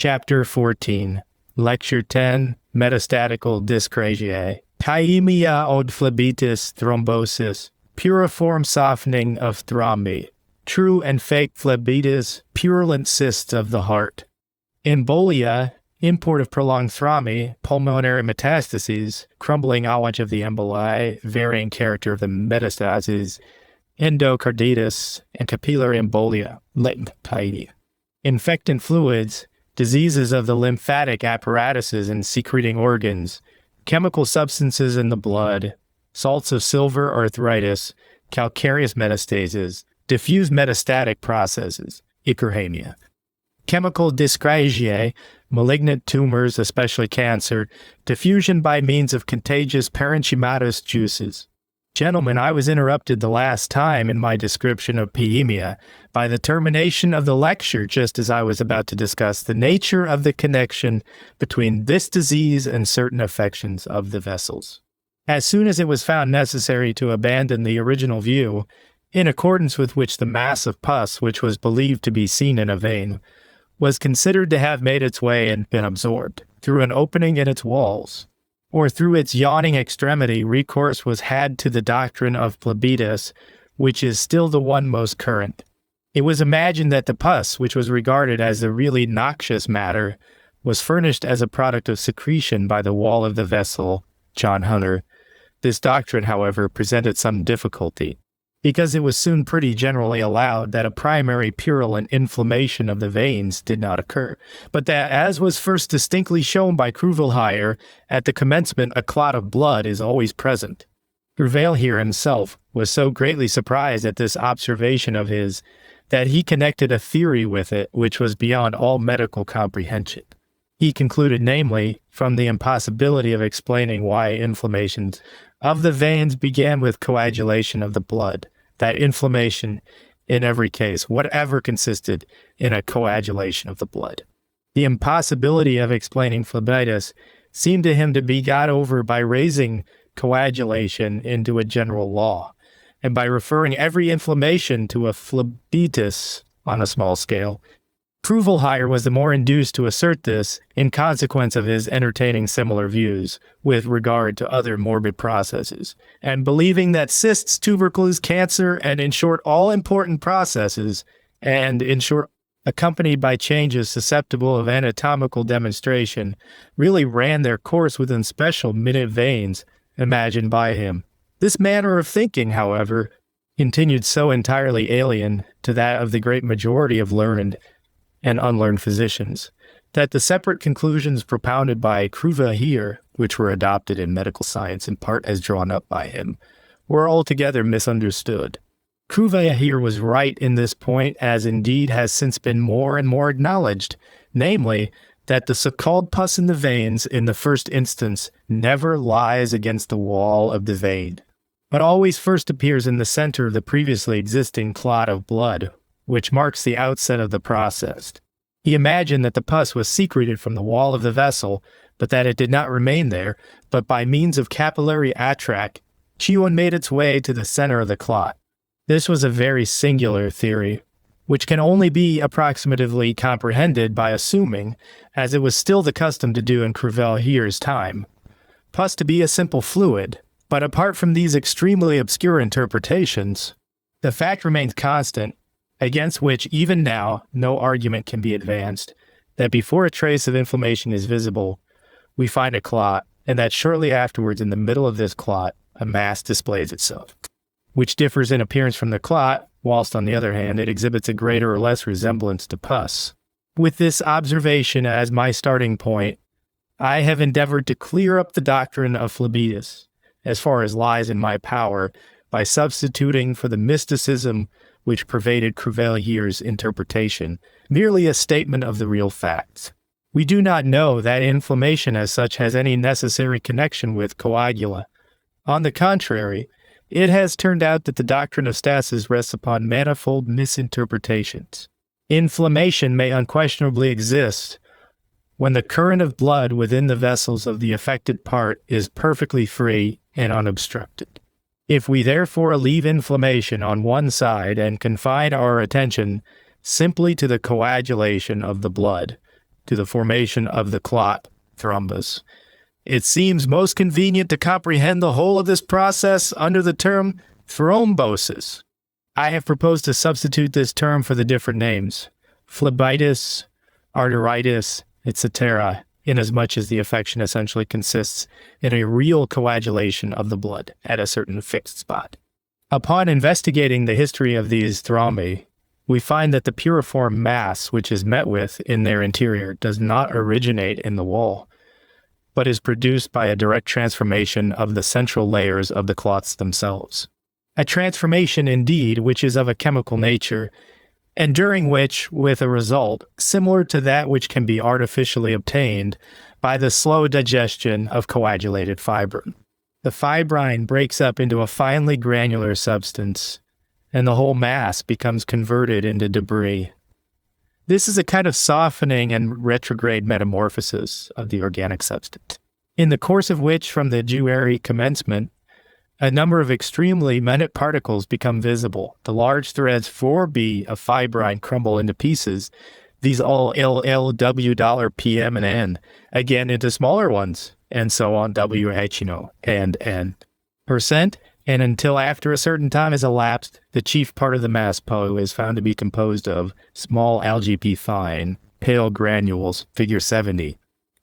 Chapter 14, Lecture 10, Metastatical Dyscrasia, Chaemia od phlebitis thrombosis, puriform softening of thrombi, true and fake phlebitis, purulent cysts of the heart, embolia, import of prolonged thrombi, pulmonary metastases, crumbling awage of the emboli, varying character of the metastases, endocarditis, and capillary embolia, latent piety, infectant fluids, diseases of the lymphatic apparatuses and secreting organs, chemical substances in the blood, salts of silver, arthritis, calcareous metastases, diffuse metastatic processes, ickerhamia, chemical dyscrasia, malignant tumors, especially cancer, diffusion by means of contagious parenchymatous juices. Gentlemen, I was interrupted the last time in my description of paemia by the termination of the lecture just as I was about to discuss the nature of the connection between this disease and certain affections of the vessels. As soon as it was found necessary to abandon the original view, in accordance with which the mass of pus which was believed to be seen in a vein was considered to have made its way and been absorbed through an opening in its walls, or through its yawning extremity, recourse was had to the doctrine of phlebitis, which is still the one most current. It was imagined that the pus, which was regarded as the really noxious matter, was furnished as a product of secretion by the wall of the vessel, John Hunter. This doctrine, however, presented some difficulty, because it was soon pretty generally allowed that a primary purulent inflammation of the veins did not occur, but that, as was first distinctly shown by Kruvelheier, at the commencement a clot of blood is always present. Kruvelheier himself was so greatly surprised at this observation of his that he connected a theory with it which was beyond all medical comprehension. He concluded, namely, from the impossibility of explaining why inflammations of the veins began with coagulation of the blood, that inflammation, in every case, whatever consisted in a coagulation of the blood. The impossibility of explaining phlebitis seemed to him to be got over by raising coagulation into a general law, and by referring every inflammation to a phlebitis on a small scale. Kruvelheier was the more induced to assert this in consequence of his entertaining similar views with regard to other morbid processes, and believing that cysts, tubercles, cancer, and in short all important processes, and in short accompanied by changes susceptible of anatomical demonstration, really ran their course within special minute veins imagined by him. This manner of thinking, however, continued so entirely alien to that of the great majority of learned and unlearned physicians, that the separate conclusions propounded by Kruvelheier, which were adopted in medical science in part as drawn up by him, were altogether misunderstood. Kruvelheier was right in this point, as indeed has since been more and more acknowledged, namely, that the so-called pus in the veins, in the first instance, never lies against the wall of the vein, but always first appears in the center of the previously existing clot of blood, which marks the outset of the process. He imagined that the pus was secreted from the wall of the vessel, but that it did not remain there, but by means of capillary attract, Chion made its way to the center of the clot. This was a very singular theory, which can only be approximatively comprehended by assuming, as it was still the custom to do in Kruvelheier's time, pus to be a simple fluid. But apart from these extremely obscure interpretations, the fact remains constant, against which even now no argument can be advanced, that before a trace of inflammation is visible, we find a clot, and that shortly afterwards in the middle of this clot a mass displays itself, which differs in appearance from the clot, whilst on the other hand it exhibits a greater or less resemblance to pus. With this observation as my starting point, I have endeavored to clear up the doctrine of phlebitis, as far as lies in my power, by substituting for the mysticism which pervaded Kruvelheier's interpretation, merely a statement of the real facts. We do not know that inflammation as such has any necessary connection with coagula. On the contrary, it has turned out that the doctrine of stasis rests upon manifold misinterpretations. Inflammation may unquestionably exist when the current of blood within the vessels of the affected part is perfectly free and unobstructed. If we therefore leave inflammation on one side and confine our attention simply to the coagulation of the blood, to the formation of the clot thrombus. It seems most convenient to comprehend the whole of this process under the term thrombosis. I have proposed to substitute this term for the different names, phlebitis, arteritis, etc., inasmuch as the affection essentially consists in a real coagulation of the blood at a certain fixed spot. Upon investigating the history of these thrombi, we find that the piriform mass which is met with in their interior does not originate in the wall, but is produced by a direct transformation of the central layers of the clots themselves. A transformation, indeed, which is of a chemical nature, and during which, with a result similar to that which can be artificially obtained by the slow digestion of coagulated fibrin. The fibrine breaks up into a finely granular substance, and the whole mass becomes converted into debris. This is a kind of softening and retrograde metamorphosis of the organic substance, in the course of which, from the Jewary commencement, a number of extremely minute particles become visible. The large threads 4B of fibrine crumble into pieces, these all LL, PM, and N, again into smaller ones, and so on, WH, and N percent, and until after a certain time has elapsed, the chief part of the mass PO is found to be composed of small algae fine, pale granules, figure 70.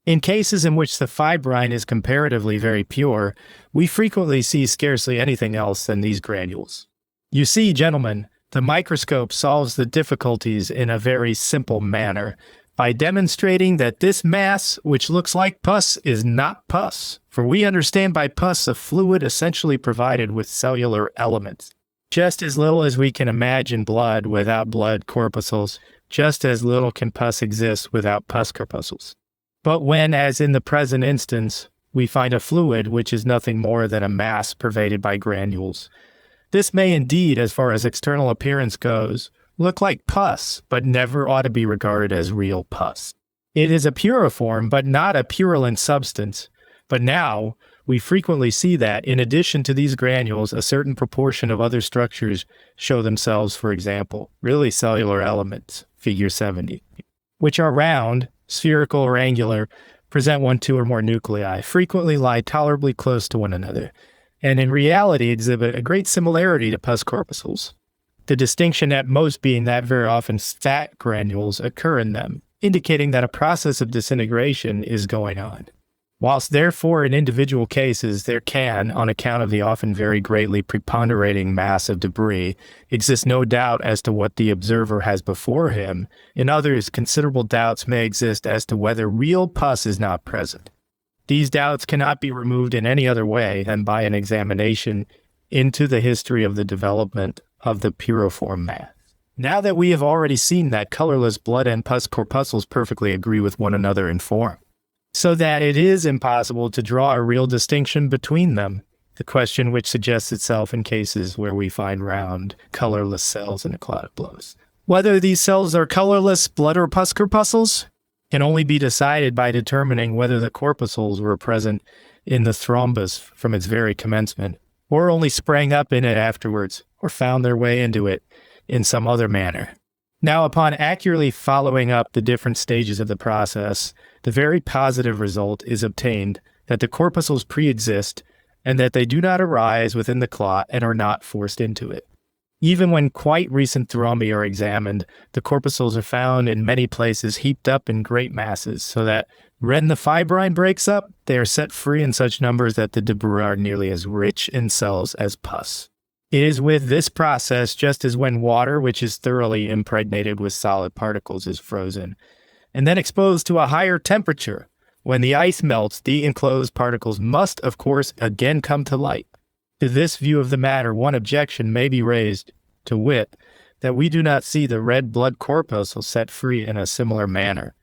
In cases in which the fibrine is comparatively very pure, we frequently see scarcely anything else than these granules. You see, gentlemen, the microscope solves the difficulties in a very simple manner by demonstrating that this mass, which looks like pus, is not pus, for we understand by pus a fluid essentially provided with cellular elements. Just as little as we can imagine blood without blood corpuscles, just as little can pus exist without pus corpuscles. But when, as in the present instance, we find a fluid which is nothing more than a mass pervaded by granules, this may indeed, as far as external appearance goes, look like pus, but never ought to be regarded as real pus. It is a puriform, but not a purulent substance. But now, we frequently see that, in addition to these granules, a certain proportion of other structures show themselves, for example, really cellular elements, figure 70, which are round, spherical or angular, present one, two, or more nuclei, frequently lie tolerably close to one another, and in reality exhibit a great similarity to pus corpuscles. The distinction at most being that very often fat granules occur in them, indicating that a process of disintegration is going on. Whilst therefore in individual cases there can, on account of the often very greatly preponderating mass of debris, exist no doubt as to what the observer has before him, in others considerable doubts may exist as to whether real pus is not present. These doubts cannot be removed in any other way than by an examination into the history of the development of the piriform mass. Now that we have already seen that colorless blood and pus corpuscles perfectly agree with one another in form, so that it is impossible to draw a real distinction between them, the question which suggests itself in cases where we find round, colorless cells in a clot of blood. Whether these cells are colorless blood or pus corpuscles can only be decided by determining whether the corpuscles were present in the thrombus from its very commencement, or only sprang up in it afterwards, or found their way into it in some other manner. Now, upon accurately following up the different stages of the process, the very positive result is obtained that the corpuscles pre-exist and that they do not arise within the clot and are not forced into it. Even when quite recent thrombi are examined, the corpuscles are found in many places heaped up in great masses, so that when the fibrine breaks up, they are set free in such numbers that the debris are nearly as rich in cells as pus. It is with this process just as when water, which is thoroughly impregnated with solid particles, is frozen, and then exposed to a higher temperature. When the ice melts, the enclosed particles must, of course, again come to light. To this view of the matter, one objection may be raised, to wit, that we do not see the red blood corpuscles set free in a similar manner.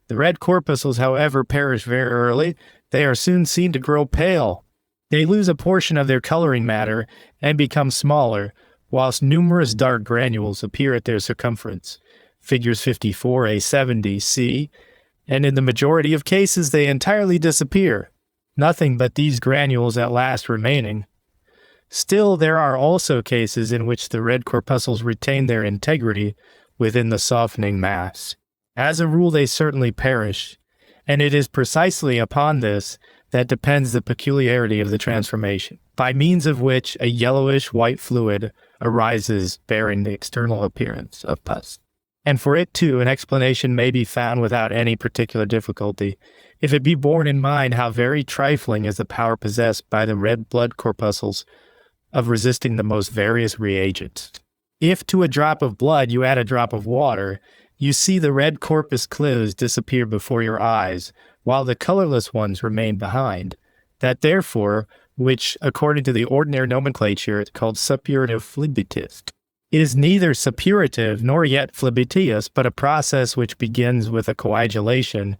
The red corpuscles, however, perish very early. They are soon seen to grow pale. They lose a portion of their coloring matter and become smaller, whilst numerous dark granules appear at their circumference, figures 54a70c, and in the majority of cases they entirely disappear, nothing but these granules at last remaining. Still, there are also cases in which the red corpuscles retain their integrity within the softening mass, As a rule, they certainly perish, and it is precisely upon this that depends the peculiarity of the transformation, by means of which a yellowish-white fluid arises bearing the external appearance of pus. And for it, too, an explanation may be found without any particular difficulty, if it be borne in mind how very trifling is the power possessed by the red blood corpuscles of resisting the most various reagents. If to a drop of blood you add a drop of water, you see the red corpuscles disappear before your eyes, while the colorless ones remain behind. That therefore, which according to the ordinary nomenclature is called suppurative phlebitis, is neither suppurative nor yet phlebitis, but a process which begins with a coagulation,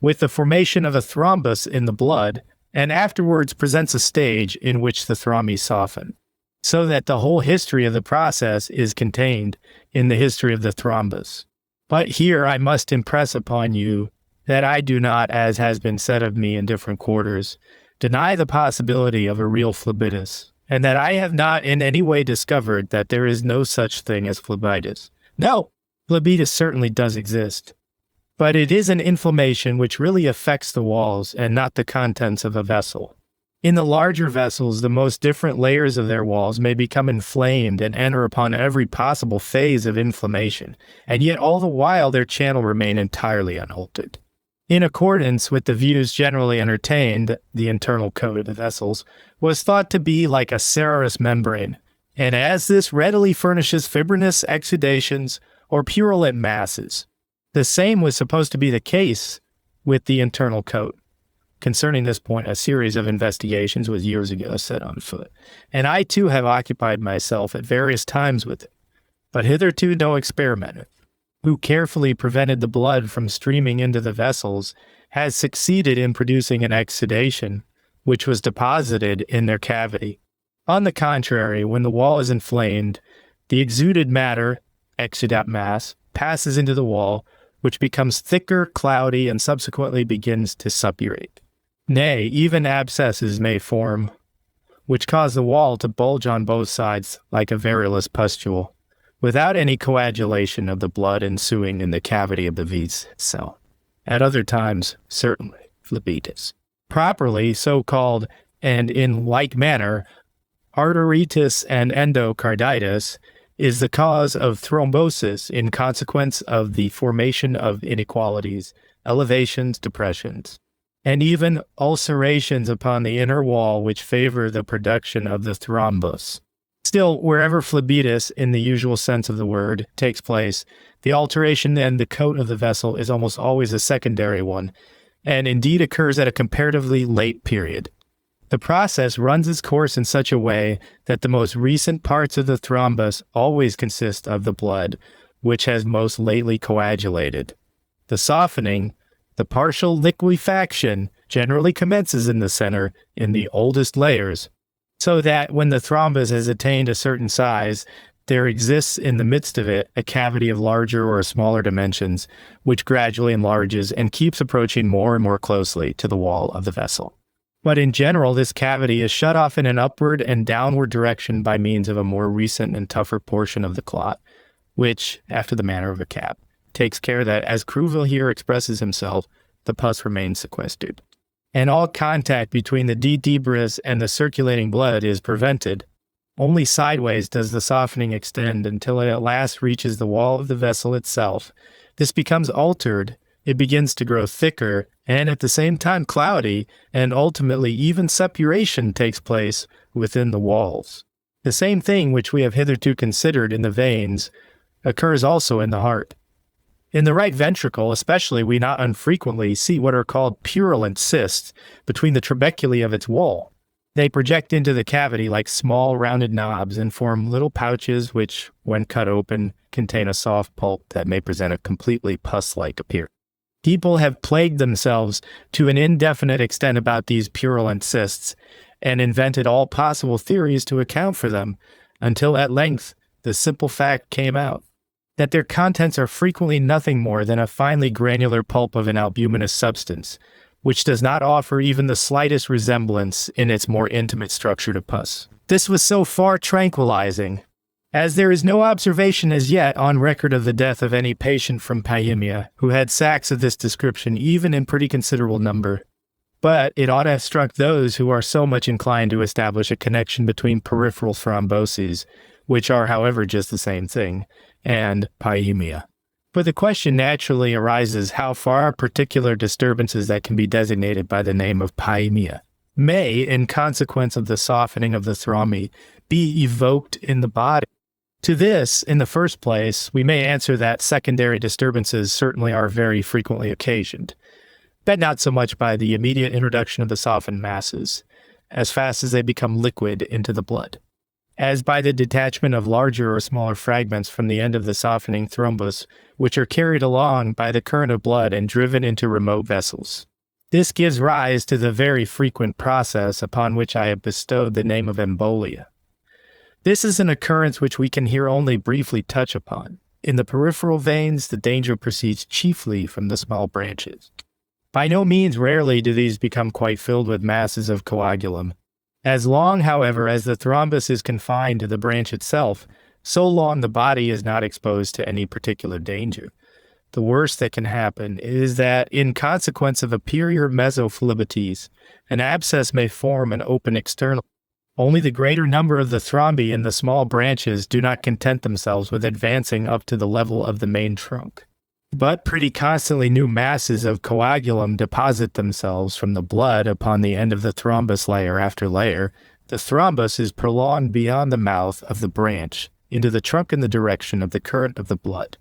with the formation of a thrombus in the blood, and afterwards presents a stage in which the thrombi soften, so that the whole history of the process is contained in the history of the thrombus. But here I must impress upon you that I do not, as has been said of me in different quarters, deny the possibility of a real phlebitis, and that I have not in any way discovered that there is no such thing as phlebitis. No, phlebitis certainly does exist, but it is an inflammation which really affects the walls and not the contents of a vessel. In the larger vessels, the most different layers of their walls may become inflamed and enter upon every possible phase of inflammation, and yet all the while their channel remain entirely unaltered. In accordance with the views generally entertained, the internal coat of the vessels was thought to be like a serous membrane, and as this readily furnishes fibrinous exudations or purulent masses, the same was supposed to be the case with the internal coat. Concerning this point, a series of investigations was years ago set on foot, and I too have occupied myself at various times with it, but hitherto no experimenter, who carefully prevented the blood from streaming into the vessels, has succeeded in producing an exudation, which was deposited in their cavity. On the contrary, when the wall is inflamed, the exuded matter, exudate mass, passes into the wall, which becomes thicker, cloudy, and subsequently begins to suppurate. Nay, even abscesses may form, which cause the wall to bulge on both sides like a variolous pustule, without any coagulation of the blood ensuing in the cavity of the vis cell. At other times, certainly, phlebitis. Properly so called, and in like manner, arteritis and endocarditis is the cause of thrombosis in consequence of the formation of inequalities, elevations, depressions, and even ulcerations upon the inner wall which favor the production of the thrombus. Still, wherever phlebitis, in the usual sense of the word, takes place, the alteration in the coat of the vessel is almost always a secondary one, and indeed occurs at a comparatively late period. The process runs its course in such a way that the most recent parts of the thrombus always consist of the blood, which has most lately coagulated. The softening, the partial liquefaction, generally commences in the center, in the oldest layers, so that when the thrombus has attained a certain size, there exists in the midst of it a cavity of larger or smaller dimensions, which gradually enlarges and keeps approaching more and more closely to the wall of the vessel. But in general, this cavity is shut off in an upward and downward direction by means of a more recent and tougher portion of the clot, which, after the manner of a cap, takes care that, as Cruville here expresses himself, the pus remains sequestered, and all contact between the D. debris and the circulating blood is prevented. Only sideways does the softening extend until it at last reaches the wall of the vessel itself. This becomes altered, it begins to grow thicker, and at the same time cloudy, and ultimately even suppuration takes place within the walls. The same thing which we have hitherto considered in the veins occurs also in the heart. In the right ventricle, especially, we not unfrequently see what are called purulent cysts between the trabeculae of its wall. They project into the cavity like small rounded knobs and form little pouches which, when cut open, contain a soft pulp that may present a completely pus-like appearance. People have plagued themselves to an indefinite extent about these purulent cysts and invented all possible theories to account for them, until at length the simple fact came out that their contents are frequently nothing more than a finely granular pulp of an albuminous substance, which does not offer even the slightest resemblance in its more intimate structure to pus. This was so far tranquilizing As there is no observation as yet on record of the death of any patient from pyemia who had sacs of this description, even in pretty considerable number. But it ought to have struck those who are so much inclined to establish a connection between peripheral thromboses, which are, however, just the same thing, and pyemia. But the question naturally arises how far particular disturbances that can be designated by the name of pyemia may, in consequence of the softening of the thrombi, be evoked in the body. To this, in the first place, we may answer that secondary disturbances certainly are very frequently occasioned, but not so much by the immediate introduction of the softened masses, as fast as they become liquid into the blood, as by the detachment of larger or smaller fragments from the end of the softening thrombus, which are carried along by the current of blood and driven into remote vessels. This gives rise to the very frequent process upon which I have bestowed the name of embolia. This is an occurrence which we can here only briefly touch upon. In the peripheral veins, the danger proceeds chiefly from the small branches. By no means rarely do these become quite filled with masses of coagulum. As long, however, as the thrombus is confined to the branch itself, so long the body is not exposed to any particular danger. The worst that can happen is that, in consequence of a superior mesophlebites, an abscess may form and open externally. Only the greater number of the thrombi in the small branches do not content themselves with advancing up to the level of the main trunk, but pretty constantly new masses of coagulum deposit themselves from the blood upon the end of the thrombus layer after layer. The thrombus is prolonged beyond the mouth of the branch into the trunk in the direction of the current of the blood,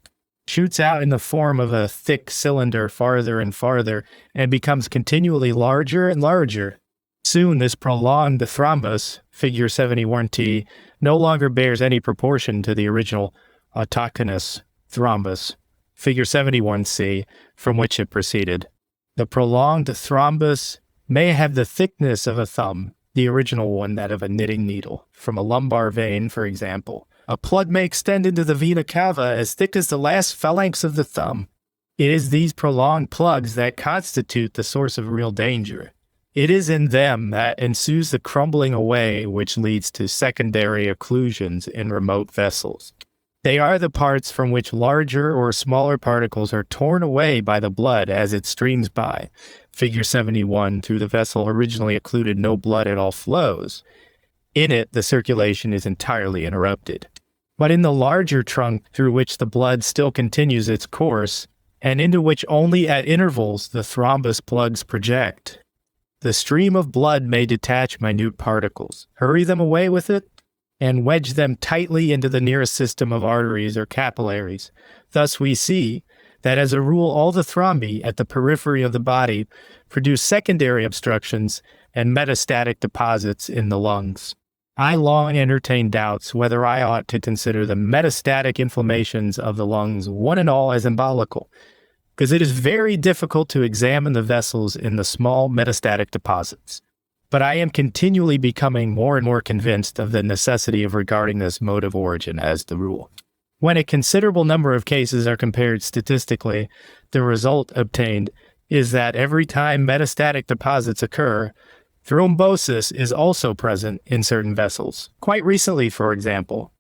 shoots out in the form of a thick cylinder farther and farther, and becomes continually larger and larger. Soon this prolonged thrombus, figure 71T, no longer bears any proportion to the original autochthonous thrombus, figure 71C, from which it proceeded. The prolonged thrombus may have the thickness of a thumb, the original one that of a knitting needle. From a lumbar vein, for example, a plug may extend into the vena cava as thick as the last phalanx of the thumb. It is these prolonged plugs that constitute the source of real danger. It is in them that ensues the crumbling away which leads to secondary occlusions in remote vessels. They are the parts from which larger or smaller particles are torn away by the blood as it streams by. Figure 71, through the vessel originally occluded, no blood at all flows. In it, the circulation is entirely interrupted. But in the larger trunk through which the blood still continues its course, and into which only at intervals the thrombus plugs project, the stream of blood may detach minute particles, hurry them away with it, and wedge them tightly into the nearest system of arteries or capillaries. Thus we see that as a rule all the thrombi at the periphery of the body produce secondary obstructions and metastatic deposits in the lungs. I long entertained doubts whether I ought to consider the metastatic inflammations of the lungs one and all as embolical, because it is very difficult to examine the vessels in the small metastatic deposits. But I am continually becoming more and more convinced of the necessity of regarding this mode of origin as the rule. When a considerable number of cases are compared statistically, the result obtained is that every time metastatic deposits occur, thrombosis is also present in certain vessels. Quite recently, for example,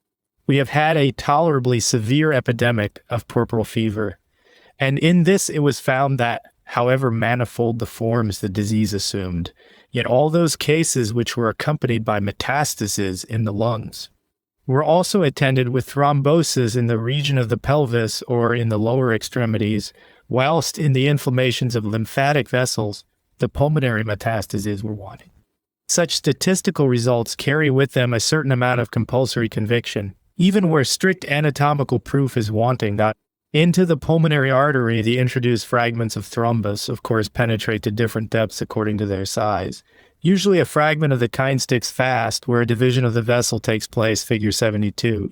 we have had a tolerably severe epidemic of puerperal fever, and in this it was found that, however manifold the forms the disease assumed, yet all those cases which were accompanied by metastases in the lungs were also attended with thrombosis in the region of the pelvis or in the lower extremities, whilst in the inflammations of lymphatic vessels, the pulmonary metastases were wanting. Such statistical results carry with them a certain amount of compulsory conviction, even where strict anatomical proof is wanting that into the pulmonary artery the introduced fragments of thrombus, of course, penetrate to different depths according to their size. Usually a fragment of the kind sticks fast where a division of the vessel takes place, figure 72,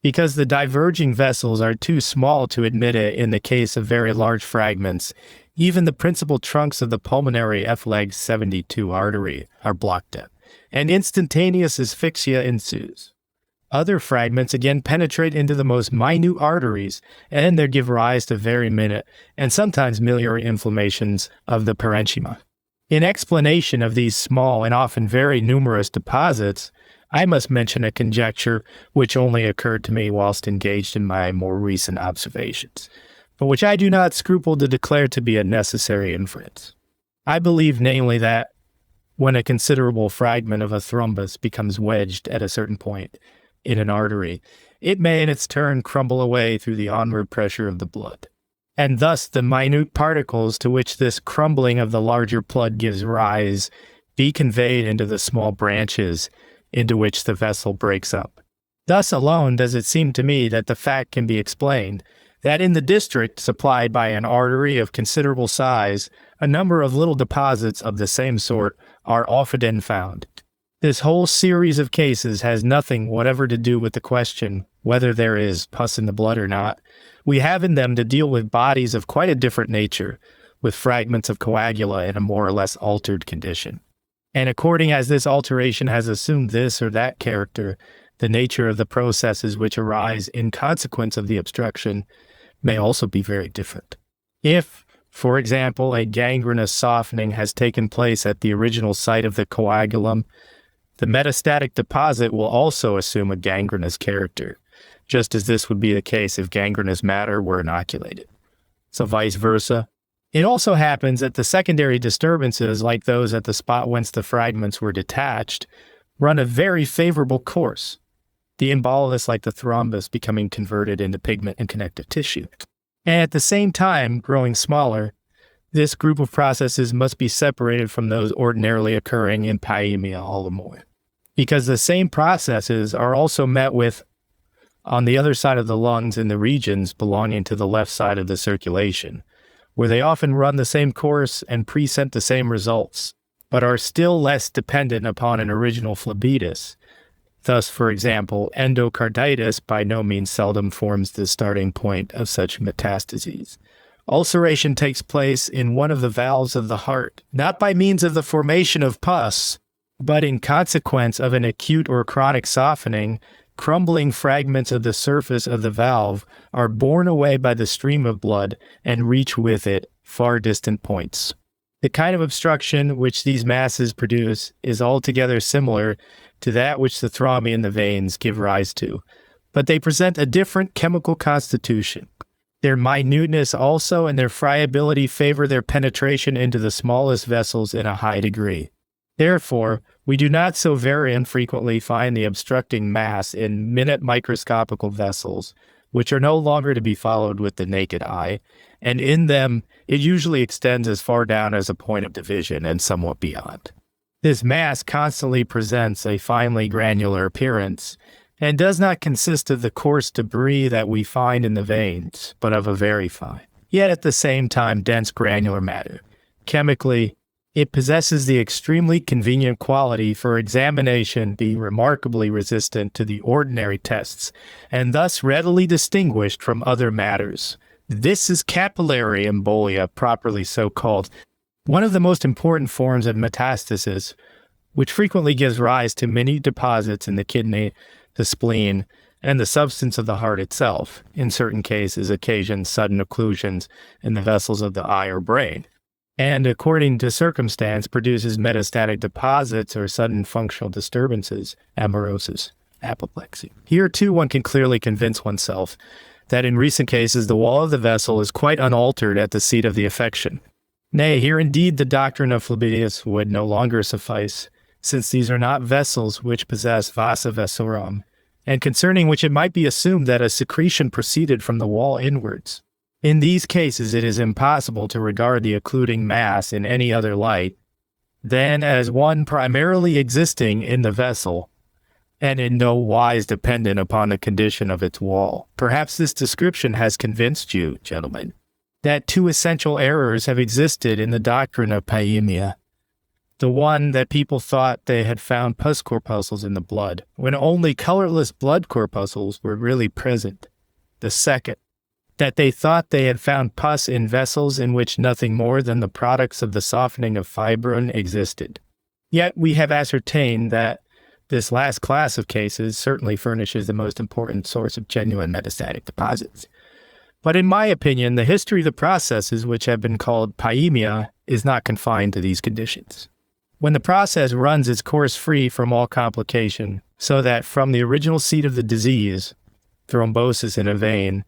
because the diverging vessels are too small to admit it in the case of very large fragments. Even the principal trunks of the pulmonary F-leg 72 artery are blocked up, and instantaneous asphyxia ensues. Other fragments again penetrate into the most minute arteries, and they give rise to very minute and sometimes miliary inflammations of the parenchyma. In explanation of these small and often very numerous deposits, I must mention a conjecture which only occurred to me whilst engaged in my more recent observations, but which I do not scruple to declare to be a necessary inference. I believe, namely, that when a considerable fragment of a thrombus becomes wedged at a certain point in an artery, it may in its turn crumble away through the onward pressure of the blood, and thus the minute particles to which this crumbling of the larger blood gives rise be conveyed into the small branches into which the vessel breaks up. Thus alone does it seem to me that the fact can be explained that in the district supplied by an artery of considerable size, a number of little deposits of the same sort are often found. This whole series of cases has nothing whatever to do with the question whether there is pus in the blood or not. We have in them to deal with bodies of quite a different nature, with fragments of coagula in a more or less altered condition. And according as this alteration has assumed this or that character, the nature of the processes which arise in consequence of the obstruction may also be very different. If, for example, a gangrenous softening has taken place at the original site of the coagulum, the metastatic deposit will also assume a gangrenous character, just as this would be the case if gangrenous matter were inoculated. So vice versa. It also happens that the secondary disturbances, like those at the spot whence the fragments were detached, run a very favorable course, the embolus, like the thrombus, becoming converted into pigment and connective tissue. And at the same time, growing smaller, this group of processes must be separated from those ordinarily occurring in pyemia all the more, because the same processes are also met with on the other side of the lungs in the regions belonging to the left side of the circulation, where they often run the same course and present the same results, but are still less dependent upon an original phlebitis. Thus, for example, endocarditis by no means seldom forms the starting point of such metastases. Ulceration takes place in one of the valves of the heart, not by means of the formation of pus, but in consequence of an acute or chronic softening. Crumbling fragments of the surface of the valve are borne away by the stream of blood and reach with it far distant points. The kind of obstruction which these masses produce is altogether similar to that which the thrombi in the veins give rise to, but they present a different chemical constitution. Their minuteness also and their friability favor their penetration into the smallest vessels in a high degree. Therefore, we do not so very infrequently find the obstructing mass in minute microscopical vessels, which are no longer to be followed with the naked eye, and in them it usually extends as far down as a point of division and somewhat beyond. This mass constantly presents a finely granular appearance, and does not consist of the coarse debris that we find in the veins, but of a very fine, yet at the same time dense granular matter. Chemically, it possesses the extremely convenient quality for examination being remarkably resistant to the ordinary tests, and thus readily distinguished from other matters. This is capillary embolia, properly so called, one of the most important forms of metastasis, which frequently gives rise to many deposits in the kidney, the spleen, and the substance of the heart itself. In certain cases, occasions sudden occlusions in the vessels of the eye or brain, and according to circumstance produces metastatic deposits or sudden functional disturbances, amaurosis, apoplexy. Here too one can clearly convince oneself that in recent cases the wall of the vessel is quite unaltered at the seat of the affection. Nay, here indeed the doctrine of phlebitis would no longer suffice, since these are not vessels which possess vasa vessorum, and concerning which it might be assumed that a secretion proceeded from the wall inwards. In these cases it is impossible to regard the occluding mass in any other light than as one primarily existing in the vessel, and in no wise dependent upon the condition of its wall. Perhaps this description has convinced you, gentlemen, that two essential errors have existed in the doctrine of pyemia. The one, that people thought they had found pus corpuscles in the blood, when only colorless blood corpuscles were really present. The second, that they thought they had found pus in vessels in which nothing more than the products of the softening of fibrin existed. Yet we have ascertained that this last class of cases certainly furnishes the most important source of genuine metastatic deposits. But in my opinion, the history of the processes which have been called pyemia is not confined to these conditions. When the process runs its course free from all complication, so that from the original seat of the disease, thrombosis in a vein,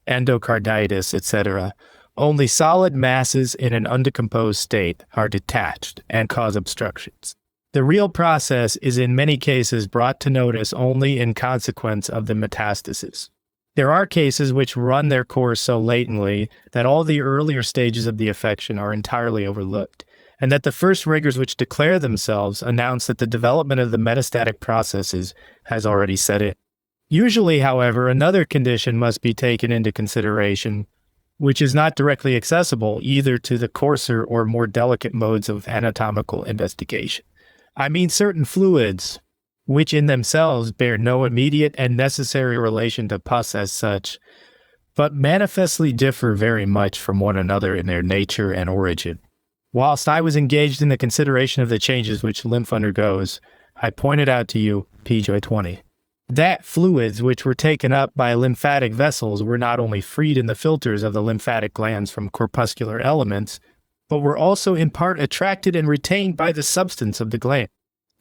endocarditis, etc., only solid masses in an undecomposed state are detached and cause obstructions. The real process is in many cases brought to notice only in consequence of the metastasis. There are cases which run their course so latently that all the earlier stages of the affection are entirely overlooked, and that the first rigors which declare themselves announce that the development of the metastatic processes has already set in. Usually, however, another condition must be taken into consideration, which is not directly accessible either to the coarser or more delicate modes of anatomical investigation. I mean certain fluids, which in themselves bear no immediate and necessary relation to pus as such, but manifestly differ very much from one another in their nature and origin. Whilst I was engaged in the consideration of the changes which lymph undergoes, I pointed out to you, pj 20, that fluids which were taken up by lymphatic vessels were not only freed in the filters of the lymphatic glands from corpuscular elements, but were also in part attracted and retained by the substance of the gland,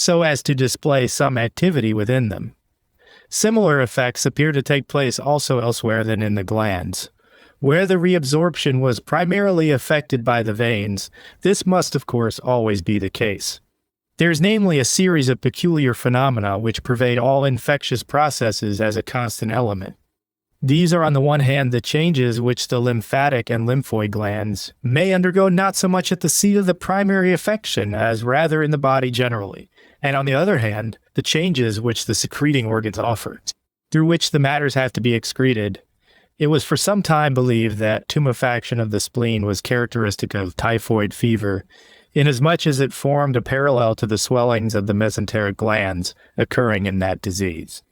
so as to display some activity within them. Similar effects appear to take place also elsewhere than in the glands. Where the reabsorption was primarily affected by the veins, this must of course always be the case. There is namely a series of peculiar phenomena which pervade all infectious processes as a constant element. These are on the one hand the changes which the lymphatic and lymphoid glands may undergo not so much at the seat of the primary affection as rather in the body generally, and on the other hand, the changes which the secreting organs offer, through which the matters have to be excreted. It was for some time believed that tumefaction of the spleen was characteristic of typhoid fever, inasmuch as it formed a parallel to the swellings of the mesenteric glands occurring in that disease.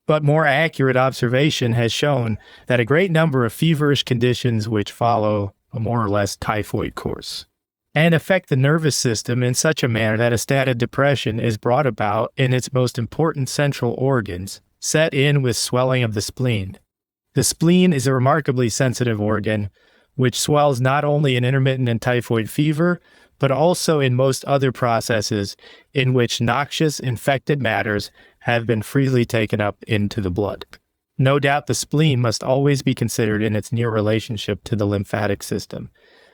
But more accurate observation has shown that a great number of feverish conditions which follow a more or less typhoid course, and affect the nervous system in such a manner that a state of depression is brought about in its most important central organs, set in with swelling of the spleen. The spleen is a remarkably sensitive organ, which swells not only in intermittent and typhoid fever, but also in most other processes in which noxious infected matters have been freely taken up into the blood. No doubt the spleen must always be considered in its near relationship to the lymphatic system,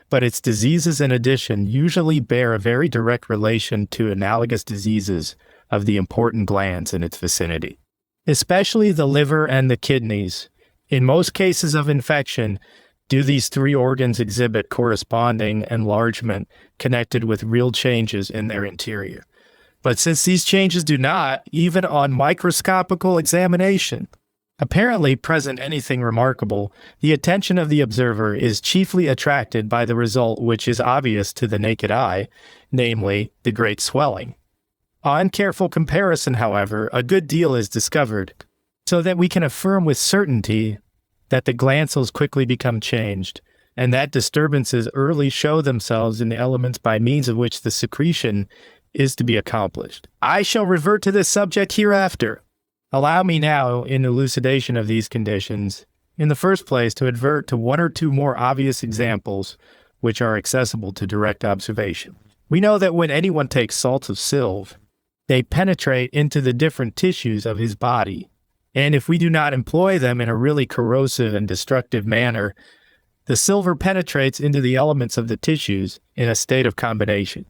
but its diseases in addition usually bear a very direct relation to analogous diseases of the important glands in its vicinity, especially the liver and the kidneys. In most cases of infection, do these three organs exhibit corresponding enlargement connected with real changes in their interior. But since these changes do not, even on microscopical examination, apparently present anything remarkable, the attention of the observer is chiefly attracted by the result which is obvious to the naked eye, namely, the great swelling. On careful comparison, however, a good deal is discovered, so that we can affirm with certainty that the gland cells quickly become changed, and that disturbances early show themselves in the elements by means of which the secretion is to be accomplished. I shall revert to this subject hereafter. Allow me now, in elucidation of these conditions, in the first place to advert to one or two more obvious examples which are accessible to direct observation. We know that when anyone takes salts of silver, they penetrate into the different tissues of his body, and if we do not employ them in a really corrosive and destructive manner, the silver penetrates into the elements of the tissues in a state of combination,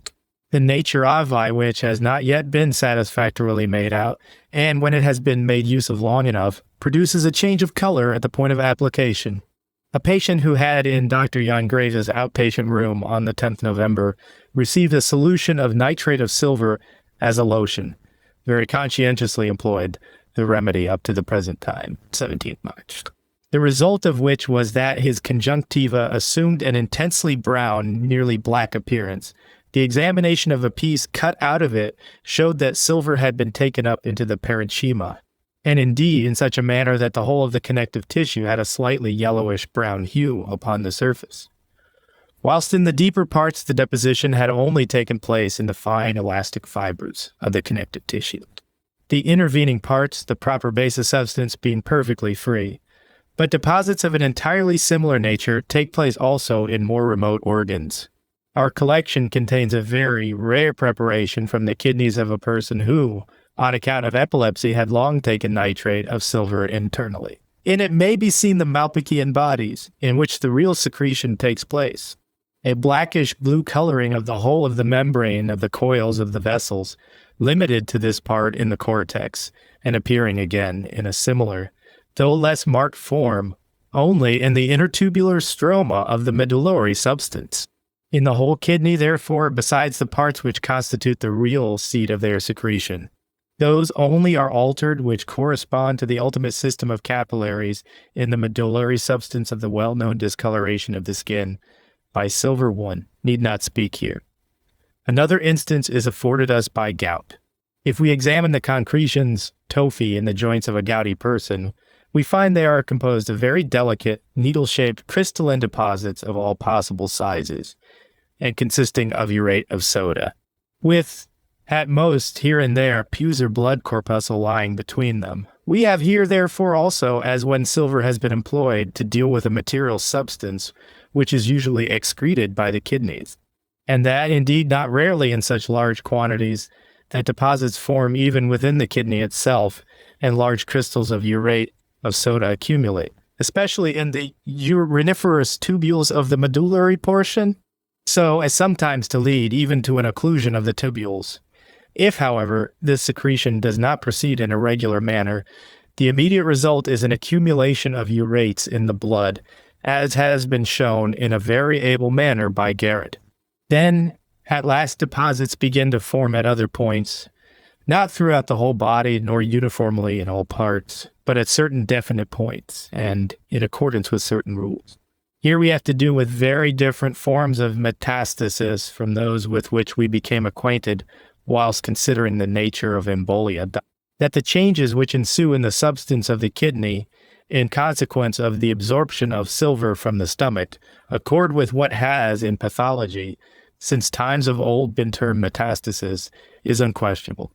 the nature of which has not yet been satisfactorily made out, and when it has been made use of long enough, produces a change of color at the point of application. A patient who had in Dr. Jan Graves' outpatient room on the 10th November received a solution of nitrate of silver as a lotion, very conscientiously employed the remedy up to the present time, 17th March. The result of which was that his conjunctiva assumed an intensely brown, nearly black appearance. The examination of a piece cut out of it showed that silver had been taken up into the parenchyma, and indeed in such a manner that the whole of the connective tissue had a slightly yellowish-brown hue upon the surface, whilst in the deeper parts the deposition had only taken place in the fine elastic fibers of the connective tissue, the intervening parts, the proper base of substance, being perfectly free. But deposits of an entirely similar nature take place also in more remote organs. Our collection contains a very rare preparation from the kidneys of a person who, on account of epilepsy, had long taken nitrate of silver internally. In it may be seen the Malpighian bodies, in which the real secretion takes place. A blackish blue coloring of the whole of the membrane of the coils of the vessels, limited to this part in the cortex, and appearing again in a similar, though less marked form, only in the intertubular stroma of the medullary substance. In the whole kidney, therefore, besides the parts which constitute the real seat of their secretion, those only are altered which correspond to the ultimate system of capillaries in the medullary substance of the well-known discoloration of the skin by silver. One need not speak here. Another instance is afforded us by gout. If we examine the concretions, tophi, in the joints of a gouty person, we find they are composed of very delicate, needle-shaped crystalline deposits of all possible sizes, and consisting of urate of soda, with, at most, here and there, pus or blood corpuscle lying between them. We have here, therefore, also, as when silver has been employed to deal with a material substance, which is usually excreted by the kidneys, and that, indeed, not rarely in such large quantities, that deposits form even within the kidney itself, and large crystals of urate of soda accumulate, especially in the uriniferous tubules of the medullary portion, so as sometimes to lead even to an occlusion of the tubules. If, however, this secretion does not proceed in a regular manner, the immediate result is an accumulation of urates in the blood, as has been shown in a very able manner by Garrett. Then, at last, deposits begin to form at other points, not throughout the whole body nor uniformly in all parts, but at certain definite points and in accordance with certain rules. Here we have to do with very different forms of metastasis from those with which we became acquainted whilst considering the nature of embolia, that the changes which ensue in the substance of the kidney in consequence of the absorption of silver from the stomach accord with what has, in pathology, since times of old been termed metastasis, is unquestionable.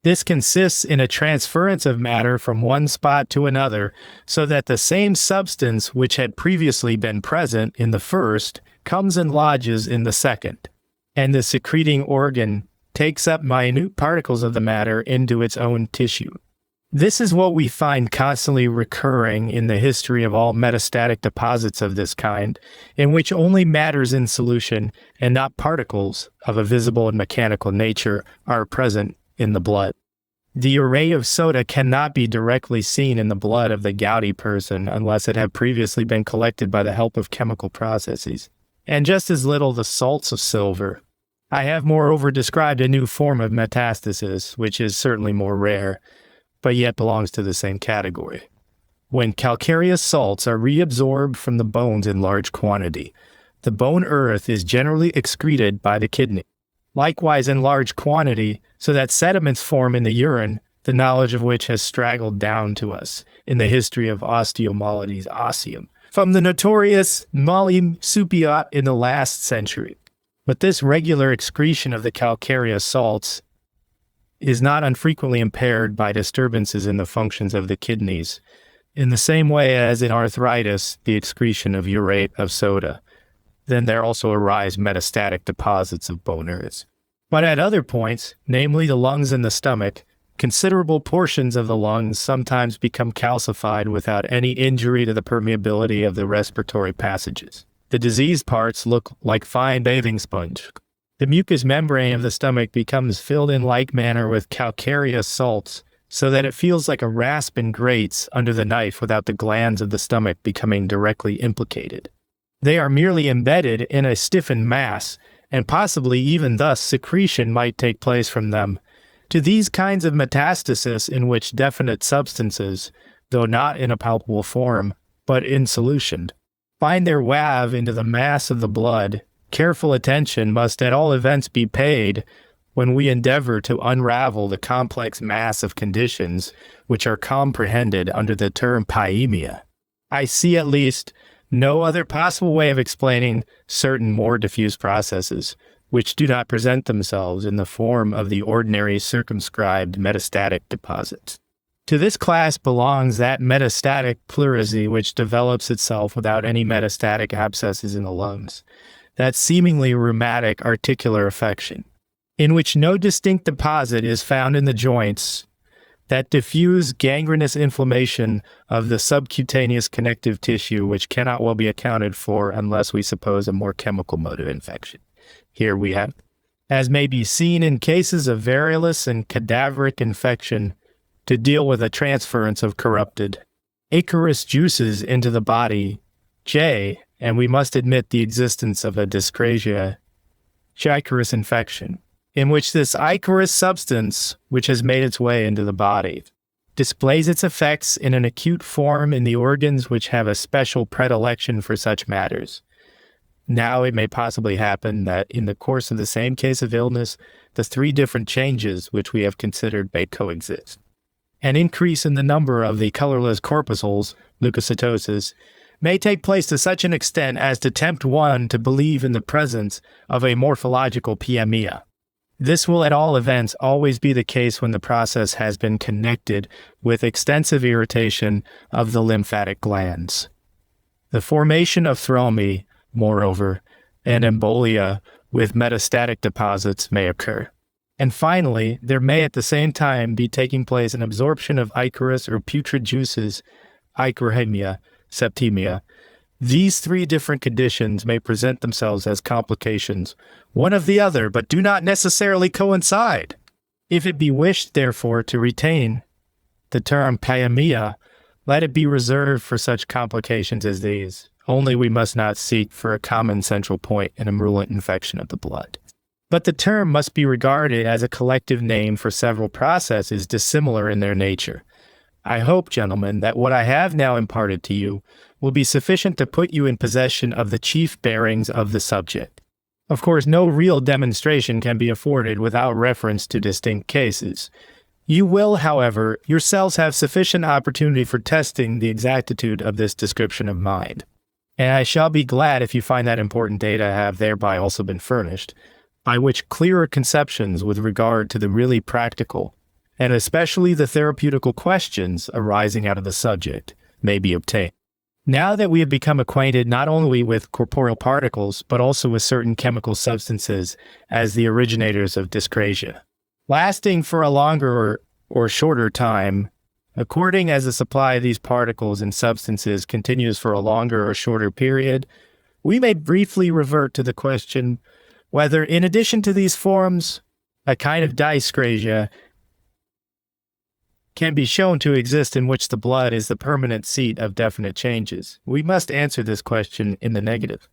This consists in a transference of matter from one spot to another, so that the same substance which had previously been present in the first comes and lodges in the second, and the secreting organ takes up minute particles of the matter into its own tissue. This is what we find constantly recurring in the history of all metastatic deposits of this kind, in which only matters in solution and not particles of a visible and mechanical nature are present in the blood. The urate of soda cannot be directly seen in the blood of the gouty person unless it have previously been collected by the help of chemical processes, and just as little the salts of silver. I have moreover described a new form of metastasis, which is certainly more rare, but yet belongs to the same category. When calcareous salts are reabsorbed from the bones in large quantity, the bone earth is generally excreted by the kidney. Likewise in large quantity, so that sediments form in the urine, the knowledge of which has straggled down to us in the history of osteomyelitis osseum, from the notorious Malim Supiat in the last century. But this regular excretion of the calcareous salts is not unfrequently impaired by disturbances in the functions of the kidneys, in the same way as in arthritis, the excretion of urate of soda. Then there also arise metastatic deposits of bone earths. But at other points, namely the lungs and the stomach, considerable portions of the lungs sometimes become calcified without any injury to the permeability of the respiratory passages. The diseased parts look like fine bathing sponge. The mucous membrane of the stomach becomes filled in like manner with calcareous salts, so that it feels like a rasp and grates under the knife without the glands of the stomach becoming directly implicated. They are merely embedded in a stiffened mass, and possibly even thus secretion might take place from them. To these kinds of metastasis in which definite substances, though not in a palpable form, but in solution, find their way into the mass of the blood, careful attention must at all events be paid when we endeavor to unravel the complex mass of conditions which are comprehended under the term pyemia. I see at least no other possible way of explaining certain more diffuse processes, which do not present themselves in the form of the ordinary circumscribed metastatic deposits. To this class belongs that metastatic pleurisy which develops itself without any metastatic abscesses in the lungs. that seemingly rheumatic articular affection, in which no distinct deposit is found in the joints, that diffuse gangrenous inflammation of the subcutaneous connective tissue, which cannot well be accounted for unless we suppose a more chemical mode of infection. Here we have, as may be seen in cases of variolous and cadaveric infection, to deal with a transference of corrupted Icarus juices into the body, J, and we must admit the existence of a dyscrasia, Icarus infection, in which this Icarus substance, which has made its way into the body, displays its effects in an acute form in the organs which have a special predilection for such matters. Now it may possibly happen that in the course of the same case of illness, the three different changes which we have considered may coexist. An increase in the number of the colorless corpuscles, leukocytosis, may take place to such an extent as to tempt one to believe in the presence of a morphological piemia. This will at all events always be the case when the process has been connected with extensive irritation of the lymphatic glands. The formation of thrombus, moreover, and embolia with metastatic deposits may occur. And finally, there may at the same time be taking place an absorption of ichorous or putrid juices, ichorhemia, septemia. These three different conditions may present themselves as complications, one of the other, but do not necessarily coincide. If it be wished, therefore, to retain the term piemia, let it be reserved for such complications as these. Only we must not seek for a common central point in a murulent infection of the blood. But the term must be regarded as a collective name for several processes dissimilar in their nature. I hope, gentlemen, that what I have now imparted to you will be sufficient to put you in possession of the chief bearings of the subject. Of course, no real demonstration can be afforded without reference to distinct cases. You will, however, yourselves have sufficient opportunity for testing the exactitude of this description of mine. And I shall be glad if you find that important data have thereby also been furnished, by which clearer conceptions with regard to the really practical, and especially the therapeutical questions arising out of the subject, may be obtained. Now that we have become acquainted not only with corporeal particles, but also with certain chemical substances as the originators of dyscrasia, lasting for a longer or shorter time, according as the supply of these particles and substances continues for a longer or shorter period, we may briefly revert to the question whether, in addition to these forms, a kind of dyscrasia can be shown to exist in which the blood is the permanent seat of definite changes. We must answer this question in the negative.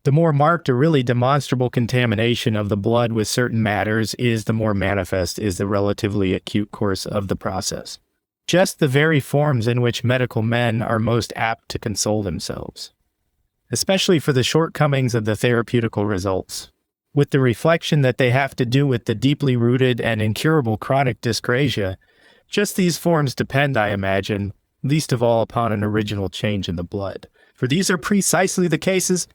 The more marked or really demonstrable contamination of the blood with certain matters is, the more manifest is the relatively acute course of the process. Just the very forms in which medical men are most apt to console themselves, especially for the shortcomings of the therapeutical results, with the reflection that they have to do with the deeply rooted and incurable chronic dyscrasia. Just these forms depend, I imagine, least of all upon an original change in the blood, for these are precisely the cases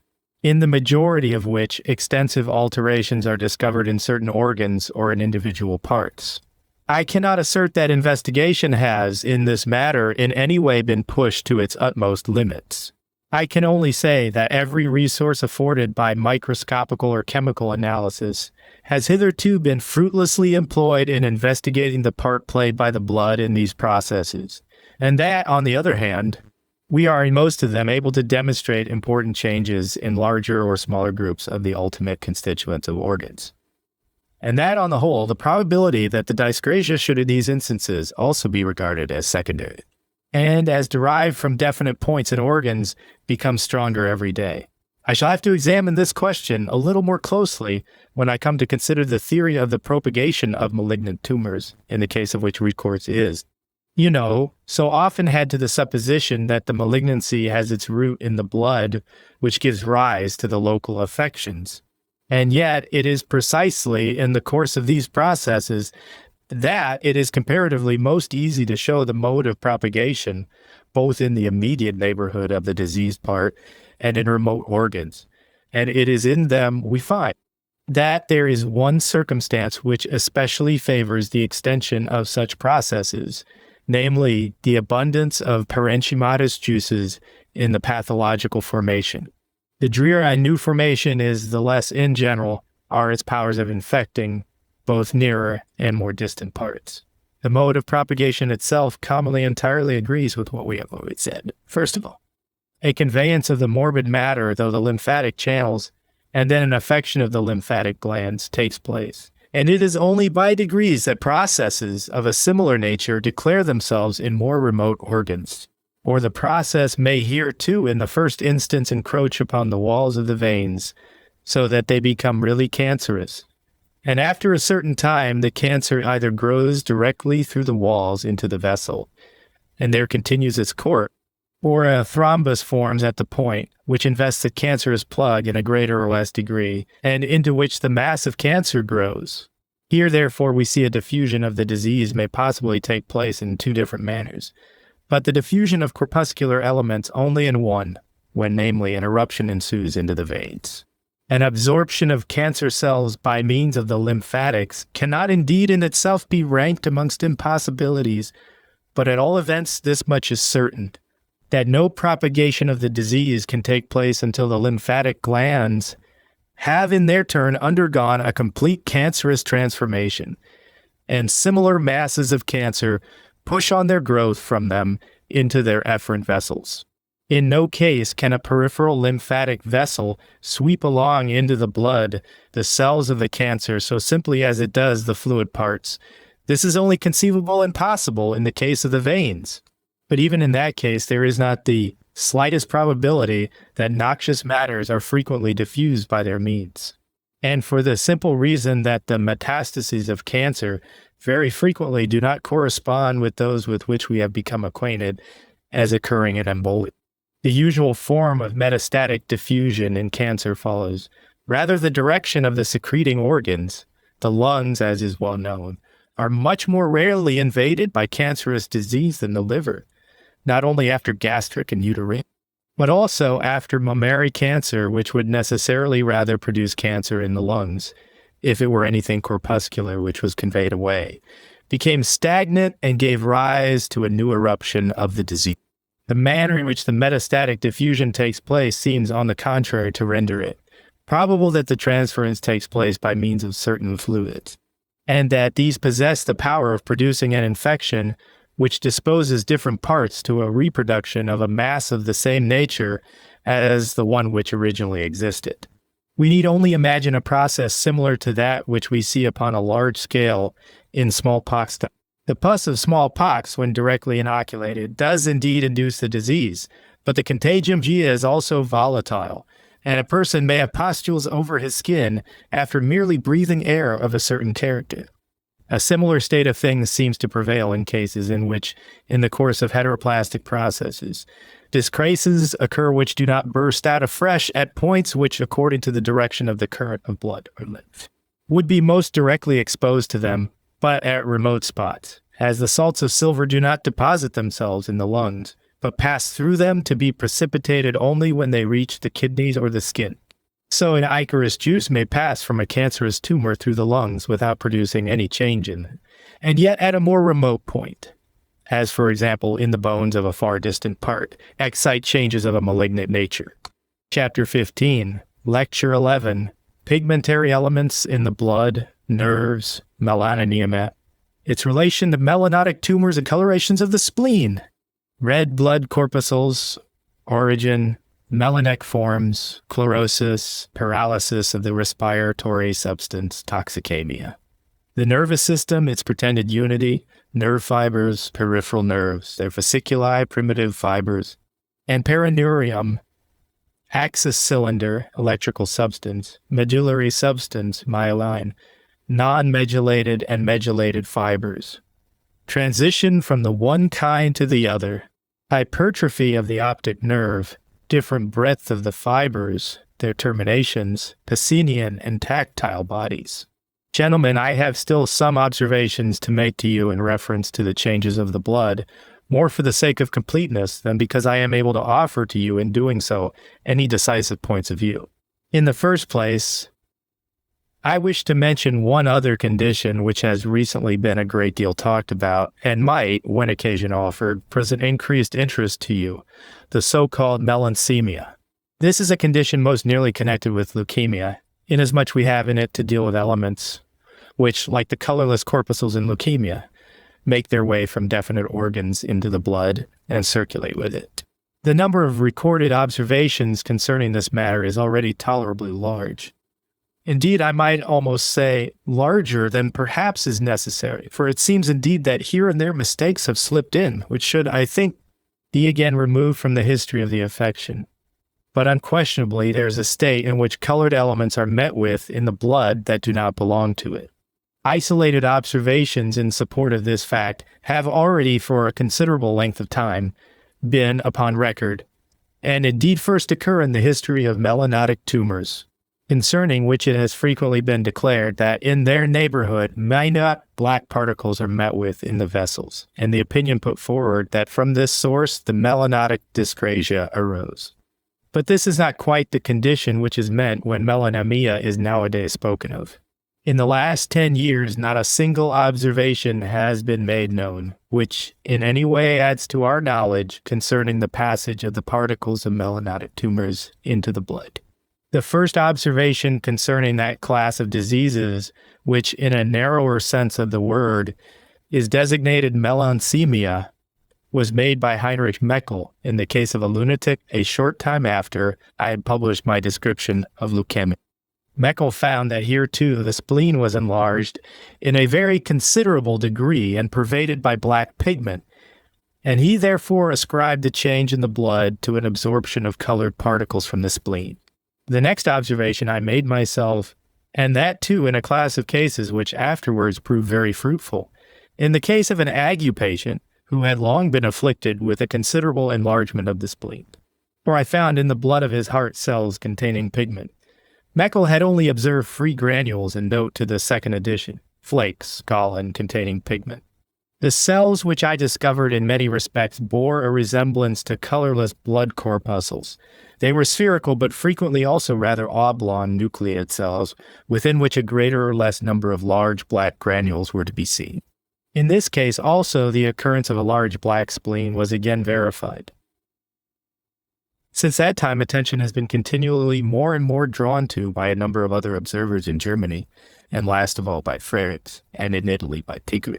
in the majority of which extensive alterations are discovered in certain organs or in individual parts. I cannot assert that investigation has, in this matter, in any way been pushed to its utmost limits. I can only say that every resource afforded by microscopical or chemical analysis has hitherto been fruitlessly employed in investigating the part played by the blood in these processes, and that, on the other hand, we are in most of them able to demonstrate important changes in larger or smaller groups of the ultimate constituents of organs. And that, on the whole, the probability that the dyscrasia should in these instances also be regarded as secondary, and as derived from definite points in organs, becomes stronger every day. I shall have to examine this question a little more closely when I come to consider the theory of the propagation of malignant tumors, in the case of which recourse is, so often had to the supposition that the malignancy has its root in the blood, which gives rise to the local affections. And yet, it is precisely in the course of these processes that it is comparatively most easy to show the mode of propagation, both in the immediate neighborhood of the diseased part and in remote organs. And it is in them we find that there is one circumstance which especially favors the extension of such processes, namely the abundance of parenchymatous juices in the pathological formation. The drear a new formation is, the less in general are its powers of infecting both nearer and more distant parts. The mode of propagation itself commonly entirely agrees with what we have always said. First of all, a conveyance of the morbid matter through the lymphatic channels, and then an affection of the lymphatic glands takes place. And it is only by degrees that processes of a similar nature declare themselves in more remote organs. Or the process may here too in the first instance encroach upon the walls of the veins, so that they become really cancerous. And after a certain time, the cancer either grows directly through the walls into the vessel, and there continues its course, or a thrombus forms at the point, which invests the cancerous plug in a greater or less degree, and into which the mass of cancer grows. Here, therefore, we see a diffusion of the disease may possibly take place in two different manners, but the diffusion of corpuscular elements only in one, when namely an eruption ensues into the veins. An absorption of cancer cells by means of the lymphatics cannot indeed in itself be ranked amongst impossibilities, but at all events this much is certain, that no propagation of the disease can take place until the lymphatic glands have in their turn undergone a complete cancerous transformation, and similar masses of cancer push on their growth from them into their efferent vessels. In no case can a peripheral lymphatic vessel sweep along into the blood the cells of the cancer so simply as it does the fluid parts. This is only conceivable and possible in the case of the veins. But even in that case, there is not the slightest probability that noxious matters are frequently diffused by their means. And for the simple reason that the metastases of cancer very frequently do not correspond with those with which we have become acquainted as occurring in embolia. The usual form of metastatic diffusion in cancer follows rather the direction of the secreting organs. The lungs, as is well known, are much more rarely invaded by cancerous disease than the liver, not only after gastric and uterine, but also after mammary cancer, which would necessarily rather produce cancer in the lungs, if it were anything corpuscular which was conveyed away, became stagnant and gave rise to a new eruption of the disease. The manner in which the metastatic diffusion takes place seems, on the contrary, to render it probable that the transference takes place by means of certain fluids, and that these possess the power of producing an infection which disposes different parts to a reproduction of a mass of the same nature as the one which originally existed. We need only imagine a process similar to that which we see upon a large scale in smallpox. The pus of smallpox, when directly inoculated, does indeed induce the disease, but the contagium is also volatile, and a person may have pustules over his skin after merely breathing air of a certain character. A similar state of things seems to prevail in cases in which, in the course of heteroplastic processes, discraces occur which do not burst out afresh at points which, according to the direction of the current of blood or lymph, would be most directly exposed to them, but at remote spots, as the salts of silver do not deposit themselves in the lungs, but pass through them to be precipitated only when they reach the kidneys or the skin. So an ichorous juice may pass from a cancerous tumor through the lungs without producing any change in it, and yet at a more remote point, as for example in the bones of a far distant part, excite changes of a malignant nature. Chapter 15, Lecture 11, Pigmentary Elements in the Blood, Nerves, Melanoma, its relation to melanotic tumors and colorations of the spleen, red blood corpuscles, origin, melanemic forms, chlorosis, paralysis of the respiratory substance, toxicemia. The nervous system, its pretended unity, nerve fibers, peripheral nerves, their fasciculi, primitive fibers, and perineurium, axis cylinder, electrical substance, medullary substance, myelin, non-medullated and medullated fibers. Transition from the one kind to the other, hypertrophy of the optic nerve, different breadth of the fibers, their terminations, Pacinian and tactile bodies. Gentlemen, I have still some observations to make to you in reference to the changes of the blood, more for the sake of completeness than because I am able to offer to you in doing so any decisive points of view. In the first place, I wish to mention one other condition which has recently been a great deal talked about and might, when occasion offered, present increased interest to you, the so-called melansemia. This is a condition most nearly connected with leukemia, inasmuch we have in it to deal with elements which, like the colorless corpuscles in leukemia, make their way from definite organs into the blood and circulate with it. The number of recorded observations concerning this matter is already tolerably large. Indeed, I might almost say larger than perhaps is necessary, for it seems indeed that here and there mistakes have slipped in, which should, I think, be again removed from the history of the affection. But unquestionably, there is a state in which colored elements are met with in the blood that do not belong to it. Isolated observations in support of this fact have already, for a considerable length of time, been upon record, and indeed first occur in the history of melanotic tumors, concerning which it has frequently been declared that in their neighborhood minute black particles are met with in the vessels, and the opinion put forward that from this source the melanotic dyscrasia arose. But this is not quite the condition which is meant when melanemia is nowadays spoken of. In the last 10 years, not a single observation has been made known, which in any way adds to our knowledge concerning the passage of the particles of melanotic tumors into the blood. The first observation concerning that class of diseases, which in a narrower sense of the word is designated melansemia, was made by Heinrich Meckel in the case of a lunatic a short time after I had published my description of leukemia. Meckel found that here too the spleen was enlarged in a very considerable degree and pervaded by black pigment, and he therefore ascribed the change in the blood to an absorption of colored particles from the spleen. The next observation I made myself, and that too in a class of cases which afterwards proved very fruitful. In the case of an ague patient who had long been afflicted with a considerable enlargement of the spleen, for I found in the blood of his heart cells containing pigment. Meckel had only observed free granules in note to the second edition, flakes, containing pigment. The cells which I discovered in many respects bore a resemblance to colorless blood corpuscles. They were spherical but frequently also rather oblong nucleate cells, within which a greater or less number of large black granules were to be seen. In this case also the occurrence of a large black spleen was again verified. Since that time, attention has been continually more and more drawn to by a number of other observers in Germany, and last of all by Frerichs, and in Italy by Tigri.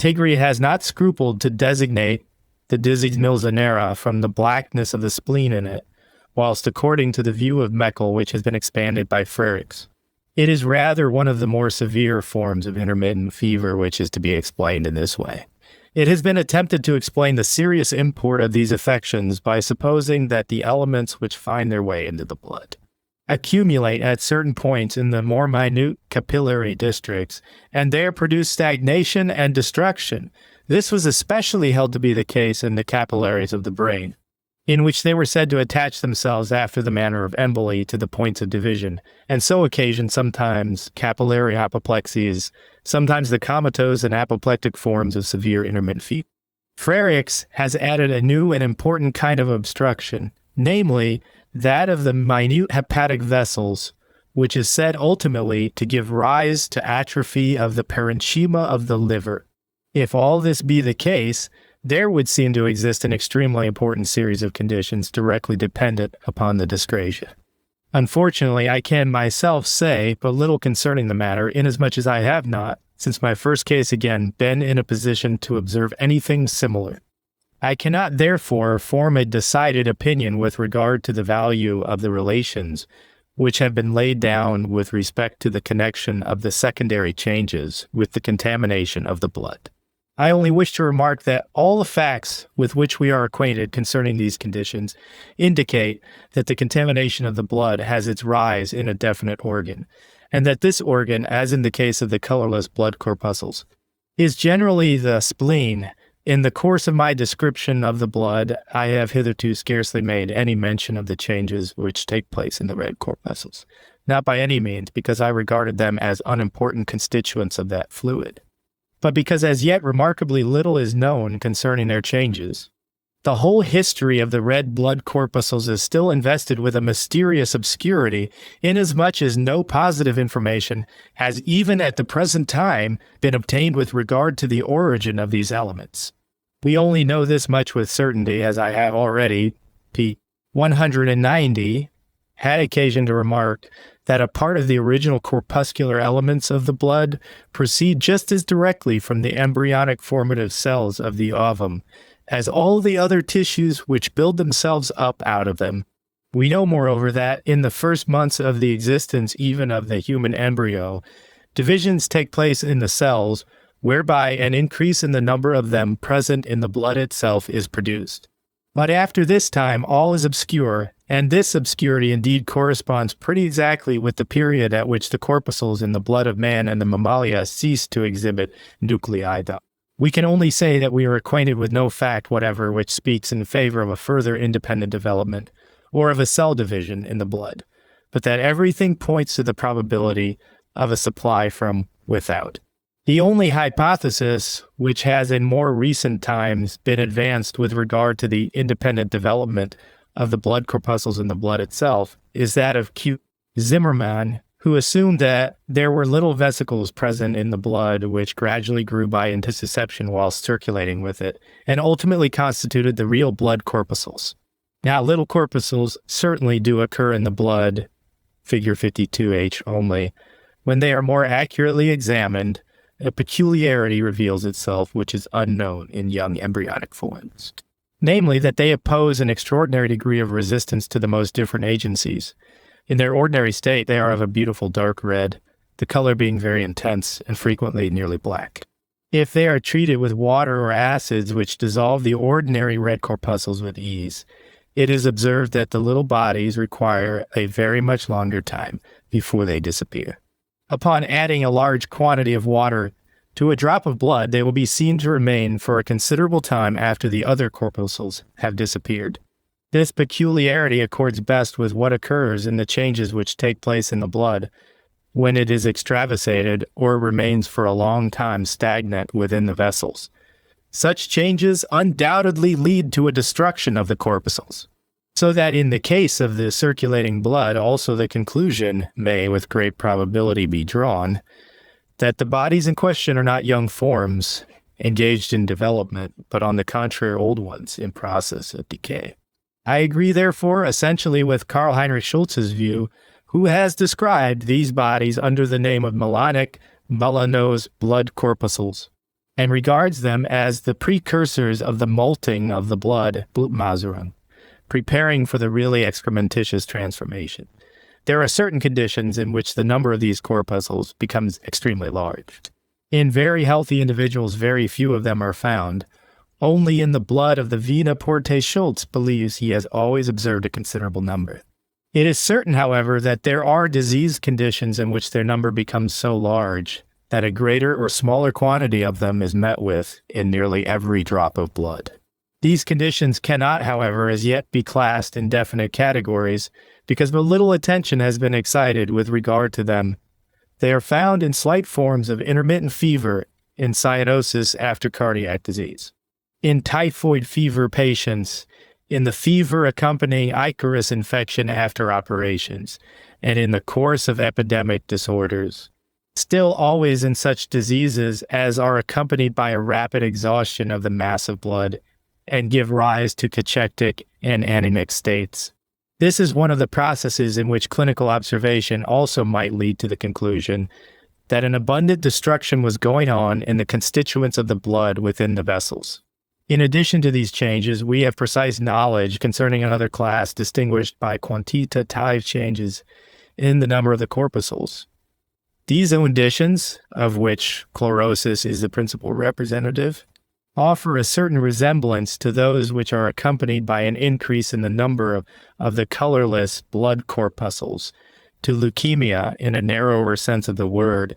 Tigri has not scrupled to designate the disease Milzinera from the blackness of the spleen in it, whilst according to the view of Meckel, which has been expanded by Frerichs, it is rather one of the more severe forms of intermittent fever which is to be explained in this way. It has been attempted to explain the serious import of these affections by supposing that the elements which find their way into the blood accumulate at certain points in the more minute capillary districts, and there produce stagnation and destruction. This was especially held to be the case in the capillaries of the brain, in which they were said to attach themselves after the manner of emboli to the points of division, and so occasion sometimes capillary apoplexies, sometimes the comatose and apoplectic forms of severe intermittent fever. Frerichs has added a new and important kind of obstruction, namely that of the minute hepatic vessels, which is said ultimately to give rise to atrophy of the parenchyma of the liver. If all this be the case, there would seem to exist an extremely important series of conditions directly dependent upon the dyscrasia. Unfortunately, I can myself say but little concerning the matter, inasmuch as I have not, since my first case again, been in a position to observe anything similar. I cannot therefore form a decided opinion with regard to the value of the relations which have been laid down with respect to the connection of the secondary changes with the contamination of the blood. I only wish to remark that all the facts with which we are acquainted concerning these conditions indicate that the contamination of the blood has its rise in a definite organ, and that this organ, as in the case of the colorless blood corpuscles, is generally the spleen. In the course of my description of the blood, I have hitherto scarcely made any mention of the changes which take place in the red corpuscles, not by any means because I regarded them as unimportant constituents of that fluid, but because as yet remarkably little is known concerning their changes. The whole history of the red blood corpuscles is still invested with a mysterious obscurity, inasmuch as no positive information has even at the present time been obtained with regard to the origin of these elements. We only know this much with certainty, as I have already, p. 190, had occasion to remark that a part of the original corpuscular elements of the blood proceed just as directly from the embryonic formative cells of the ovum as all the other tissues which build themselves up out of them. We know, moreover, that in the first months of the existence even of the human embryo, divisions take place in the cells, whereby an increase in the number of them present in the blood itself is produced. But after this time, all is obscure, and this obscurity indeed corresponds pretty exactly with the period at which the corpuscles in the blood of man and the mammalia cease to exhibit nuclei. We can only say that we are acquainted with no fact whatever which speaks in favor of a further independent development, or of a cell division in the blood, but that everything points to the probability of a supply from without. The only hypothesis which has in more recent times been advanced with regard to the independent development of the blood corpuscles in the blood itself is that of Q. Zimmermann, who assumed that there were little vesicles present in the blood which gradually grew by intussusception while circulating with it, and ultimately constituted the real blood corpuscles. Now, little corpuscles certainly do occur in the blood, figure 52H only. When they are more accurately examined, a peculiarity reveals itself which is unknown in young embryonic forms, namely that they oppose an extraordinary degree of resistance to the most different agencies. In their ordinary state, they are of a beautiful dark red, the color being very intense and frequently nearly black. If they are treated with water or acids which dissolve the ordinary red corpuscles with ease, it is observed that the little bodies require a very much longer time before they disappear. Upon adding a large quantity of water to a drop of blood, they will be seen to remain for a considerable time after the other corpuscles have disappeared. This peculiarity accords best with what occurs in the changes which take place in the blood when it is extravasated or remains for a long time stagnant within the vessels. Such changes undoubtedly lead to a destruction of the corpuscles, so that in the case of the circulating blood, also the conclusion may with great probability be drawn that the bodies in question are not young forms engaged in development, but on the contrary old ones in process of decay. I agree, therefore, essentially with Karl Heinrich Schulze's view, who has described these bodies under the name of melanic melanose blood corpuscles, and regards them as the precursors of the molting of the blood, Blutmaserung, preparing for the really excrementitious transformation. There are certain conditions in which the number of these corpuscles becomes extremely large. In very healthy individuals, very few of them are found. Only in the blood of the Vena Porte Schultz believes he has always observed a considerable number. It is certain, however, that there are disease conditions in which their number becomes so large that a greater or smaller quantity of them is met with in nearly every drop of blood. These conditions cannot, however, as yet be classed in definite categories because but little attention has been excited with regard to them. They are found in slight forms of intermittent fever in cyanosis after cardiac disease, in typhoid fever patients, in the fever accompanying Icarus infection after operations, and in the course of epidemic disorders. Still always in such diseases as are accompanied by a rapid exhaustion of the mass of blood and give rise to cachectic and anemic states. This is one of the processes in which clinical observation also might lead to the conclusion that an abundant destruction was going on in the constituents of the blood within the vessels. In addition to these changes, we have precise knowledge concerning another class distinguished by quantitative changes in the number of the corpuscles. These conditions, of which chlorosis is the principal representative, offer a certain resemblance to those which are accompanied by an increase in the number of the colorless blood corpuscles, to leukemia in a narrower sense of the word,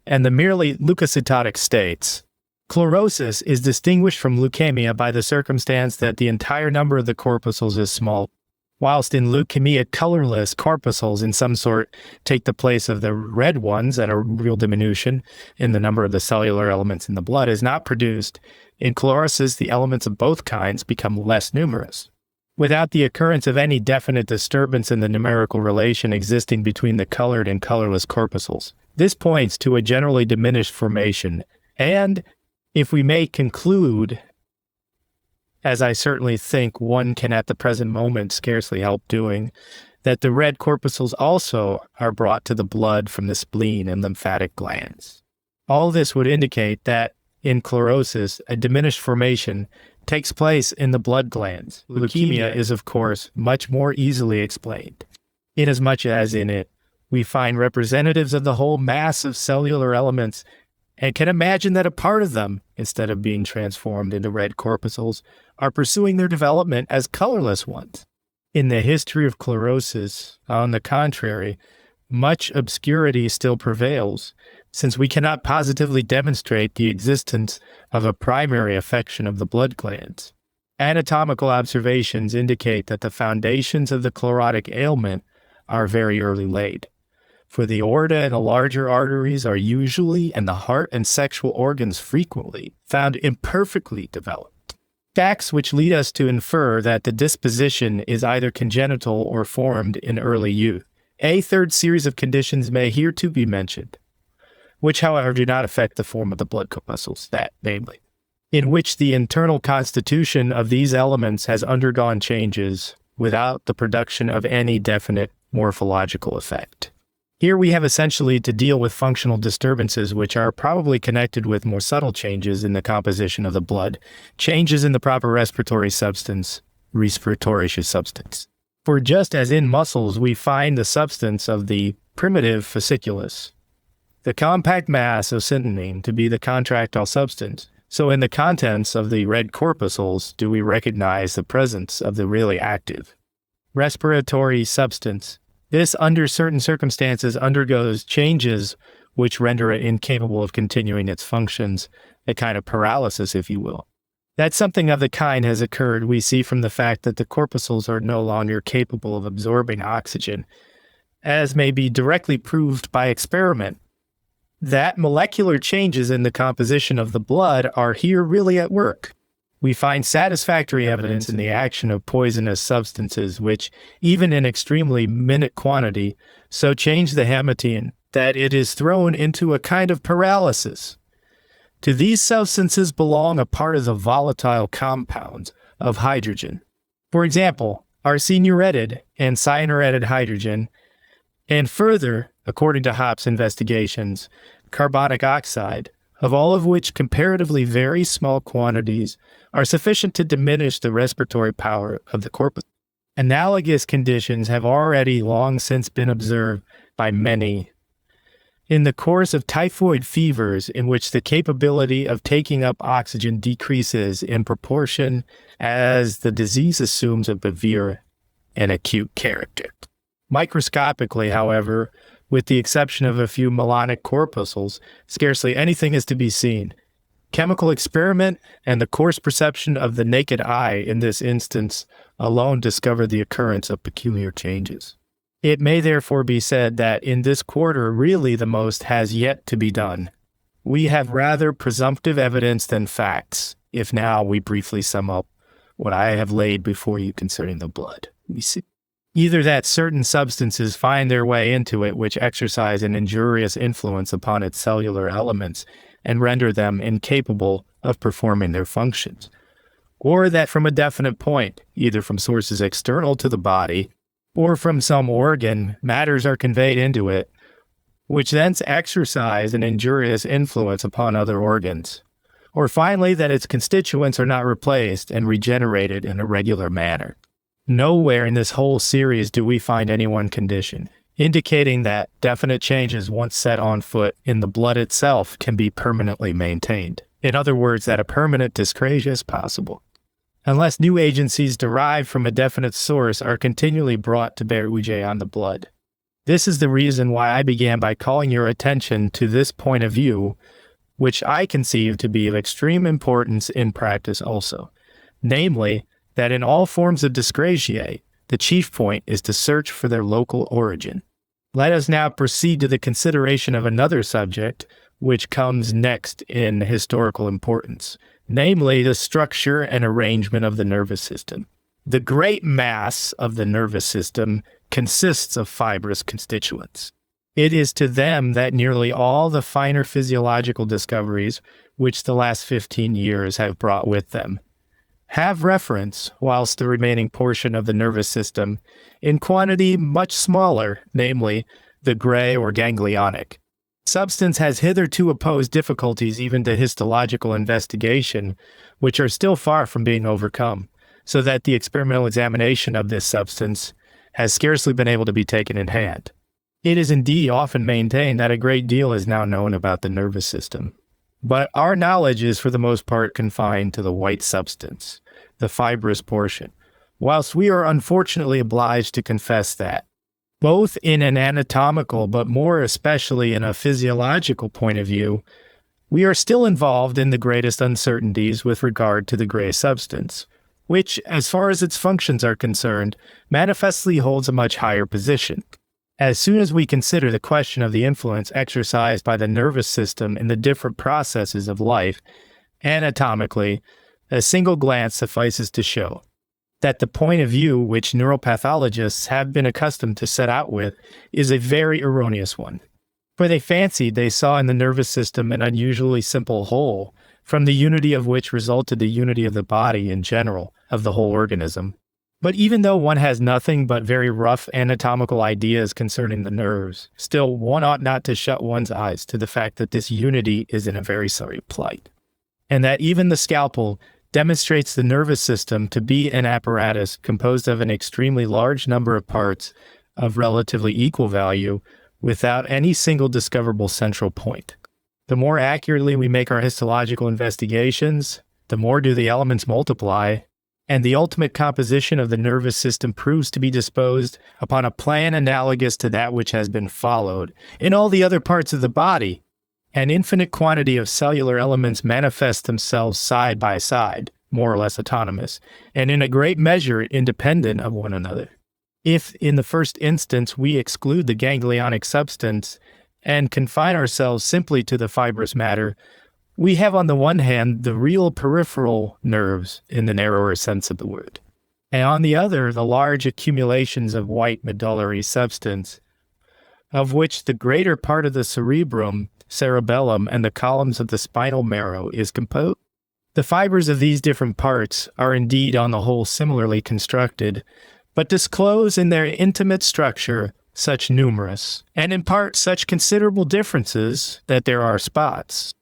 and the merely leukocytotic states. Chlorosis is distinguished from leukemia by the circumstance that the entire number of the corpuscles is small, whilst in leukemia colorless corpuscles in some sort take the place of the red ones and a real diminution in the number of the cellular elements in the blood is not produced. In chlorosis, the elements of both kinds become less numerous, without the occurrence of any definite disturbance in the numerical relation existing between the colored and colorless corpuscles. This points to a generally diminished formation, and, if we may conclude, as I certainly think one can at the present moment scarcely help doing, that the red corpuscles also are brought to the blood from the spleen and lymphatic glands. All this would indicate that in chlorosis, a diminished formation takes place in the blood glands. Leukemia is, of course, much more easily explained, inasmuch as in it we find representatives of the whole mass of cellular elements and can imagine that a part of them, instead of being transformed into red corpuscles, are pursuing their development as colorless ones. In the history of chlorosis, on the contrary, much obscurity still prevails, since we cannot positively demonstrate the existence of a primary affection of the blood glands. Anatomical observations indicate that the foundations of the chlorotic ailment are very early laid, for the aorta and the larger arteries are usually, and the heart and sexual organs frequently, found imperfectly developed. Facts which lead us to infer that the disposition is either congenital or formed in early youth. A third series of conditions may here too be mentioned, which however do not affect the form of the blood corpuscles, that namely, in which the internal constitution of these elements has undergone changes without the production of any definite morphological effect. Here we have essentially to deal with functional disturbances which are probably connected with more subtle changes in the composition of the blood, changes in the proper respiratory substance. For just as in muscles we find the substance of the primitive fasciculus, the compact mass of syntonine, to be the contractile substance, so in the contents of the red corpuscles do we recognize the presence of the really active respiratory substance. This, under certain circumstances, undergoes changes which render it incapable of continuing its functions, a kind of paralysis, if you will. That something of the kind has occurred we see from the fact that the corpuscles are no longer capable of absorbing oxygen, as may be directly proved by experiment. That molecular changes in the composition of the blood are here really at work. We find satisfactory evidence in the action of poisonous substances which, even in extremely minute quantity, so change the hematine that it is thrown into a kind of paralysis. To these substances belong a part of the volatile compounds of hydrogen. For example, arsenuretted and cyanoretted hydrogen, and further, according to Hopp's investigations, carbonic oxide, of all of which comparatively very small quantities are sufficient to diminish the respiratory power of the corpus. Analogous conditions have already long since been observed by many in the course of typhoid fevers, in which the capability of taking up oxygen decreases in proportion as the disease assumes a severe and acute character. Microscopically, however, with the exception of a few melanic corpuscles, scarcely anything is to be seen. Chemical experiment and the coarse perception of the naked eye in this instance alone discover the occurrence of peculiar changes. It may therefore be said that in this quarter really the most has yet to be done. We have rather presumptive evidence than facts, if now we briefly sum up what I have laid before you concerning the blood. We see either that certain substances find their way into it which exercise an injurious influence upon its cellular elements and render them incapable of performing their functions, or that from a definite point, either from sources external to the body or from some organ, matters are conveyed into it, which thence exercise an injurious influence upon other organs, or finally that its constituents are not replaced and regenerated in a regular manner. Nowhere in this whole series do we find any one condition, indicating that definite changes once set on foot in the blood itself can be permanently maintained. In other words, that a permanent dyscrasia is possible, unless new agencies derived from a definite source are continually brought to bear on the blood. This is the reason why I began by calling your attention to this point of view, which I conceive to be of extreme importance in practice also, namely, that in all forms of dyscrasia, the chief point is to search for their local origin. Let us now proceed to the consideration of another subject, which comes next in historical importance, namely the structure and arrangement of the nervous system. The great mass of the nervous system consists of fibrous constituents. It is to them that nearly all the finer physiological discoveries which the last 15 years have brought with them have reference, whilst the remaining portion of the nervous system, in quantity much smaller, namely the gray or ganglionic substance, has hitherto opposed difficulties even to histological investigation, which are still far from being overcome, so that the experimental examination of this substance has scarcely been able to be taken in hand. It is indeed often maintained that a great deal is now known about the nervous system, but our knowledge is for the most part confined to the white substance, the fibrous portion, whilst we are unfortunately obliged to confess that, both in an anatomical but more especially in a physiological point of view, we are still involved in the greatest uncertainties with regard to the gray substance, which, as far as its functions are concerned, manifestly holds a much higher position. As soon as we consider the question of the influence exercised by the nervous system in the different processes of life, anatomically, a single glance suffices to show that the point of view which neuropathologists have been accustomed to set out with is a very erroneous one. For they fancied they saw in the nervous system an unusually simple whole, from the unity of which resulted the unity of the body in general, of the whole organism. But even though one has nothing but very rough anatomical ideas concerning the nerves, still one ought not to shut one's eyes to the fact that this unity is in a very sorry plight, and that even the scalpel demonstrates the nervous system to be an apparatus composed of an extremely large number of parts of relatively equal value without any single discoverable central point. The more accurately we make our histological investigations, the more do the elements multiply, and the ultimate composition of the nervous system proves to be disposed upon a plan analogous to that which has been followed in all the other parts of the body. An infinite quantity of cellular elements manifest themselves side by side, more or less autonomous, and in a great measure independent of one another. If, in the first instance, we exclude the ganglionic substance and confine ourselves simply to the fibrous matter, we have on the one hand the real peripheral nerves in the narrower sense of the word, and on the other the large accumulations of white medullary substance, of which the greater part of the cerebrum, cerebellum, and the columns of the spinal marrow is composed. The fibers of these different parts are indeed on the whole similarly constructed, but disclose in their intimate structure such numerous, and in part such considerable differences that there are spots,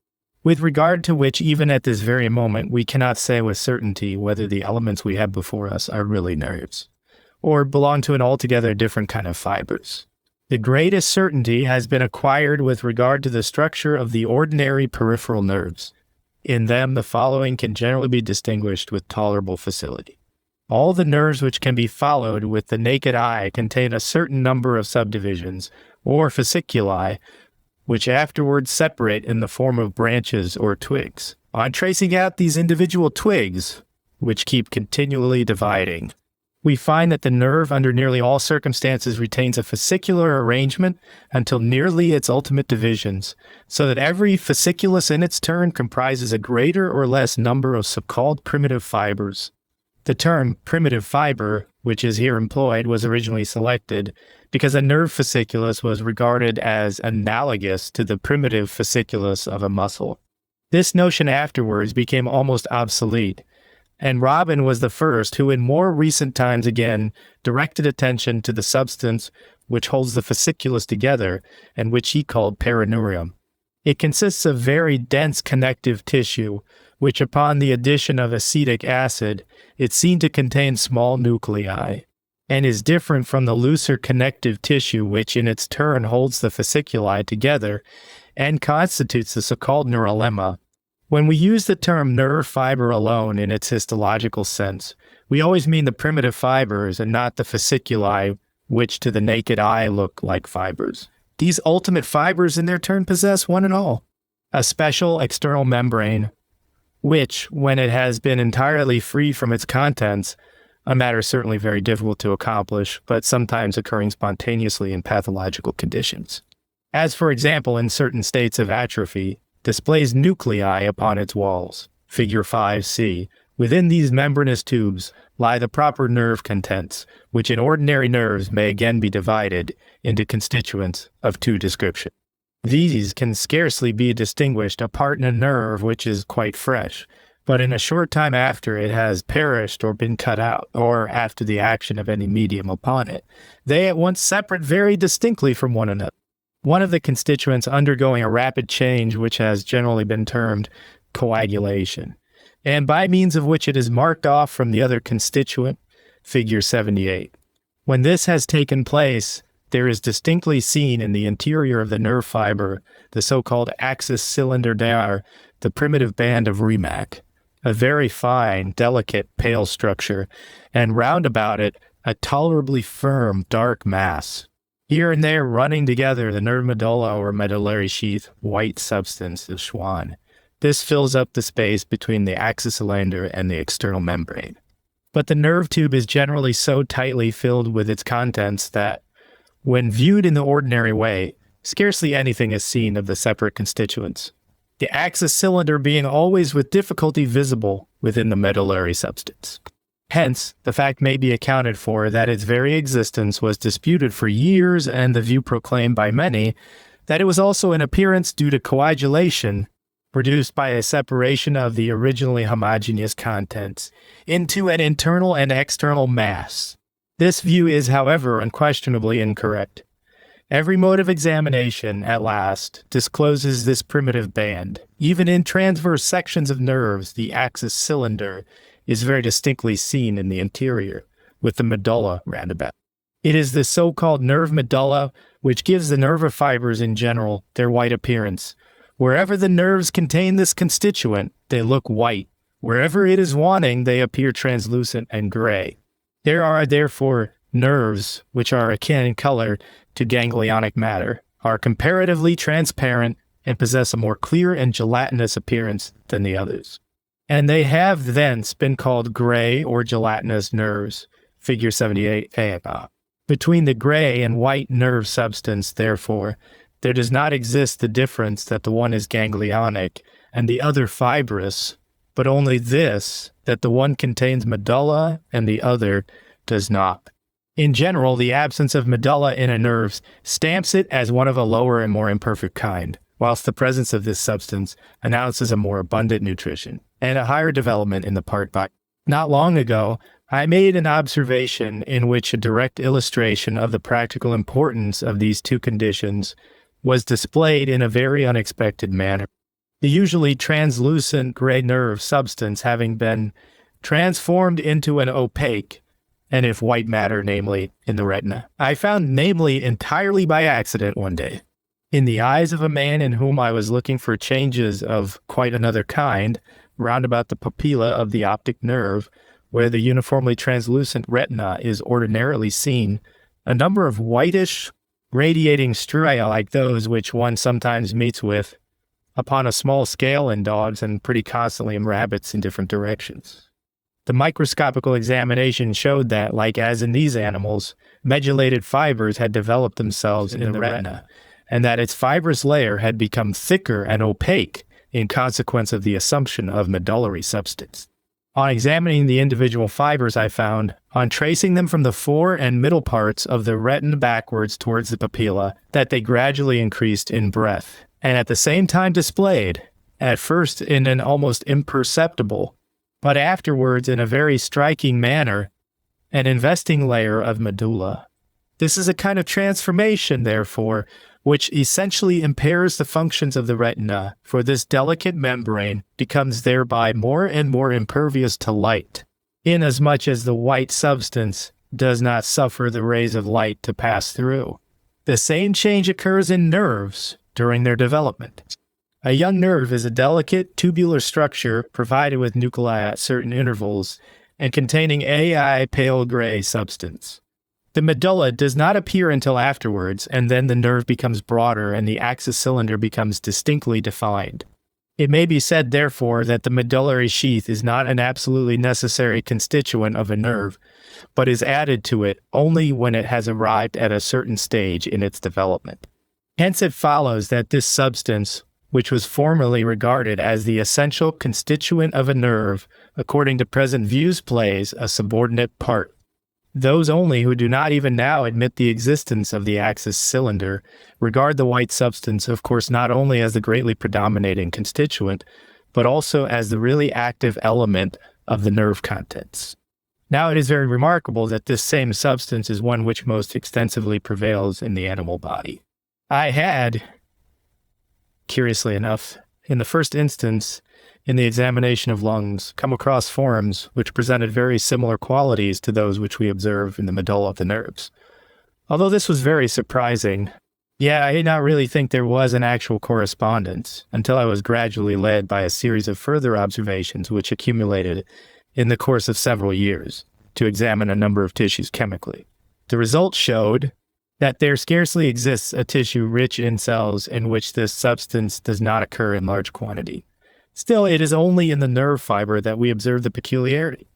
with regard to which even at this very moment we cannot say with certainty whether the elements we have before us are really nerves, or belong to an altogether different kind of fibers. The greatest certainty has been acquired with regard to the structure of the ordinary peripheral nerves. In them the following can generally be distinguished with tolerable facility. All the nerves which can be followed with the naked eye contain a certain number of subdivisions, or fasciculi, which afterwards separate in the form of branches or twigs. On tracing out these individual twigs, which keep continually dividing, we find that the nerve under nearly all circumstances retains a fascicular arrangement until nearly its ultimate divisions, so that every fasciculus in its turn comprises a greater or less number of so-called primitive fibers. The term primitive fiber, which is here employed, was originally selected because a nerve fasciculus was regarded as analogous to the primitive fasciculus of a muscle. This notion afterwards became almost obsolete, and Robin was the first who in more recent times again directed attention to the substance which holds the fasciculus together and which he called perineurium. It consists of very dense connective tissue, which upon the addition of acetic acid is seen to contain small nuclei, and is different from the looser connective tissue which in its turn holds the fasciculi together and constitutes the so-called neurolemma. When we use the term nerve fiber alone in its histological sense, we always mean the primitive fibers and not the fasciculi, which to the naked eye look like fibers. These ultimate fibers in their turn possess one and all a special external membrane, which, when it has been entirely free from its contents, a matter certainly very difficult to accomplish, but sometimes occurring spontaneously in pathological conditions, as for example in certain states of atrophy, displays nuclei upon its walls. Figure 5c. Within these membranous tubes lie the proper nerve contents, which in ordinary nerves may again be divided into constituents of two descriptions. These can scarcely be distinguished apart in a nerve which is quite fresh, but in a short time after it has perished or been cut out, or after the action of any medium upon it, they at once separate very distinctly from one another. One of the constituents undergoing a rapid change, which has generally been termed coagulation, and by means of which it is marked off from the other constituent, figure 78. When this has taken place, there is distinctly seen in the interior of the nerve fiber the so-called axis cylinder, the primitive band of Rimac, a very fine, delicate, pale structure, and round about it a tolerably firm, dark mass. Here and there, running together, the nerve medulla or medullary sheath, white substance of Schwann. This fills up the space between the axis cylinder and the external membrane. But the nerve tube is generally so tightly filled with its contents that, when viewed in the ordinary way, scarcely anything is seen of the separate constituents, the axis cylinder being always with difficulty visible within the medullary substance. Hence, the fact may be accounted for that its very existence was disputed for years, and the view proclaimed by many that it was also an appearance due to coagulation produced by a separation of the originally homogeneous contents into an internal and external mass. This view is, however, unquestionably incorrect. Every mode of examination, at last, discloses this primitive band. Even in transverse sections of nerves, the axis cylinder is very distinctly seen in the interior, with the medulla roundabout. It is the so-called nerve medulla which gives the nerve fibers in general their white appearance. Wherever the nerves contain this constituent, they look white. Wherever it is wanting, they appear translucent and gray. There are therefore nerves which are akin in color to ganglionic matter, are comparatively transparent, and possess a more clear and gelatinous appearance than the others. And they have thence been called gray or gelatinous nerves, figure 78a. Between the gray and white nerve substance, therefore, there does not exist the difference that the one is ganglionic and the other fibrous, but only this, that the one contains medulla and the other does not. In general, the absence of medulla in a nerve stamps it as one of a lower and more imperfect kind, whilst the presence of this substance announces a more abundant nutrition and a higher development in the part body. Not long ago, I made an observation in which a direct illustration of the practical importance of these two conditions was displayed in a very unexpected manner. The usually translucent gray nerve substance having been transformed into an opaque, and if white matter, namely, in the retina. I found, namely, entirely by accident one day, in the eyes of a man in whom I was looking for changes of quite another kind, round about the papilla of the optic nerve, where the uniformly translucent retina is ordinarily seen, a number of whitish, radiating striae like those which one sometimes meets with upon a small scale in dogs and pretty constantly in rabbits in different directions. The microscopical examination showed that, like as in these animals, medullated fibers had developed themselves in the retina, and that its fibrous layer had become thicker and opaque in consequence of the assumption of medullary substance. On examining the individual fibers, I found, on tracing them from the fore and middle parts of the retina backwards towards the papilla, that they gradually increased in breadth, and at the same time displayed, at first in an almost imperceptible, but afterwards in a very striking manner, an investing layer of medulla. This is a kind of transformation, therefore, which essentially impairs the functions of the retina, for this delicate membrane becomes thereby more and more impervious to light, inasmuch as the white substance does not suffer the rays of light to pass through. The same change occurs in nerves during their development. A young nerve is a delicate tubular structure provided with nuclei at certain intervals and containing a pale gray substance. The medulla does not appear until afterwards, and then the nerve becomes broader and the axis cylinder becomes distinctly defined. It may be said, therefore, that the medullary sheath is not an absolutely necessary constituent of a nerve, but is added to it only when it has arrived at a certain stage in its development. Hence it follows that this substance, which was formerly regarded as the essential constituent of a nerve, according to present views plays a subordinate part. Those only who do not even now admit the existence of the axis cylinder regard the white substance, of course, not only as the greatly predominating constituent, but also as the really active element of the nerve contents. Now, it is very remarkable that this same substance is one which most extensively prevails in the animal body. I had, curiously enough, in the first instance, in the examination of lungs, come across forms which presented very similar qualities to those which we observe in the medulla of the nerves. Although this was very surprising, I did not really think there was an actual correspondence until I was gradually led by a series of further observations which accumulated in the course of several years to examine a number of tissues chemically. The results showed that there scarcely exists a tissue rich in cells in which this substance does not occur in large quantity. Still, it is only in the nerve fiber that we observe the peculiarity,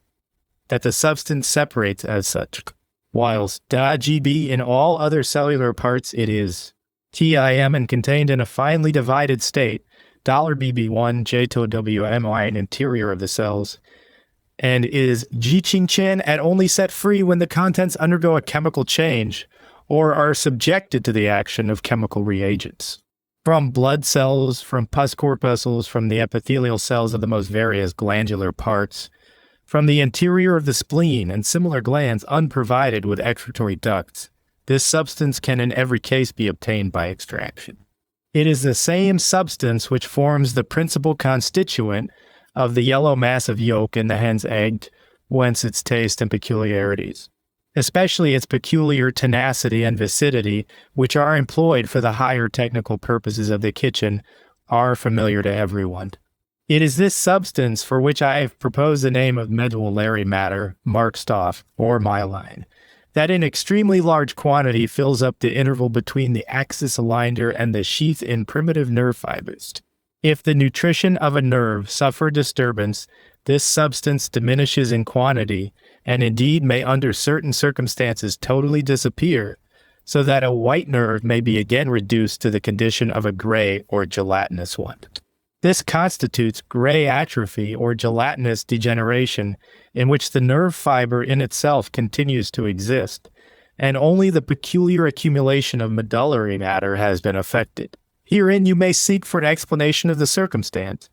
that the substance separates as such, whilst DAGB in all other cellular parts it is TIM and contained in a finely divided state, $BB1 JTOWMI in interior of the cells, and is Jiqingqian and only set free when the contents undergo a chemical change or are subjected to the action of chemical reagents. From blood cells, from pus corpuscles, from the epithelial cells of the most various glandular parts, from the interior of the spleen and similar glands unprovided with excretory ducts, this substance can in every case be obtained by extraction. It is the same substance which forms the principal constituent of the yellow mass of yolk in the hen's egg, whence its taste and peculiarities, especially its peculiar tenacity and viscidity, which are employed for the higher technical purposes of the kitchen, are familiar to everyone. It is this substance for which I have proposed the name of medullary matter, Markstoff, or myelin, that in extremely large quantity fills up the interval between the axis alinder and the sheath in primitive nerve fibers. If the nutrition of a nerve suffer disturbance, this substance diminishes in quantity, and indeed may under certain circumstances totally disappear, so that a white nerve may be again reduced to the condition of a gray or gelatinous one. This constitutes gray atrophy or gelatinous degeneration, in which the nerve fiber in itself continues to exist, and only the peculiar accumulation of medullary matter has been affected. Herein you may seek for an explanation of the circumstance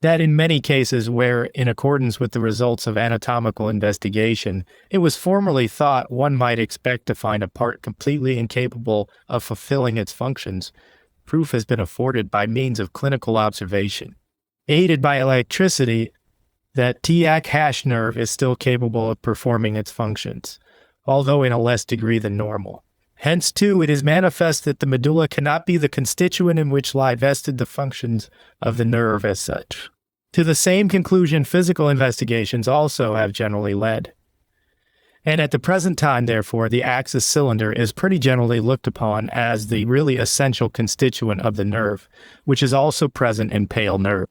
that in many cases where, in accordance with the results of anatomical investigation, it was formerly thought one might expect to find a part completely incapable of fulfilling its functions, proof has been afforded by means of clinical observation, aided by electricity, that TAC hash nerve is still capable of performing its functions, although in a less degree than normal. Hence, too, it is manifest that the medulla cannot be the constituent in which lie vested the functions of the nerve as such. To the same conclusion physical investigations also have generally led. And at the present time, therefore, the axis cylinder is pretty generally looked upon as the really essential constituent of the nerve, which is also present in pale nerve,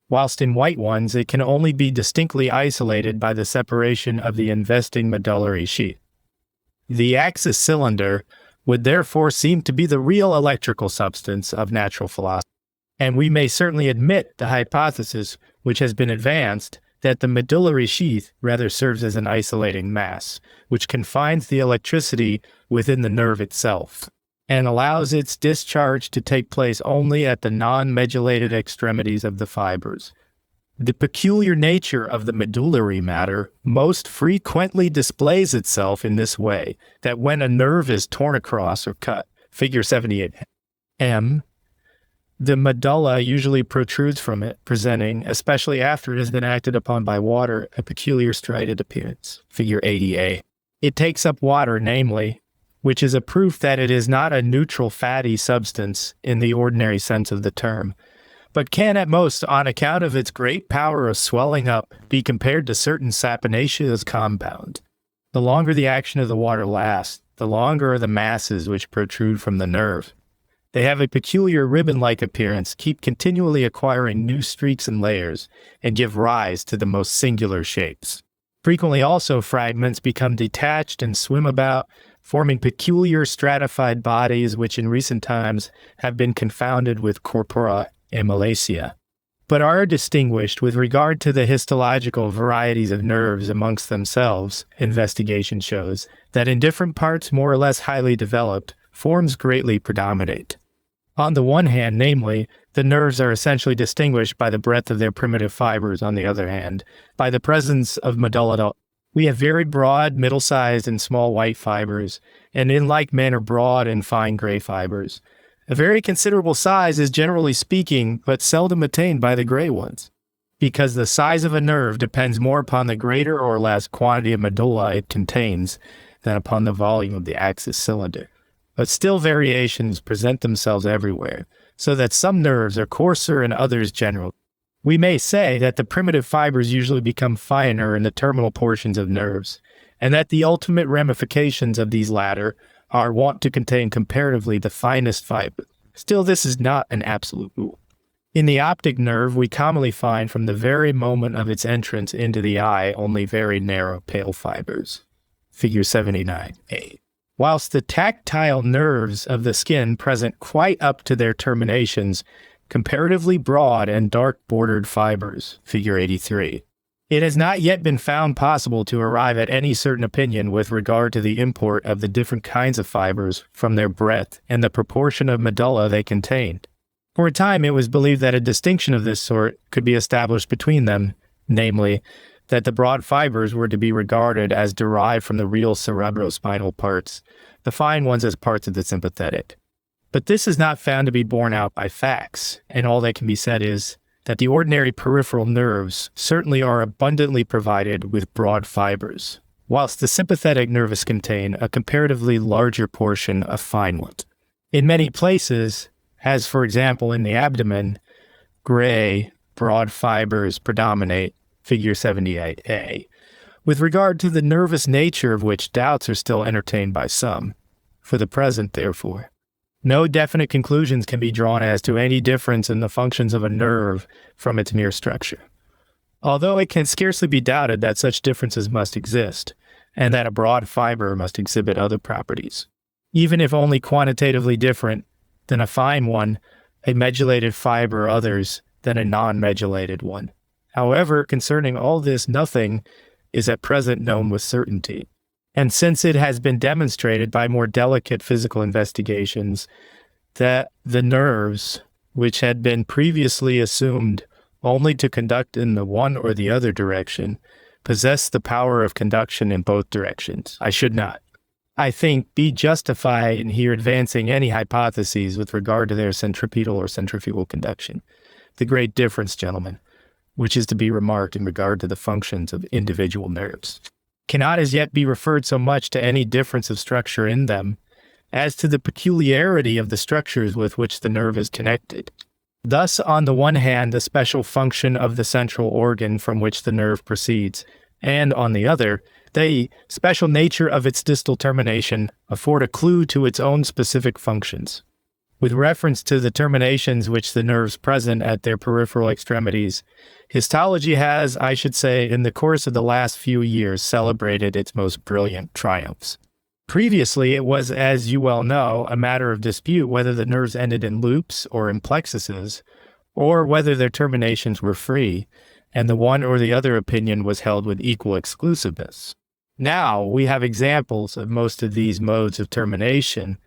whilst in white ones it can only be distinctly isolated by the separation of the investing medullary sheath. The axis cylinder would therefore seem to be the real electrical substance of natural philosophy, and we may certainly admit the hypothesis which has been advanced that the medullary sheath rather serves as an isolating mass, which confines the electricity within the nerve itself, and allows its discharge to take place only at the non-medullated extremities of the fibers. The peculiar nature of the medullary matter most frequently displays itself in this way, that when a nerve is torn across or cut, figure 78M, the medulla usually protrudes from it, presenting, especially after it has been acted upon by water, a peculiar striated appearance, figure 80A. It takes up water, namely, which is a proof that it is not a neutral fatty substance in the ordinary sense of the term, but can at most, on account of its great power of swelling up, be compared to certain saponaceous compound. The longer the action of the water lasts, the longer are the masses which protrude from the nerve. They have a peculiar ribbon-like appearance, keep continually acquiring new streaks and layers, and give rise to the most singular shapes. Frequently also fragments become detached and swim about, forming peculiar stratified bodies which in recent times have been confounded with corpora amylacea, but are distinguished with regard to the histological varieties of nerves amongst themselves. Investigation shows that in different parts more or less highly developed, forms greatly predominate. On the one hand, namely, the nerves are essentially distinguished by the breadth of their primitive fibers. On the other hand, by the presence of medulla, we have very broad, middle-sized, and small white fibers, and in like manner broad and fine gray fibers. A very considerable size is generally speaking, but seldom attained by the gray ones, because the size of a nerve depends more upon the greater or less quantity of medulla it contains than upon the volume of the axis cylinder. But still variations present themselves everywhere, so that some nerves are coarser and others general. We may say that the primitive fibers usually become finer in the terminal portions of nerves, and that the ultimate ramifications of these latter are wont to contain comparatively the finest fiber. Still, this is not an absolute rule. In the optic nerve, we commonly find from the very moment of its entrance into the eye only very narrow pale fibers. Figure 79a. Whilst the tactile nerves of the skin present quite up to their terminations comparatively broad and dark-bordered fibers, figure 83. It has not yet been found possible to arrive at any certain opinion with regard to the import of the different kinds of fibers from their breadth and the proportion of medulla they contained. For a time it was believed that a distinction of this sort could be established between them, namely, that the broad fibers were to be regarded as derived from the real cerebrospinal parts, the fine ones as parts of the sympathetic. But this is not found to be borne out by facts, and all that can be said is that the ordinary peripheral nerves certainly are abundantly provided with broad fibers, whilst the sympathetic nerves contain a comparatively larger portion of fine ones. In many places, as for example in the abdomen, gray, broad fibers predominate, figure 78a, with regard to the nervous nature of which doubts are still entertained by some. For the present, therefore, no definite conclusions can be drawn as to any difference in the functions of a nerve from its mere structure, although it can scarcely be doubted that such differences must exist, and that a broad fiber must exhibit other properties. Even if only quantitatively different than a fine one, a medullated fiber others than a non-medullated one. However, concerning all this, nothing is at present known with certainty. And since it has been demonstrated by more delicate physical investigations that the nerves, which had been previously assumed only to conduct in the one or the other direction, possess the power of conduction in both directions, I should not, I think, be justified in here advancing any hypotheses with regard to their centripetal or centrifugal conduction. The great difference, gentlemen, which is to be remarked in regard to the functions of individual nerves, cannot as yet be referred so much to any difference of structure in them as to the peculiarity of the structures with which the nerve is connected. Thus, on the one hand, the special function of the central organ from which the nerve proceeds, and on the other, the special nature of its distal termination afford a clue to its own specific functions. With reference to the terminations which the nerves present at their peripheral extremities, histology has, I should say, in the course of the last few years, celebrated its most brilliant triumphs. Previously, it was, as you well know, a matter of dispute whether the nerves ended in loops or in plexuses, or whether their terminations were free, and the one or the other opinion was held with equal exclusiveness. Now, we have examples of most of these modes of termination,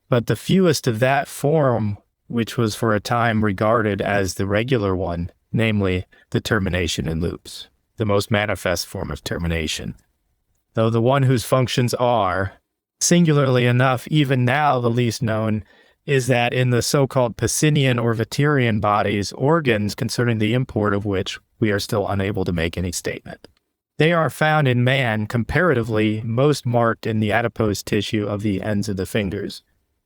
but the fewest of that form which was for a time regarded as the regular one, namely the termination in loops, the most manifest form of termination, though the one whose functions are, singularly enough, even now the least known, is that in the so-called Pacinian or Vitterian bodies, organs concerning the import of which we are still unable to make any statement. They are found in man comparatively most marked in the adipose tissue of the ends of the fingers,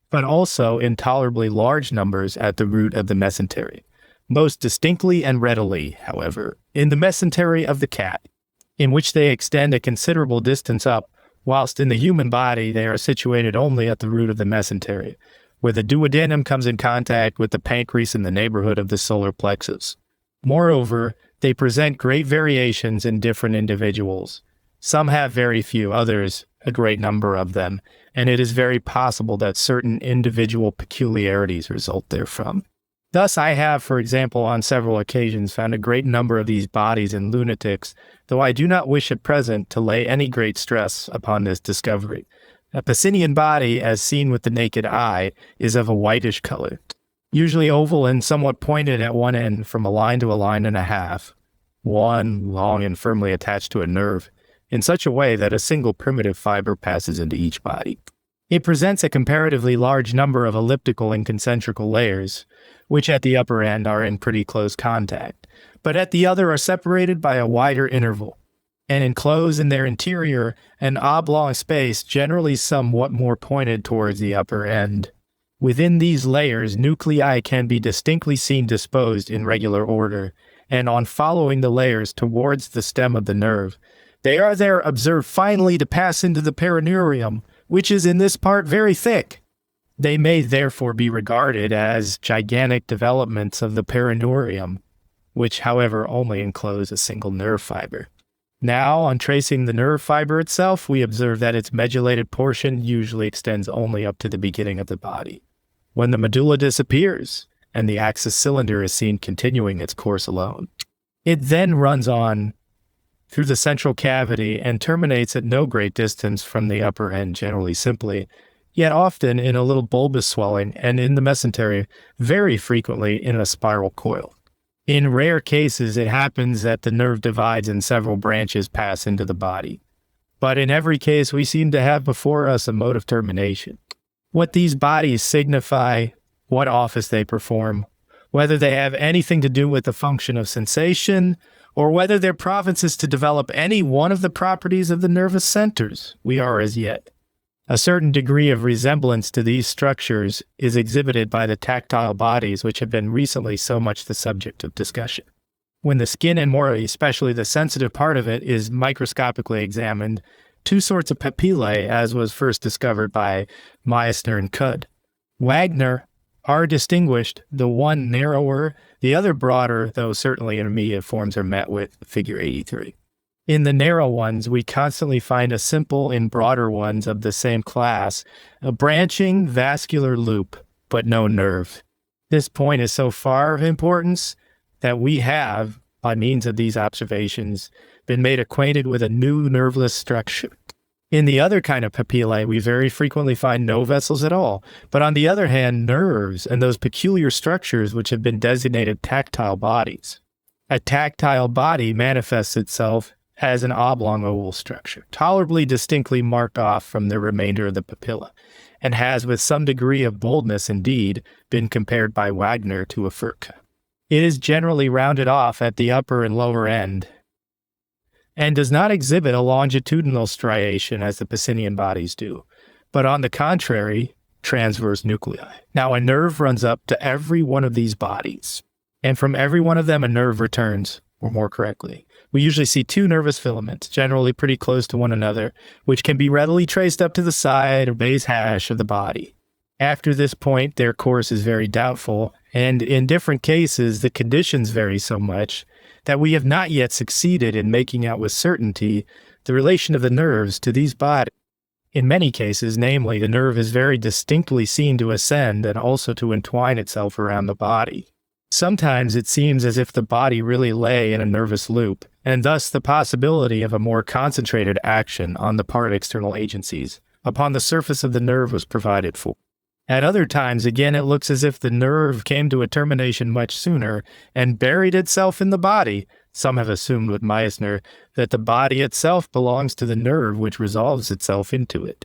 but also in tolerably large numbers at the root of the mesentery. Most distinctly and readily, however, in the mesentery of the cat, in which they extend a considerable distance up, whilst in the human body they are situated only at the root of the mesentery, where the duodenum comes in contact with the pancreas in the neighborhood of the solar plexus. Moreover, they present great variations in different individuals. Some have very few, others a great number of them, and it is very possible that certain individual peculiarities result therefrom. Thus, I have, for example, on several occasions found a great number of these bodies in lunatics, though I do not wish at present to lay any great stress upon this discovery. A Pacinian body, as seen with the naked eye, is of a whitish color, usually oval and somewhat pointed at one end from a line to a line and a half, one long and firmly attached to a nerve, in such a way that a single primitive fiber passes into each body. It presents a comparatively large number of elliptical and concentrical layers, which at the upper end are in pretty close contact, but at the other are separated by a wider interval, and enclose in their interior an oblong space generally somewhat more pointed towards the upper end. Within these layers, nuclei can be distinctly seen disposed in regular order, and on following the layers towards the stem of the nerve, they are there observed finally to pass into the perineurium, which is in this part very thick. They may therefore be regarded as gigantic developments of the perineurium, which however only enclose a single nerve fiber. Now, on tracing the nerve fiber itself, we observe that its medullated portion usually extends only up to the beginning of the body, when the medulla disappears and the axis cylinder is seen continuing its course alone. It then runs on through the central cavity and terminates at no great distance from the upper end, generally simply, yet often in a little bulbous swelling, and in the mesentery, very frequently in a spiral coil. In rare cases, it happens that the nerve divides and several branches pass into the body. But in every case, we seem to have before us a mode of termination. What these bodies signify, what office they perform, whether they have anything to do with the function of sensation, or whether their province is to develop any one of the properties of the nervous centers, we are as yet. A certain degree of resemblance to these structures is exhibited by the tactile bodies which have been recently so much the subject of discussion. When the skin and more especially the sensitive part of it is microscopically examined, two sorts of papillae, as was first discovered by Meissner and Kudd, Wagner, are distinguished, the one narrower, the other broader, though certainly intermediate forms are met with, figure 83. In the narrow ones, we constantly find a simple in broader ones of the same class, a branching vascular loop, but no nerve. This point is so far of importance that we have, by means of these observations, been made acquainted with a new nerveless structure. In the other kind of papillae, we very frequently find no vessels at all, but on the other hand, nerves and those peculiar structures which have been designated tactile bodies. A tactile body manifests itself as an oblong oval structure, tolerably distinctly marked off from the remainder of the papilla, and has with some degree of boldness indeed been compared by Wagner to a Virchow. It is generally rounded off at the upper and lower end, and does not exhibit a longitudinal striation as the Pacinian bodies do, but on the contrary, transverse nuclei. Now a nerve runs up to every one of these bodies, and from every one of them a nerve returns, or more correctly, we usually see two nervous filaments, generally pretty close to one another, which can be readily traced up to the side or base hash of the body. After this point, their course is very doubtful, and in different cases, the conditions vary so much that we have not yet succeeded in making out with certainty the relation of the nerves to these bodies. In many cases, namely, the nerve is very distinctly seen to ascend and also to entwine itself around the body. Sometimes it seems as if the body really lay in a nervous loop, and thus the possibility of a more concentrated action on the part of external agencies upon the surface of the nerve was provided for. At other times, again, it looks as if the nerve came to a termination much sooner and buried itself in the body. Some have assumed with Meissner that the body itself belongs to the nerve which resolves itself into it.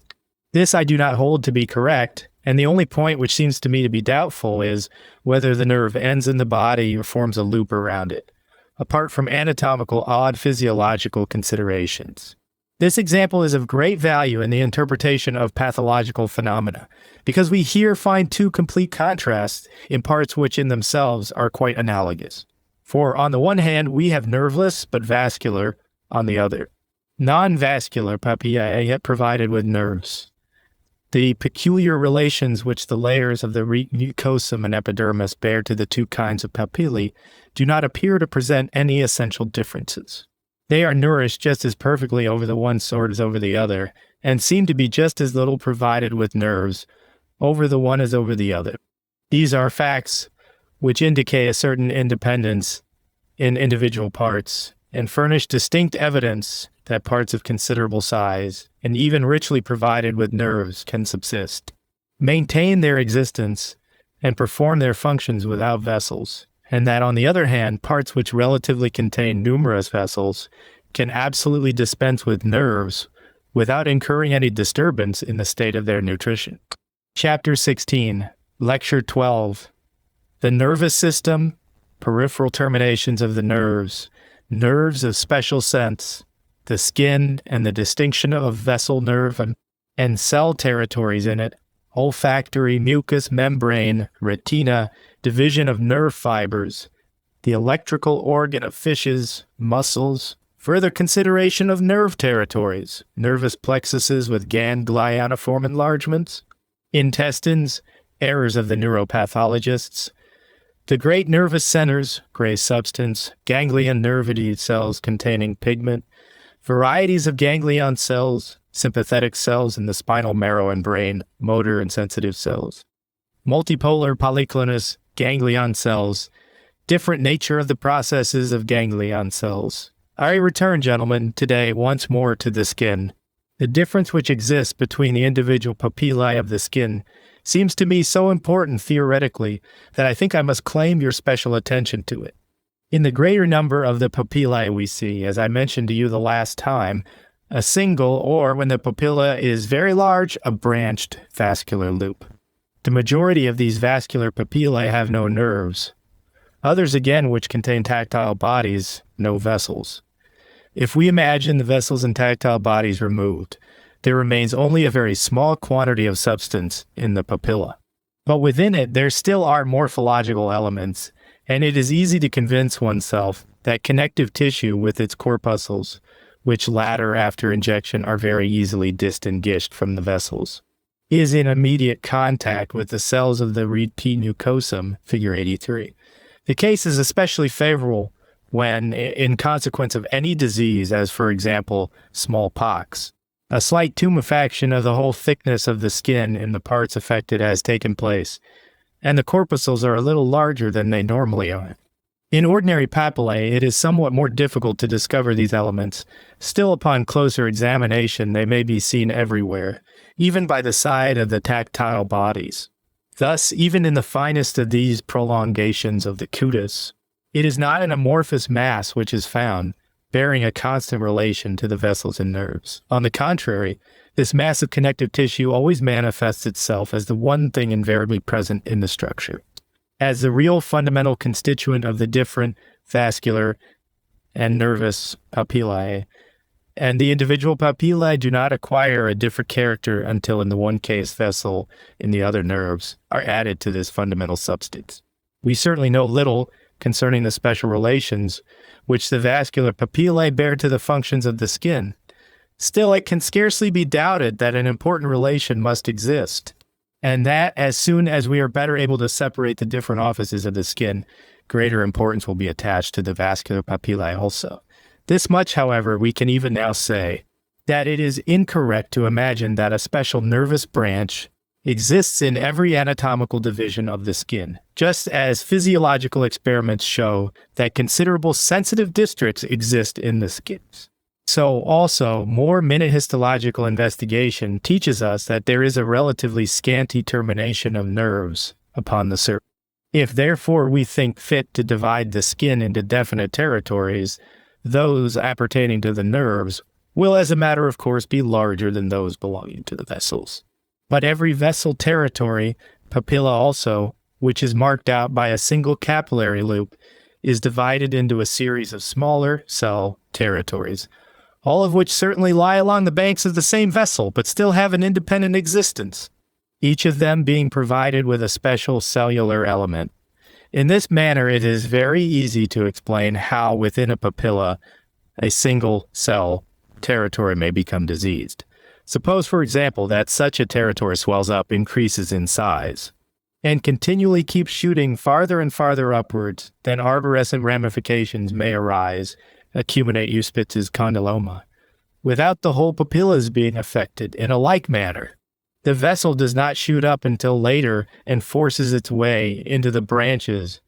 This I do not hold to be correct, and the only point which seems to me to be doubtful is whether the nerve ends in the body or forms a loop around it, apart from anatomical odd physiological considerations. This example is of great value in the interpretation of pathological phenomena, because we here find two complete contrasts in parts which in themselves are quite analogous. For on the one hand, we have nerveless but vascular on the other. Non-vascular papillae yet provided with nerves. The peculiar relations which the layers of the mucosum and epidermis bear to the two kinds of papillae do not appear to present any essential differences. They are nourished just as perfectly over the one sort as over the other, and seem to be just as little provided with nerves over the one as over the other. These are facts which indicate a certain independence in individual parts, and furnish distinct evidence that parts of considerable size, and even richly provided with nerves, can subsist, maintain their existence, and perform their functions without vessels, and that on the other hand, parts which relatively contain numerous vessels can absolutely dispense with nerves without incurring any disturbance in the state of their nutrition. Chapter 16, Lecture 12, The Nervous System, Peripheral Terminations of the Nerves, Nerves of Special Sense, the Skin and the Distinction of Vessel Nerve and Cell Territories in it, Olfactory, Mucous Membrane, Retina, Division of Nerve Fibers, the Electrical Organ of Fishes, Muscles, further consideration of nerve territories, nervous plexuses with ganglioniform enlargements, intestines, errors of the neuropathologists, the great nervous centers, gray substance, ganglion nervity cells containing pigment, varieties of ganglion cells, sympathetic cells in the spinal marrow and brain, motor and sensitive cells, multipolar polyclonus ganglion cells, different nature of the processes of ganglion cells. I return, gentlemen, today once more to the skin. The difference which exists between the individual papillae of the skin seems to me so important theoretically that I think I must claim your special attention to it. In the greater number of the papillae we see, as I mentioned to you the last time, a single, or when the papilla is very large, a branched vascular loop. The majority of these vascular papillae have no nerves. Others again, which contain tactile bodies, no vessels. If we imagine the vessels and tactile bodies removed, there remains only a very small quantity of substance in the papilla. But within it, there still are morphological elements, and it is easy to convince oneself that connective tissue with its corpuscles, which latter after injection are very easily distinguished from the vessels, is in immediate contact with the cells of the retinucosum, figure 83. The case is especially favorable when, in consequence of any disease, as for example, smallpox, a slight tumefaction of the whole thickness of the skin in the parts affected has taken place, and the corpuscles are a little larger than they normally are. In ordinary papillae, it is somewhat more difficult to discover these elements. Still, upon closer examination, they may be seen everywhere, even by the side of the tactile bodies. Thus, even in the finest of these prolongations of the cutis, it is not an amorphous mass which is found, bearing a constant relation to the vessels and nerves. On the contrary, this mass of connective tissue always manifests itself as the one thing invariably present in the structure, as the real fundamental constituent of the different vascular and nervous papillae, and the individual papillae do not acquire a different character until in the one case vessel, in the other nerves, are added to this fundamental substance. We certainly know little concerning the special relations which the vascular papillae bear to the functions of the skin. Still, it can scarcely be doubted that an important relation must exist, and that as soon as we are better able to separate the different offices of the skin, greater importance will be attached to the vascular papillae also. This much, however, we can even now say, that it is incorrect to imagine that a special nervous branch exists in every anatomical division of the skin, just as physiological experiments show that considerable sensitive districts exist in the skins. So also, more minute histological investigation teaches us that there is a relatively scanty termination of nerves upon the surface. If therefore we think fit to divide the skin into definite territories, those appertaining to the nerves will, as a matter of course, be larger than those belonging to the vessels. But every vessel territory, papilla also, which is marked out by a single capillary loop, is divided into a series of smaller cell territories, all of which certainly lie along the banks of the same vessel, but still have an independent existence, each of them being provided with a special cellular element. In this manner, it is very easy to explain how within a papilla, a single cell territory may become diseased. Suppose, for example, that such a territory swells up, increases in size, and continually keeps shooting farther and farther upwards, then arborescent ramifications may arise, acuminate Euspitz's condyloma, without the whole papillas being affected in a like manner. The vessel does not shoot up until later and forces its way into the branches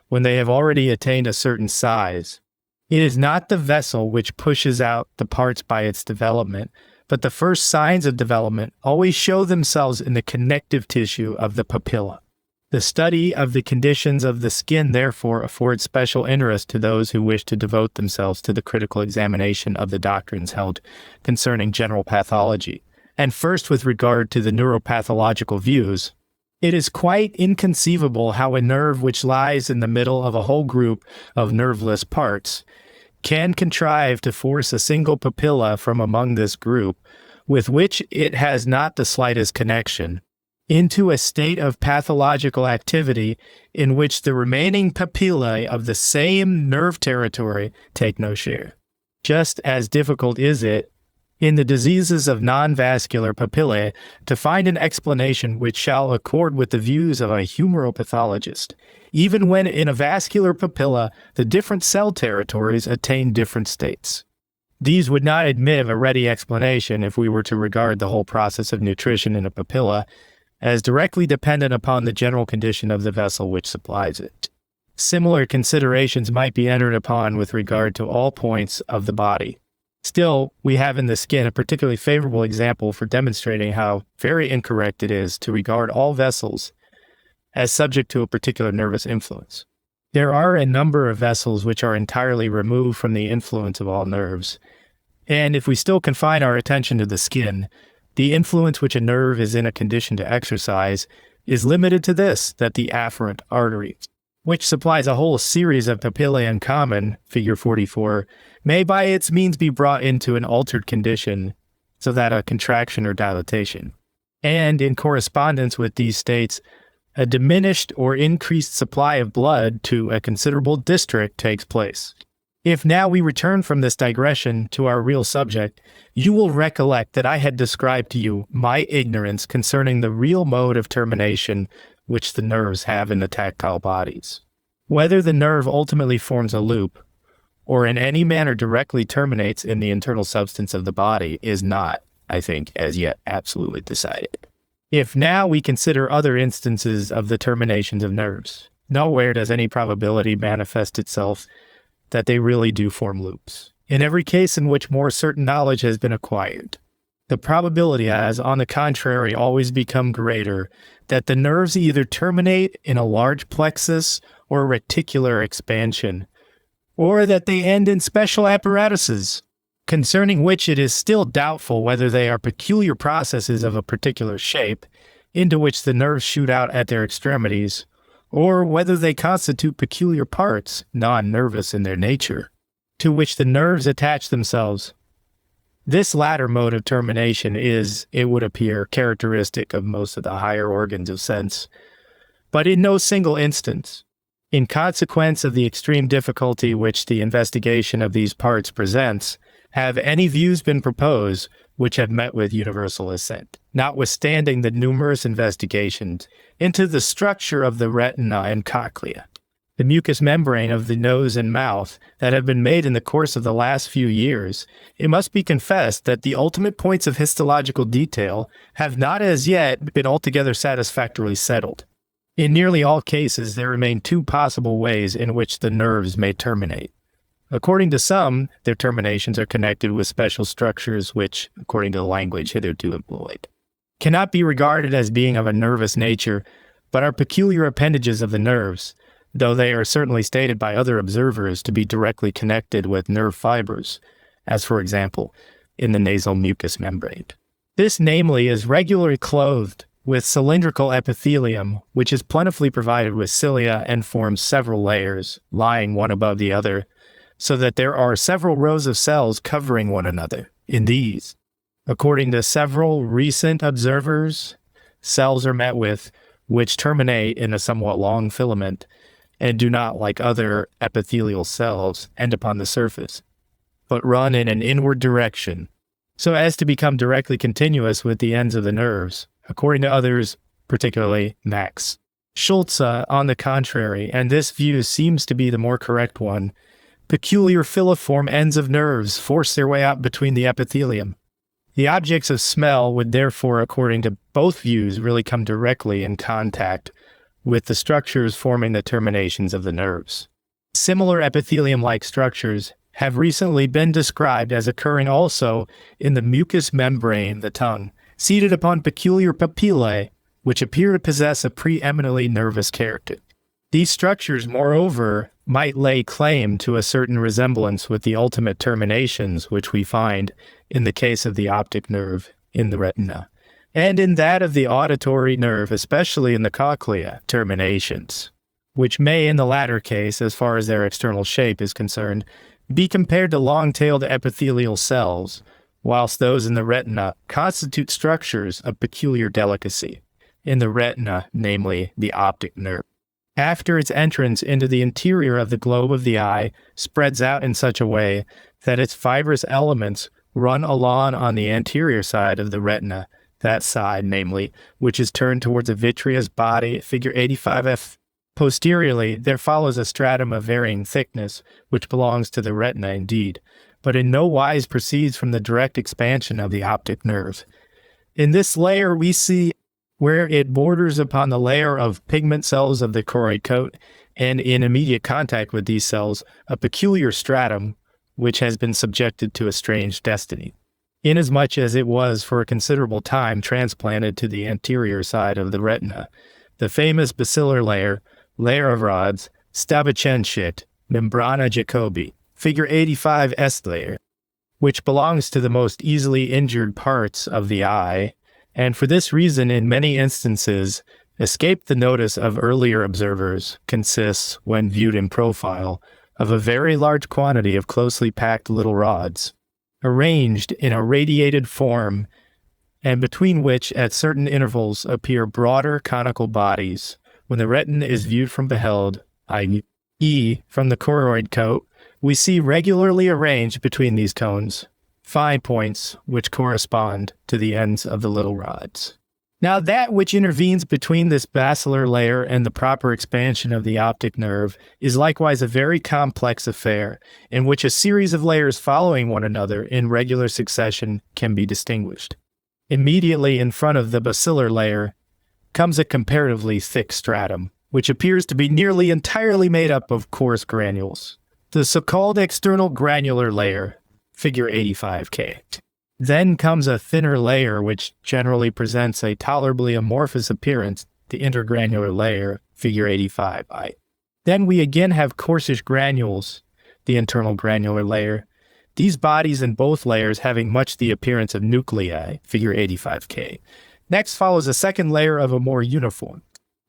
when they have already attained a certain size. It is not the vessel which pushes out the parts by its development, but the first signs of development always show themselves in the connective tissue of the papilla. The study of the conditions of the skin therefore affords special interest to those who wish to devote themselves to the critical examination of the doctrines held concerning general pathology. And first, with regard to the neuropathological views, it is quite inconceivable how a nerve which lies in the middle of a whole group of nerveless parts can contrive to force a single papilla from among this group, with which it has not the slightest connection, into a state of pathological activity in which the remaining papillae of the same nerve territory take no share. Just as difficult is it, in the diseases of non-vascular papillae, to find an explanation which shall accord with the views of a humoropathologist, even when in a vascular papilla the different cell territories attain different states. These would not admit of a ready explanation if we were to regard the whole process of nutrition in a papilla as directly dependent upon the general condition of the vessel which supplies it. Similar considerations might be entered upon with regard to all points of the body. Still, we have in the skin a particularly favorable example for demonstrating how very incorrect it is to regard all vessels as subject to a particular nervous influence. There are a number of vessels which are entirely removed from the influence of all nerves, and if we still confine our attention to the skin, the influence which a nerve is in a condition to exercise is limited to this, that the afferent artery, which supplies a whole series of papillae in common, figure 44, may by its means be brought into an altered condition, so that a contraction or dilatation, and in correspondence with these states, a diminished or increased supply of blood to a considerable district takes place. If now we return from this digression to our real subject, you will recollect that I had described to you my ignorance concerning the real mode of termination which the nerves have in the tactile bodies. Whether the nerve ultimately forms a loop, or in any manner directly terminates in the internal substance of the body, is not, I think, as yet absolutely decided. If now we consider other instances of the terminations of nerves, nowhere does any probability manifest itself that they really do form loops. In every case in which more certain knowledge has been acquired, the probability has, on the contrary, always become greater that the nerves either terminate in a large plexus or reticular expansion, or that they end in special apparatuses, concerning which it is still doubtful whether they are peculiar processes of a particular shape, into which the nerves shoot out at their extremities, or whether they constitute peculiar parts, non-nervous in their nature, to which the nerves attach themselves. This latter mode of termination is, it would appear, characteristic of most of the higher organs of sense, but in no single instance. In consequence of the extreme difficulty which the investigation of these parts presents, have any views been proposed which have met with universal assent, notwithstanding the numerous investigations into the structure of the retina and cochlea, the mucous membrane of the nose and mouth that have been made in the course of the last few years? It must be confessed that the ultimate points of histological detail have not as yet been altogether satisfactorily settled. In nearly all cases, there remain two possible ways in which the nerves may terminate. According to some, their terminations are connected with special structures which, according to the language hitherto employed, cannot be regarded as being of a nervous nature, but are peculiar appendages of the nerves, though they are certainly stated by other observers to be directly connected with nerve fibers, as for example, in the nasal mucous membrane. This, namely, is regularly clothed with cylindrical epithelium, which is plentifully provided with cilia and forms several layers, lying one above the other, so that there are several rows of cells covering one another. In these, according to several recent observers, cells are met with which terminate in a somewhat long filament and do not, like other epithelial cells, end upon the surface, but run in an inward direction, so as to become directly continuous with the ends of the nerves, according to others, particularly Max Schulze, on the contrary, and this view seems to be the more correct one, peculiar filiform ends of nerves force their way out between the epithelium. The objects of smell would therefore, according to both views, really come directly in contact with the structures forming the terminations of the nerves. Similar epithelium-like structures have recently been described as occurring also in the mucous membrane, the tongue, seated upon peculiar papillae, which appear to possess a preeminently nervous character. These structures, moreover, might lay claim to a certain resemblance with the ultimate terminations which we find in the case of the optic nerve in the retina, and in that of the auditory nerve, especially in the cochlea terminations, which may, in the latter case, as far as their external shape is concerned, be compared to long-tailed epithelial cells, whilst those in the retina constitute structures of peculiar delicacy. In the retina, namely the optic nerve, after its entrance into the interior of the globe of the eye, spreads out in such a way that its fibrous elements run along on the anterior side of the retina, that side, namely, which is turned towards a vitreous body, figure 85F. Posteriorly, there follows a stratum of varying thickness, which belongs to the retina indeed, but in no wise proceeds from the direct expansion of the optic nerve. In this layer we see, where it borders upon the layer of pigment cells of the choroid coat, and in immediate contact with these cells, a peculiar stratum which has been subjected to a strange destiny, inasmuch as it was for a considerable time transplanted to the anterior side of the retina. The famous basilar layer of rods, Stabicentiate, membrana Jacobi, figure 85 S layer, which belongs to the most easily injured parts of the eye, and for this reason in many instances escaped the notice of earlier observers, consists, when viewed in profile, of a very large quantity of closely packed little rods, arranged in a radiated form, and between which at certain intervals appear broader conical bodies. When the retina is viewed from beheld, i.e. from the choroid coat, we see regularly arranged between these cones fine points which correspond to the ends of the little rods. Now that which intervenes between this basilar layer and the proper expansion of the optic nerve is likewise a very complex affair, in which a series of layers following one another in regular succession can be distinguished. Immediately in front of the basilar layer comes a comparatively thick stratum, which appears to be nearly entirely made up of coarse granules, the so-called external granular layer, figure 85K. Then comes a thinner layer which generally presents a tolerably amorphous appearance, the intergranular layer, figure 85I. Then we again have coarsish granules, the internal granular layer, these bodies in both layers having much the appearance of nuclei, figure 85K. Next follows a second layer of a more uniform,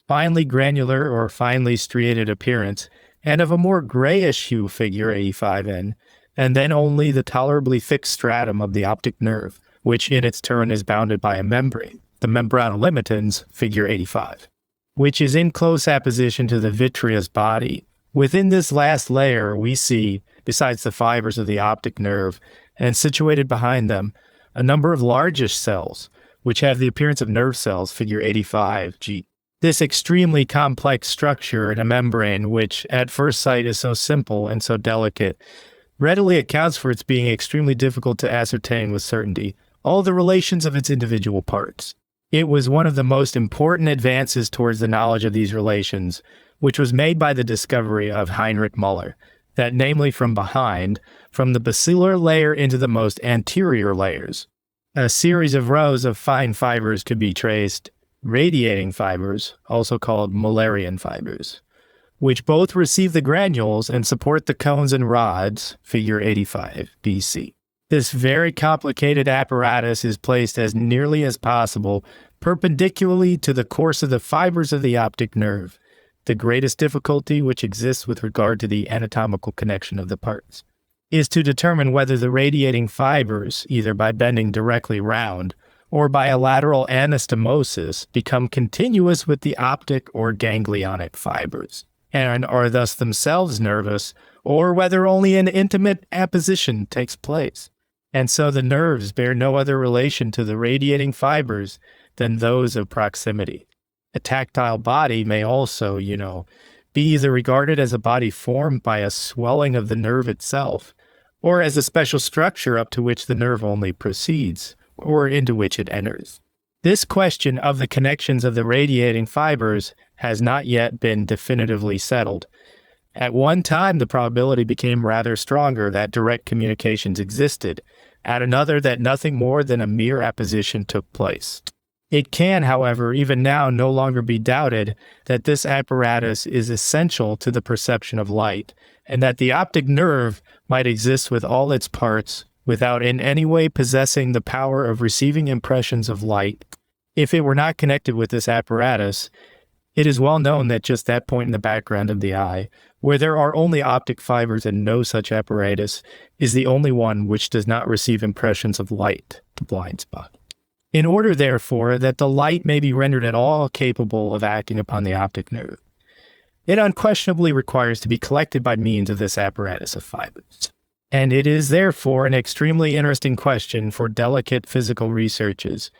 finely granular or finely striated appearance, and of a more grayish hue, figure 85N, and then only the tolerably thick stratum of the optic nerve, which in its turn is bounded by a membrane, the membrana limitans, figure 85, which is in close apposition to the vitreous body. Within this last layer we see, besides the fibers of the optic nerve, and situated behind them, a number of largish cells, which have the appearance of nerve cells, figure 85G. This extremely complex structure in a membrane, which at first sight is so simple and so delicate, readily accounts for its being extremely difficult to ascertain with certainty all the relations of its individual parts. It was one of the most important advances towards the knowledge of these relations, which was made by the discovery of Heinrich Müller, that namely from behind, from the basilar layer into the most anterior layers, a series of rows of fine fibers could be traced, radiating fibers, also called Müllerian fibers, which both receive the granules and support the cones and rods, figure 85 BC. This very complicated apparatus is placed as nearly as possible perpendicularly to the course of the fibers of the optic nerve, the greatest difficulty which exists with regard to the anatomical connection of the parts is to determine whether the radiating fibers, either by bending directly round or by a lateral anastomosis, become continuous with the optic or ganglionic fibers, and are thus themselves nervous, or whether only an intimate apposition takes place. And so the nerves bear no other relation to the radiating fibers than those of proximity. A tactile body may also, be either regarded as a body formed by a swelling of the nerve itself, or as a special structure up to which the nerve only proceeds, or into which it enters. This question of the connections of the radiating fibers has not yet been definitively settled. At one time, the probability became rather stronger that direct communications existed, at another that nothing more than a mere apposition took place. It can, however, even now no longer be doubted that this apparatus is essential to the perception of light, and that the optic nerve might exist with all its parts without in any way possessing the power of receiving impressions of light. If it were not connected with this apparatus, it is well known that just that point in the background of the eye, where there are only optic fibers and no such apparatus, is the only one which does not receive impressions of light, the blind spot. In order, therefore, that the light may be rendered at all capable of acting upon the optic nerve, it unquestionably requires to be collected by means of this apparatus of fibers. And it is therefore an extremely interesting question for delicate physical researches,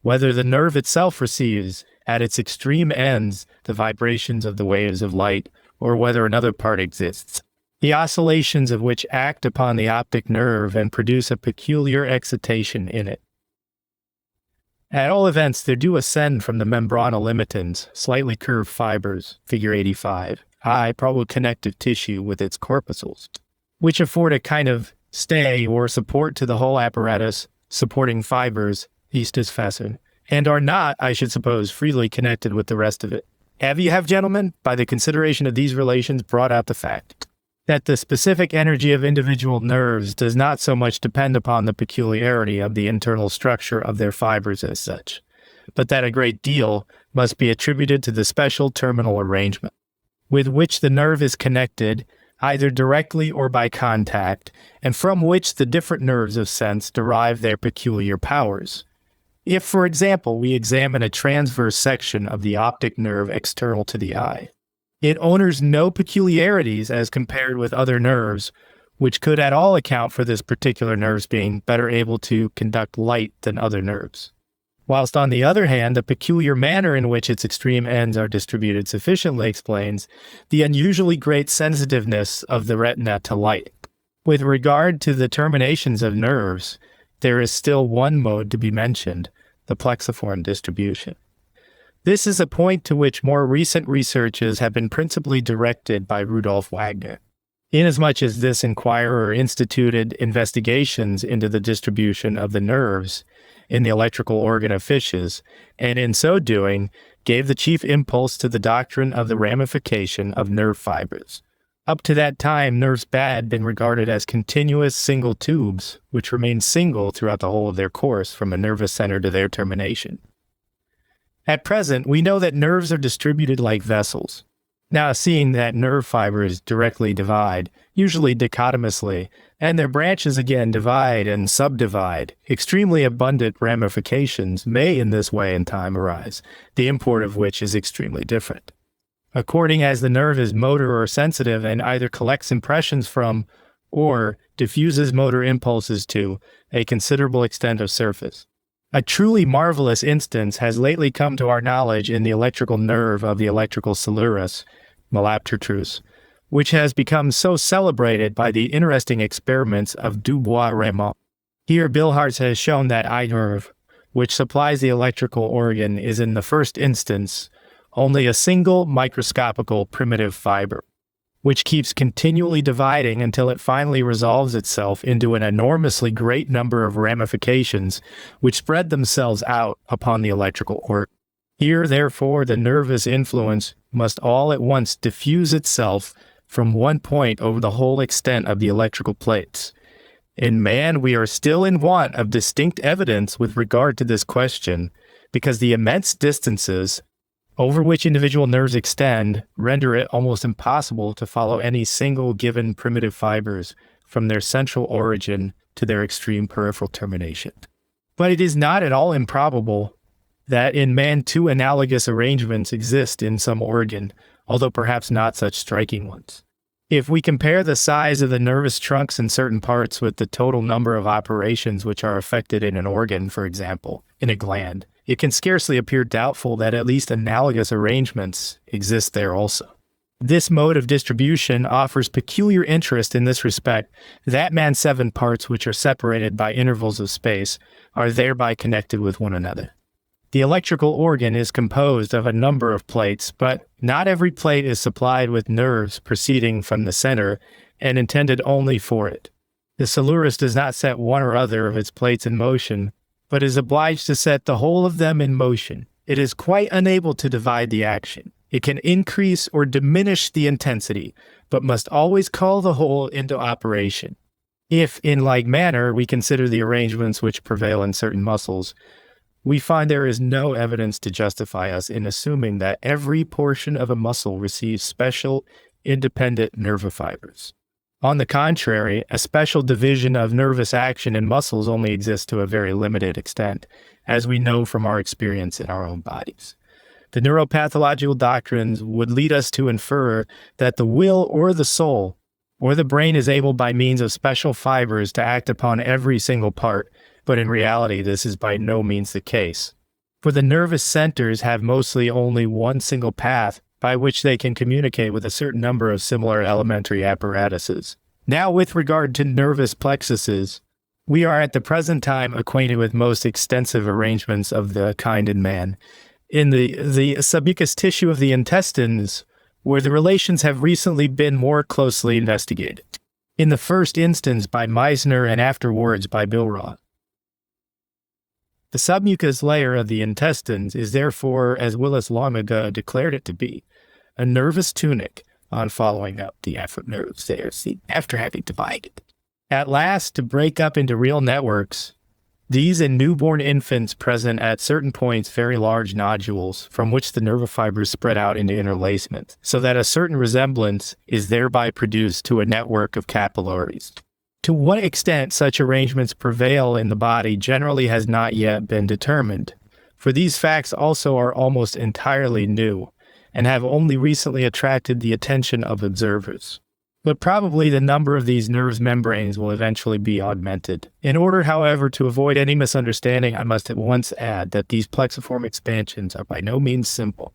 whether the nerve itself receives, at its extreme ends, the vibrations of the waves of light, or whether another part exists, the oscillations of which act upon the optic nerve and produce a peculiar excitation in it. At all events, there do ascend from the membranal limitans, slightly curved fibers, figure 85, high, probably connective tissue with its corpuscles, which afford a kind of stay or support to the whole apparatus, supporting fibers, istus facet, and are not, I should suppose, freely connected with the rest of it. Have, gentlemen, by the consideration of these relations, brought out the fact that the specific energy of individual nerves does not so much depend upon the peculiarity of the internal structure of their fibers as such, but that a great deal must be attributed to the special terminal arrangement with which the nerve is connected, either directly or by contact, and from which the different nerves of sense derive their peculiar powers. If, for example, we examine a transverse section of the optic nerve external to the eye, it owns no peculiarities as compared with other nerves, which could at all account for this particular nerve's being better able to conduct light than other nerves. Whilst on the other hand, the peculiar manner in which its extreme ends are distributed sufficiently explains the unusually great sensitiveness of the retina to light. With regard to the terminations of nerves, there is still one mode to be mentioned, the plexiform distribution. This is a point to which more recent researches have been principally directed by Rudolf Wagner, inasmuch as this inquirer instituted investigations into the distribution of the nerves in the electrical organ of fishes, and in so doing, gave the chief impulse to the doctrine of the ramification of nerve fibers. Up to that time, nerves had been regarded as continuous single tubes, which remained single throughout the whole of their course from a nervous center to their termination. At present, we know that nerves are distributed like vessels. Now, seeing that nerve fibers directly divide, usually dichotomously, and their branches again divide and subdivide, extremely abundant ramifications may in this way in time arise, the import of which is extremely different. According as the nerve is motor or sensitive and either collects impressions from or diffuses motor impulses to a considerable extent of surface. A truly marvelous instance has lately come to our knowledge in the electrical nerve of the electrical cellulus, malaptertrus, which has become so celebrated by the interesting experiments of Dubois-Reymond. Here Bilharz has shown that eye nerve, which supplies the electrical organ, is in the first instance only a single microscopical primitive fiber, which keeps continually dividing until it finally resolves itself into an enormously great number of ramifications which spread themselves out upon the electrical organ. Here, therefore, the nervous influence must all at once diffuse itself from one point over the whole extent of the electrical plates. In man, we are still in want of distinct evidence with regard to this question, because the immense distances over which individual nerves extend render it almost impossible to follow any single given primitive fibers from their central origin to their extreme peripheral termination. But it is not at all improbable that in man two analogous arrangements exist in some organ, although perhaps not such striking ones. If we compare the size of the nervous trunks in certain parts with the total number of operations which are effected in an organ, for example, in a gland, it can scarcely appear doubtful that at least analogous arrangements exist there also. This mode of distribution offers peculiar interest in this respect, that man's 7 parts which are separated by intervals of space are thereby connected with one another. The electrical organ is composed of a number of plates, but not every plate is supplied with nerves proceeding from the center and intended only for it. The cellulus does not set one or other of its plates in motion, but is obliged to set the whole of them in motion. It is quite unable to divide the action. It can increase or diminish the intensity, but must always call the whole into operation. If, in like manner, we consider the arrangements which prevail in certain muscles, we find there is no evidence to justify us in assuming that every portion of a muscle receives special, independent nerve fibers. On the contrary, a special division of nervous action in muscles only exists to a very limited extent, as we know from our experience in our own bodies. The neuropathological doctrines would lead us to infer that the will or the soul or the brain is able by means of special fibers to act upon every single part, but in reality this is by no means the case. For the nervous centers have mostly only one single path by which they can communicate with a certain number of similar elementary apparatuses. Now, with regard to nervous plexuses, we are at the present time acquainted with most extensive arrangements of the kind in man. In the submucous tissue of the intestines, where the relations have recently been more closely investigated. In the first instance by Meissner and afterwards by Virchow. The submucous layer of the intestines is therefore, as Willis long ago declared it to be, a nervous tunic on following up the afferent nerves there, after having divided. At last, to break up into real networks, these in newborn infants present at certain points very large nodules from which the nerve fibers spread out into interlacement, so that a certain resemblance is thereby produced to a network of capillaries. To what extent such arrangements prevail in the body generally has not yet been determined, for these facts also are almost entirely new, and have only recently attracted the attention of observers. But probably the number of these nerve membranes will eventually be augmented. In order, however, to avoid any misunderstanding, I must at once add that these plexiform expansions are by no means simple,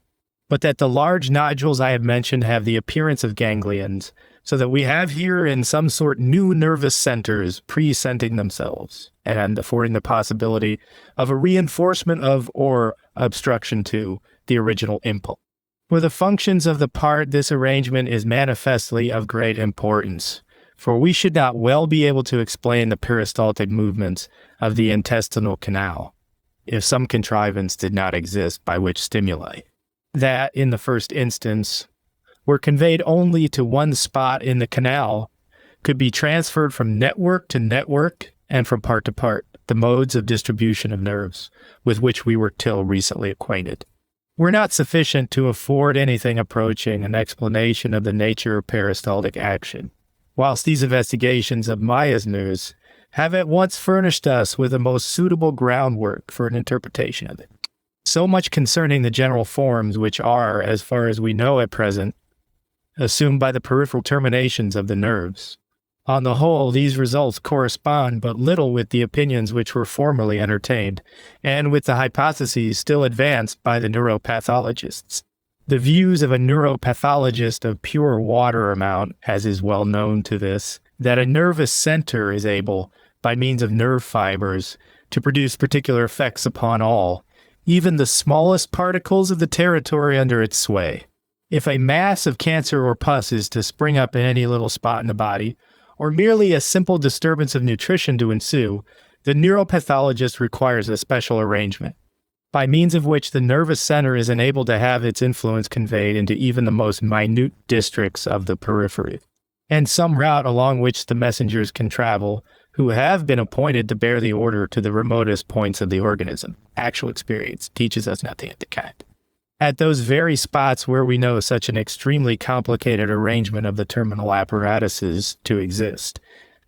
but that the large nodules I have mentioned have the appearance of ganglions, so that we have here in some sort new nervous centers presenting themselves, and affording the possibility of a reinforcement of or obstruction to the original impulse. For the functions of the part, this arrangement is manifestly of great importance, for we should not well be able to explain the peristaltic movements of the intestinal canal, if some contrivance did not exist by which stimuli, that, in the first instance, were conveyed only to one spot in the canal, could be transferred from network to network and from part to part, the modes of distribution of nerves, with which we were till recently acquainted, were not sufficient to afford anything approaching an explanation of the nature of peristaltic action, whilst these investigations of Meissner's have at once furnished us with a most suitable groundwork for an interpretation of it. So much concerning the general forms which are, as far as we know at present, assumed by the peripheral terminations of the nerves. On the whole, these results correspond but little with the opinions which were formerly entertained, and with the hypotheses still advanced by the neuropathologists. The views of a neuropathologist of pure water amount, as is well known to this, that a nervous center is able, by means of nerve fibers, to produce particular effects upon all, even the smallest particles of the territory under its sway. If a mass of cancer or pus is to spring up in any little spot in the body, or merely a simple disturbance of nutrition to ensue, the neuropathologist requires a special arrangement, by means of which the nervous center is enabled to have its influence conveyed into even the most minute districts of the periphery, and some route along which the messengers can travel, who have been appointed to bear the order to the remotest points of the organism. Actual experience teaches us nothing of the kind. At those very spots where we know such an extremely complicated arrangement of the terminal apparatuses to exist,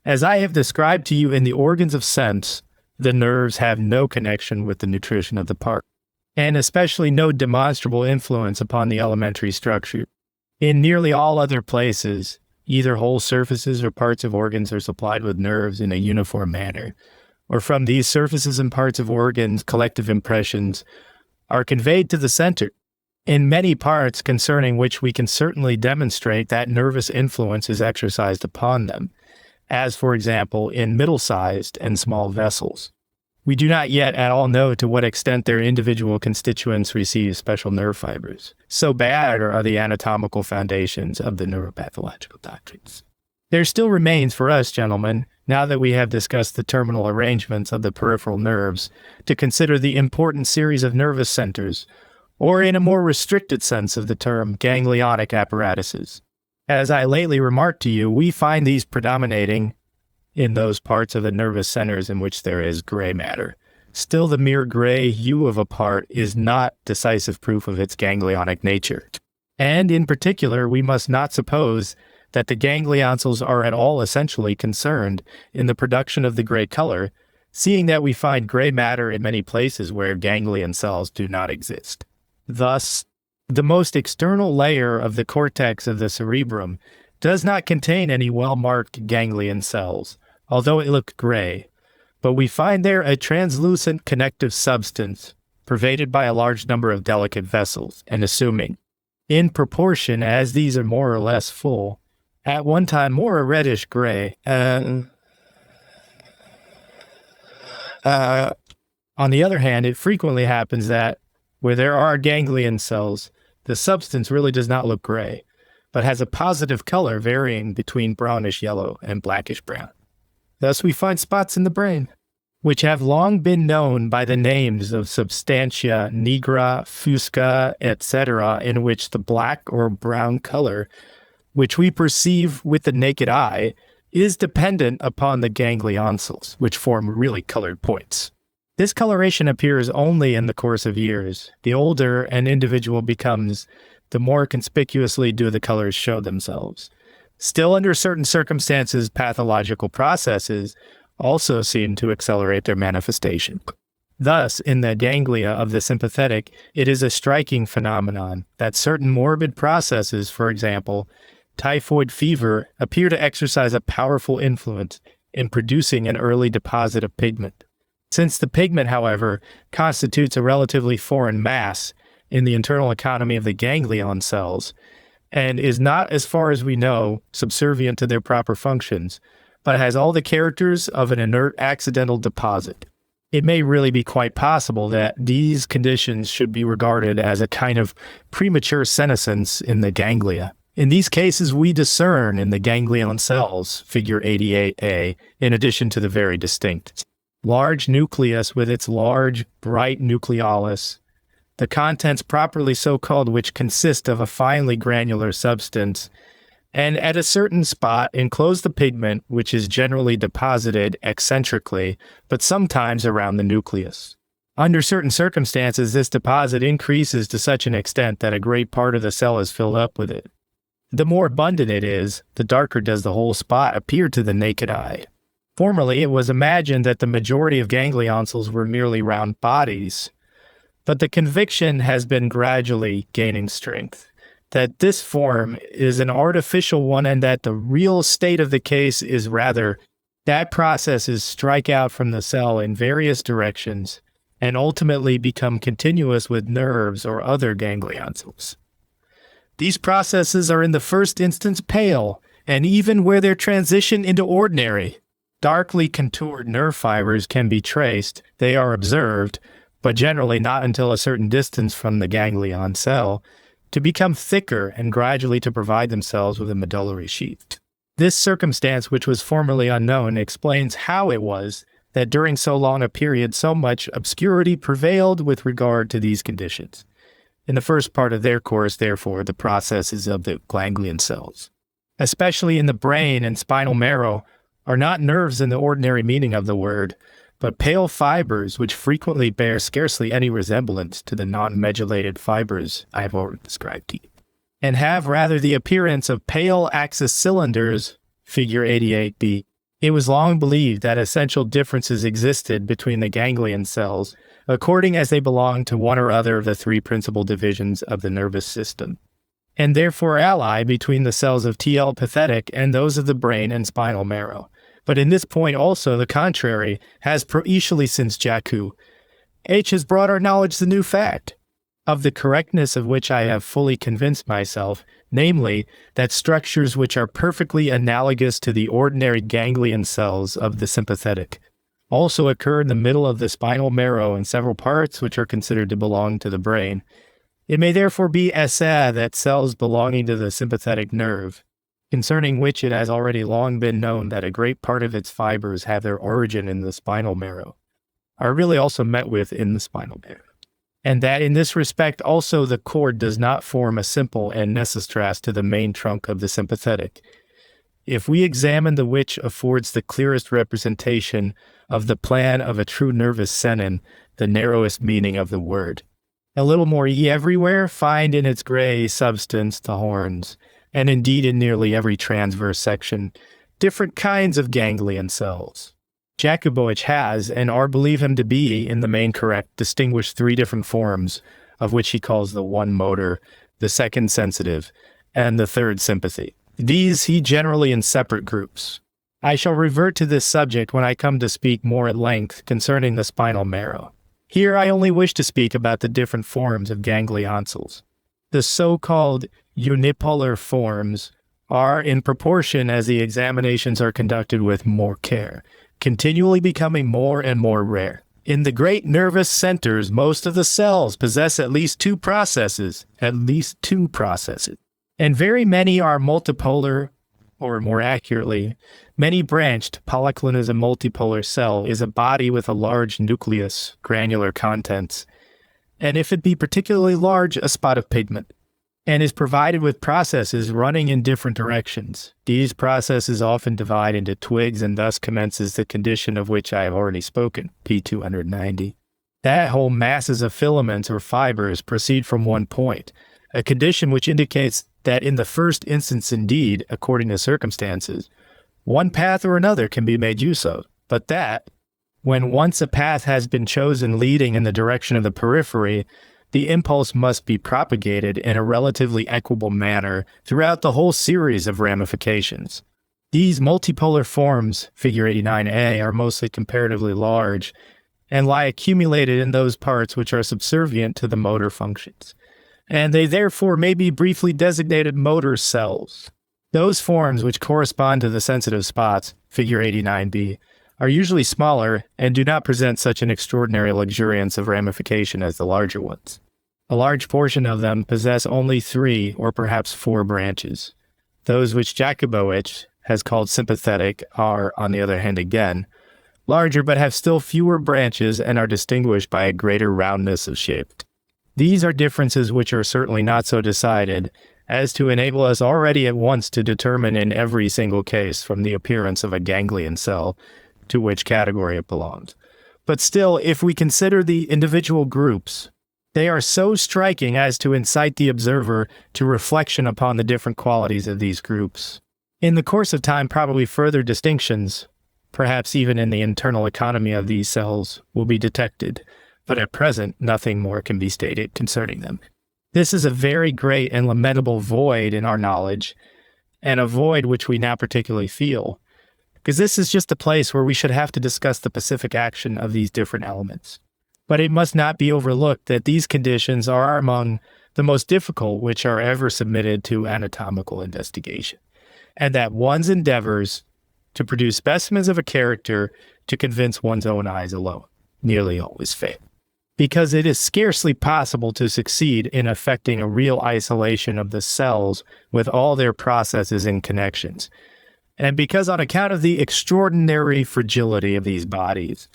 as I have described to you in the organs of sense, the nerves have no connection with the nutrition of the part, and especially no demonstrable influence upon the elementary structure. In nearly all other places, either whole surfaces or parts of organs are supplied with nerves in a uniform manner, or from these surfaces and parts of organs, collective impressions are conveyed to the center, in many parts concerning which we can certainly demonstrate that nervous influence is exercised upon them, as, for example, in middle-sized and small vessels. We do not yet at all know to what extent their individual constituents receive special nerve fibers. So bad are the anatomical foundations of the neuropathological doctrines. There still remains for us, gentlemen, now that we have discussed the terminal arrangements of the peripheral nerves, to consider the important series of nervous centers, or in a more restricted sense of the term, ganglionic apparatuses. As I lately remarked to you, we find these predominating in those parts of the nervous centers in which there is gray matter. Still, the mere gray hue of a part is not decisive proof of its ganglionic nature. And in particular, we must not suppose that the ganglionsels are at all essentially concerned in the production of the gray color, seeing that we find gray matter in many places where ganglion cells do not exist. Thus, the most external layer of the cortex of the cerebrum does not contain any well-marked ganglion cells, although it looks gray, but we find there a translucent connective substance pervaded by a large number of delicate vessels, and assuming, in proportion as these are more or less full, at one time more a reddish gray. On the other hand, it frequently happens that where there are ganglion cells, the substance really does not look gray, but has a positive color varying between brownish yellow and blackish brown. Thus we find spots in the brain, which have long been known by the names of substantia nigra, fusca, etc., in which the black or brown color, which we perceive with the naked eye, is dependent upon the ganglionsels, which form really colored points. This coloration appears only in the course of years. The older an individual becomes, the more conspicuously do the colors show themselves. Still, under certain circumstances, pathological processes also seem to accelerate their manifestation. Thus, in the ganglia of the sympathetic, it is a striking phenomenon that certain morbid processes, for example, typhoid fever, appear to exercise a powerful influence in producing an early deposit of pigment. Since the pigment, however, constitutes a relatively foreign mass in the internal economy of the ganglion cells, and is not, as far as we know, subservient to their proper functions, but has all the characters of an inert accidental deposit, it may really be quite possible that these conditions should be regarded as a kind of premature senescence in the ganglia. In these cases, we discern in the ganglion cells, figure 88A, in addition to the very distinct large nucleus with its large, bright nucleolus, the contents properly so called, which consist of a finely granular substance, and at a certain spot enclose the pigment, which is generally deposited eccentrically, but sometimes around the nucleus. Under certain circumstances, this deposit increases to such an extent that a great part of the cell is filled up with it. The more abundant it is, the darker does the whole spot appear to the naked eye. Formerly, it was imagined that the majority of ganglionsels were merely round bodies, but the conviction has been gradually gaining strength that this form is an artificial one and that the real state of the case is rather that processes strike out from the cell in various directions and ultimately become continuous with nerves or other ganglionsels. These processes are in the first instance pale, and even where their transition into ordinary, darkly contoured nerve fibers can be traced, they are observed, but generally not until a certain distance from the ganglion cell, to become thicker and gradually to provide themselves with a medullary sheath. This circumstance, which was formerly unknown, explains how it was that during so long a period so much obscurity prevailed with regard to these conditions. In the first part of their course, therefore, the processes of the ganglion cells, especially in the brain and spinal marrow, are not nerves in the ordinary meaning of the word, but pale fibers which frequently bear scarcely any resemblance to the non-medullated fibers I have already described to you, and have rather the appearance of pale axis cylinders, figure 88b. It was long believed that essential differences existed between the ganglion cells, according as they belonged to one or other of the three principal divisions of the nervous system, and therefore ally between the cells of TL pathetic and those of the brain and spinal marrow. But in this point also the contrary has proecially since Jacu. H has brought our knowledge the new fact, of the correctness of which I have fully convinced myself, namely, that structures which are perfectly analogous to the ordinary ganglion cells of the sympathetic also occur in the middle of the spinal marrow in several parts which are considered to belong to the brain. It may therefore be said that cells belonging to the sympathetic nerve, concerning which it has already long been known that a great part of its fibers have their origin in the spinal marrow, are really also met with in the spinal marrow. And that in this respect also the cord does not form a simple ancestras to the main trunk of the sympathetic. If we examine the which affords the clearest representation of the plan of a true nervous senon, the narrowest meaning of the word. A little more ye everywhere find in its gray substance the horns, and indeed in nearly every transverse section, different kinds of ganglion cells. Jakubowicz has, and or believe him to be, in the main correct, distinguished 3 different forms, of which he calls the one motor, the second sensitive, and the third sympathy. These he generally in separate groups. I shall revert to this subject when I come to speak more at length concerning the spinal marrow. Here I only wish to speak about the different forms of ganglioncels. The so-called unipolar forms are, in proportion as the examinations are conducted with more care, continually becoming more and more rare. In the great nervous centers, most of the cells possess at least two processes, and very many are multipolar, or more accurately, many-branched. Polyclonus, a multipolar cell, is a body with a large nucleus, granular contents, and if it be particularly large, a spot of pigment, and is provided with processes running in different directions. These processes often divide into twigs, and thus commences the condition of which I have already spoken, p. 290. That whole masses of filaments or fibers proceed from one point, a condition which indicates that in the first instance indeed, according to circumstances, one path or another can be made use of, but that, when once a path has been chosen leading in the direction of the periphery, the impulse must be propagated in a relatively equable manner throughout the whole series of ramifications. These multipolar forms, figure 89a, are mostly comparatively large and lie accumulated in those parts which are subservient to the motor functions, and they therefore may be briefly designated motor cells. Those forms which correspond to the sensitive spots, figure 89b, are usually smaller and do not present such an extraordinary luxuriance of ramification as the larger ones. A large portion of them possess only 3 or perhaps 4 branches. Those which Jakubowicz has called sympathetic are, on the other hand again, larger but have still fewer branches and are distinguished by a greater roundness of shape. These are differences which are certainly not so decided as to enable us already at once to determine in every single case from the appearance of a ganglion cell to which category it belongs. But still, if we consider the individual groups, they are so striking as to incite the observer to reflection upon the different qualities of these groups. In the course of time, probably further distinctions, perhaps even in the internal economy of these cells, will be detected, but at present nothing more can be stated concerning them. This is a very great and lamentable void in our knowledge, and a void which we now particularly feel, because this is just a place where we should have to discuss the specific action of these different elements. But it must not be overlooked that these conditions are among the most difficult which are ever submitted to anatomical investigation, and that one's endeavors to produce specimens of a character to convince one's own eyes alone nearly always fail, because it is scarcely possible to succeed in effecting a real isolation of the cells with all their processes and connections, and because on account of the extraordinary fragility of these bodies,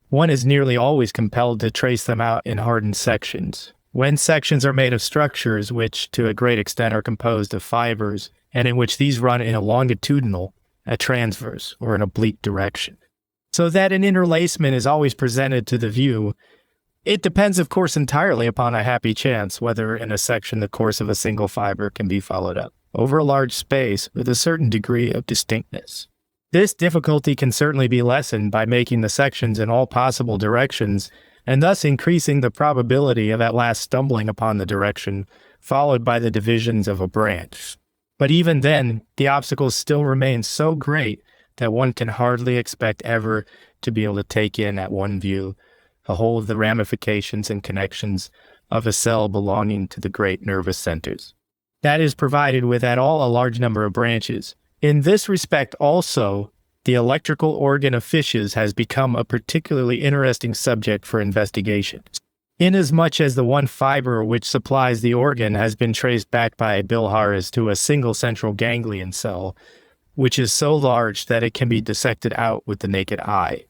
one is nearly always compelled to trace them out in hardened sections. When sections are made of structures which, to a great extent, are composed of fibers, and in which these run in a longitudinal, a transverse, or an oblique direction, so that an interlacement is always presented to the view, it depends, of course, entirely upon a happy chance whether in a section the course of a single fiber can be followed up over a large space with a certain degree of distinctness. This difficulty can certainly be lessened by making the sections in all possible directions, and thus increasing the probability of at last stumbling upon the direction followed by the divisions of a branch. But even then, the obstacles still remain so great that one can hardly expect ever to be able to take in at one view the whole of the ramifications and connections of a cell belonging to the great nervous centers. That is provided with at all a large number of branches. In this respect also, the electrical organ of fishes has become a particularly interesting subject for investigation. inasmuch as the one fiber which supplies the organ has been traced back by Bilharz to a single central ganglion cell, which is so large that it can be dissected out with the naked eye.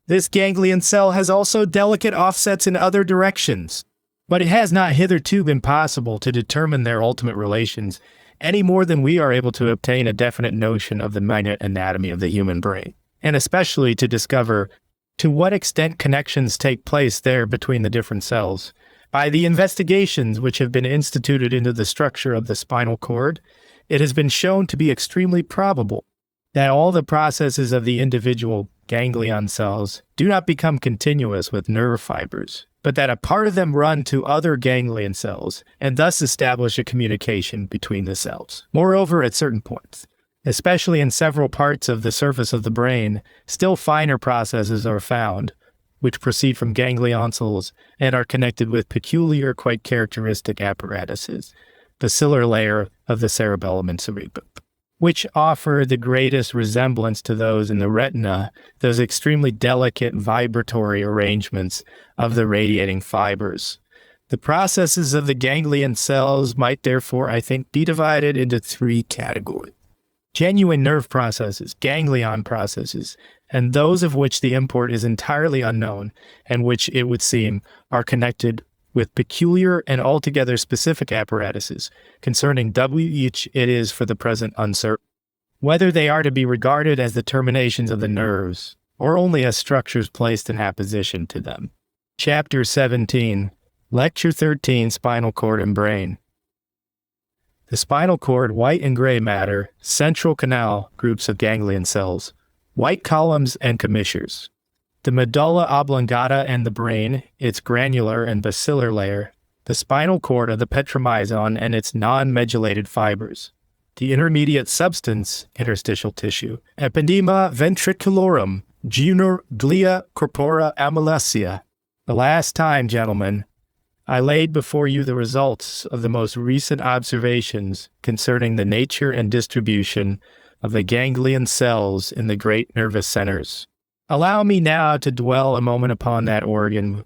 This ganglion cell has also delicate offsets in other directions, but it has not hitherto been possible to determine their ultimate relations any more than we are able to obtain a definite notion of the minute anatomy of the human brain, and especially to discover to what extent connections take place there between the different cells. By the investigations which have been instituted into the structure of the spinal cord, it has been shown to be extremely probable that all the processes of the individual ganglion cells do not become continuous with nerve fibers, but that a part of them run to other ganglion cells and thus establish a communication between the cells. Moreover, at certain points, especially in several parts of the surface of the brain, still finer processes are found, which proceed from ganglion cells and are connected with peculiar, quite characteristic apparatuses, the cellular layer of the cerebellum and cerebrum, which offer the greatest resemblance to those in the retina, those extremely delicate vibratory arrangements of the radiating fibers. The processes of the ganglion cells might therefore, I think, be divided into three categories: genuine nerve processes, ganglion processes, and those of which the import is entirely unknown, and which, it would seem, are connected with peculiar and altogether specific apparatuses, concerning which it is for the present uncertain whether they are to be regarded as the terminations of the nerves, or only as structures placed in apposition to them. Chapter 17, Lecture 13, Spinal Cord and Brain. The spinal cord, white and gray matter, central canal, groups of ganglion cells, white columns and commissures. The medulla oblongata and the brain, its granular and basilar layer, the spinal cord of the petromyzon and its non-medullated fibers, the intermediate substance, interstitial tissue, ependyma ventricularum, glia corpora amylacia. The last time, gentlemen, I laid before you the results of the most recent observations concerning the nature and distribution of the ganglion cells in the great nervous centers. Allow me now to dwell a moment upon that organ,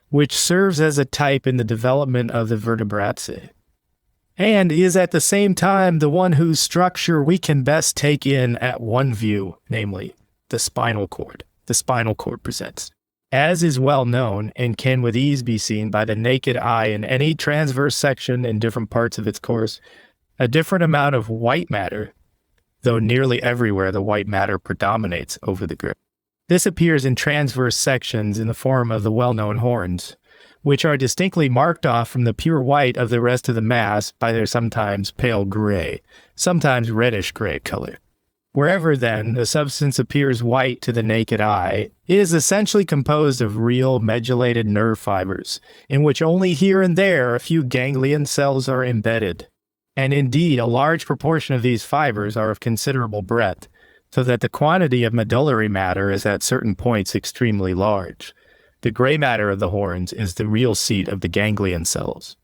which serves as a type in the development of the vertebrates, and is at the same time the one whose structure we can best take in at one view, namely, the spinal cord. The spinal cord presents, as is well known and can with ease be seen by the naked eye in any transverse section in different parts of its course, a different amount of white matter, though nearly everywhere the white matter predominates over the gray. This appears in transverse sections in the form of the well-known horns, which are distinctly marked off from the pure white of the rest of the mass by their sometimes pale gray, sometimes reddish-gray color. Wherever, then, the substance appears white to the naked eye, it is essentially composed of real medullated nerve fibers, in which only here and there a few ganglion cells are embedded. And indeed, a large proportion of these fibers are of considerable breadth, so that the quantity of medullary matter is at certain points extremely large. The gray matter of the horns is the real seat of the ganglion cells.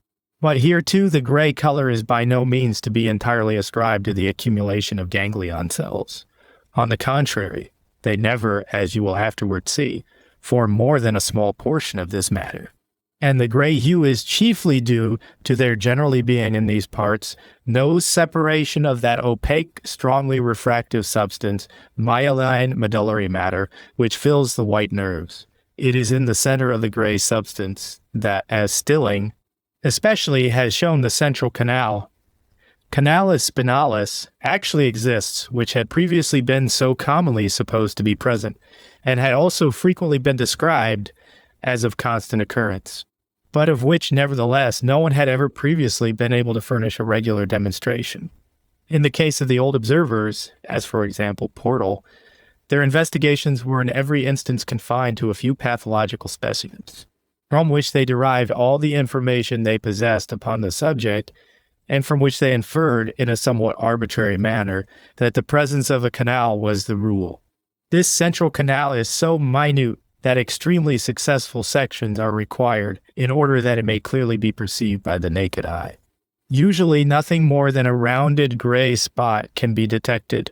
But here too the gray color is by no means to be entirely ascribed to the accumulation of ganglion cells. On the contrary, they never, as you will afterward see, form more than a small portion of this matter. And the gray hue is chiefly due to there generally being in these parts no separation of that opaque, strongly refractive substance, myeline medullary matter, which fills the white nerves. It is in the center of the gray substance that, as Stilling especially has shown, the central canal, canalis spinalis, actually exists, which had previously been so commonly supposed to be present, and had also frequently been described as of constant occurrence, but of which, nevertheless, no one had ever previously been able to furnish a regular demonstration. In the case of the old observers, as for example Portal, their investigations were in every instance confined to a few pathological specimens, from which they derived all the information they possessed upon the subject, and from which they inferred, in a somewhat arbitrary manner, that the presence of a canal was the rule. This central canal is so minute that extremely successful sections are required in order that it may clearly be perceived by the naked eye. Usually nothing more than a rounded gray spot can be detected,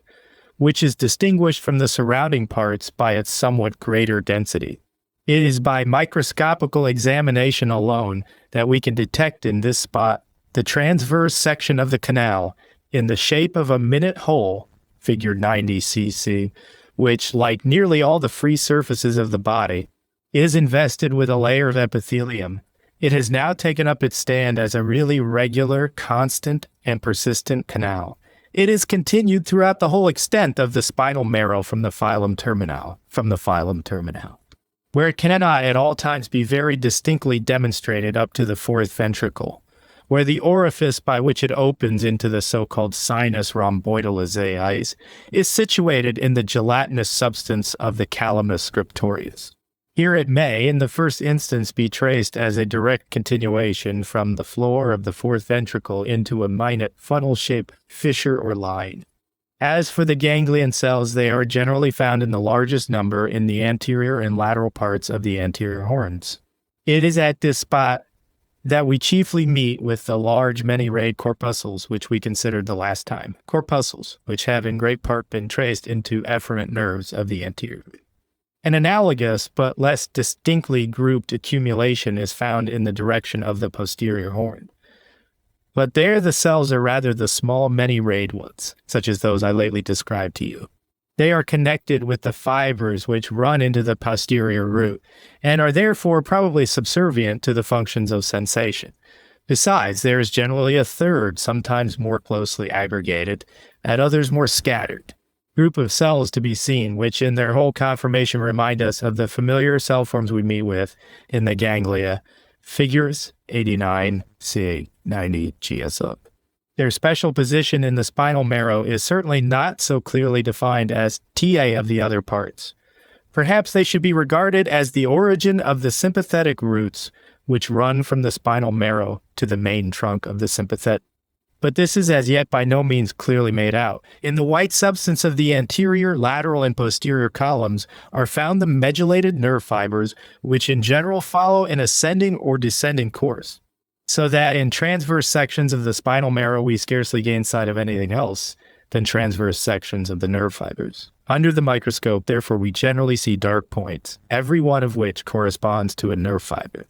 which is distinguished from the surrounding parts by its somewhat greater density. It is by microscopical examination alone that we can detect in this spot the transverse section of the canal in the shape of a minute hole, figure 90cc, which, like nearly all the free surfaces of the body, is invested with a layer of epithelium. It has now taken up its stand as a really regular, constant, and persistent canal. It is continued throughout the whole extent of the spinal marrow from the phylum terminal, where it cannot at all times be very distinctly demonstrated up to the fourth ventricle, where the orifice by which it opens into the so-called sinus rhomboidalizae is situated in the gelatinous substance of the calamus scriptorius. Here it may, in the first instance, be traced as a direct continuation from the floor of the fourth ventricle into a minute funnel-shaped fissure or line. As for the ganglion cells, they are generally found in the largest number in the anterior and lateral parts of the anterior horns. It is at this spot that we chiefly meet with the large many-rayed corpuscles, which we considered the last time. Corpuscles, which have in great part been traced into efferent nerves of the anterior. An analogous but less distinctly grouped accumulation is found in the direction of the posterior horn. But there the cells are rather the small many-rayed ones, such as those I lately described to you. They are connected with the fibers which run into the posterior root, and are therefore probably subservient to the functions of sensation. Besides, there is generally a third, sometimes more closely aggregated, at others more scattered, group of cells to be seen, which in their whole conformation remind us of the familiar cell forms we meet with in the ganglia, figures 89c, 90gs up. Their special position in the spinal marrow is certainly not so clearly defined as TA of the other parts. Perhaps they should be regarded as the origin of the sympathetic roots which run from the spinal marrow to the main trunk of the sympathetic. But this is as yet by no means clearly made out. In the white substance of the anterior, lateral, and posterior columns are found the medullated nerve fibers, which in general follow an ascending or descending course, so that in transverse sections of the spinal marrow we scarcely gain sight of anything else than transverse sections of the nerve fibers. Under the microscope, therefore, we generally see dark points, every one of which corresponds to a nerve fiber.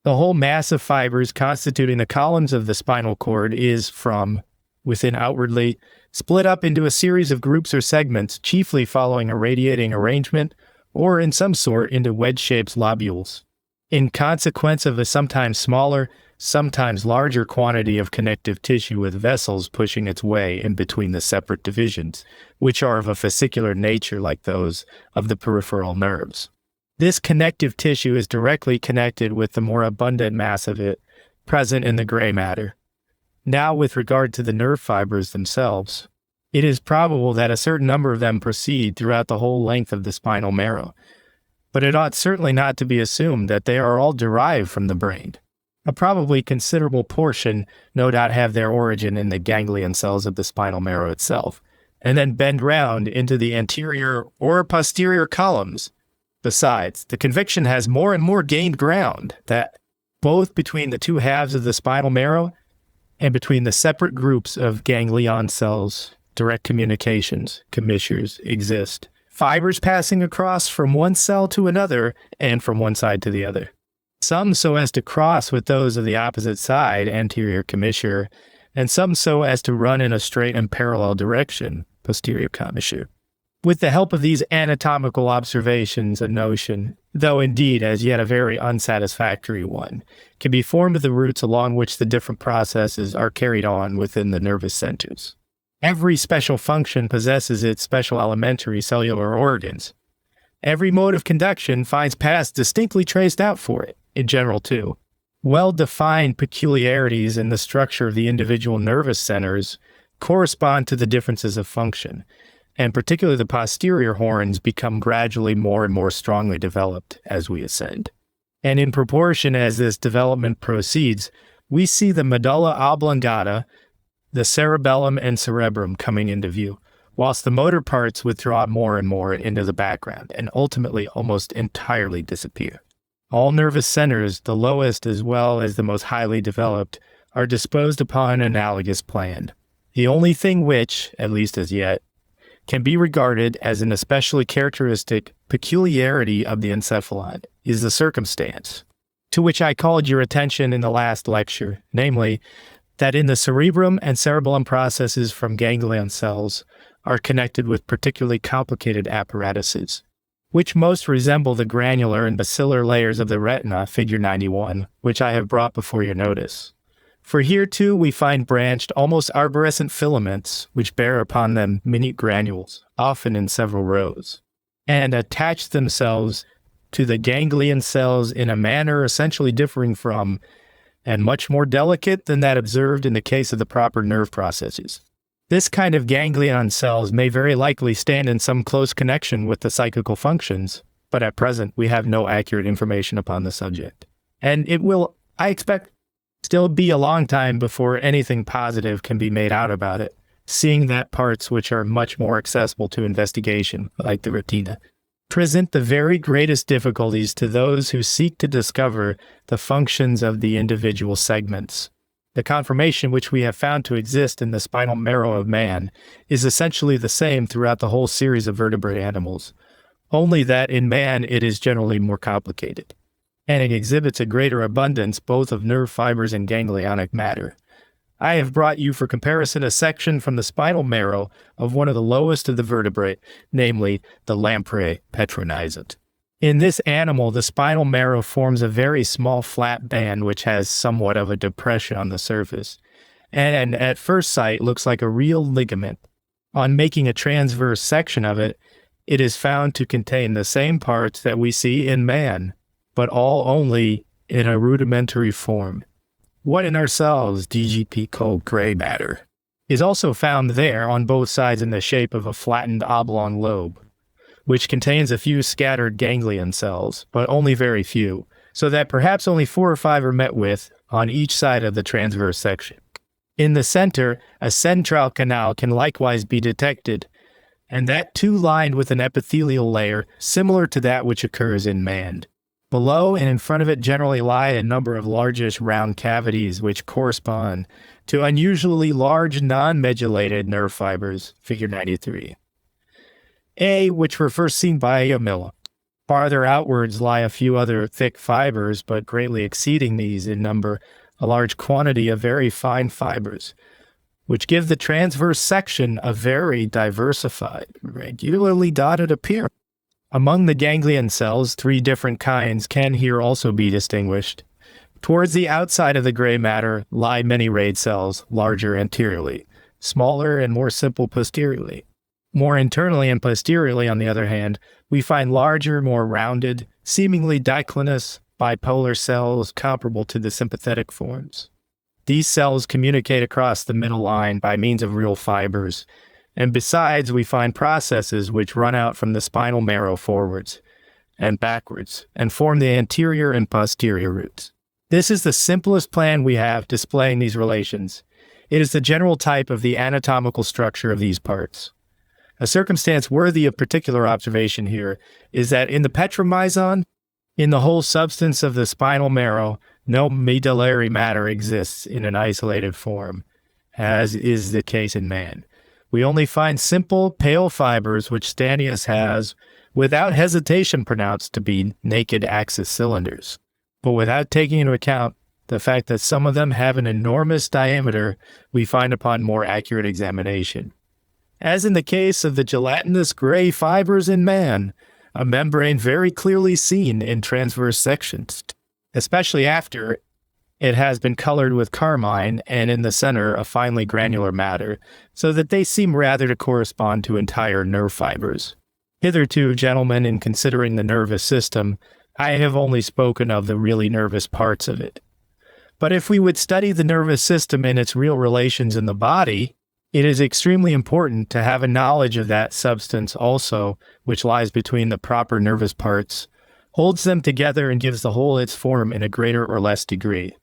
The whole mass of fibers constituting the columns of the spinal cord is, from within outwardly, split up into a series of groups or segments, chiefly following a radiating arrangement, or in some sort into wedge-shaped lobules. In consequence of a sometimes smaller, sometimes larger quantity of connective tissue with vessels pushing its way in between the separate divisions, which are of a fascicular nature like those of the peripheral nerves. This connective tissue is directly connected with the more abundant mass of it present in the gray matter. Now, with regard to the nerve fibers themselves, it is probable that a certain number of them proceed throughout the whole length of the spinal marrow, but it ought certainly not to be assumed that they are all derived from the brain. A probably considerable portion no doubt have their origin in the ganglion cells of the spinal marrow itself, and then bend round into the anterior or posterior columns. Besides, the conviction has more and more gained ground that both between the two halves of the spinal marrow and between the separate groups of ganglion cells, direct communications, commissures, exist, fibers passing across from one cell to another and from one side to the other. Some so as to cross with those of the opposite side, anterior commissure, and some so as to run in a straight and parallel direction, posterior commissure. With the help of these anatomical observations, a notion, though indeed as yet a very unsatisfactory one, can be formed of the routes along which the different processes are carried on within the nervous centers. Every special function possesses its special elementary cellular organs. Every mode of conduction finds paths distinctly traced out for it, in general too. Well-defined peculiarities in the structure of the individual nervous centers correspond to the differences of function, and particularly the posterior horns become gradually more and more strongly developed as we ascend. And in proportion as this development proceeds, we see the medulla oblongata, the cerebellum and cerebrum coming into view, whilst the motor parts withdraw more and more into the background and ultimately almost entirely disappear. All nervous centers, the lowest as well as the most highly developed, are disposed upon an analogous plan. The only thing which, at least as yet, can be regarded as an especially characteristic peculiarity of the encephalon is the circumstance to which I called your attention in the last lecture, namely, that in the cerebrum and cerebellum processes from ganglion cells are connected with particularly complicated apparatuses, which most resemble the granular and basilar layers of the retina, figure 91, which I have brought before your notice. For here too we find branched, almost arborescent filaments, which bear upon them minute granules, often in several rows, and attach themselves to the ganglion cells in a manner essentially differing from, and much more delicate than that observed in the case of the proper nerve processes. This kind of ganglion cells may very likely stand in some close connection with the psychical functions, but at present we have no accurate information upon the subject. And it will, I expect, still be a long time before anything positive can be made out about it, seeing that parts which are much more accessible to investigation, like the retina, present the very greatest difficulties to those who seek to discover the functions of the individual segments. The conformation which we have found to exist in the spinal marrow of man is essentially the same throughout the whole series of vertebrate animals, only that in man it is generally more complicated, and it exhibits a greater abundance both of nerve fibers and ganglionic matter. I have brought you for comparison a section from the spinal marrow of one of the lowest of the vertebrate, namely the lamprey petronisant. In this animal, the spinal marrow forms a very small flat band which has somewhat of a depression on the surface, and at first sight looks like a real ligament. On making a transverse section of it, it is found to contain the same parts that we see in man, but all only in a rudimentary form. What in ourselves DGP called gray matter is also found there on both sides in the shape of a flattened oblong lobe, which contains a few scattered ganglion cells, but only very few, so that perhaps only 4 or 5 are met with on each side of the transverse section. In the center, a central canal can likewise be detected, and that too lined with an epithelial layer similar to that which occurs in man. Below and in front of it generally lie a number of largish round cavities which correspond to unusually large non-medullated nerve fibers, figure 93. Which were first seen by Amilla. Farther outwards lie a few other thick fibers, but greatly exceeding these in number, a large quantity of very fine fibers, which give the transverse section a very diversified, regularly dotted appearance. Among the ganglion cells, 3 different kinds can here also be distinguished. Towards the outside of the gray matter lie many rayed cells, larger anteriorly, smaller and more simple posteriorly. More internally and posteriorly, on the other hand, we find larger, more rounded, seemingly diclinous, bipolar cells comparable to the sympathetic forms. These cells communicate across the middle line by means of real fibers, and besides we find processes which run out from the spinal marrow forwards and backwards and form the anterior and posterior roots. This is the simplest plan we have displaying these relations. It is the general type of the anatomical structure of these parts. A circumstance worthy of particular observation here is that in the petromyzon, in the whole substance of the spinal marrow, no medullary matter exists in an isolated form, as is the case in man. We only find simple, pale fibers which Stanius has, without hesitation, pronounced to be naked axis cylinders, but without taking into account the fact that some of them have an enormous diameter we find upon more accurate examination. As in the case of the gelatinous gray fibers in man, a membrane very clearly seen in transverse sections, especially after it has been colored with carmine and in the center a finely granular matter, so that they seem rather to correspond to entire nerve fibers. Hitherto, gentlemen, in considering the nervous system, I have only spoken of the really nervous parts of it. But if we would study the nervous system in its real relations in the body, it is extremely important to have a knowledge of that substance also, which lies between the proper nervous parts, holds them together and gives the whole its form in a greater or less degree.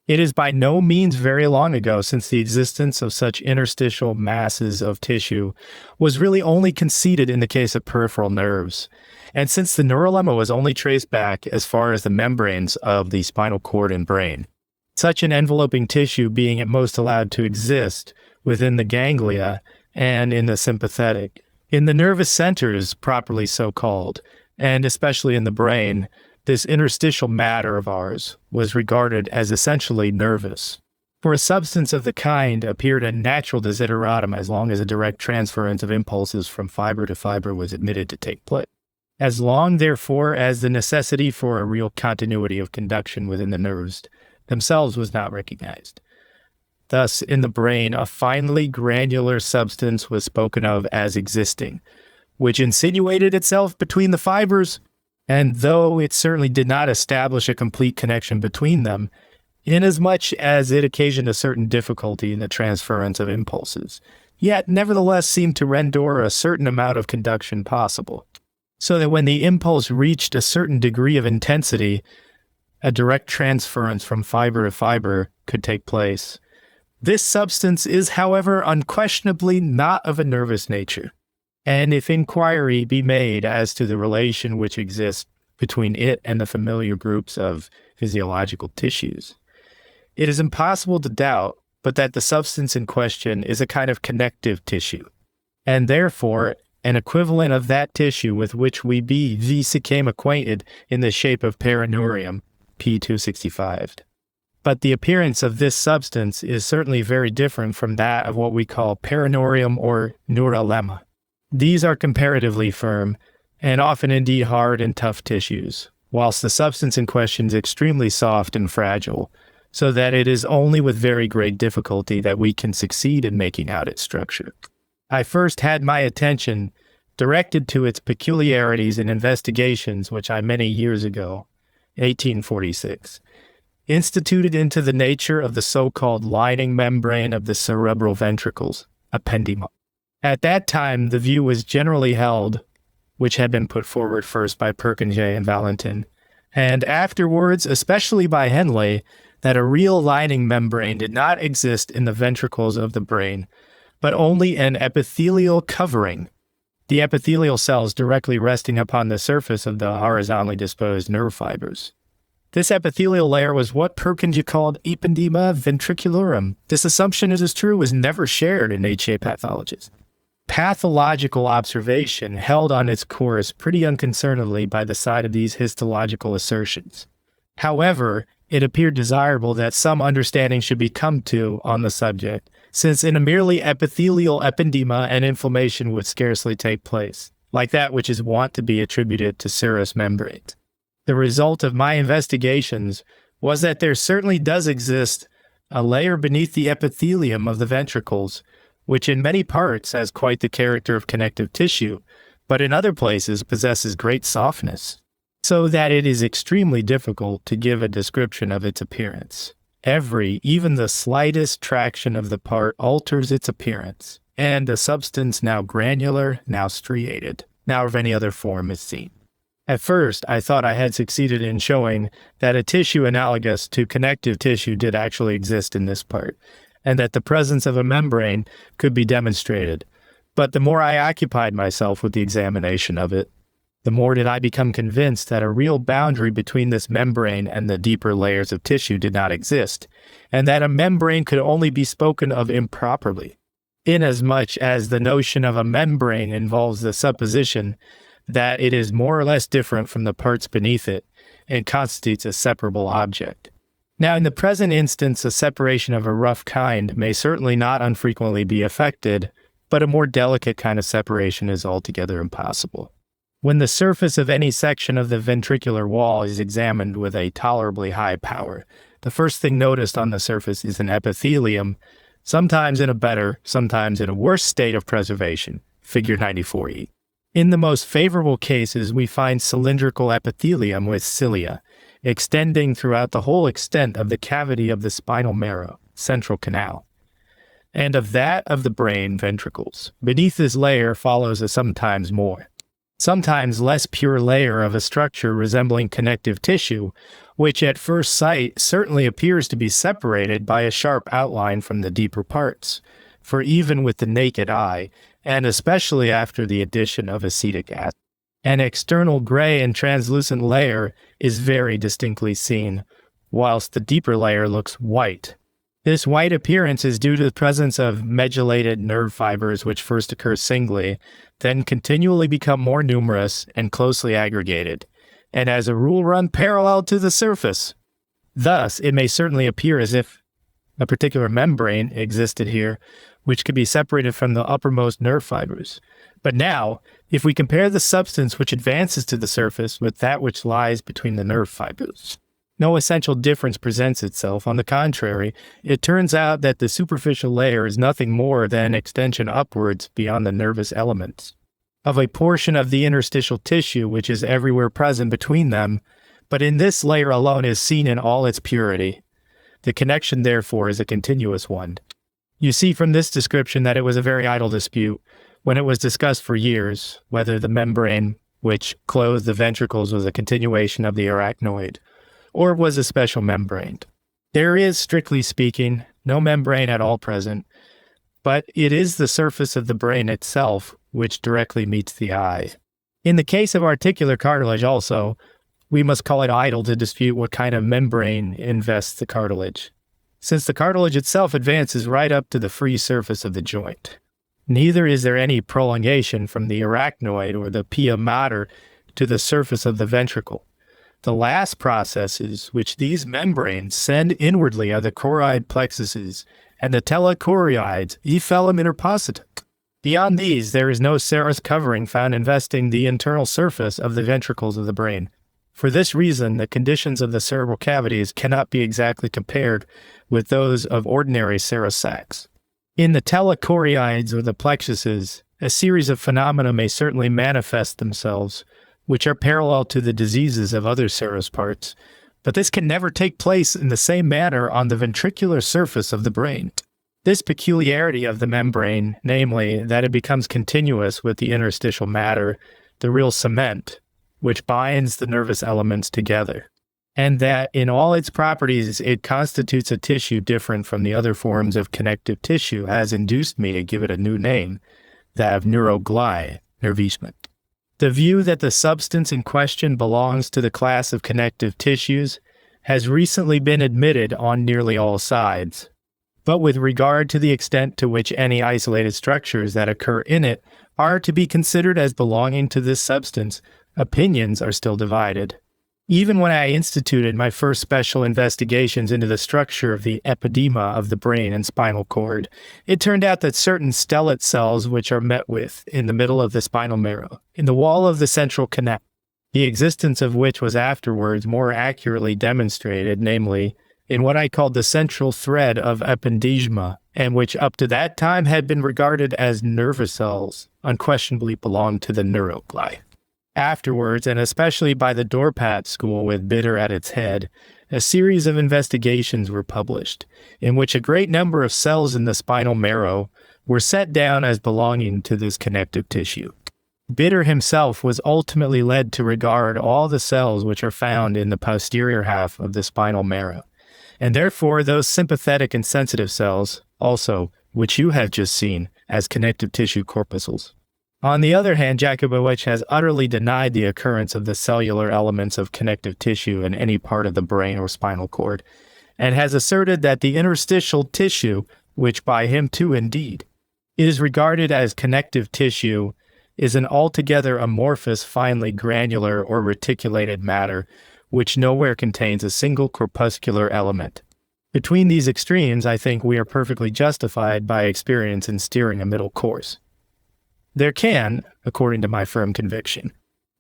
It is by no means very long ago since the existence of such interstitial masses of tissue was really only conceded in the case of peripheral nerves, and since the neurolemma was only traced back as far as the membranes of the spinal cord and brain, such an enveloping tissue being at most allowed to exist within the ganglia and in the sympathetic, In the nervous centers, properly so called, and especially in the brain, this interstitial matter of ours was regarded as essentially nervous. For a substance of the kind appeared a natural desideratum as long as a direct transference of impulses from fiber to fiber was admitted to take place. As long, therefore, as the necessity for a real continuity of conduction within the nerves themselves was not recognized. Thus, in the brain, a finely granular substance was spoken of as existing, which insinuated itself between the fibers, and though it certainly did not establish a complete connection between them, inasmuch as it occasioned a certain difficulty in the transference of impulses, yet nevertheless seemed to render a certain amount of conduction possible, so that when the impulse reached a certain degree of intensity, a direct transference from fiber to fiber could take place. This substance is, however, unquestionably not of a nervous nature, and if inquiry be made as to the relation which exists between it and the familiar groups of physiological tissues, it is impossible to doubt but that the substance in question is a kind of connective tissue, and therefore an equivalent of that tissue with which we became acquainted in the shape of perineurium, p. 265. But the appearance of this substance is certainly very different from that of what we call perineurium or neuralemma. These are comparatively firm, and often indeed hard and tough tissues, whilst the substance in question is extremely soft and fragile, so that it is only with very great difficulty that we can succeed in making out its structure. I first had my attention directed to its peculiarities in investigations which I many years ago, 1846, instituted into the nature of the so-called lining membrane of the cerebral ventricles, appendyma. At that time, the view was generally held, which had been put forward first by Purkinje and Valentin, and afterwards, especially by Henle, that a real lining membrane did not exist in the ventricles of the brain, but only an epithelial covering, the epithelial cells directly resting upon the surface of the horizontally disposed nerve fibers. This epithelial layer was what Purkinje called ependyma ventricularum. This assumption, it is true, was never shared in HA pathologists. Pathological observation held on its course pretty unconcernedly by the side of these histological assertions. However, it appeared desirable that some understanding should be come to on the subject, since in a merely epithelial ependyma an inflammation would scarcely take place, like that which is wont to be attributed to serous membranes. The result of my investigations was that there certainly does exist a layer beneath the epithelium of the ventricles, which in many parts has quite the character of connective tissue, but in other places possesses great softness, so that it is extremely difficult to give a description of its appearance. Every, even the slightest traction of the part alters its appearance, and a substance now granular, now striated, now of any other form is seen. At first, I thought I had succeeded in showing that a tissue analogous to connective tissue did actually exist in this part, and that the presence of a membrane could be demonstrated. But the more I occupied myself with the examination of it, the more did I become convinced that a real boundary between this membrane and the deeper layers of tissue did not exist, and that a membrane could only be spoken of improperly, inasmuch as the notion of a membrane involves the supposition that it is more or less different from the parts beneath it and constitutes a separable object. Now, in the present instance, a separation of a rough kind may certainly not unfrequently be effected, but a more delicate kind of separation is altogether impossible. When the surface of any section of the ventricular wall is examined with a tolerably high power, the first thing noticed on the surface is an epithelium, sometimes in a better, sometimes in a worse state of preservation, figure 94e. In the most favorable cases, we find cylindrical epithelium with cilia, extending throughout the whole extent of the cavity of the spinal marrow, central canal, and of that of the brain ventricles. Beneath this layer follows a sometimes less pure layer of a structure resembling connective tissue, which at first sight certainly appears to be separated by a sharp outline from the deeper parts, for even with the naked eye, and especially after the addition of acetic acid, an external gray and translucent layer is very distinctly seen, whilst the deeper layer looks white, This white appearance is due to the presence of medullated nerve fibers which first occur singly, then continually become more numerous and closely aggregated, and as a rule run parallel to the surface. Thus, it may certainly appear as if a particular membrane existed here, which could be separated from the uppermost nerve fibers. But now, if we compare the substance which advances to the surface with that which lies between the nerve fibers, no essential difference presents itself. On the contrary, it turns out that the superficial layer is nothing more than an extension upwards beyond the nervous elements of a portion of the interstitial tissue which is everywhere present between them, but in this layer alone is seen in all its purity. The connection, therefore, is a continuous one. You see from this description that it was a very idle dispute, when it was discussed for years, whether the membrane which clothed the ventricles was a continuation of the arachnoid, or was a special membrane. There is, strictly speaking, no membrane at all present, but it is the surface of the brain itself which directly meets the eye. In the case of articular cartilage also, we must call it idle to dispute what kind of membrane invests the cartilage, since the cartilage itself advances right up to the free surface of the joint. Neither is there any prolongation from the arachnoid or the pia mater to the surface of the ventricle. The last processes which these membranes send inwardly are the choroid plexuses and the telechorioids, ephelum interpositum. Beyond these, there is no serous covering found investing the internal surface of the ventricles of the brain. For this reason, the conditions of the cerebral cavities cannot be exactly compared with those of ordinary serous sacs. In the telechorioids or the plexuses, a series of phenomena may certainly manifest themselves, which are parallel to the diseases of other serous parts, but this can never take place in the same manner on the ventricular surface of the brain. This peculiarity of the membrane, namely, that it becomes continuous with the interstitial matter, the real cement, which binds the nervous elements together, and that in all its properties it constitutes a tissue different from the other forms of connective tissue, has induced me to give it a new name, that of neuroglide, nervissement. The view that the substance in question belongs to the class of connective tissues has recently been admitted on nearly all sides, but with regard to the extent to which any isolated structures that occur in it are to be considered as belonging to this substance, opinions are still divided. Even when I instituted my first special investigations into the structure of the epiderma of the brain and spinal cord, it turned out that certain stellate cells which are met with in the middle of the spinal marrow, in the wall of the central canal, the existence of which was afterwards more accurately demonstrated, namely, in what I called the central thread of ependygma, and which up to that time had been regarded as nervous cells, unquestionably belonged to the neuroglide. Afterwards, and especially by the Dorpat school with Bitter at its head, a series of investigations were published, in which a great number of cells in the spinal marrow were set down as belonging to this connective tissue. Bitter himself was ultimately led to regard all the cells which are found in the posterior half of the spinal marrow, and therefore those sympathetic and sensitive cells, also, which you have just seen, as connective tissue corpuscles. On the other hand, Jakubowicz has utterly denied the occurrence of the cellular elements of connective tissue in any part of the brain or spinal cord, and has asserted that the interstitial tissue, which by him too indeed is regarded as connective tissue, is an altogether amorphous, finely granular or reticulated matter, which nowhere contains a single corpuscular element. Between these extremes, I think we are perfectly justified by experience in steering a middle course. There can, according to my firm conviction,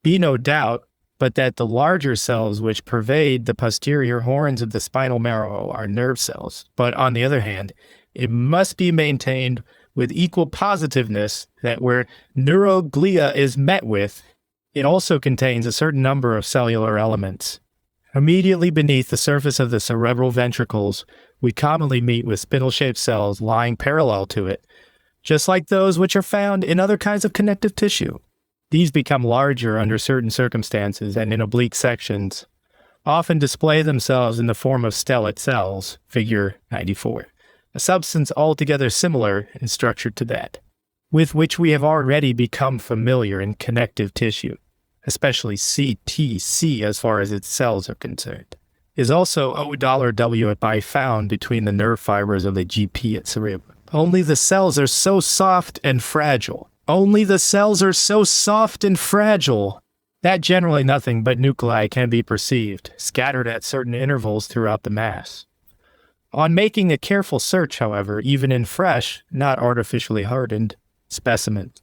be no doubt but that the larger cells which pervade the posterior horns of the spinal marrow are nerve cells. But on the other hand, it must be maintained with equal positiveness that where neuroglia is met with, it also contains a certain number of cellular elements. Immediately beneath the surface of the cerebral ventricles, we commonly meet with spindle-shaped cells lying parallel to it, just like those which are found in other kinds of connective tissue. These become larger under certain circumstances and in oblique sections, often display themselves in the form of stellate cells, figure 94, a substance altogether similar in structure to that, with which we have already become familiar in connective tissue, especially CTC as far as its cells are concerned. is also $W found between the nerve fibers of the GP and cerebrum. Only the cells are so soft and fragile. Only the cells are so soft and fragile that generally nothing but nuclei can be perceived, scattered at certain intervals throughout the mass. On making a careful search, however, even in fresh, not artificially hardened, specimens,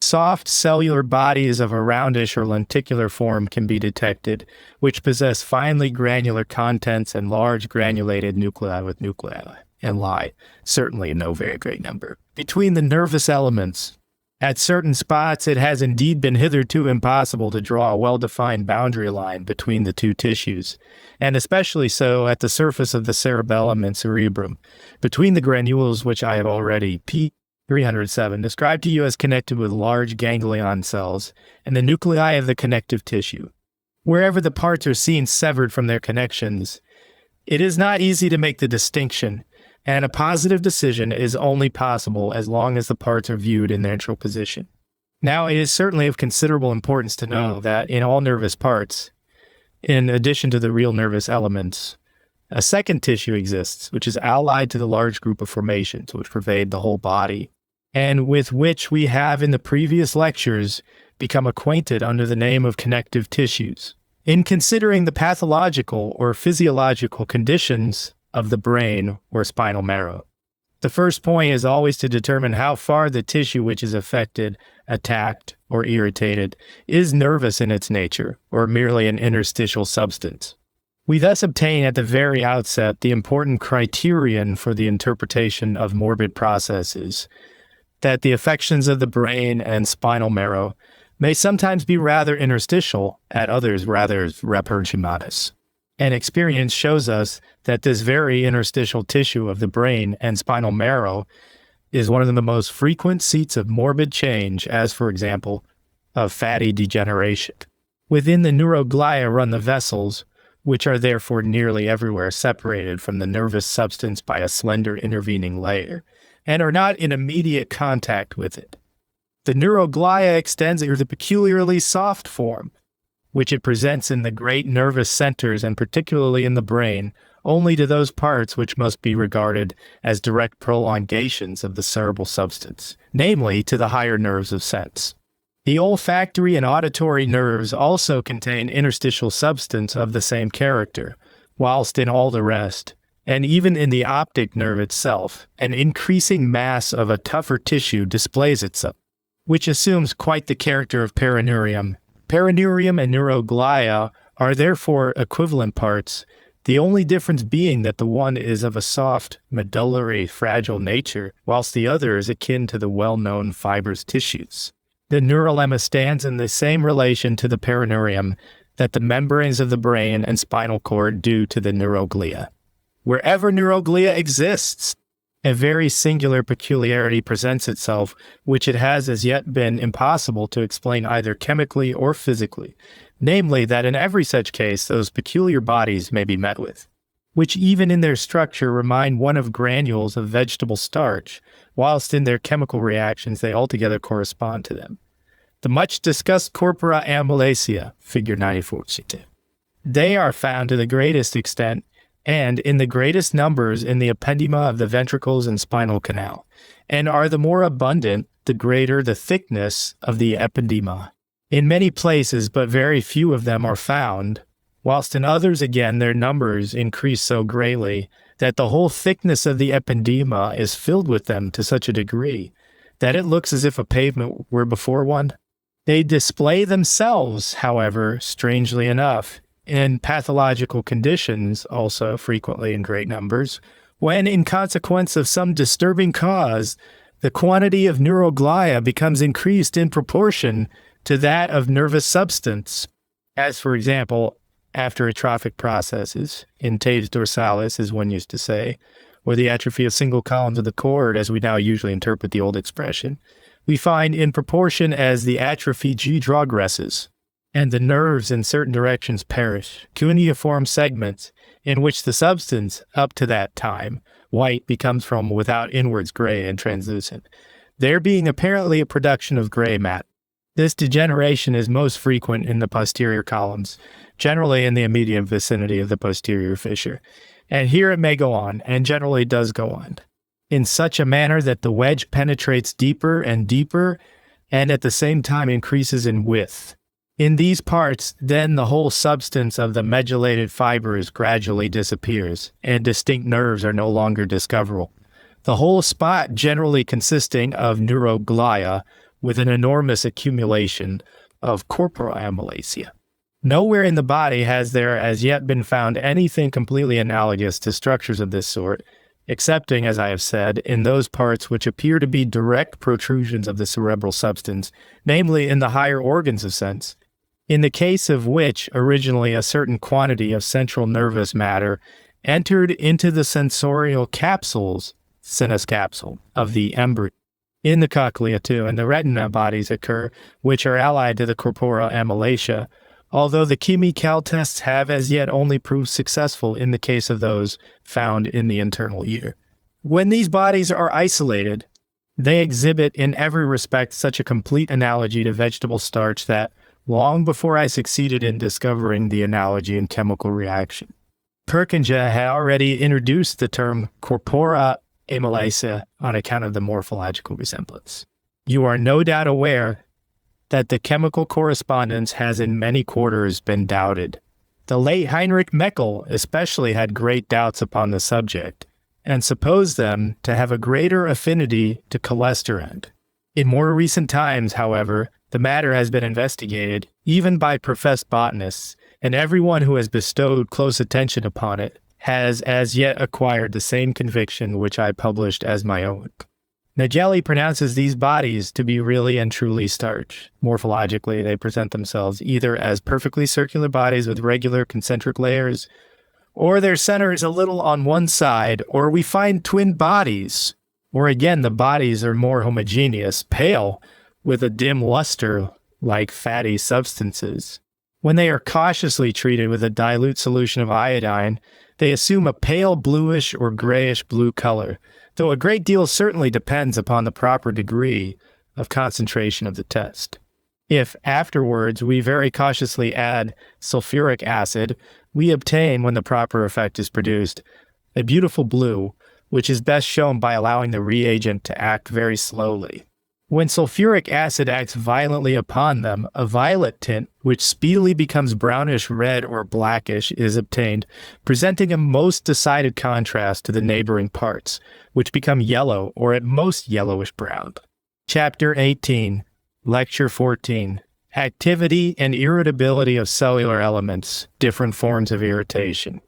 soft cellular bodies of a roundish or lenticular form can be detected, which possess finely granular contents and large granulated nuclei with nuclei and lie, certainly in no very great number, between the nervous elements. At certain spots, it has indeed been hitherto impossible to draw a well-defined boundary line between the two tissues, and especially so at the surface of the cerebellum and cerebrum, between the granules which I have already, p. 307, described to you as connected with large ganglion cells, and the nuclei of the connective tissue. Wherever the parts are seen severed from their connections, it is not easy to make the distinction, and a positive decision is only possible as long as the parts are viewed in their natural position. Now, it is certainly of considerable importance to know that in all nervous parts, in addition to the real nervous elements, a second tissue exists, which is allied to the large group of formations which pervade the whole body, and with which we have in the previous lectures become acquainted under the name of connective tissues. In considering the pathological or physiological conditions of the brain or spinal marrow, the first point is always to determine how far the tissue which is affected, attacked, or irritated is nervous in its nature, or merely an interstitial substance. We thus obtain at the very outset the important criterion for the interpretation of morbid processes, that the affections of the brain and spinal marrow may sometimes be rather interstitial, at others rather repergimatus. And experience shows us that this very interstitial tissue of the brain and spinal marrow is one of the most frequent seats of morbid change, as, for example, of fatty degeneration. Within the neuroglia run the vessels, which are therefore nearly everywhere separated from the nervous substance by a slender intervening layer, and are not in immediate contact with it. The neuroglia extends in the peculiarly soft form, which it presents in the great nervous centers and particularly in the brain, only to those parts which must be regarded as direct prolongations of the cerebral substance, namely to the higher nerves of sense. The olfactory and auditory nerves also contain interstitial substance of the same character, whilst in all the rest, and even in the optic nerve itself, an increasing mass of a tougher tissue displays itself, which assumes quite the character of perineurium. Perineurium and neuroglia are therefore equivalent parts, the only difference being that the one is of a soft, medullary, fragile nature, whilst the other is akin to the well-known fibrous tissues. The neurolemma stands in the same relation to the perineurium that the membranes of the brain and spinal cord do to the neuroglia. Wherever neuroglia exists, a very singular peculiarity presents itself, which it has as yet been impossible to explain either chemically or physically, namely that in every such case those peculiar bodies may be met with, which even in their structure remind one of granules of vegetable starch, whilst in their chemical reactions they altogether correspond to them. The much-discussed corpora ambulacea, figure 94. They are found to the greatest extent and in the greatest numbers in the ependyma of the ventricles and spinal canal, and are the more abundant, the greater the thickness of the ependyma. In many places, but very few of them are found, whilst in others again their numbers increase so greatly that the whole thickness of the ependyma is filled with them to such a degree that it looks as if a pavement were before one. They display themselves, however, strangely enough, in pathological conditions, also frequently in great numbers, when in consequence of some disturbing cause, the quantity of neuroglia becomes increased in proportion to that of nervous substance, as for example, after atrophic processes, in taves dorsalis, as one used to say, or the atrophy of single columns of the cord, as we now usually interpret the old expression, we find in proportion as the atrophy progresses, and the nerves in certain directions perish, cuneiform segments, in which the substance, up to that time, white, becomes from without inwards gray and translucent, there being apparently a production of gray matter. This degeneration is most frequent in the posterior columns, generally in the immediate vicinity of the posterior fissure. And here it may go on, and generally does go on, in such a manner that the wedge penetrates deeper and deeper, and at the same time increases in width. In these parts, then the whole substance of the medullated fibers gradually disappears, and distinct nerves are no longer discoverable. The whole spot generally consisting of neuroglia, with an enormous accumulation of corporal amylasia. Nowhere in the body has there as yet been found anything completely analogous to structures of this sort, excepting, as I have said, in those parts which appear to be direct protrusions of the cerebral substance, namely in the higher organs of sense, in the case of which originally a certain quantity of central nervous matter entered into the sensorial capsules, sinus capsule, of the embryo. In the cochlea, too, and the retina bodies occur, which are allied to the corporal amylasia, although the chemical tests have as yet only proved successful in the case of those found in the internal ear. When these bodies are isolated, they exhibit in every respect such a complete analogy to vegetable starch that, long before I succeeded in discovering the analogy in chemical reaction, Purkinje had already introduced the term corpora amylasia on account of the morphological resemblance. You are no doubt aware that the chemical correspondence has in many quarters been doubted. The late Heinrich Meckel especially had great doubts upon the subject, and supposed them to have a greater affinity to cholesterol. In more recent times, however, the matter has been investigated, even by professed botanists, and everyone who has bestowed close attention upon it has as yet acquired the same conviction which I published as my own. Nageli pronounces these bodies to be really and truly starch. Morphologically, they present themselves either as perfectly circular bodies with regular concentric layers, or their center is a little on one side, or we find twin bodies, or again the bodies are more homogeneous, pale, with a dim luster like fatty substances. When they are cautiously treated with a dilute solution of iodine, they assume a pale bluish or grayish blue color, though a great deal certainly depends upon the proper degree of concentration of the test. If afterwards we very cautiously add sulfuric acid, we obtain, when the proper effect is produced, a beautiful blue, which is best shown by allowing the reagent to act very slowly. When sulfuric acid acts violently upon them, a violet tint, which speedily becomes brownish red or blackish, is obtained, presenting a most decided contrast to the neighboring parts, which become yellow or at most yellowish brown. Chapter 18, Lecture 14, Activity and Irritability of Cellular Elements, Different Forms of Irritation.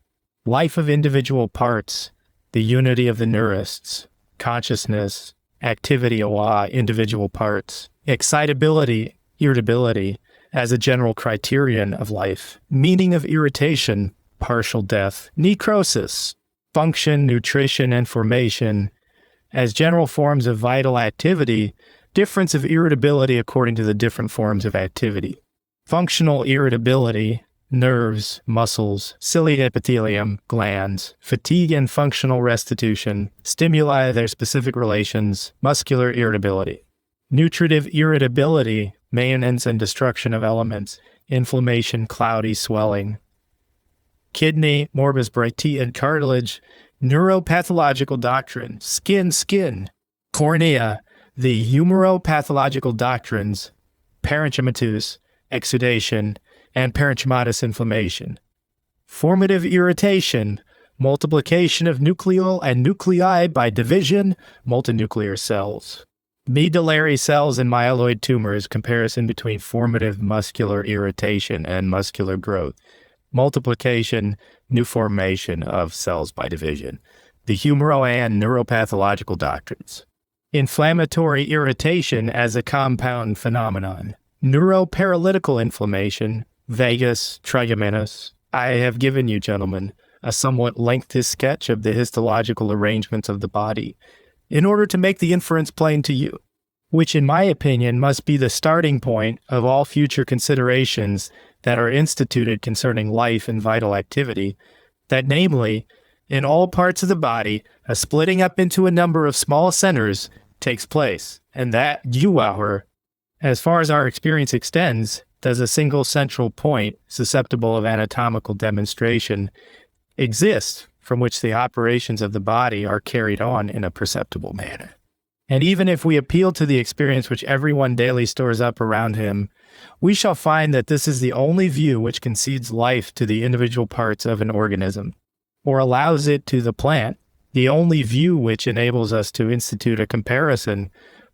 Life of individual parts, the unity of the neurists, consciousness, activity of individual parts, excitability, irritability, as a general criterion of life, meaning of irritation, partial death, necrosis, function, nutrition, and formation, as general forms of vital activity, difference of irritability according to the different forms of activity. Functional irritability, nerves, muscles, ciliary epithelium, glands, fatigue and functional restitution, stimuli, their specific relations, muscular irritability. Nutritive irritability, maintenance and destruction of elements, inflammation, cloudy swelling. Kidney, morbus Brighti and cartilage, neuropathological doctrine, skin. Cornea, the humeropathological doctrines, parenchymatous, exudation, and parenchymatous inflammation. Formative irritation, multiplication of nucleoli and nuclei by division, multinuclear cells. Medullary cells and myeloid tumors, comparison between formative muscular irritation and muscular growth. Multiplication, new formation of cells by division. The humero and neuropathological doctrines. Inflammatory irritation as a compound phenomenon. Neuroparalytical inflammation, vagus, trigeminous. I have given you, gentlemen, a somewhat lengthy sketch of the histological arrangements of the body in order to make the inference plain to you, which in my opinion must be the starting point of all future considerations that are instituted concerning life and vital activity, that namely, in all parts of the body, a splitting up into a number of small centers takes place, and that you, As far as our experience extends, does a single central point, susceptible of anatomical demonstration, exist from which the operations of the body are carried on in a perceptible manner? And even if we appeal to the experience which everyone daily stores up around him, we shall find that this is the only view which concedes life to the individual parts of an organism, or allows it to the plant, the only view which enables us to institute a comparison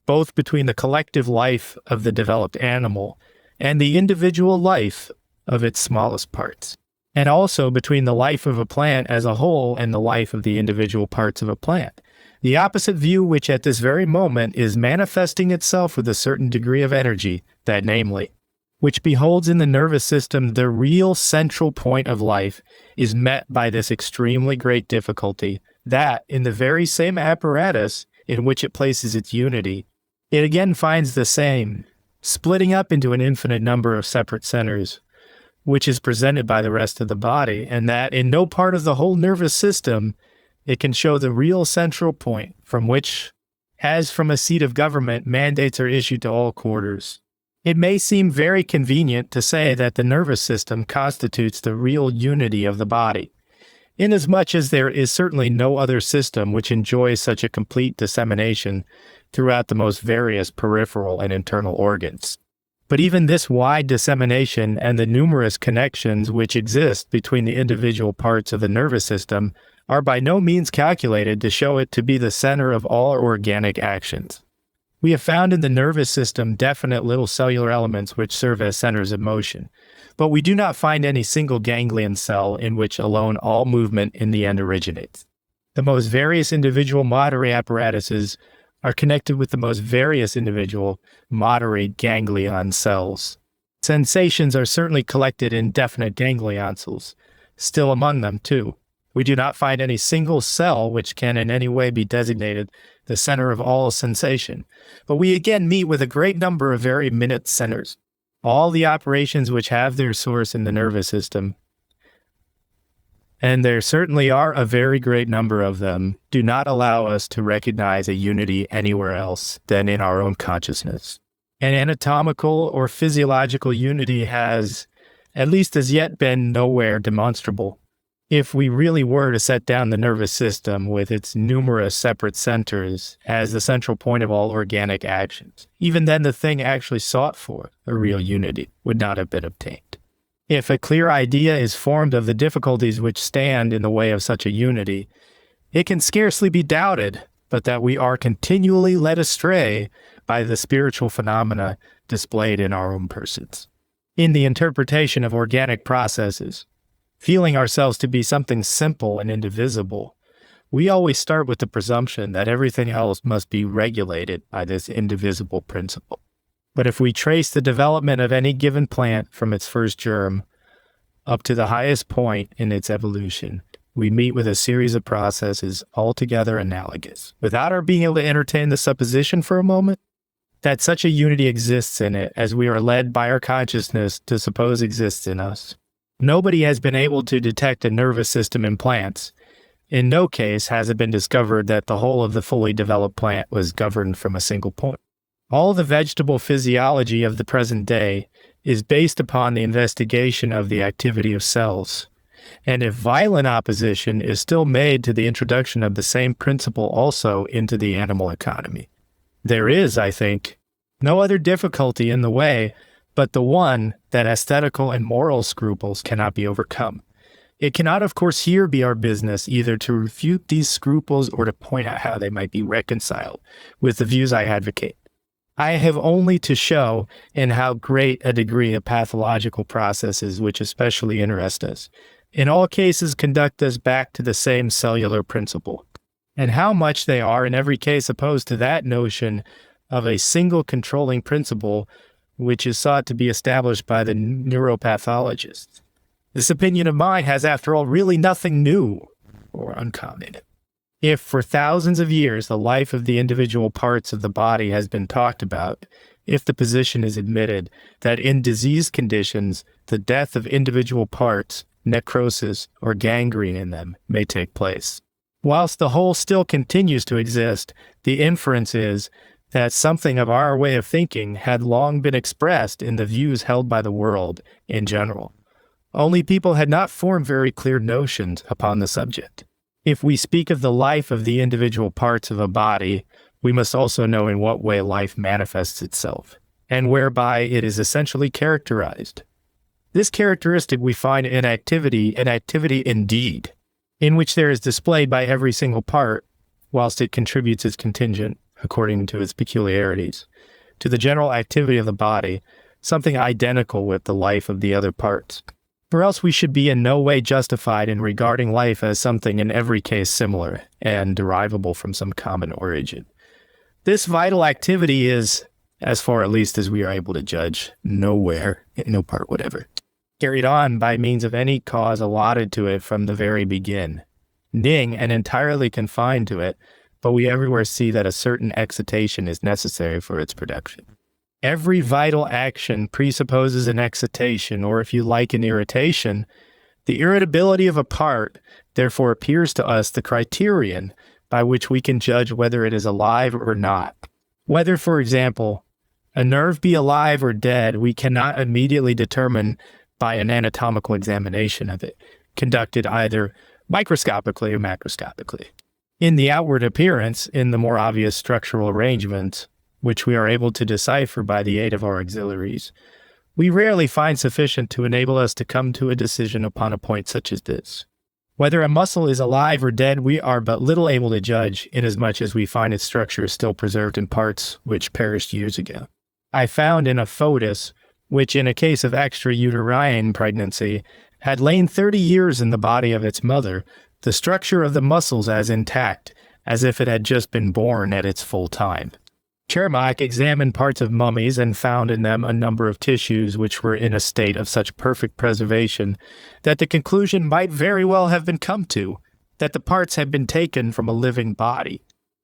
both between the collective life of the developed animal and the individual life of its smallest parts, and also between the life of a plant as a whole and the life of the individual parts of a plant. The opposite view which at this very moment is manifesting itself with a certain degree of energy, that namely, which beholds in the nervous system the real central point of life, is met by this extremely great difficulty, that in the very same apparatus in which it places its unity, it again finds the same, splitting up into an infinite number of separate centers, which is presented by the rest of the body, and that in no part of the whole nervous system it can show the real central point from which, as from a seat of government, mandates are issued to all quarters. It may seem very convenient to say that the nervous system constitutes the real unity of the body, inasmuch as there is certainly no other system which enjoys such a complete dissemination throughout the most various peripheral and internal organs. But even this wide dissemination and the numerous connections which exist between the individual parts of the nervous system are by no means calculated to show it to be the center of all organic actions. We have found in the nervous system definite little cellular elements which serve as centers of motion, but we do not find any single ganglion cell in which alone all movement in the end originates. The most various individual motory apparatuses are connected with the most various individual motory ganglion cells. Sensations are certainly collected in definite ganglion cells, still among them too. We do not find any single cell which can in any way be designated the center of all sensation, but we again meet with a great number of very minute centers. All the operations which have their source in the nervous system, and there certainly are a very great number of them, do not allow us to recognize a unity anywhere else than in our own consciousness. An anatomical or physiological unity has, at least as yet, been nowhere demonstrable. If we really were to set down the nervous system with its numerous separate centers as the central point of all organic actions, even then the thing actually sought for, a real unity, would not have been obtained. If a clear idea is formed of the difficulties which stand in the way of such a unity, it can scarcely be doubted but that we are continually led astray by the spiritual phenomena displayed in our own persons. In the interpretation of organic processes, feeling ourselves to be something simple and indivisible, we always start with the presumption that everything else must be regulated by this indivisible principle. But if we trace the development of any given plant from its first germ up to the highest point in its evolution, we meet with a series of processes altogether analogous, without our being able to entertain the supposition for a moment that such a unity exists in it as we are led by our consciousness to suppose exists in us. Nobody has been able to detect a nervous system in plants. In no case has it been discovered that the whole of the fully developed plant was governed from a single point. All the vegetable physiology of the present day is based upon the investigation of the activity of cells. And if violent opposition is still made to the introduction of the same principle also into the animal economy, there is, I think, no other difficulty in the way but the one that aesthetical and moral scruples cannot be overcome. It cannot, of course, here be our business either to refute these scruples or to point out how they might be reconciled with the views I advocate. I have only to show in how great a degree of pathological processes which especially interest us, in all cases conduct us back to the same cellular principle, and how much they are in every case opposed to that notion of a single controlling principle which is sought to be established by the neuropathologists. This opinion of mine has, after all, really nothing new or uncommon. If for thousands of years the life of the individual parts of the body has been talked about, if the position is admitted that in diseased conditions the death of individual parts, necrosis, or gangrene in them may take place, whilst the whole still continues to exist, the inference is that something of our way of thinking had long been expressed in the views held by the world in general. Only people had not formed very clear notions upon the subject. If we speak of the life of the individual parts of a body, we must also know in what way life manifests itself, and whereby it is essentially characterized. This characteristic we find in activity indeed, in which there is displayed by every single part, whilst it contributes its contingent, according to its peculiarities, to the general activity of the body, something identical with the life of the other parts. Or else we should be in no way justified in regarding life as something in every case similar and derivable from some common origin. This vital activity is, as far at least as we are able to judge, nowhere, in no part whatever, carried on by means of any cause allotted to it from the very begin, and entirely confined to it, but we everywhere see that a certain excitation is necessary for its production. Every vital action presupposes an excitation, or if you like, an irritation. The irritability of a part, therefore, appears to us the criterion by which we can judge whether it is alive or not. Whether, for example, a nerve be alive or dead, we cannot immediately determine by an anatomical examination of it, conducted either microscopically or macroscopically. In the outward appearance, in the more obvious structural arrangements, which we are able to decipher by the aid of our auxiliaries, we rarely find sufficient to enable us to come to a decision upon a point such as this. Whether a muscle is alive or dead, we are but little able to judge, inasmuch as we find its structure still preserved in parts which perished years ago. I found in a foetus, which in a case of extrauterine pregnancy, had lain 30 years in the body of its mother, the structure of the muscles as intact, as if it had just been born at its full time. Chermak examined parts of mummies and found in them a number of tissues which were in a state of such perfect preservation that the conclusion might very well have been come to, that the parts had been taken from a living body.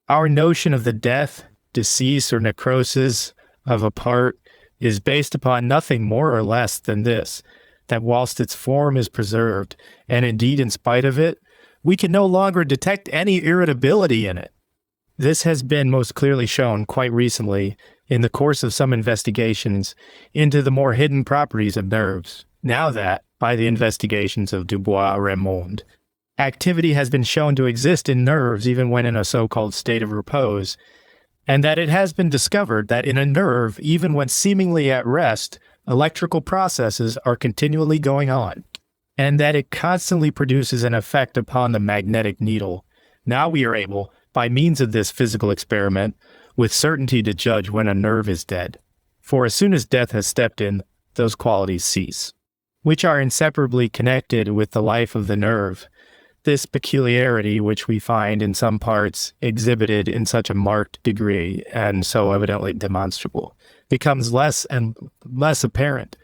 Our notion of the death, decease, or necrosis of a part is based upon nothing more or less than this, that whilst its form is preserved, and indeed in spite of it, we can no longer detect any irritability in it. This has been most clearly shown quite recently in the course of some investigations into the more hidden properties of nerves, now that, by the investigations of Dubois-Raymond, activity has been shown to exist in nerves even when in a so-called state of repose, and that it has been discovered that in a nerve, even when seemingly at rest, electrical processes are continually going on, and that it constantly produces an effect upon the magnetic needle. Now we are able, by means of this physical experiment, with certainty to judge when a nerve is dead. For as soon as death has stepped in, those qualities cease, which are inseparably connected with the life of the nerve. This peculiarity, which we find in some parts exhibited in such a marked degree and so evidently demonstrable, becomes less and less apparent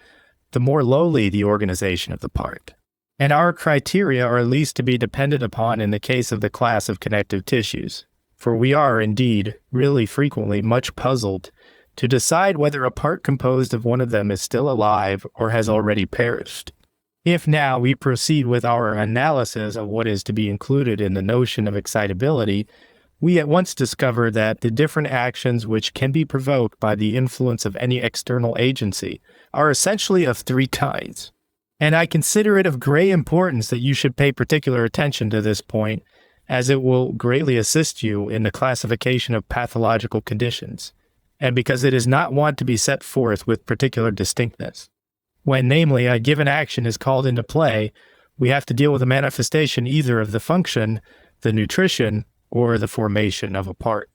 the more lowly the organization of the part. And our criteria are at least to be depended upon in the case of the class of connective tissues, for we are, indeed, really frequently much puzzled to decide whether a part composed of one of them is still alive or has already perished. If now we proceed with our analysis of what is to be included in the notion of excitability, we at once discover that the different actions which can be provoked by the influence of any external agency are essentially of three kinds. And I consider it of great importance that you should pay particular attention to this point, as it will greatly assist you in the classification of pathological conditions, and because it is not wont to be set forth with particular distinctness. When, namely, a given action is called into play, we have to deal with a manifestation either of the function, the nutrition, or the formation of a part.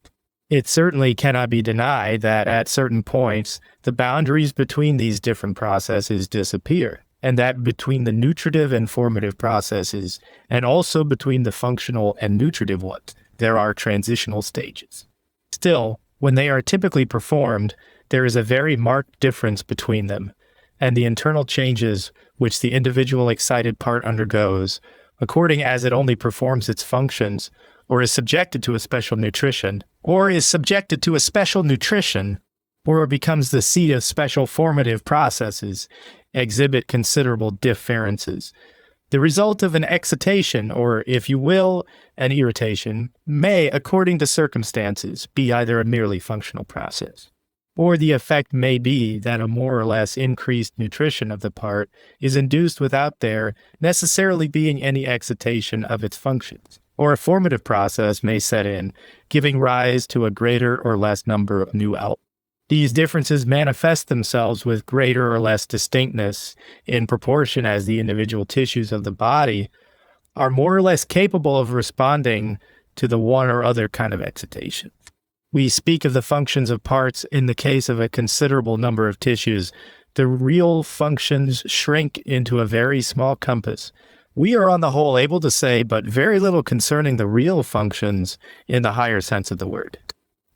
It certainly cannot be denied that at certain points, the boundaries between these different processes disappear, and that between the nutritive and formative processes, and also between the functional and nutritive ones, there are transitional stages. Still, when they are typically performed, there is a very marked difference between them, and the internal changes which the individual excited part undergoes, according as it only performs its functions, or is subjected to a special nutrition, or becomes the seat of special formative processes, exhibit considerable differences. The result of an excitation, or if you will, an irritation, may, according to circumstances, be either a merely functional process, or the effect may be that a more or less increased nutrition of the part is induced without there necessarily being any excitation of its functions, or a formative process may set in, giving rise to a greater or less number of new outlets. These differences manifest themselves with greater or less distinctness in proportion as the individual tissues of the body are more or less capable of responding to the one or other kind of excitation. We speak of the functions of parts in the case of a considerable number of tissues. The real functions shrink into a very small compass. We are on the whole able to say but very little concerning the real functions in the higher sense of the word.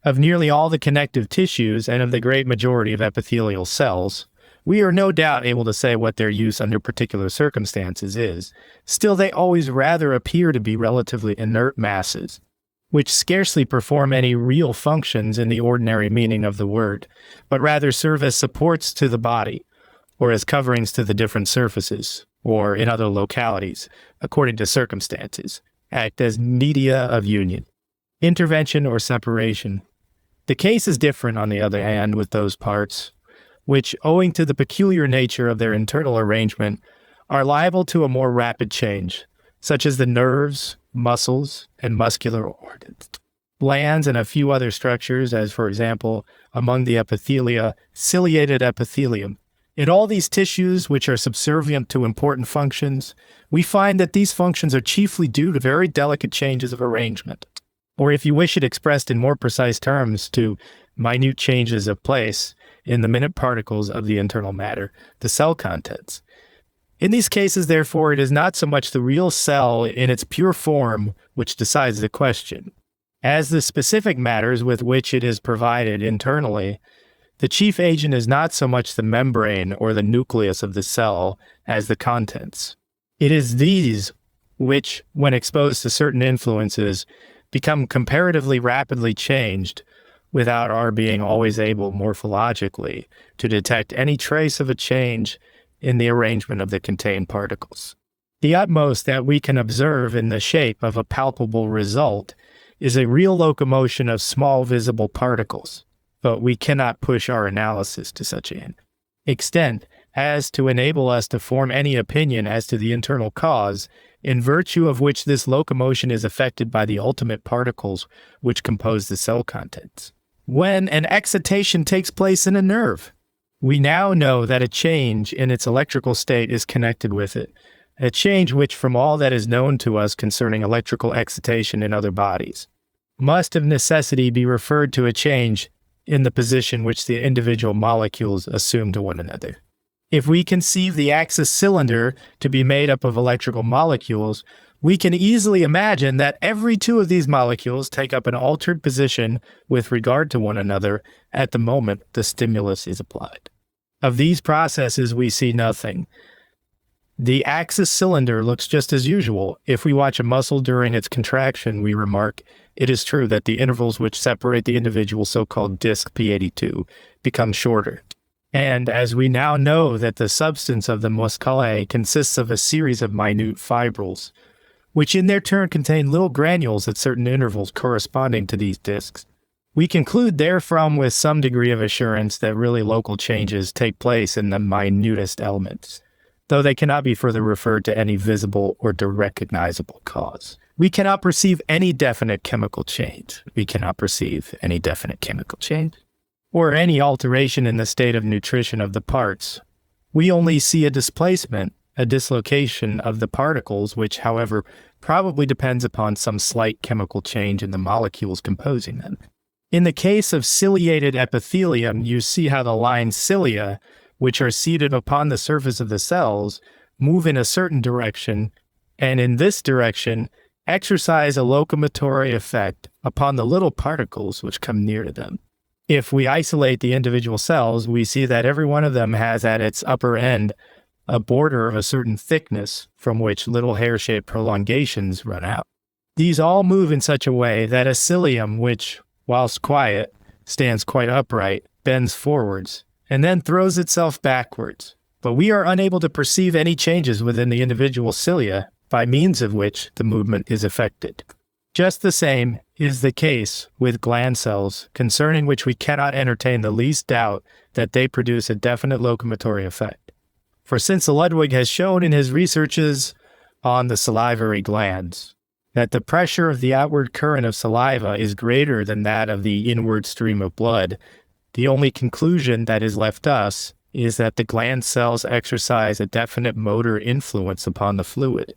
Of nearly all the connective tissues and of the great majority of epithelial cells, we are no doubt able to say what their use under particular circumstances is. Still, they always rather appear to be relatively inert masses, which scarcely perform any real functions in the ordinary meaning of the word, but rather serve as supports to the body, or as coverings to the different surfaces, or in other localities, according to circumstances, act as media of union, intervention, or separation. The case is different, on the other hand, with those parts, which, owing to the peculiar nature of their internal arrangement, are liable to a more rapid change, such as the nerves, muscles, and muscular organs, glands, and a few other structures, as, for example, among the epithelia, ciliated epithelium. In all these tissues, which are subservient to important functions, we find that these functions are chiefly due to very delicate changes of arrangement, or if you wish it expressed in more precise terms, to minute changes of place in the minute particles of the internal matter, the cell contents. In these cases, therefore, it is not so much the real cell in its pure form which decides the question, as the specific matters with which it is provided internally. The chief agent is not so much the membrane or the nucleus of the cell as the contents. It is these which, when exposed to certain influences, become comparatively rapidly changed without our being always able morphologically to detect any trace of a change in the arrangement of the contained particles. The utmost that we can observe in the shape of a palpable result is a real locomotion of small visible particles, but we cannot push our analysis to such an extent as to enable us to form any opinion as to the internal cause, in virtue of which this locomotion is affected by the ultimate particles which compose the cell contents. When an excitation takes place in a nerve, we now know that a change in its electrical state is connected with it, a change which, from all that is known to us concerning electrical excitation in other bodies, must of necessity be referred to a change in the position which the individual molecules assume to one another. If we conceive the axis cylinder to be made up of electrical molecules, we can easily imagine that every two of these molecules take up an altered position with regard to one another at the moment the stimulus is applied. Of these processes, we see nothing. The axis cylinder looks just as usual. If we watch a muscle during its contraction, we remark, it is true that the intervals which separate the individual so-called disc P82 become shorter. And as we now know that the substance of the musculae consists of a series of minute fibrils, which in their turn contain little granules at certain intervals corresponding to these discs, we conclude therefrom with some degree of assurance that really local changes take place in the minutest elements, though they cannot be further referred to any visible or recognizable cause. We cannot perceive any definite chemical change. Or any alteration in the state of nutrition of the parts. We only see a displacement, a dislocation of the particles, which, however, probably depends upon some slight chemical change in the molecules composing them. In the case of ciliated epithelium, you see how the line cilia, which are seated upon the surface of the cells, move in a certain direction, and in this direction exercise a locomotory effect upon the little particles which come near to them. If we isolate the individual cells, we see that every one of them has at its upper end a border of a certain thickness from which little hair-shaped prolongations run out. These all move in such a way that a cilium which, whilst quiet, stands quite upright, bends forwards, and then throws itself backwards, but we are unable to perceive any changes within the individual cilia by means of which the movement is affected. Just the same is the case with gland cells, concerning which we cannot entertain the least doubt that they produce a definite locomotory effect. For since Ludwig has shown in his researches on the salivary glands that the pressure of the outward current of saliva is greater than that of the inward stream of blood, the only conclusion that is left us is that the gland cells exercise a definite motor influence upon the fluid,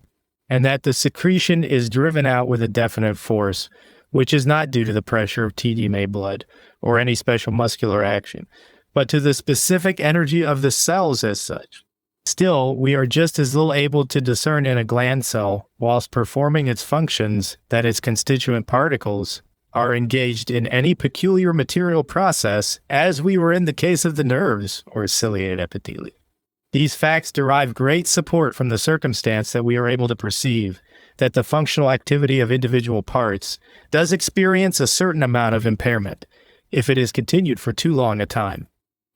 and that the secretion is driven out with a definite force, which is not due to the pressure of TDMA blood or any special muscular action, but to the specific energy of the cells as such. Still, we are just as little able to discern in a gland cell, whilst performing its functions, that its constituent particles are engaged in any peculiar material process as we were in the case of the nerves or ciliated epithelium. These facts derive great support from the circumstance that we are able to perceive that the functional activity of individual parts does experience a certain amount of impairment if it is continued for too long a time.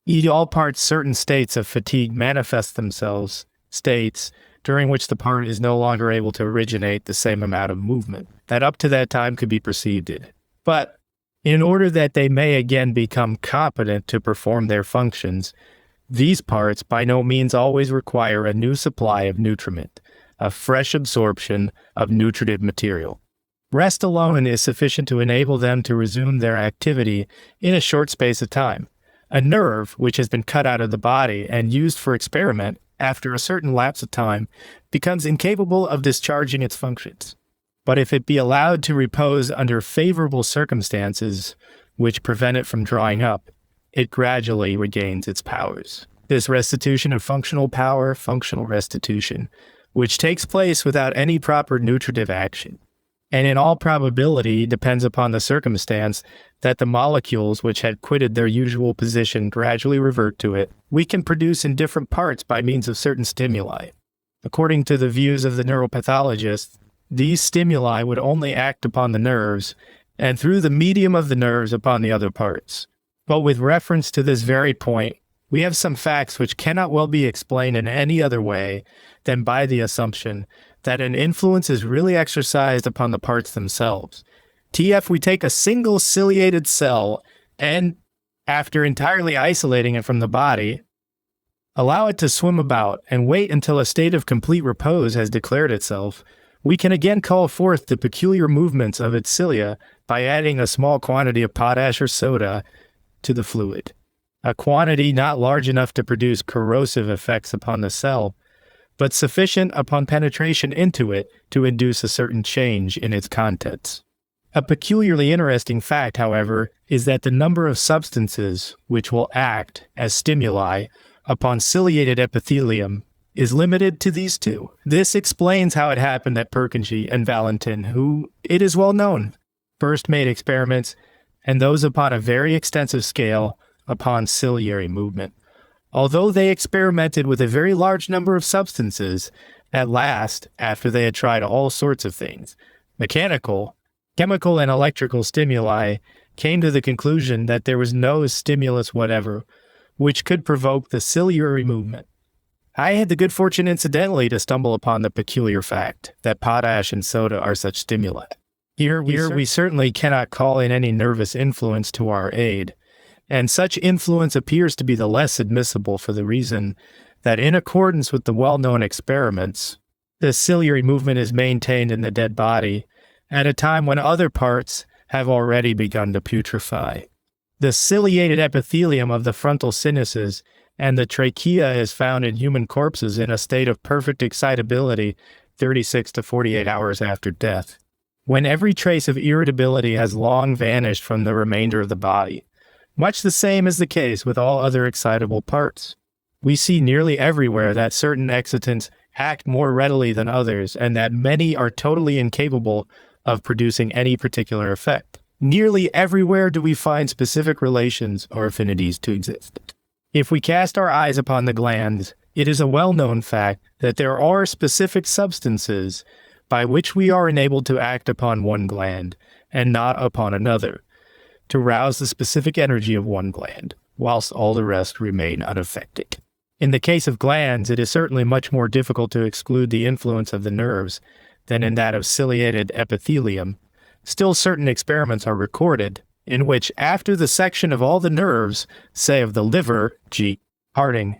In all parts, certain states of fatigue manifest themselves, states during which the part is no longer able to originate the same amount of movement that up to that time could be perceived in it. But in order that they may again become competent to perform their functions, these parts by no means always require a new supply of nutriment, a fresh absorption of nutritive material. Rest alone is sufficient to enable them to resume their activity in a short space of time. A nerve, which has been cut out of the body and used for experiment, after a certain lapse of time, becomes incapable of discharging its functions. But if it be allowed to repose under favorable circumstances which prevent it from drying up, it gradually regains its powers. This restitution of functional power, functional restitution, which takes place without any proper nutritive action, and in all probability depends upon the circumstance that the molecules which had quitted their usual position gradually revert to it, we can produce in different parts by means of certain stimuli. According to the views of the neuropathologists, these stimuli would only act upon the nerves, and through the medium of the nerves upon the other parts. But with reference to this very point, we have some facts which cannot well be explained in any other way than by the assumption that an influence is really exercised upon the parts themselves. TF, we take a single ciliated cell and, after entirely isolating it from the body, allow it to swim about and wait until a state of complete repose has declared itself, we can again call forth the peculiar movements of its cilia by adding a small quantity of potash or soda to the fluid, a quantity not large enough to produce corrosive effects upon the cell, but sufficient upon penetration into it to induce a certain change in its contents. A peculiarly interesting fact, however, is that the number of substances which will act as stimuli upon ciliated epithelium is limited to these two. This explains how it happened that Purkinje and Valentin, who, it is well known, first made experiments, and those upon a very extensive scale, upon ciliary movement. Although they experimented with a very large number of substances, at last, after they had tried all sorts of things, mechanical, chemical, and electrical stimuli, came to the conclusion that there was no stimulus whatever which could provoke the ciliary movement. I had the good fortune incidentally to stumble upon the peculiar fact that potash and soda are such stimuli. Here we certainly cannot call in any nervous influence to our aid, and such influence appears to be the less admissible for the reason that in accordance with the well-known experiments, the ciliary movement is maintained in the dead body at a time when other parts have already begun to putrefy. The ciliated epithelium of the frontal sinuses and the trachea is found in human corpses in a state of perfect excitability 36 to 48 hours after death, when every trace of irritability has long vanished from the remainder of the body. Much the same is the case with all other excitable parts. We see nearly everywhere that certain excitants act more readily than others, and that many are totally incapable of producing any particular effect. Nearly everywhere do we find specific relations or affinities to exist. If we cast our eyes upon the glands, it is a well-known fact that there are specific substances by which we are enabled to act upon one gland and not upon another, to rouse the specific energy of one gland, whilst all the rest remain unaffected. In the case of glands, it is certainly much more difficult to exclude the influence of the nerves than in that of ciliated epithelium. Still, certain experiments are recorded in which, after the section of all the nerves, say of the liver, g. Harding,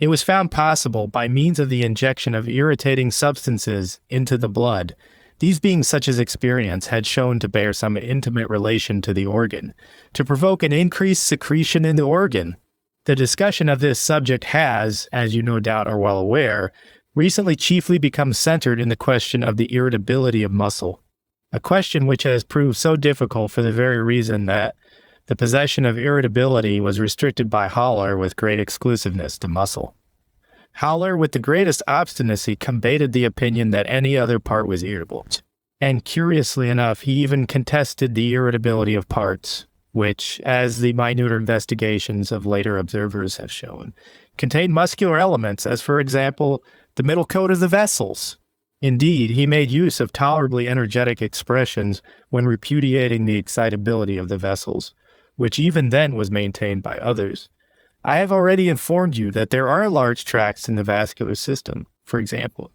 it was found possible by means of the injection of irritating substances into the blood. These being such as experience had shown to bear some intimate relation to the organ, to provoke an increased secretion in the organ. The discussion of this subject has, as you no doubt are well aware, recently chiefly become centered in the question of the irritability of muscle, a question which has proved so difficult for the very reason that the possession of irritability was restricted by Haller with great exclusiveness to muscle. Haller, with the greatest obstinacy, combated the opinion that any other part was irritable, and curiously enough, he even contested the irritability of parts, which, as the minuter investigations of later observers have shown, contain muscular elements, as for example, the middle coat of the vessels. Indeed, he made use of tolerably energetic expressions when repudiating the excitability of the vessels, which even then was maintained by others. I have already informed you that there are large tracts in the vascular system, for example,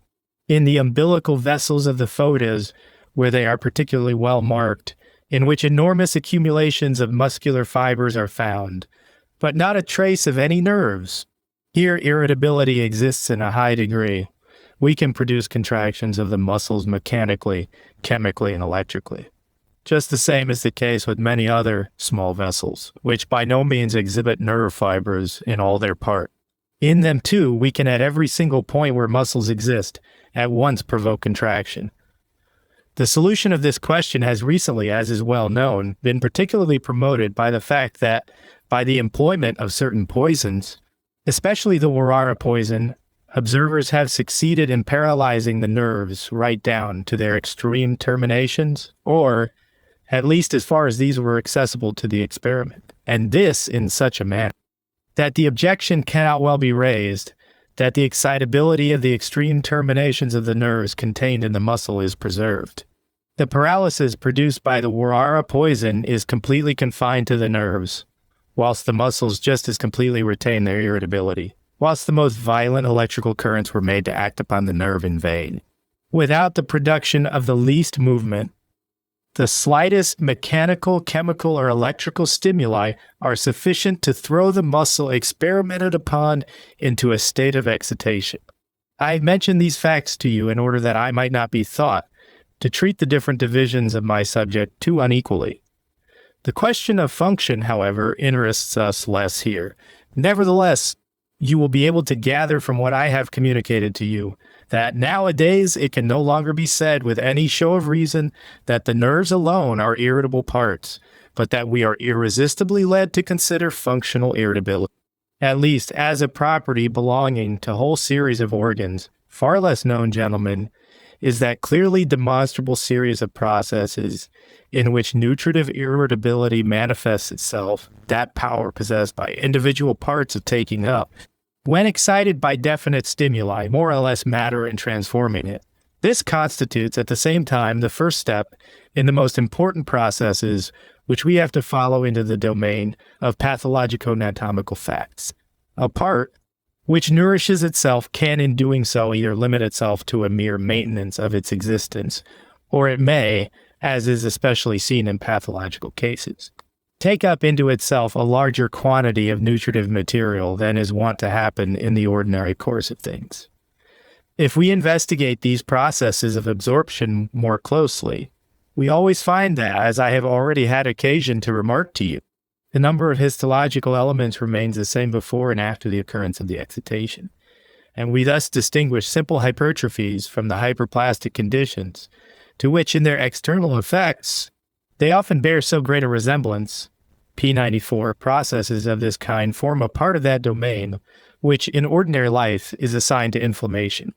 in the umbilical vessels of the foetas, where they are particularly well marked, in which enormous accumulations of muscular fibers are found, but not a trace of any nerves. Here irritability exists in a high degree. We can produce contractions of the muscles mechanically, chemically, and electrically. Just the same is the case with many other small vessels, which by no means exhibit nerve fibers in all their part. In them, too, we can at every single point where muscles exist, at once provoke contraction. The solution of this question has recently, as is well known, been particularly promoted by the fact that, by the employment of certain poisons, especially the Warara poison, observers have succeeded in paralyzing the nerves right down to their extreme terminations, or at least as far as these were accessible to the experiment, and this in such a manner that the objection cannot well be raised that the excitability of the extreme terminations of the nerves contained in the muscle is preserved. The paralysis produced by the Warara poison is completely confined to the nerves, whilst the muscles just as completely retain their irritability, whilst the most violent electrical currents were made to act upon the nerve in vain. Without the production of the least movement, the slightest mechanical, chemical, or electrical stimuli are sufficient to throw the muscle experimented upon into a state of excitation. I mention these facts to you in order that I might not be thought to treat the different divisions of my subject too unequally. The question of function, however, interests us less here. Nevertheless, you will be able to gather from what I have communicated to you that nowadays it can no longer be said with any show of reason that the nerves alone are irritable parts, but that we are irresistibly led to consider functional irritability, at least as a property belonging to a whole series of organs. Far less known, gentlemen, is that clearly demonstrable series of processes in which nutritive irritability manifests itself, that power possessed by individual parts of taking up, when excited by definite stimuli, more or less matter and transforming it. This constitutes at the same time the first step in the most important processes which we have to follow into the domain of pathologico-anatomical facts. A part which nourishes itself can in doing so either limit itself to a mere maintenance of its existence, or it may, as is especially seen in pathological cases, take up into itself a larger quantity of nutritive material than is wont to happen in the ordinary course of things. If we investigate these processes of absorption more closely, we always find that, as I have already had occasion to remark to you, the number of histological elements remains the same before and after the occurrence of the excitation, and we thus distinguish simple hypertrophies from the hyperplastic conditions, to which in their external effects they often bear so great a resemblance. P94 processes of this kind form a part of that domain, which in ordinary life is assigned to inflammation.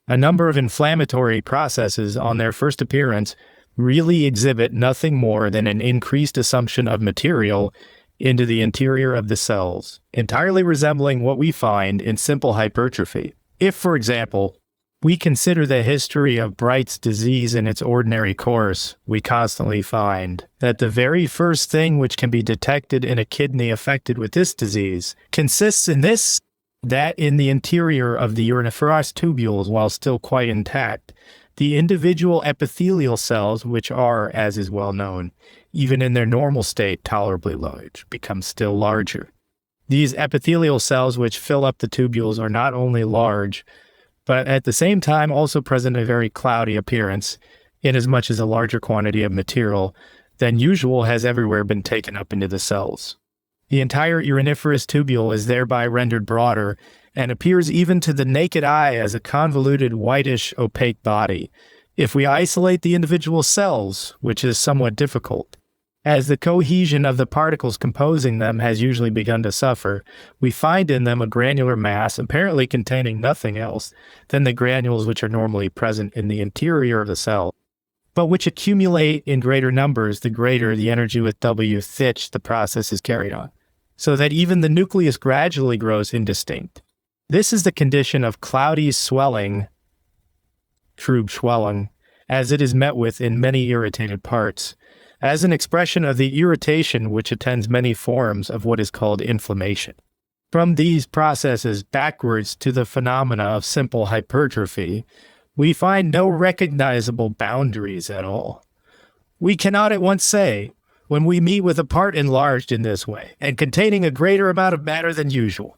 A number of inflammatory processes on their first appearance really exhibit nothing more than an increased assumption of material into the interior of the cells, entirely resembling what we find in simple hypertrophy. If, for example, we consider the history of Bright's disease in its ordinary course, we constantly find that the very first thing which can be detected in a kidney affected with this disease consists in this that in the interior of the uriniferous tubules, while still quite intact, the individual epithelial cells, which are, as is well known, even in their normal state, tolerably large, become still larger. These epithelial cells which fill up the tubules are not only large, but at the same time also present a very cloudy appearance, inasmuch as a larger quantity of material than usual has everywhere been taken up into the cells. The entire uriniferous tubule is thereby rendered broader and appears even to the naked eye as a convoluted whitish opaque body. If we isolate the individual cells, which is somewhat difficult, as the cohesion of the particles composing them has usually begun to suffer, we find in them a granular mass apparently containing nothing else than the granules which are normally present in the interior of the cell, but which accumulate in greater numbers the greater the energy with W which the process is carried on, so that even the nucleus gradually grows indistinct. This is the condition of cloudy swelling, Trubschwellung, as it is met with in many irritated parts, as an expression of the irritation which attends many forms of what is called inflammation. From these processes backwards to the phenomena of simple hypertrophy, we find no recognizable boundaries at all. We cannot at once say, when we meet with a part enlarged in this way, and containing a greater amount of matter than usual,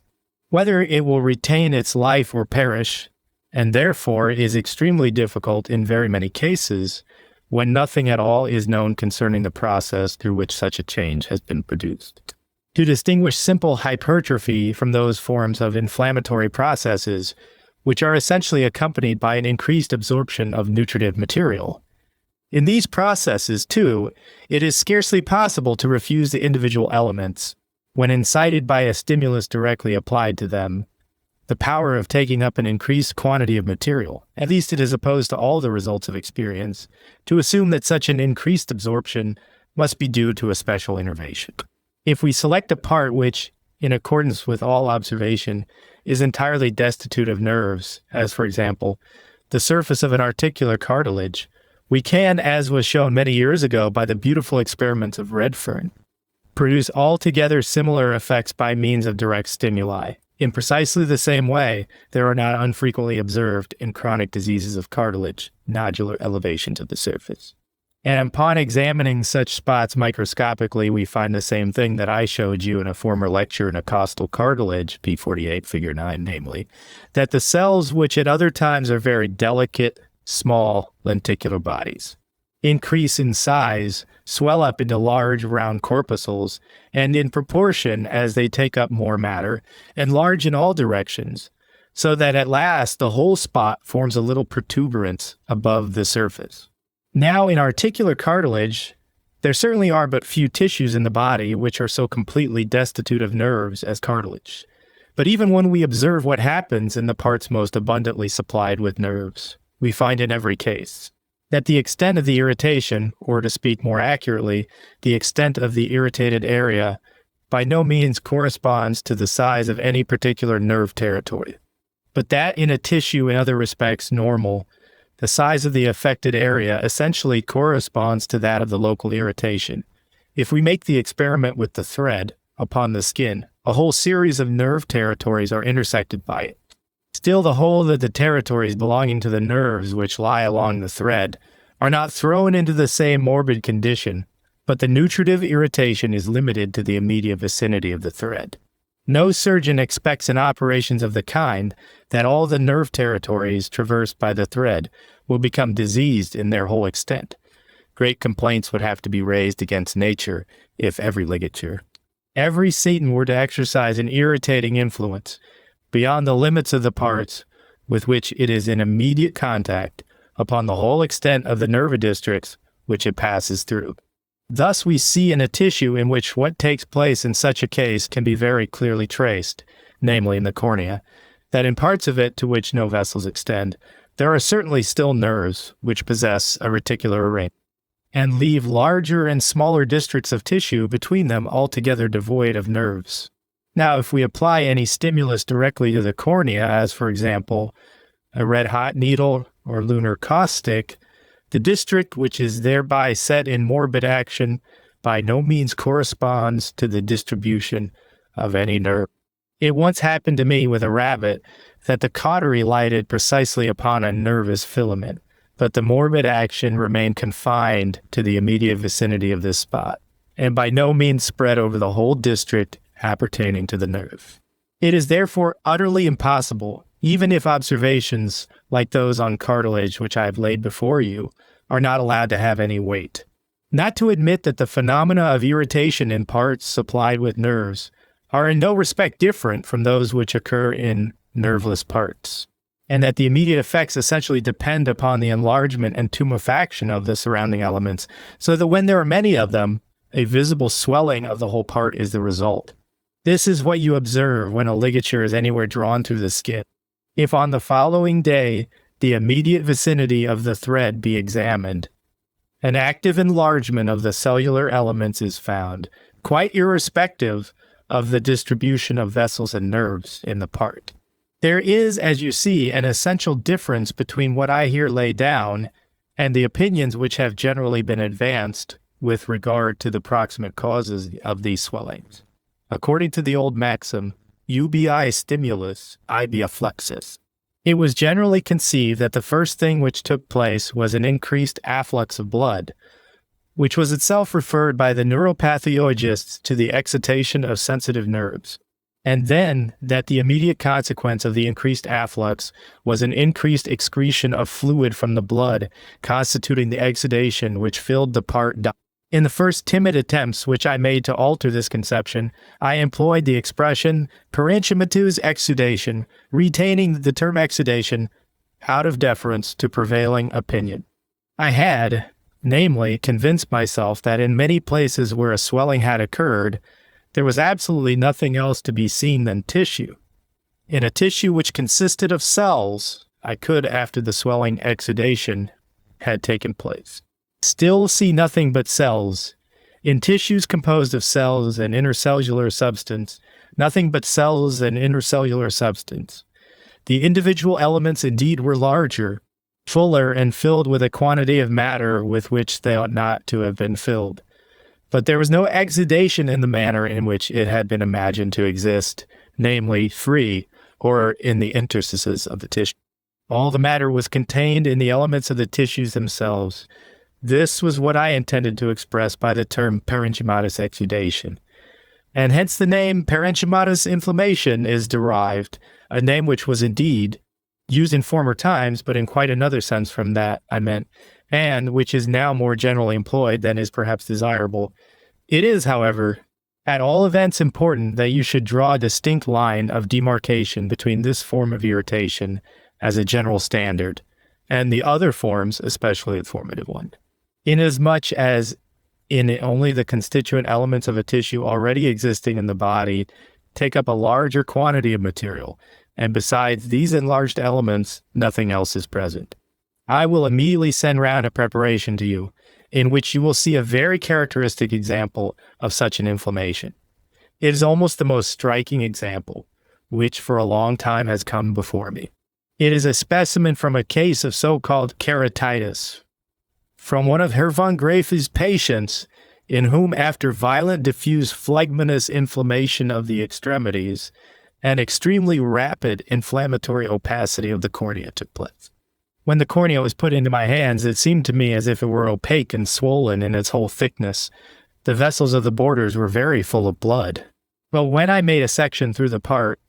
whether it will retain its life or perish, and therefore is extremely difficult in very many cases, when nothing at all is known concerning the process through which such a change has been produced. To distinguish simple hypertrophy from those forms of inflammatory processes, which are essentially accompanied by an increased absorption of nutritive material. In these processes, too, it is scarcely possible to refuse the individual elements, when incited by a stimulus directly applied to them, the power of taking up an increased quantity of material, at least it is opposed to all the results of experience, to assume that such an increased absorption must be due to a special innervation. If we select a part which, in accordance with all observation, is entirely destitute of nerves, as for example, the surface of an articular cartilage, we can, as was shown many years ago by the beautiful experiments of Redfern, produce altogether similar effects by means of direct stimuli. In precisely the same way, there are not unfrequently observed in chronic diseases of cartilage nodular elevations of the surface. And upon examining such spots microscopically, we find the same thing that I showed you in a former lecture in a costal cartilage, P48, figure 9, namely, that the cells, which at other times are very delicate, small, lenticular bodies, increase in size, swell up into large round corpuscles, and in proportion as they take up more matter, enlarge in all directions, so that at last the whole spot forms a little protuberance above the surface. Now, in articular cartilage, there certainly are but few tissues in the body which are so completely destitute of nerves as cartilage. But even when we observe what happens in the parts most abundantly supplied with nerves, we find in every case that the extent of the irritation, or to speak more accurately, the extent of the irritated area, by no means corresponds to the size of any particular nerve territory, but that in a tissue in other respects normal, the size of the affected area essentially corresponds to that of the local irritation. If we make the experiment with the thread upon the skin, a whole series of nerve territories are intersected by it. Still, the whole of the territories belonging to the nerves which lie along the thread are not thrown into the same morbid condition, but the nutritive irritation is limited to the immediate vicinity of the thread. No surgeon expects in operations of the kind that all the nerve territories traversed by the thread will become diseased in their whole extent. Great complaints would have to be raised against nature if every ligature, every Satan were to exercise an irritating influence beyond the limits of the parts with which it is in immediate contact upon the whole extent of the nerve districts which it passes through. Thus we see in a tissue in which what takes place in such a case can be very clearly traced, namely in the cornea, that in parts of it to which no vessels extend, there are certainly still nerves which possess a reticular arrangement, and leave larger and smaller districts of tissue between them altogether devoid of nerves. Now, if we apply any stimulus directly to the cornea, as for example, a red-hot needle or lunar caustic, the district which is thereby set in morbid action by no means corresponds to the distribution of any nerve. It once happened to me with a rabbit that the cautery lighted precisely upon a nervous filament, but the morbid action remained confined to the immediate vicinity of this spot, and by no means spread over the whole district appertaining to the nerve. It is therefore utterly impossible, even if observations like those on cartilage which I have laid before you are not allowed to have any weight, not to admit that the phenomena of irritation in parts supplied with nerves are in no respect different from those which occur in nerveless parts, and that the immediate effects essentially depend upon the enlargement and tumefaction of the surrounding elements, so that when there are many of them, a visible swelling of the whole part is the result. This is what you observe when a ligature is anywhere drawn through the skin. If on the following day the immediate vicinity of the thread be examined, an active enlargement of the cellular elements is found, quite irrespective of the distribution of vessels and nerves in the part. There is, as you see, an essential difference between what I here lay down and the opinions which have generally been advanced with regard to the proximate causes of these swellings. According to the old maxim, ubi stimulus, ibi affluxus, it was generally conceived that the first thing which took place was an increased afflux of blood, which was itself referred by the neuropathologists to the excitation of sensitive nerves, and then that the immediate consequence of the increased afflux was an increased excretion of fluid from the blood, constituting the exudation which filled the part. In the first timid attempts which I made to alter this conception, I employed the expression parenchymatous exudation, retaining the term exudation out of deference to prevailing opinion. I had, namely, convinced myself that in many places where a swelling had occurred, there was absolutely nothing else to be seen than tissue. In a tissue which consisted of cells, I could, after the swelling exudation had taken place, still see nothing but cells. In tissues composed of cells and intercellular substance, nothing but cells and intercellular substance. The individual elements indeed were larger, fuller, and filled with a quantity of matter with which they ought not to have been filled. But there was no exudation in the manner in which it had been imagined to exist, namely free, or in the interstices of the tissue. All the matter was contained in the elements of the tissues themselves. This was what I intended to express by the term parenchymatous exudation, and hence the name parenchymatous inflammation is derived, a name which was indeed used in former times, but in quite another sense from that I meant, and which is now more generally employed than is perhaps desirable. It is, however, at all events important that you should draw a distinct line of demarcation between this form of irritation as a general standard and the other forms, especially the formative one. Inasmuch as in only the constituent elements of a tissue already existing in the body take up a larger quantity of material, and besides these enlarged elements, nothing else is present. I will immediately send round a preparation to you, in which you will see a very characteristic example of such an inflammation. It is almost the most striking example, which for a long time has come before me. It is a specimen from a case of so-called keratitis, from one of Herr von Graf's patients, in whom after violent diffuse phlegmonous inflammation of the extremities, an extremely rapid inflammatory opacity of the cornea took place. When the cornea was put into my hands, it seemed to me as if it were opaque and swollen in its whole thickness. The vessels of the borders were very full of blood. But when I made a section through the part,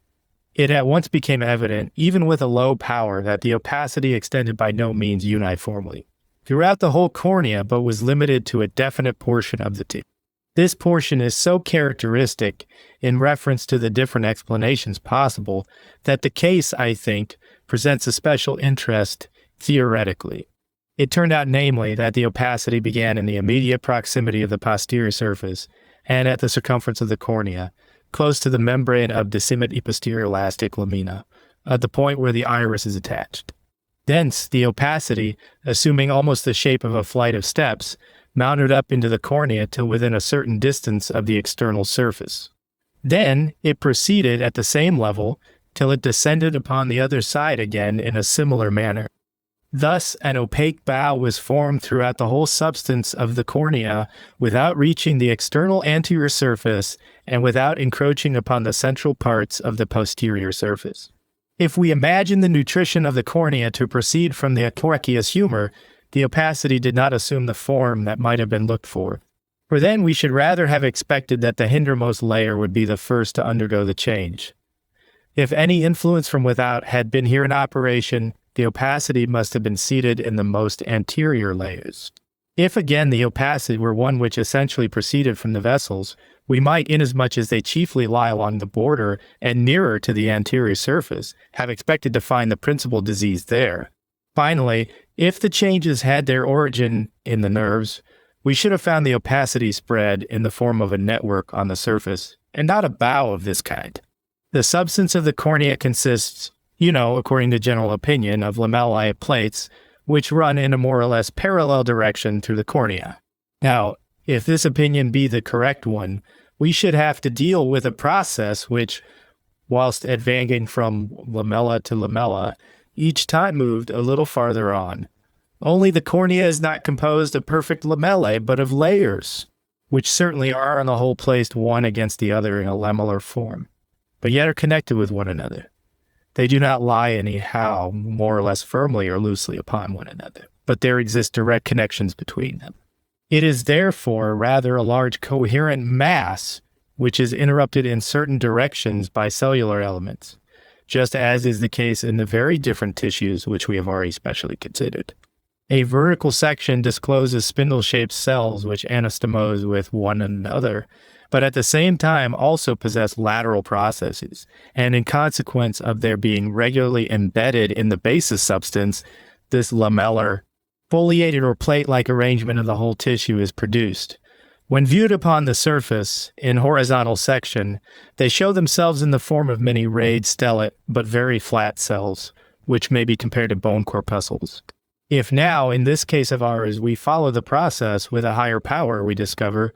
it at once became evident, even with a low power, that the opacity extended by no means uniformly throughout the whole cornea, but was limited to a definite portion of the tissue. This portion is so characteristic in reference to the different explanations possible that the case, I think, presents a special interest theoretically. It turned out, namely, that the opacity began in the immediate proximity of the posterior surface and at the circumference of the cornea, close to the membrane of decimate posterior elastic lamina, at the point where the iris is attached. Thence, the opacity, assuming almost the shape of a flight of steps, mounted up into the cornea till within a certain distance of the external surface. Then, it proceeded at the same level till it descended upon the other side again in a similar manner. Thus, an opaque bow was formed throughout the whole substance of the cornea without reaching the external anterior surface and without encroaching upon the central parts of the posterior surface. If we imagine the nutrition of the cornea to proceed from the aqueous humor, the opacity did not assume the form that might have been looked for. For then we should rather have expected that the hindermost layer would be the first to undergo the change. If any influence from without had been here in operation, the opacity must have been seated in the most anterior layers. If again the opacity were one which essentially proceeded from the vessels, we might, inasmuch as they chiefly lie along the border and nearer to the anterior surface, have expected to find the principal disease there. Finally, if the changes had their origin in the nerves, we should have found the opacity spread in the form of a network on the surface, and not a bow of this kind. The substance of the cornea consists, according to general opinion, of lamellae plates, which run in a more or less parallel direction through the cornea. Now, if this opinion be the correct one, we should have to deal with a process which, whilst advancing from lamella to lamella, each time moved a little farther on. Only the cornea is not composed of perfect lamellae, but of layers, which certainly are on the whole placed one against the other in a lamellar form, but yet are connected with one another. They do not lie anyhow more or less firmly or loosely upon one another, but there exist direct connections between them. It is therefore rather a large coherent mass which is interrupted in certain directions by cellular elements, just as is the case in the very different tissues which we have already specially considered. A vertical section discloses spindle-shaped cells which anastomose with one another, but at the same time also possess lateral processes, and in consequence of their being regularly embedded in the basis substance, this lamellar, foliated or plate-like arrangement of the whole tissue is produced. When viewed upon the surface, in horizontal section, they show themselves in the form of many rayed stellate, but very flat cells, which may be compared to bone corpuscles. If now, in this case of ours, we follow the process with a higher power, we discover,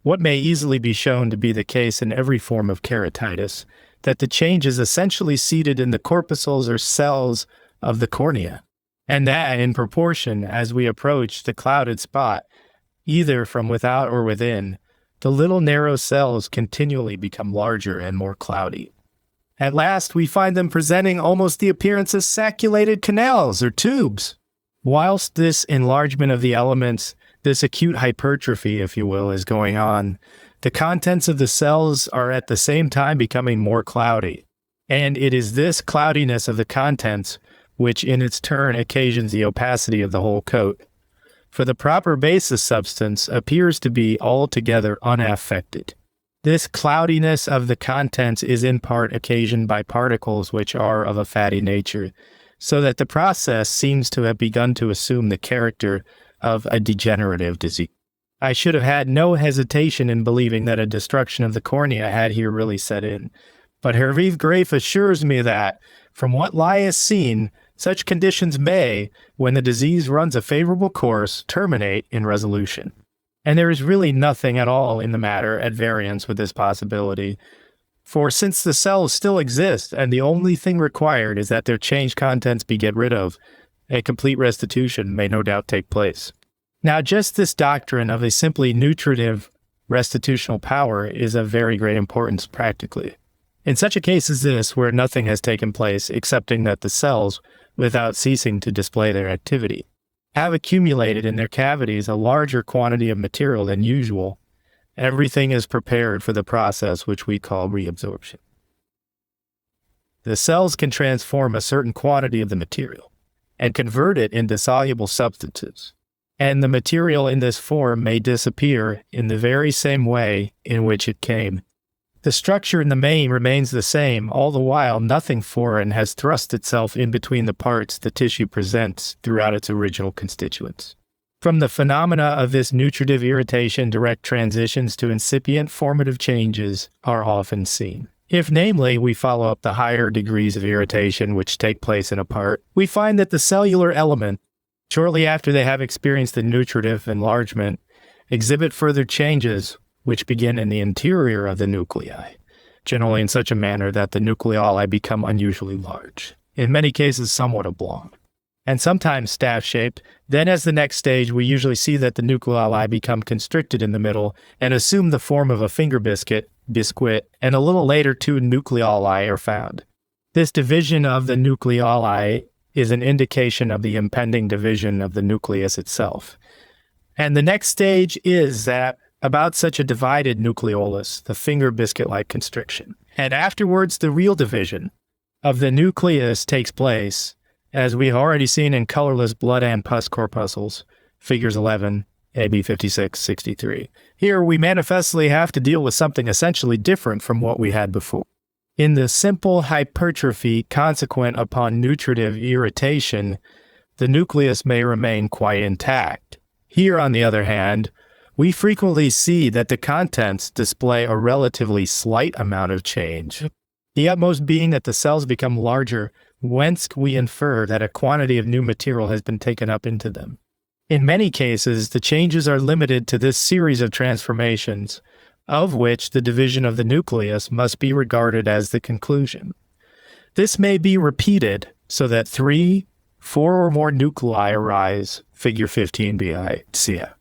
what may easily be shown to be the case in every form of keratitis, that the change is essentially seated in the corpuscles or cells of the cornea, and that in proportion as we approach the clouded spot, either from without or within, the little narrow cells continually become larger and more cloudy. At last we find them presenting almost the appearance of sacculated canals or tubes. Whilst this enlargement of the elements, this acute hypertrophy, if you will, is going on, the contents of the cells are at the same time becoming more cloudy. And it is this cloudiness of the contents which in its turn occasions the opacity of the whole coat. For the proper basis substance appears to be altogether unaffected. This cloudiness of the contents is in part occasioned by particles which are of a fatty nature, so that the process seems to have begun to assume the character of a degenerative disease. I should have had no hesitation in believing that a destruction of the cornea had here really set in, but Herr Graf assures me that, from what lies seen, such conditions may, when the disease runs a favorable course, terminate in resolution. And there is really nothing at all in the matter at variance with this possibility. For since the cells still exist, and the only thing required is that their changed contents be get rid of, a complete restitution may no doubt take place. Now, just this doctrine of a simply nutritive restitutional power is of very great importance practically. In such a case as this, where nothing has taken place excepting that the cells, without ceasing to display their activity, have accumulated in their cavities a larger quantity of material than usual, everything is prepared for the process which we call reabsorption. The cells can transform a certain quantity of the material and convert it into soluble substances, and the material in this form may disappear in the very same way in which it came. The structure in the main remains the same, all the while nothing foreign has thrust itself in between the parts the tissue presents throughout its original constituents. From the phenomena of this nutritive irritation, direct transitions to incipient formative changes are often seen. If, namely, we follow up the higher degrees of irritation which take place in a part, we find that the cellular element, shortly after they have experienced the nutritive enlargement, exhibit further changes which begin in the interior of the nuclei, generally in such a manner that the nucleoli become unusually large, in many cases somewhat oblong. and sometimes staff-shaped. Then as the next stage, we usually see that the nucleoli become constricted in the middle and assume the form of a finger biscuit, and a little later 2 nucleoli are found. This division of the nucleoli is an indication of the impending division of the nucleus itself. And the next stage is that about such a divided nucleolus, the finger biscuit-like constriction. And afterwards, the real division of the nucleus takes place, as we have already seen in colorless blood and pus corpuscles, figures 11, AB 56-63. Here, we manifestly have to deal with something essentially different from what we had before. In the simple hypertrophy consequent upon nutritive irritation, the nucleus may remain quite intact. Here, on the other hand, we frequently see that the contents display a relatively slight amount of change, the utmost being that the cells become larger, whence we infer that a quantity of new material has been taken up into them. In many cases, the changes are limited to this series of transformations, of which the division of the nucleus must be regarded as the conclusion. This may be repeated so that 3, 4 or more nuclei arise, figure 15bi, cf.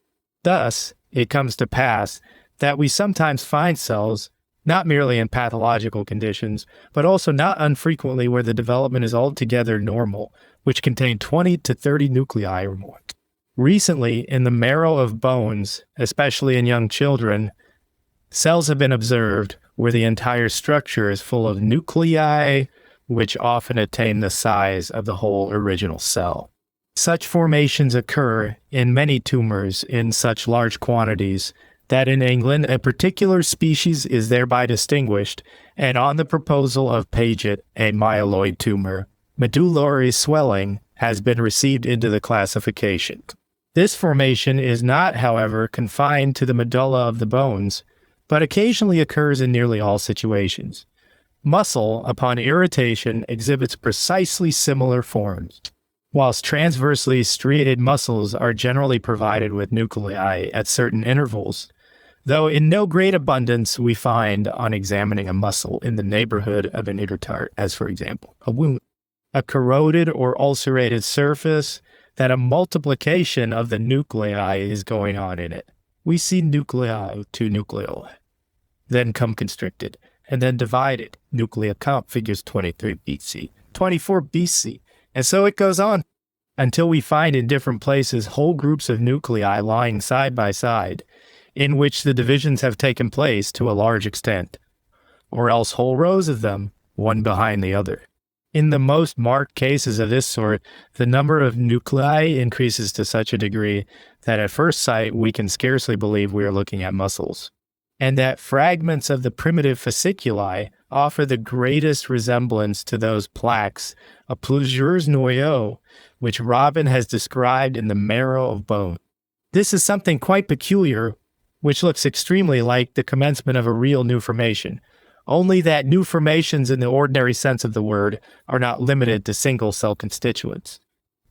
Thus, it comes to pass that we sometimes find cells not merely in pathological conditions, but also not unfrequently where the development is altogether normal, which contain 20 to 30 nuclei or more. Recently, in the marrow of bones, especially in young children, cells have been observed where the entire structure is full of nuclei, which often attain the size of the whole original cell. Such formations occur in many tumors in such large quantities that in England a particular species is thereby distinguished, and on the proposal of Paget, a myeloid tumor, medullary swelling has been received into the classification. This formation is not, however, confined to the medulla of the bones, but occasionally occurs in nearly all situations. Muscle, upon irritation, exhibits precisely similar forms, whilst transversely striated muscles are generally provided with nuclei at certain intervals, though in no great abundance we find on examining a muscle in the neighborhood of an irritart, as for example, a wound, a corroded or ulcerated surface, that a multiplication of the nuclei is going on in it. We see nuclei, 2 nucleoli, then come constricted, and then divided, nuclei count, figures 23 BC, 24 BC, and so it goes on, until we find in different places whole groups of nuclei lying side by side, in which the divisions have taken place to a large extent, or else whole rows of them, one behind the other. In the most marked cases of this sort, the number of nuclei increases to such a degree that at first sight we can scarcely believe we are looking at muscles, and that fragments of the primitive fasciculi offer the greatest resemblance to those plaques of plusieurs noyaux, which Robin has described in the marrow of bone. This is something quite peculiar, which looks extremely like the commencement of a real new formation, only that new formations in the ordinary sense of the word are not limited to single cell constituents.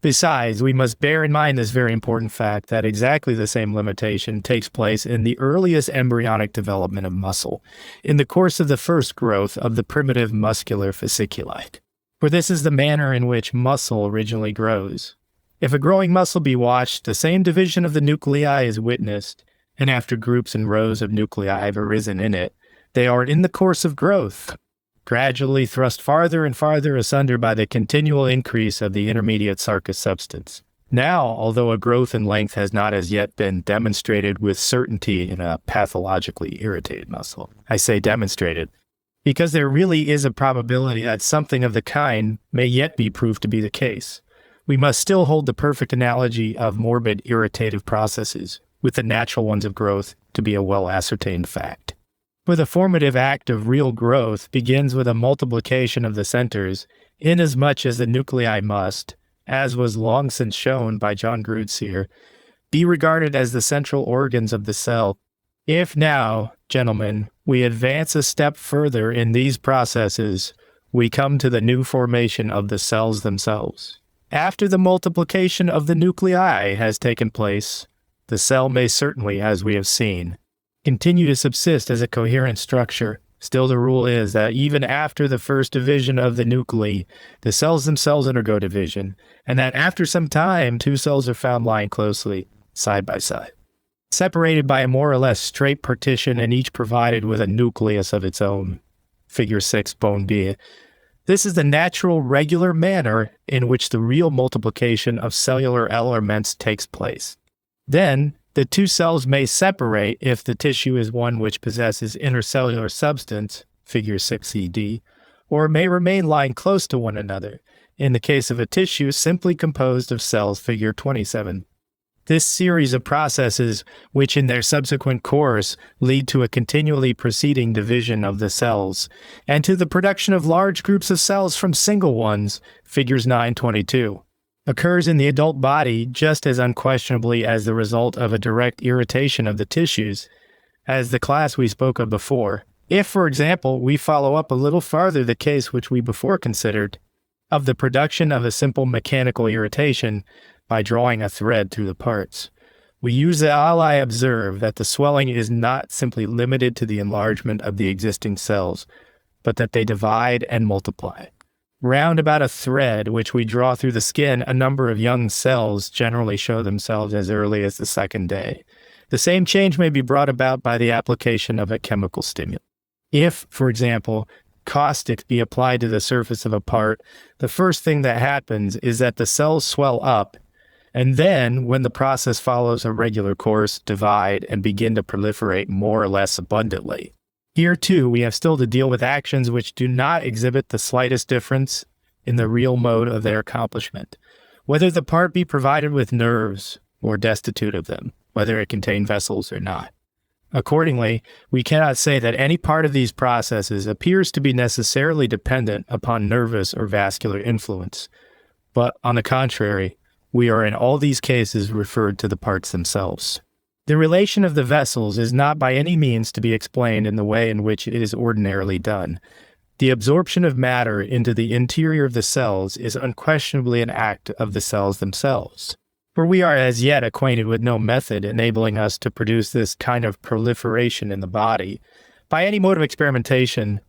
Besides, we must bear in mind this very important fact that exactly the same limitation takes place in the earliest embryonic development of muscle, in the course of the first growth of the primitive muscular fasciculi. For this is the manner in which muscle originally grows. If a growing muscle be watched, the same division of the nuclei is witnessed, and after groups and rows of nuclei have arisen in it, they are in the course of growth, gradually thrust farther and farther asunder by the continual increase of the intermediate sarcous substance. Now, although a growth in length has not as yet been demonstrated with certainty in a pathologically irritated muscle, I say demonstrated, because there really is a probability that something of the kind may yet be proved to be the case. We must still hold the perfect analogy of morbid irritative processes with the natural ones of growth to be a well-ascertained fact. For the formative act of real growth begins with a multiplication of the centers, inasmuch as the nuclei must, as was long since shown by John Grudseer, be regarded as the central organs of the cell. If now, gentlemen, we advance a step further in these processes, we come to the new formation of the cells themselves. After the multiplication of the nuclei has taken place, the cell may certainly, as we have seen, continue to subsist as a coherent structure, Still, the rule is that even after the first division of the nuclei, the cells themselves undergo division, and that after some time, two cells are found lying closely, side by side, separated by a more or less straight partition and each provided with a nucleus of its own. Figure 6, bone B. This is the natural, regular manner in which the real multiplication of cellular elements takes place. Then, the two cells may separate if the tissue is one which possesses intercellular substance, figure 6ED, or may remain lying close to one another, in the case of a tissue simply composed of cells, figure 27. This series of processes, which in their subsequent course lead to a continually proceeding division of the cells, and to the production of large groups of cells from single ones, figures 922. Occurs in the adult body just as unquestionably as the result of a direct irritation of the tissues, as the class we spoke of before. If, for example, we follow up a little farther the case which we before considered, of the production of a simple mechanical irritation by drawing a thread through the parts, we usually observe that the swelling is not simply limited to the enlargement of the existing cells, but that they divide and multiply. Round about a thread which we draw through the skin, a number of young cells generally show themselves as early as the second day. The same change may be brought about by the application of a chemical stimulant. If, for example, caustic be applied to the surface of a part, the first thing that happens is that the cells swell up, and then, when the process follows a regular course, divide and begin to proliferate more or less abundantly. Here, too, we have still to deal with actions which do not exhibit the slightest difference in the real mode of their accomplishment, whether the part be provided with nerves or destitute of them, whether it contain vessels or not. Accordingly, we cannot say that any part of these processes appears to be necessarily dependent upon nervous or vascular influence, but, on the contrary, we are in all these cases referred to the parts themselves. The relation of the vessels is not by any means to be explained in the way in which it is ordinarily done. The absorption of matter into the interior of the cells is unquestionably an act of the cells themselves. For we are as yet acquainted with no method enabling us to produce this kind of proliferation in the body, by any mode of experimentation,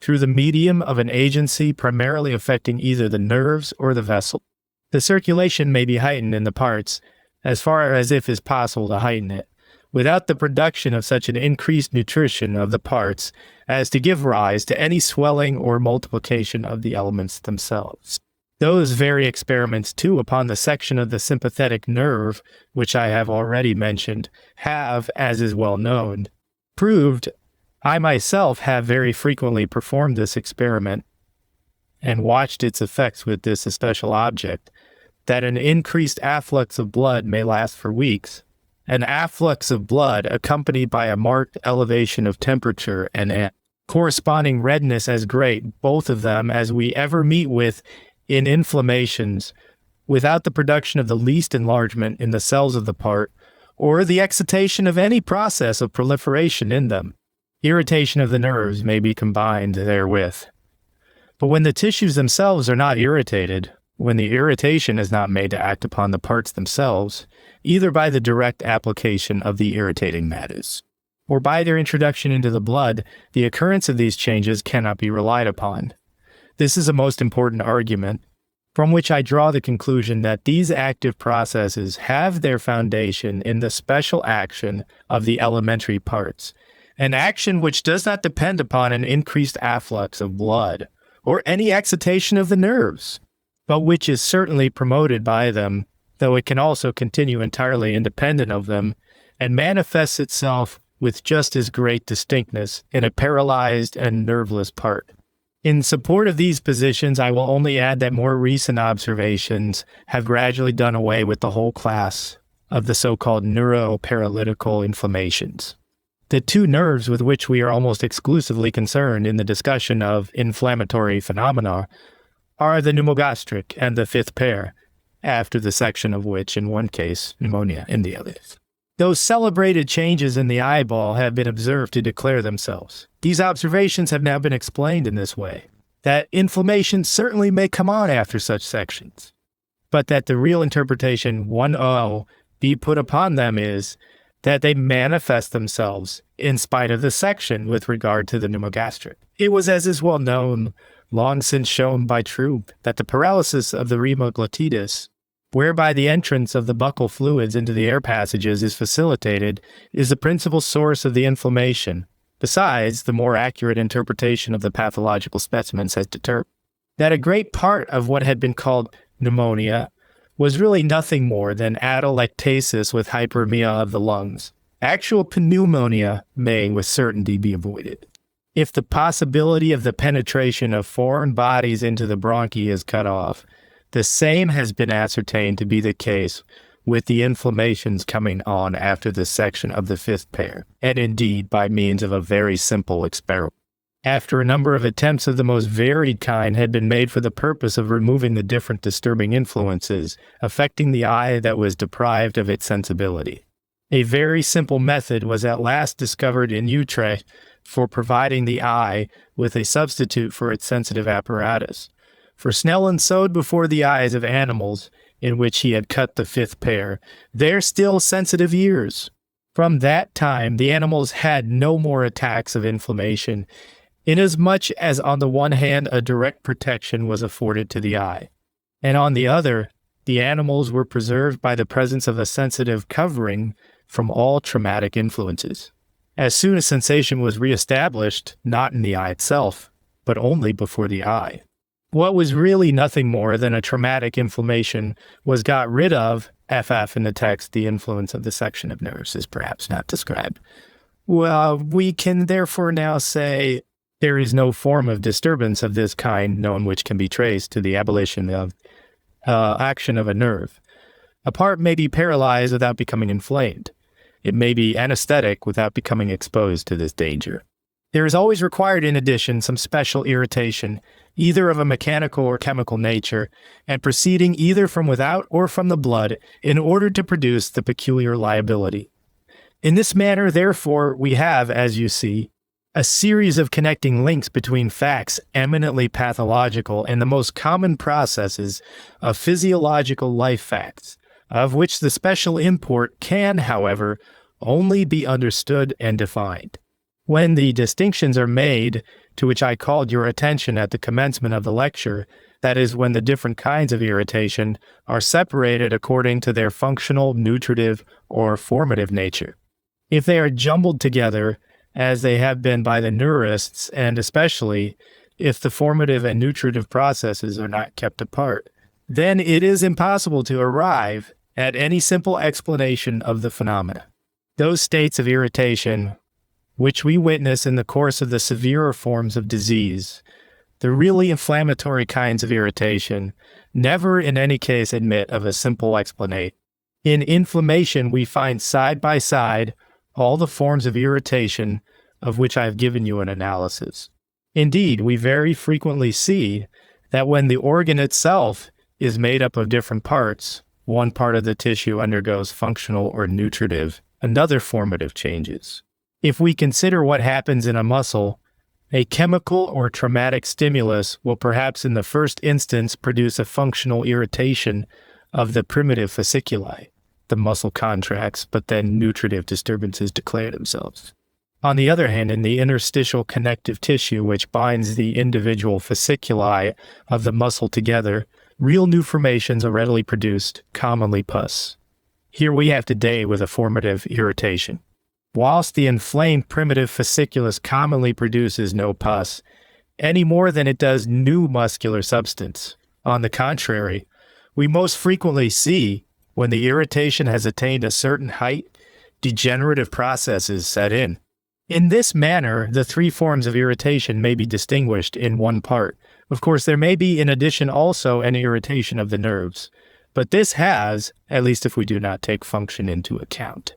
through the medium of an agency primarily affecting either the nerves or the vessel. The circulation may be heightened in the parts, as far as if is possible to heighten it, without the production of such an increased nutrition of the parts as to give rise to any swelling or multiplication of the elements themselves. Those very experiments, too, upon the section of the sympathetic nerve, which I have already mentioned, have, as is well known, proved. I myself have very frequently performed this experiment and watched its effects with this especial object, that an increased afflux of blood may last for weeks, an afflux of blood accompanied by a marked elevation of temperature and a corresponding redness as great, both of them, as we ever meet with in inflammations, without the production of the least enlargement in the cells of the part, or the excitation of any process of proliferation in them. Irritation of the nerves may be combined therewith. But when the tissues themselves are not irritated, when the irritation is not made to act upon the parts themselves, either by the direct application of the irritating matters, or by their introduction into the blood, the occurrence of these changes cannot be relied upon. This is a most important argument, from which I draw the conclusion that these active processes have their foundation in the special action of the elementary parts, an action which does not depend upon an increased afflux of blood, or any excitation of the nerves, but which is certainly promoted by them, though it can also continue entirely independent of them, and manifests itself with just as great distinctness in a paralyzed and nerveless part. In support of these positions, I will only add that more recent observations have gradually done away with the whole class of the so-called neuroparalytical inflammations. The two nerves with which we are almost exclusively concerned in the discussion of inflammatory phenomena are the pneumogastric and the fifth pair, after the section of which, in one case, pneumonia in the other. Those celebrated changes in the eyeball have been observed to declare themselves. These observations have now been explained in this way, that inflammation certainly may come on after such sections, but that the real interpretation 1.0 be put upon them is, that they manifest themselves in spite of the section with regard to the pneumogastric. It was, as is well known, long since shown by Troop, that the paralysis of the remoglottitis, whereby the entrance of the buccal fluids into the air passages is facilitated, is the principal source of the inflammation. Besides, the more accurate interpretation of the pathological specimens has determined that a great part of what had been called pneumonia was really nothing more than atelectasis with hyperemia of the lungs. Actual pneumonia may with certainty be avoided if the possibility of the penetration of foreign bodies into the bronchi is cut off. The same has been ascertained to be the case with the inflammations coming on after the section of the fifth pair, and indeed by means of a very simple experiment. After a number of attempts of the most varied kind had been made for the purpose of removing the different disturbing influences affecting the eye that was deprived of its sensibility, a very simple method was at last discovered in Utrecht for providing the eye with a substitute for its sensitive apparatus. For Snellen sewed before the eyes of animals in which he had cut the fifth pair their still sensitive ears. From that time, the animals had no more attacks of inflammation, inasmuch as on the one hand a direct protection was afforded to the eye, and on the other, the animals were preserved by the presence of a sensitive covering from all traumatic influences. As soon as sensation was reestablished, not in the eye itself, but only before the eye, what was really nothing more than a traumatic inflammation was got rid of. FF in the text, the influence of the section of nerves is perhaps not described. Well, we can therefore now say there is no form of disturbance of this kind known which can be traced to the abolition of action of a nerve. A part may be paralyzed without becoming inflamed. It may be anesthetic without becoming exposed to this danger. There is always required, in addition, some special irritation, either of a mechanical or chemical nature, and proceeding either from without or from the blood, in order to produce the peculiar liability. In this manner, therefore, we have, as you see, a series of connecting links between facts eminently pathological and the most common processes of physiological life facts, of which the special import can, however, only be understood and defined. When the distinctions are made, to which I called your attention at the commencement of the lecture, that is, when the different kinds of irritation are separated according to their functional, nutritive, or formative nature. If they are jumbled together, as they have been by the neurists, and especially if the formative and nutritive processes are not kept apart, then it is impossible to arrive at any simple explanation of the phenomena. Those states of irritation which we witness in the course of the severer forms of disease, the really inflammatory kinds of irritation, never in any case admit of a simple explanation. In inflammation, we find side by side all the forms of irritation of which I have given you an analysis. Indeed, we very frequently see that when the organ itself is made up of different parts, one part of the tissue undergoes functional or nutritive, another formative changes. If we consider what happens in a muscle, a chemical or traumatic stimulus will perhaps in the first instance produce a functional irritation of the primitive fasciculi. The muscle contracts, but then nutritive disturbances declare themselves. On the other hand, in the interstitial connective tissue which binds the individual fasciculi of the muscle together, real new formations are readily produced, commonly pus. Here we have today with a formative irritation. Whilst the inflamed primitive fasciculus commonly produces no pus, any more than it does new muscular substance. On the contrary, we most frequently see, when the irritation has attained a certain height, degenerative processes set in. In this manner, the three forms of irritation may be distinguished in one part. Of course, there may be in addition also an irritation of the nerves, but this has, at least if we do not take function into account,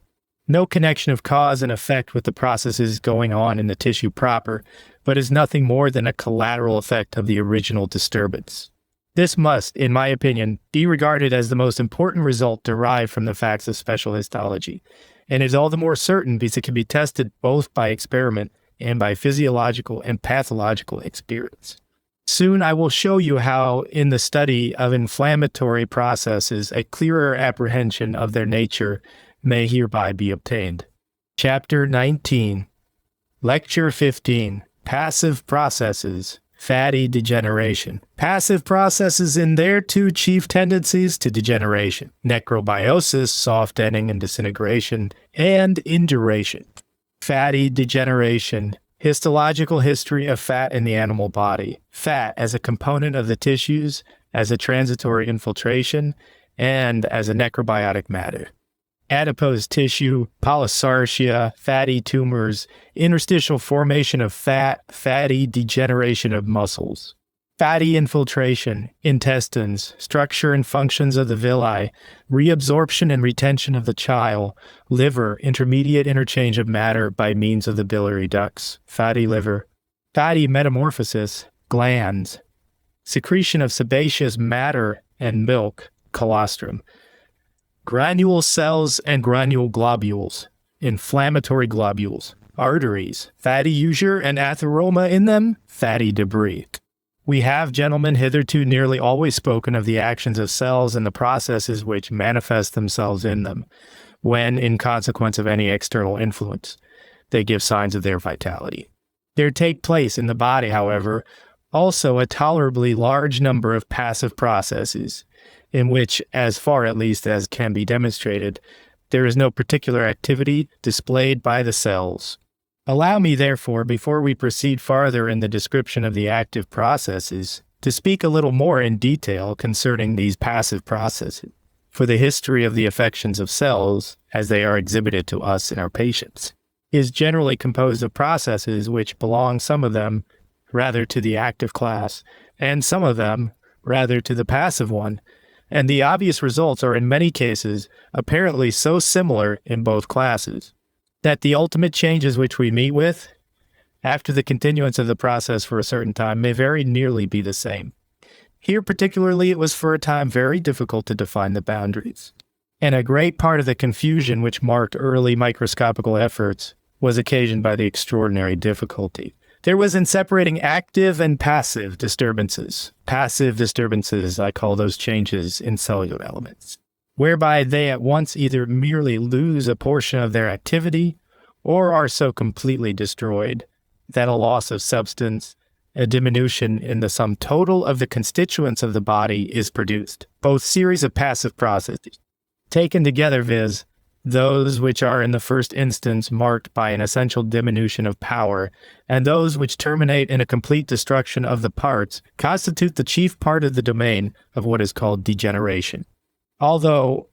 no connection of cause and effect with the processes going on in the tissue proper, but is nothing more than a collateral effect of the original disturbance. This must, in my opinion, be regarded as the most important result derived from the facts of special histology, and is all the more certain because it can be tested both by experiment and by physiological and pathological experience. Soon I will show you how, in the study of inflammatory processes, a clearer apprehension of their nature may hereby be obtained. Chapter 19. Lecture 15. Passive processes. Fatty degeneration. Passive processes in their two chief tendencies to degeneration: necrobiosis, soft deadening and disintegration, and induration. Fatty degeneration. Histological history of fat in the animal body. Fat as a component of the tissues, as a transitory infiltration, and as a necrobiotic matter. Adipose tissue, polysarcia, fatty tumors, interstitial formation of fat, fatty degeneration of muscles. Fatty infiltration, intestines, structure and functions of the villi, reabsorption and retention of the chyle, liver, intermediate interchange of matter by means of the biliary ducts, fatty liver. Fatty metamorphosis, glands, secretion of sebaceous matter and milk, colostrum. Granule cells and granule globules, inflammatory globules, arteries, fatty usure and atheroma in them, fatty debris. We have, gentlemen, hitherto nearly always spoken of the actions of cells and the processes which manifest themselves in them, when, in consequence of any external influence, they give signs of their vitality. There take place in the body, however, also a tolerably large number of passive processes, in which, as far at least as can be demonstrated, there is no particular activity displayed by the cells. Allow me, therefore, before we proceed farther in the description of the active processes, to speak a little more in detail concerning these passive processes, for the history of the affections of cells, as they are exhibited to us in our patients, is generally composed of processes which belong, some of them, rather to the active class, and some of them, rather to the passive one, and the obvious results are in many cases apparently so similar in both classes, that the ultimate changes which we meet with, after the continuance of the process for a certain time, may very nearly be the same. Here particularly it was for a time very difficult to define the boundaries, and a great part of the confusion which marked early microscopical efforts was occasioned by the extraordinary difficulty there was in separating active and passive disturbances. Passive disturbances, I call those changes in cellular elements, whereby they at once either merely lose a portion of their activity or are so completely destroyed that a loss of substance, a diminution in the sum total of the constituents of the body is produced. Both series of passive processes, taken together, viz., those which are in the first instance marked by an essential diminution of power, and those which terminate in a complete destruction of the parts, constitute the chief part of the domain of what is called degeneration. Although,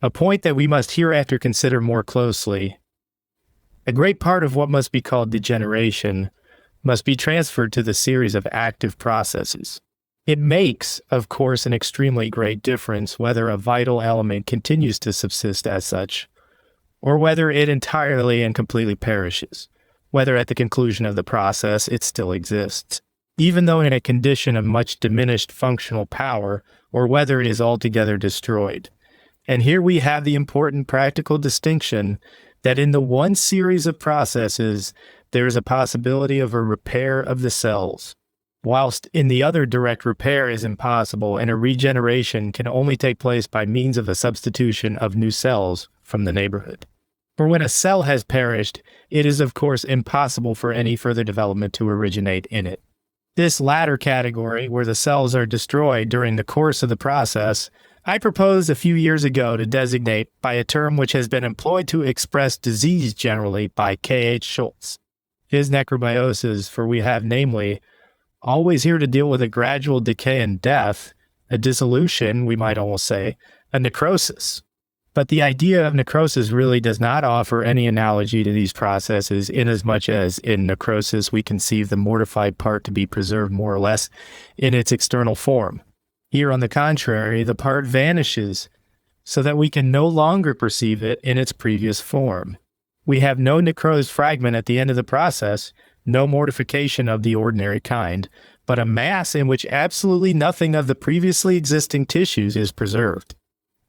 a point that we must hereafter consider more closely, a great part of what must be called degeneration must be transferred to the series of active processes. It makes, of course, an extremely great difference whether a vital element continues to subsist as such, or whether it entirely and completely perishes, whether at the conclusion of the process it still exists, even though in a condition of much diminished functional power, or whether it is altogether destroyed. And here we have the important practical distinction that in the one series of processes, there is a possibility of a repair of the cells, whilst in the other direct repair is impossible and a regeneration can only take place by means of the substitution of new cells from the neighborhood. For when a cell has perished, it is of course impossible for any further development to originate in it. This latter category, where the cells are destroyed during the course of the process, I proposed a few years ago to designate by a term which has been employed to express disease generally by K.H. Schultz. His necrobiosis, for we have, namely, always here to deal with a gradual decay and death, a dissolution, we might almost say, a necrosis. But the idea of necrosis really does not offer any analogy to these processes, inasmuch as in necrosis we conceive the mortified part to be preserved more or less in its external form. Here, on the contrary, the part vanishes so that we can no longer perceive it in its previous form. We have no necrosed fragment at the end of the process, no mortification of the ordinary kind, but a mass in which absolutely nothing of the previously existing tissues is preserved.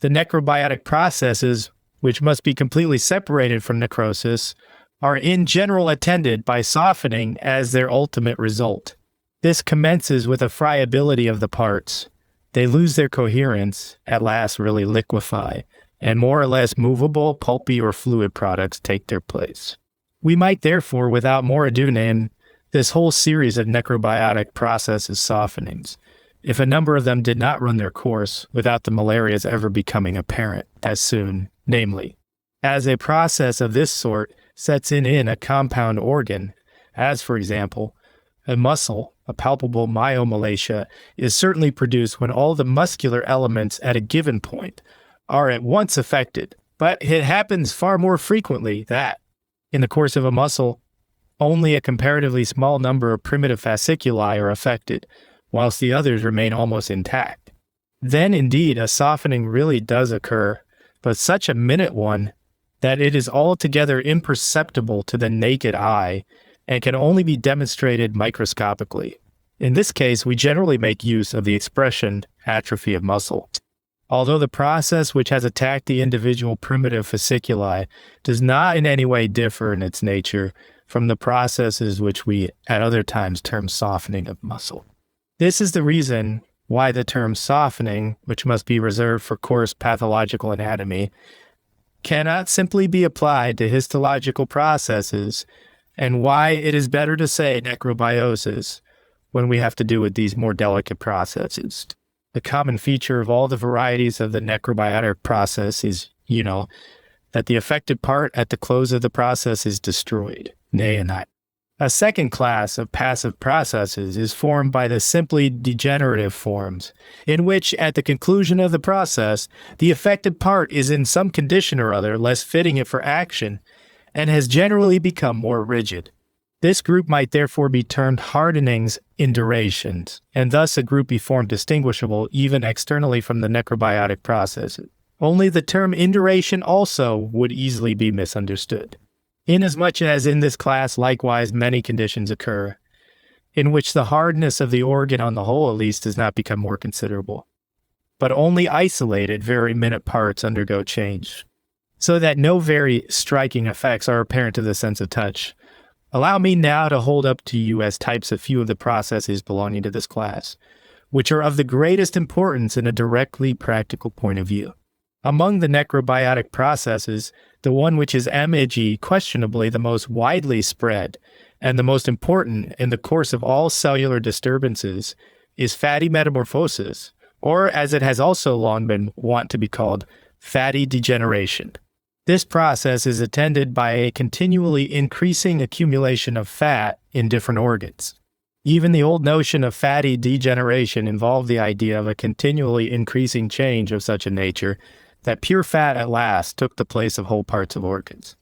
The necrobiotic processes, which must be completely separated from necrosis, are in general attended by softening as their ultimate result. This commences with a friability of the parts. They lose their coherence, at last really liquefy, and more or less movable, pulpy, or fluid products take their place. We might therefore, without more ado, name this whole series of necrobiotic processes softenings, if a number of them did not run their course without the malarias ever becoming apparent as soon, namely, as a process of this sort sets in a compound organ, as for example, a muscle, a palpable myomalacia is certainly produced when all the muscular elements at a given point are at once affected, but it happens far more frequently that, in the course of a muscle, only a comparatively small number of primitive fasciculi are affected, whilst the others remain almost intact. Then indeed a softening really does occur, but such a minute one that it is altogether imperceptible to the naked eye and can only be demonstrated microscopically. In this case, we generally make use of the expression atrophy of muscle. Although the process which has attacked the individual primitive fasciculi does not in any way differ in its nature from the processes which we at other times term softening of muscle. This is the reason why the term softening, which must be reserved for coarse pathological anatomy, cannot simply be applied to histological processes, and why it is better to say necrobiosis when we have to do with these more delicate processes. The common feature of all the varieties of the necrobiotic process is, that the affected part at the close of the process is destroyed, nay annihilated. A second class of passive processes is formed by the simply degenerative forms, in which, at the conclusion of the process, the affected part is in some condition or other less fitting it for action, and has generally become more rigid. This group might therefore be termed hardenings in durations, and thus a group be formed distinguishable even externally from the necrobiotic processes. Only the term induration also would easily be misunderstood, inasmuch as in this class likewise many conditions occur, in which the hardness of the organ on the whole at least does not become more considerable, but only isolated very minute parts undergo change, so that no very striking effects are apparent to the sense of touch. Allow me now to hold up to you as types a few of the processes belonging to this class, which are of the greatest importance in a directly practical point of view. Among the necrobiotic processes, the one which is questionably the most widely spread and the most important in the course of all cellular disturbances is fatty metamorphosis, or as it has also long been wont to be called, fatty degeneration. This process is attended by a continually increasing accumulation of fat in different organs. Even the old notion of fatty degeneration involved the idea of a continually increasing change of such a nature that pure fat at last took the place of whole parts of organs.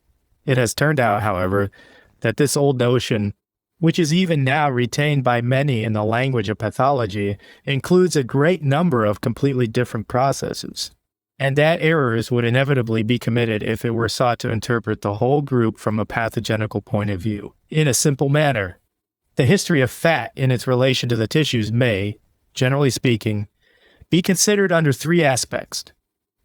It has turned out, however, that this old notion, which is even now retained by many in the language of pathology, includes a great number of completely different processes, and that errors would inevitably be committed if it were sought to interpret the whole group from a pathogenical point of view. In a simple manner, the history of fat in its relation to the tissues may, generally speaking, be considered under three aspects.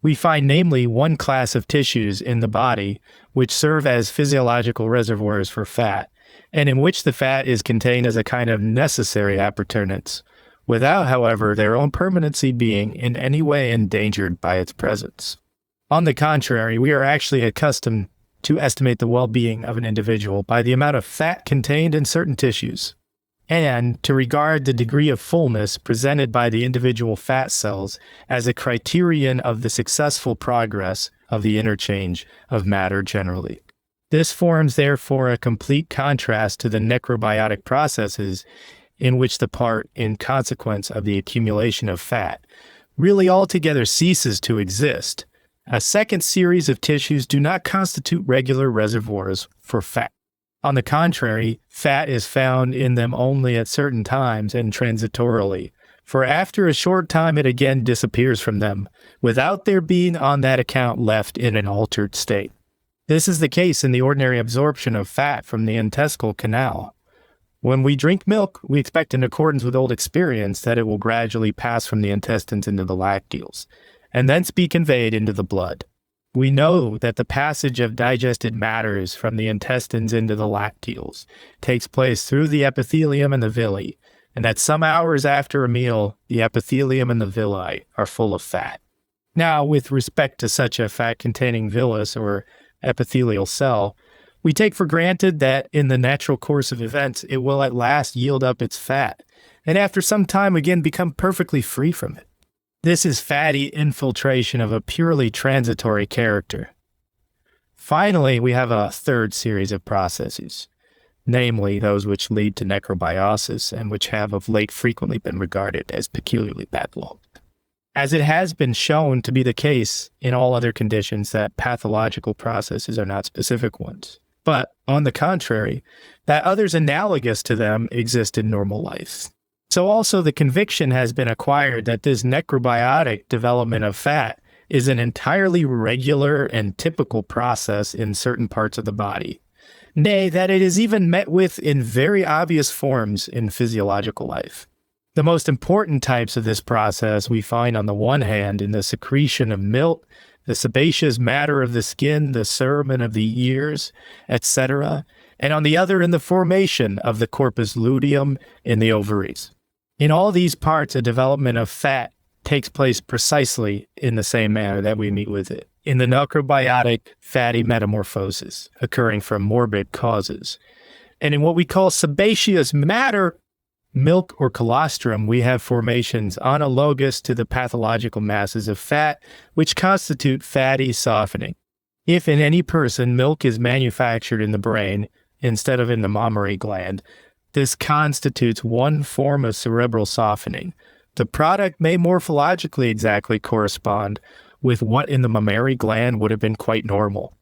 We find namely one class of tissues in the body which serve as physiological reservoirs for fat, and in which the fat is contained as a kind of necessary appurtenance, without, however, their own permanency being in any way endangered by its presence. On the contrary, we are actually accustomed to estimate the well-being of an individual by the amount of fat contained in certain tissues, and to regard the degree of fullness presented by the individual fat cells as a criterion of the successful progress of the interchange of matter generally. This forms therefore a complete contrast to the necrobiotic processes in which the part, in consequence of the accumulation of fat, really altogether ceases to exist. A second series of tissues do not constitute regular reservoirs for fat. On the contrary, fat is found in them only at certain times and transitorily, for after a short time it again disappears from them, without their being on that account left in an altered state. This is the case in the ordinary absorption of fat from the intestinal canal. When we drink milk, we expect in accordance with old experience that it will gradually pass from the intestines into the lacteals, and thence be conveyed into the blood. We know that the passage of digested matters from the intestines into the lacteals takes place through the epithelium and the villi, and that some hours after a meal, the epithelium and the villi are full of fat. Now, with respect to such a fat-containing villus or epithelial cell, we take for granted that in the natural course of events, it will at last yield up its fat, and after some time again become perfectly free from it. This is fatty infiltration of a purely transitory character. Finally, we have a third series of processes, namely those which lead to necrobiosis and which have of late frequently been regarded as peculiarly pathological, as it has been shown to be the case in all other conditions that pathological processes are not specific ones, but, on the contrary, that others analogous to them exist in normal life. So also the conviction has been acquired that this necrobiotic development of fat is an entirely regular and typical process in certain parts of the body. Nay, that it is even met with in very obvious forms in physiological life. The most important types of this process we find on the one hand in the secretion of milk, the sebaceous matter of the skin, the cerumen of the ears, etc., and on the other in the formation of the corpus luteum in the ovaries. In all these parts, a development of fat takes place precisely in the same manner that we meet with it, in the necrobiotic fatty metamorphosis occurring from morbid causes. And in what we call sebaceous matter, milk or colostrum, we have formations analogous to the pathological masses of fat, which constitute fatty softening. If in any person milk is manufactured in the brain instead of in the mammary gland, this constitutes one form of cerebral softening. The product may morphologically exactly correspond with what in the mammary gland would have been quite normal.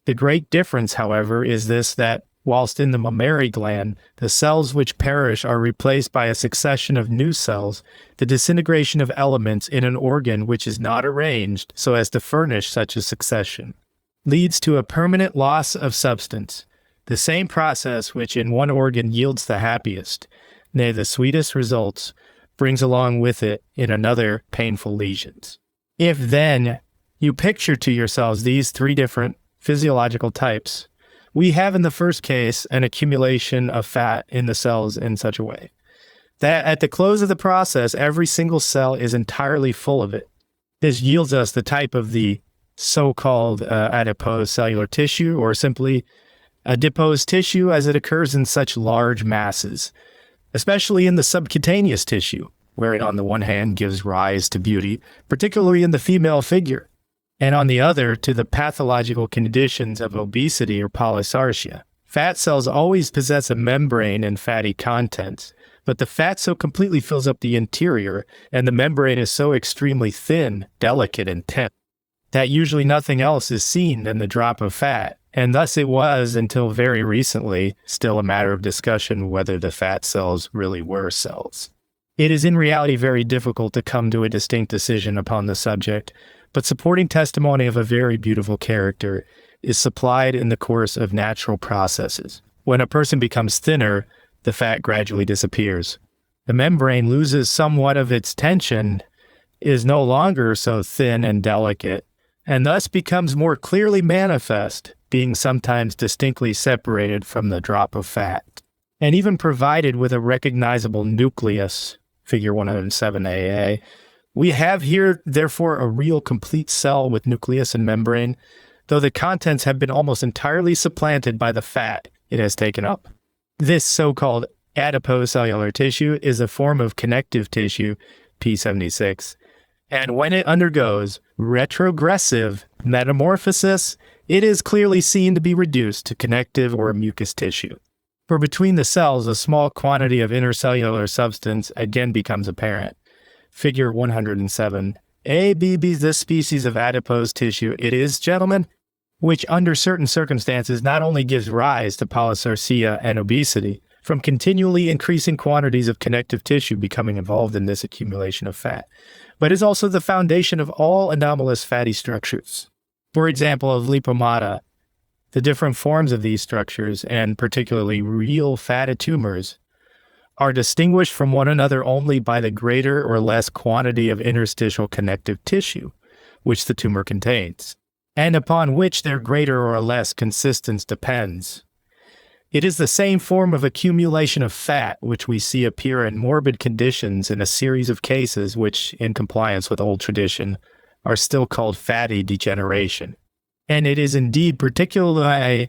The great difference, however, is this, that whilst in the mammary gland, the cells which perish are replaced by a succession of new cells, the disintegration of elements in an organ which is not arranged so as to furnish such a succession leads to a permanent loss of substance. The same process which in one organ yields the happiest, nay, the sweetest results, brings along with it in another painful lesions. If then you picture to yourselves these three different physiological types, we have in the first case an accumulation of fat in the cells in such a way that at the close of the process, every single cell is entirely full of it. This yields us the type of the so-called adipose cellular tissue, or simply adipose tissue, as it occurs in such large masses, especially in the subcutaneous tissue, where it on the one hand gives rise to beauty, particularly in the female figure, and on the other to the pathological conditions of obesity or polysarcia. Fat cells always possess a membrane and fatty contents, but the fat so completely fills up the interior, and the membrane is so extremely thin, delicate, and tense, that usually nothing else is seen than the drop of fat. And thus it was, until very recently, still a matter of discussion whether the fat cells really were cells. It is in reality very difficult to come to a distinct decision upon the subject, but supporting testimony of a very beautiful character is supplied in the course of natural processes. When a person becomes thinner, the fat gradually disappears. The membrane loses somewhat of its tension, is no longer so thin and delicate, and thus becomes more clearly manifest, being sometimes distinctly separated from the drop of fat, and even provided with a recognizable nucleus, figure 107AA. We have here, therefore, a real complete cell with nucleus and membrane, though the contents have been almost entirely supplanted by the fat it has taken up. This so-called adipose cellular tissue is a form of connective tissue, P76, and when it undergoes retrogressive metamorphosis, it is clearly seen to be reduced to connective or mucous tissue. For between the cells, a small quantity of intercellular substance again becomes apparent. Figure 107. ABB is this species of adipose tissue. It is, gentlemen, which under certain circumstances not only gives rise to polysarcia and obesity, from continually increasing quantities of connective tissue becoming involved in this accumulation of fat, but is also the foundation of all anomalous fatty structures. For example, of lipomata, the different forms of these structures, and particularly real fatty tumors, are distinguished from one another only by the greater or less quantity of interstitial connective tissue which the tumor contains, and upon which their greater or less consistence depends. It is the same form of accumulation of fat which we see appear in morbid conditions in a series of cases which, in compliance with old tradition, are still called fatty degeneration. And it is indeed particularly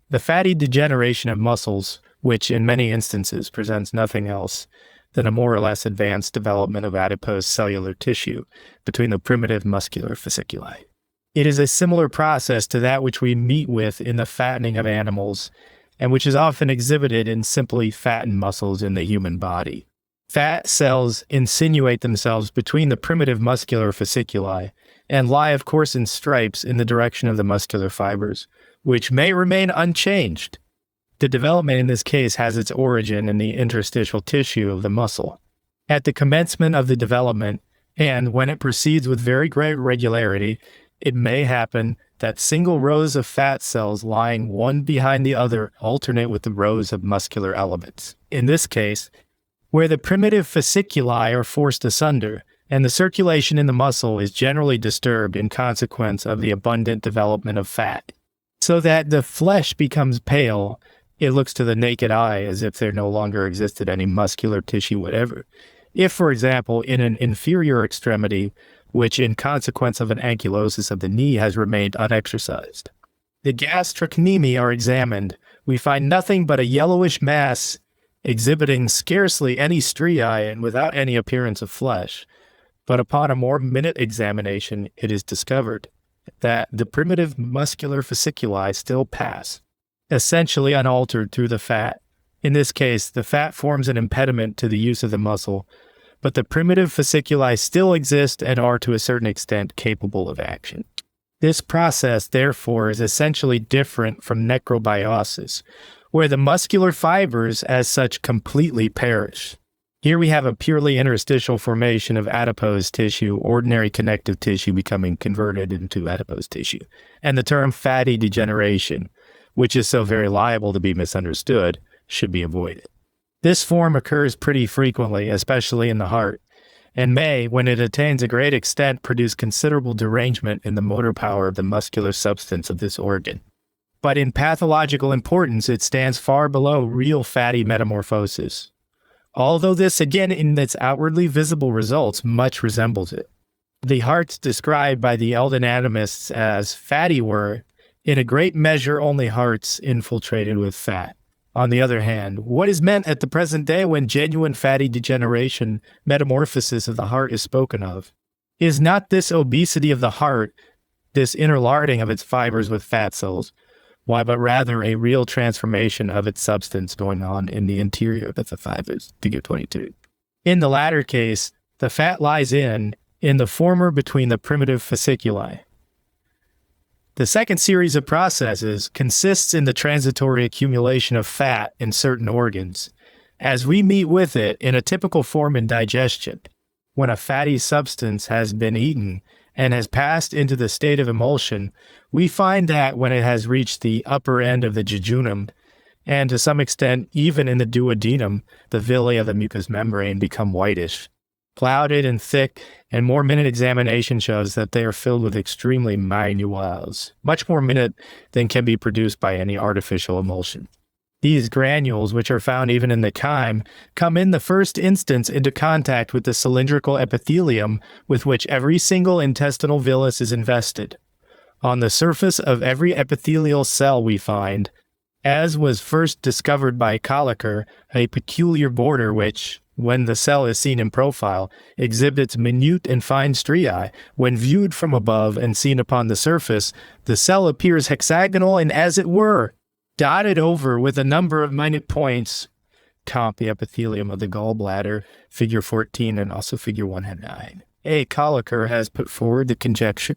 the fatty degeneration of muscles, which in many instances presents nothing else than a more or less advanced development of adipose cellular tissue between the primitive muscular fasciculi. It is a similar process to that which we meet with in the fattening of animals, and which is often exhibited in simply fattened muscles in the human body. Fat cells insinuate themselves between the primitive muscular fasciculi and lie, of course, in stripes in the direction of the muscular fibers, which may remain unchanged. The development in this case has its origin in the interstitial tissue of the muscle. At the commencement of the development, and when it proceeds with very great regularity, it may happen that single rows of fat cells lying one behind the other alternate with the rows of muscular elements. In this case, where the primitive fasciculi are forced asunder, and the circulation in the muscle is generally disturbed in consequence of the abundant development of fat, so that the flesh becomes pale, it looks to the naked eye as if there no longer existed any muscular tissue whatever. If, for example, in an inferior extremity, which in consequence of an ankylosis of the knee has remained unexercised, the gastrocnemi are examined, we find nothing but a yellowish mass exhibiting scarcely any striae and without any appearance of flesh. But upon a more minute examination, it is discovered that the primitive muscular fasciculi still pass, essentially unaltered through the fat. In this case, the fat forms an impediment to the use of the muscle, but the primitive fasciculi still exist and are to a certain extent capable of action. This process, therefore, is essentially different from necrobiosis, where the muscular fibers as such completely perish. Here we have a purely interstitial formation of adipose tissue, ordinary connective tissue becoming converted into adipose tissue, and the term fatty degeneration, which is so very liable to be misunderstood, should be avoided. This form occurs pretty frequently, especially in the heart, and may, when it attains a great extent, produce considerable derangement in the motor power of the muscular substance of this organ. But in pathological importance, it stands far below real fatty metamorphosis, although this, again, in its outwardly visible results, much resembles it. The hearts described by the Eldon anatomists as fatty were, in a great measure, only hearts infiltrated with fat. On the other hand, what is meant at the present day when genuine fatty degeneration, metamorphosis of the heart is spoken of? Is not this obesity of the heart, this interlarding of its fibers with fat cells, why, but rather a real transformation of its substance going on in the interior of the fibers, figure 22. In the latter case, the fat lies in the former between the primitive fasciculi. The second series of processes consists in the transitory accumulation of fat in certain organs, as we meet with it in a typical form in digestion. When a fatty substance has been eaten and has passed into the state of emulsion, we find that when it has reached the upper end of the jejunum, and to some extent even in the duodenum, the villi of the mucous membrane become whitish, clouded and thick, and more minute examination shows that they are filled with extremely minules, much more minute than can be produced by any artificial emulsion. These granules, which are found even in the chyme, come in the first instance into contact with the cylindrical epithelium with which every single intestinal villus is invested. On the surface of every epithelial cell we find, as was first discovered by Colliker, a peculiar border which, when the cell is seen in profile, exhibits minute and fine striae. When viewed from above and seen upon the surface, the cell appears hexagonal and, as it were, dotted over with a number of minute points. Comp the epithelium of the gallbladder, figure 14 and also figure 109. A. Colliker has put forward the conjecture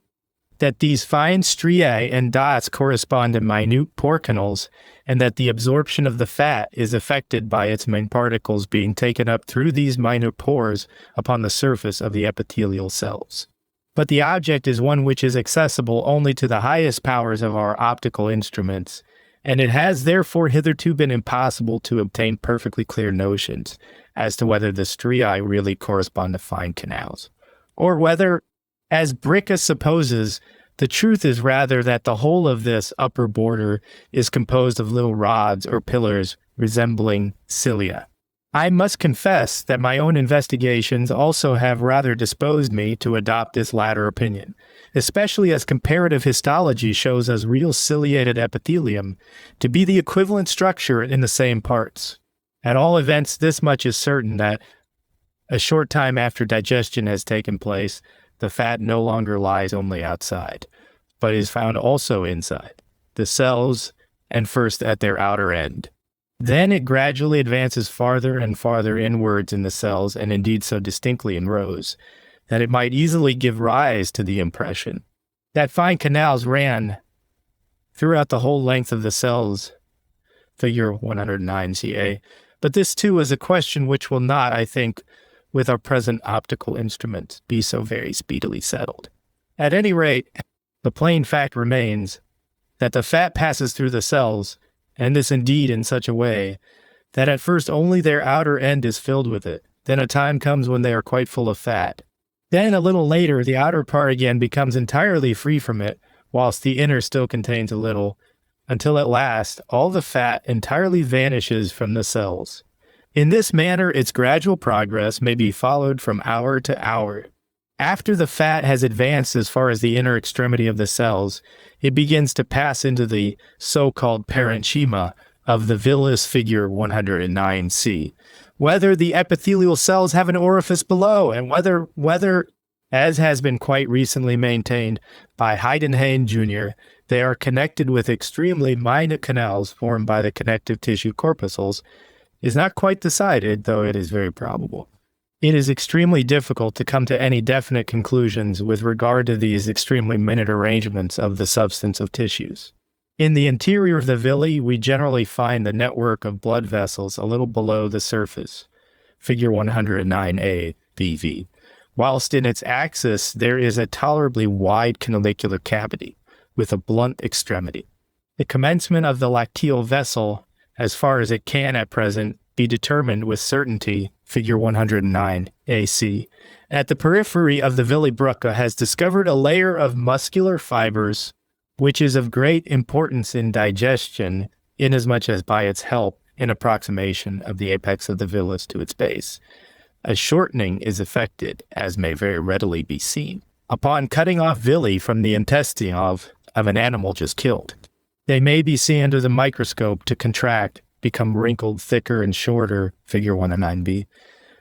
that these fine striae and dots correspond to minute porcinals, and that the absorption of the fat is effected by its main particles being taken up through these minute pores upon the surface of the epithelial cells. But the object is one which is accessible only to the highest powers of our optical instruments, and it has therefore hitherto been impossible to obtain perfectly clear notions as to whether the striae really correspond to fine canals, or whether, as Virchow supposes, the truth is rather that the whole of this upper border is composed of little rods or pillars resembling cilia. I must confess that my own investigations also have rather disposed me to adopt this latter opinion, especially as comparative histology shows us real ciliated epithelium to be the equivalent structure in the same parts. At all events, this much is certain that a short time after digestion has taken place, the fat no longer lies only outside, but is found also inside the cells and first at their outer end. Then it gradually advances farther and farther inwards in the cells, and indeed so distinctly in rows, that it might easily give rise to the impression that fine canals ran throughout the whole length of the cells, figure 109 CA. But this too is a question which will not, I think, with our present optical instruments, be so very speedily settled. At any rate, the plain fact remains that the fat passes through the cells, and this indeed in such a way that at first only their outer end is filled with it. Then a time comes when they are quite full of fat. Then a little later, the outer part again becomes entirely free from it, whilst the inner still contains a little, until at last all the fat entirely vanishes from the cells. In this manner, its gradual progress may be followed from hour to hour. After the fat has advanced as far as the inner extremity of the cells, it begins to pass into the so-called parenchyma of the villus figure 109c. Whether the epithelial cells have an orifice below, and whether, as has been quite recently maintained by Heidenhain Jr., they are connected with extremely minute canals formed by the connective tissue corpuscles, is not quite decided, though it is very probable. It is extremely difficult to come to any definite conclusions with regard to these extremely minute arrangements of the substance of tissues. In the interior of the villi, we generally find the network of blood vessels a little below the surface, figure 109a BV, whilst in its axis there is a tolerably wide canalicular cavity with a blunt extremity. The commencement of the lacteal vessel, as far as it can at present be determined with certainty, figure 109 AC, at the periphery of the villi bruca has discovered a layer of muscular fibers, which is of great importance in digestion, inasmuch as by its help in approximation of the apex of the villus to its base, a shortening is effected, as may very readily be seen, upon cutting off villi from the intestine of an animal just killed. They may be seen under the microscope to contract, become wrinkled, thicker, and shorter, figure 109b.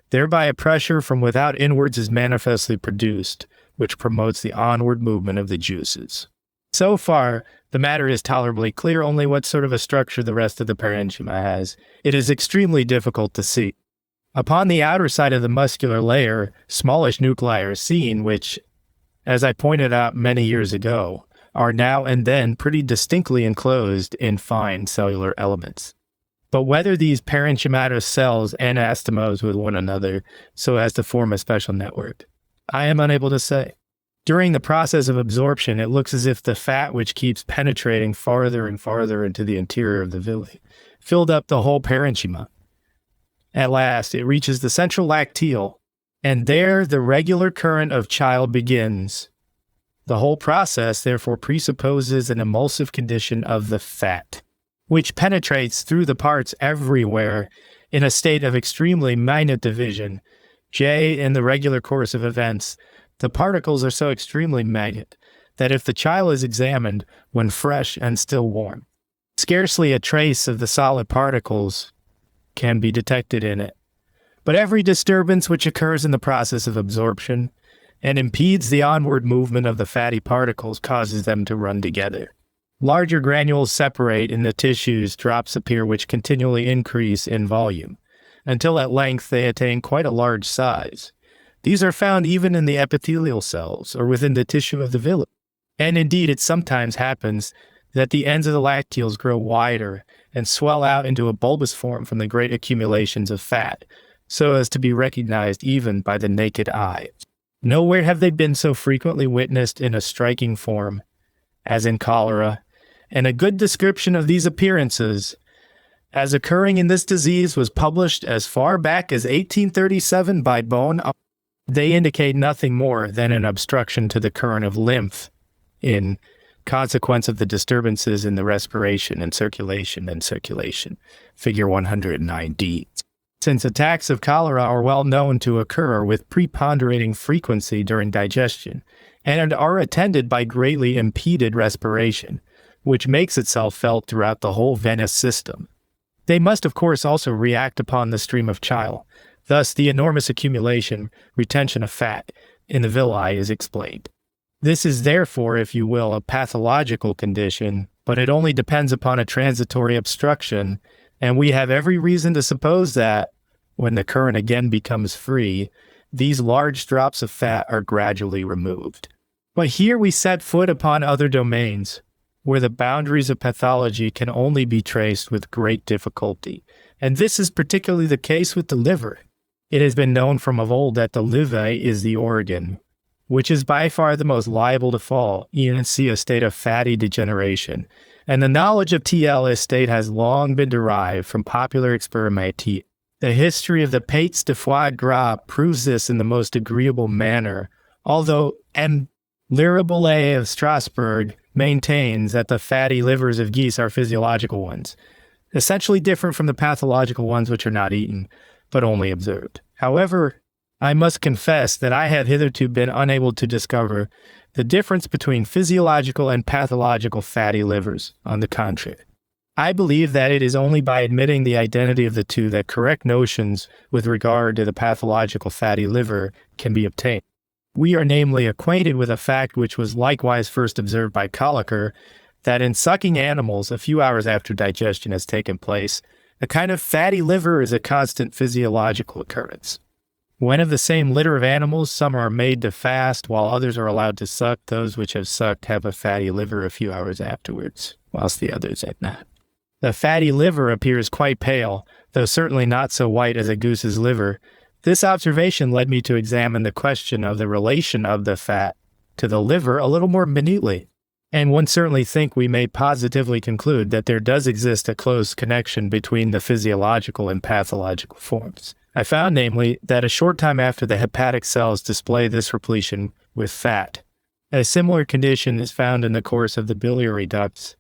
Thereby a pressure from without inwards is manifestly produced, which promotes the onward movement of the juices. So far, the matter is tolerably clear, only what sort of a structure the rest of the parenchyma has. It is extremely difficult to see. Upon the outer side of the muscular layer, smallish nuclei are seen, which, as I pointed out many years ago, are now and then pretty distinctly enclosed in fine cellular elements. But whether these parenchymatous cells anastomose with one another so as to form a special network, I am unable to say. During the process of absorption, it looks as if the fat which keeps penetrating farther and farther into the interior of the villi filled up the whole parenchyma. At last, it reaches the central lacteal, and there the regular current of child begins. The whole process, therefore, presupposes an emulsive condition of the fat, which penetrates through the parts everywhere in a state of extremely minute division. In the regular course of events, the particles are so extremely minute that if the child is examined when fresh and still warm, scarcely a trace of the solid particles can be detected in it. But every disturbance which occurs in the process of absorption and impedes the onward movement of the fatty particles causes them to run together. Larger granules separate in the tissues, drops appear which continually increase in volume, until at length they attain quite a large size. These are found even in the epithelial cells or within the tissue of the villi. And indeed, it sometimes happens that the ends of the lacteals grow wider and swell out into a bulbous form from the great accumulations of fat, so as to be recognized even by the naked eye. Nowhere have they been so frequently witnessed in a striking form as in cholera, and a good description of these appearances as occurring in this disease was published as far back as 1837 by Bone. They indicate nothing more than an obstruction to the current of lymph in consequence of the disturbances in the respiration and circulation, figure 109d. since attacks of cholera are well known to occur with preponderating frequency during digestion and are attended by greatly impeded respiration, which makes itself felt throughout the whole venous system. They must, of course, also react upon the stream of chyle. Thus, the enormous retention of fat in the villi is explained. This is therefore, if you will, a pathological condition, but it only depends upon a transitory obstruction, and we have every reason to suppose that, when the current again becomes free, these large drops of fat are gradually removed. But here we set foot upon other domains, where the boundaries of pathology can only be traced with great difficulty, and this is particularly the case with the liver. It has been known from of old that the liver is the organ, which is by far the most liable to fall into a state of fatty degeneration, and the knowledge of TL state has long been derived from popular experimenti. The history of the pates de foie gras proves this in the most agreeable manner, although M. Liraboulet of Strasbourg maintains that the fatty livers of geese are physiological ones, essentially different from the pathological ones which are not eaten, but only observed. However, I must confess that I have hitherto been unable to discover the difference between physiological and pathological fatty livers. On the contrary, I believe that it is only by admitting the identity of the two that correct notions with regard to the pathological fatty liver can be obtained. We are namely acquainted with a fact which was likewise first observed by Colliker, that in sucking animals a few hours after digestion has taken place, a kind of fatty liver is a constant physiological occurrence. When of the same litter of animals, some are made to fast, while others are allowed to suck, those which have sucked have a fatty liver a few hours afterwards, whilst the others have not. The fatty liver appears quite pale, though certainly not so white as a goose's liver. This observation led me to examine the question of the relation of the fat to the liver a little more minutely, and one certainly think we may positively conclude that there does exist a close connection between the physiological and pathological forms. I found, namely, that a short time after the hepatic cells display this repletion with fat, a similar condition is found in the course of the biliary ducts,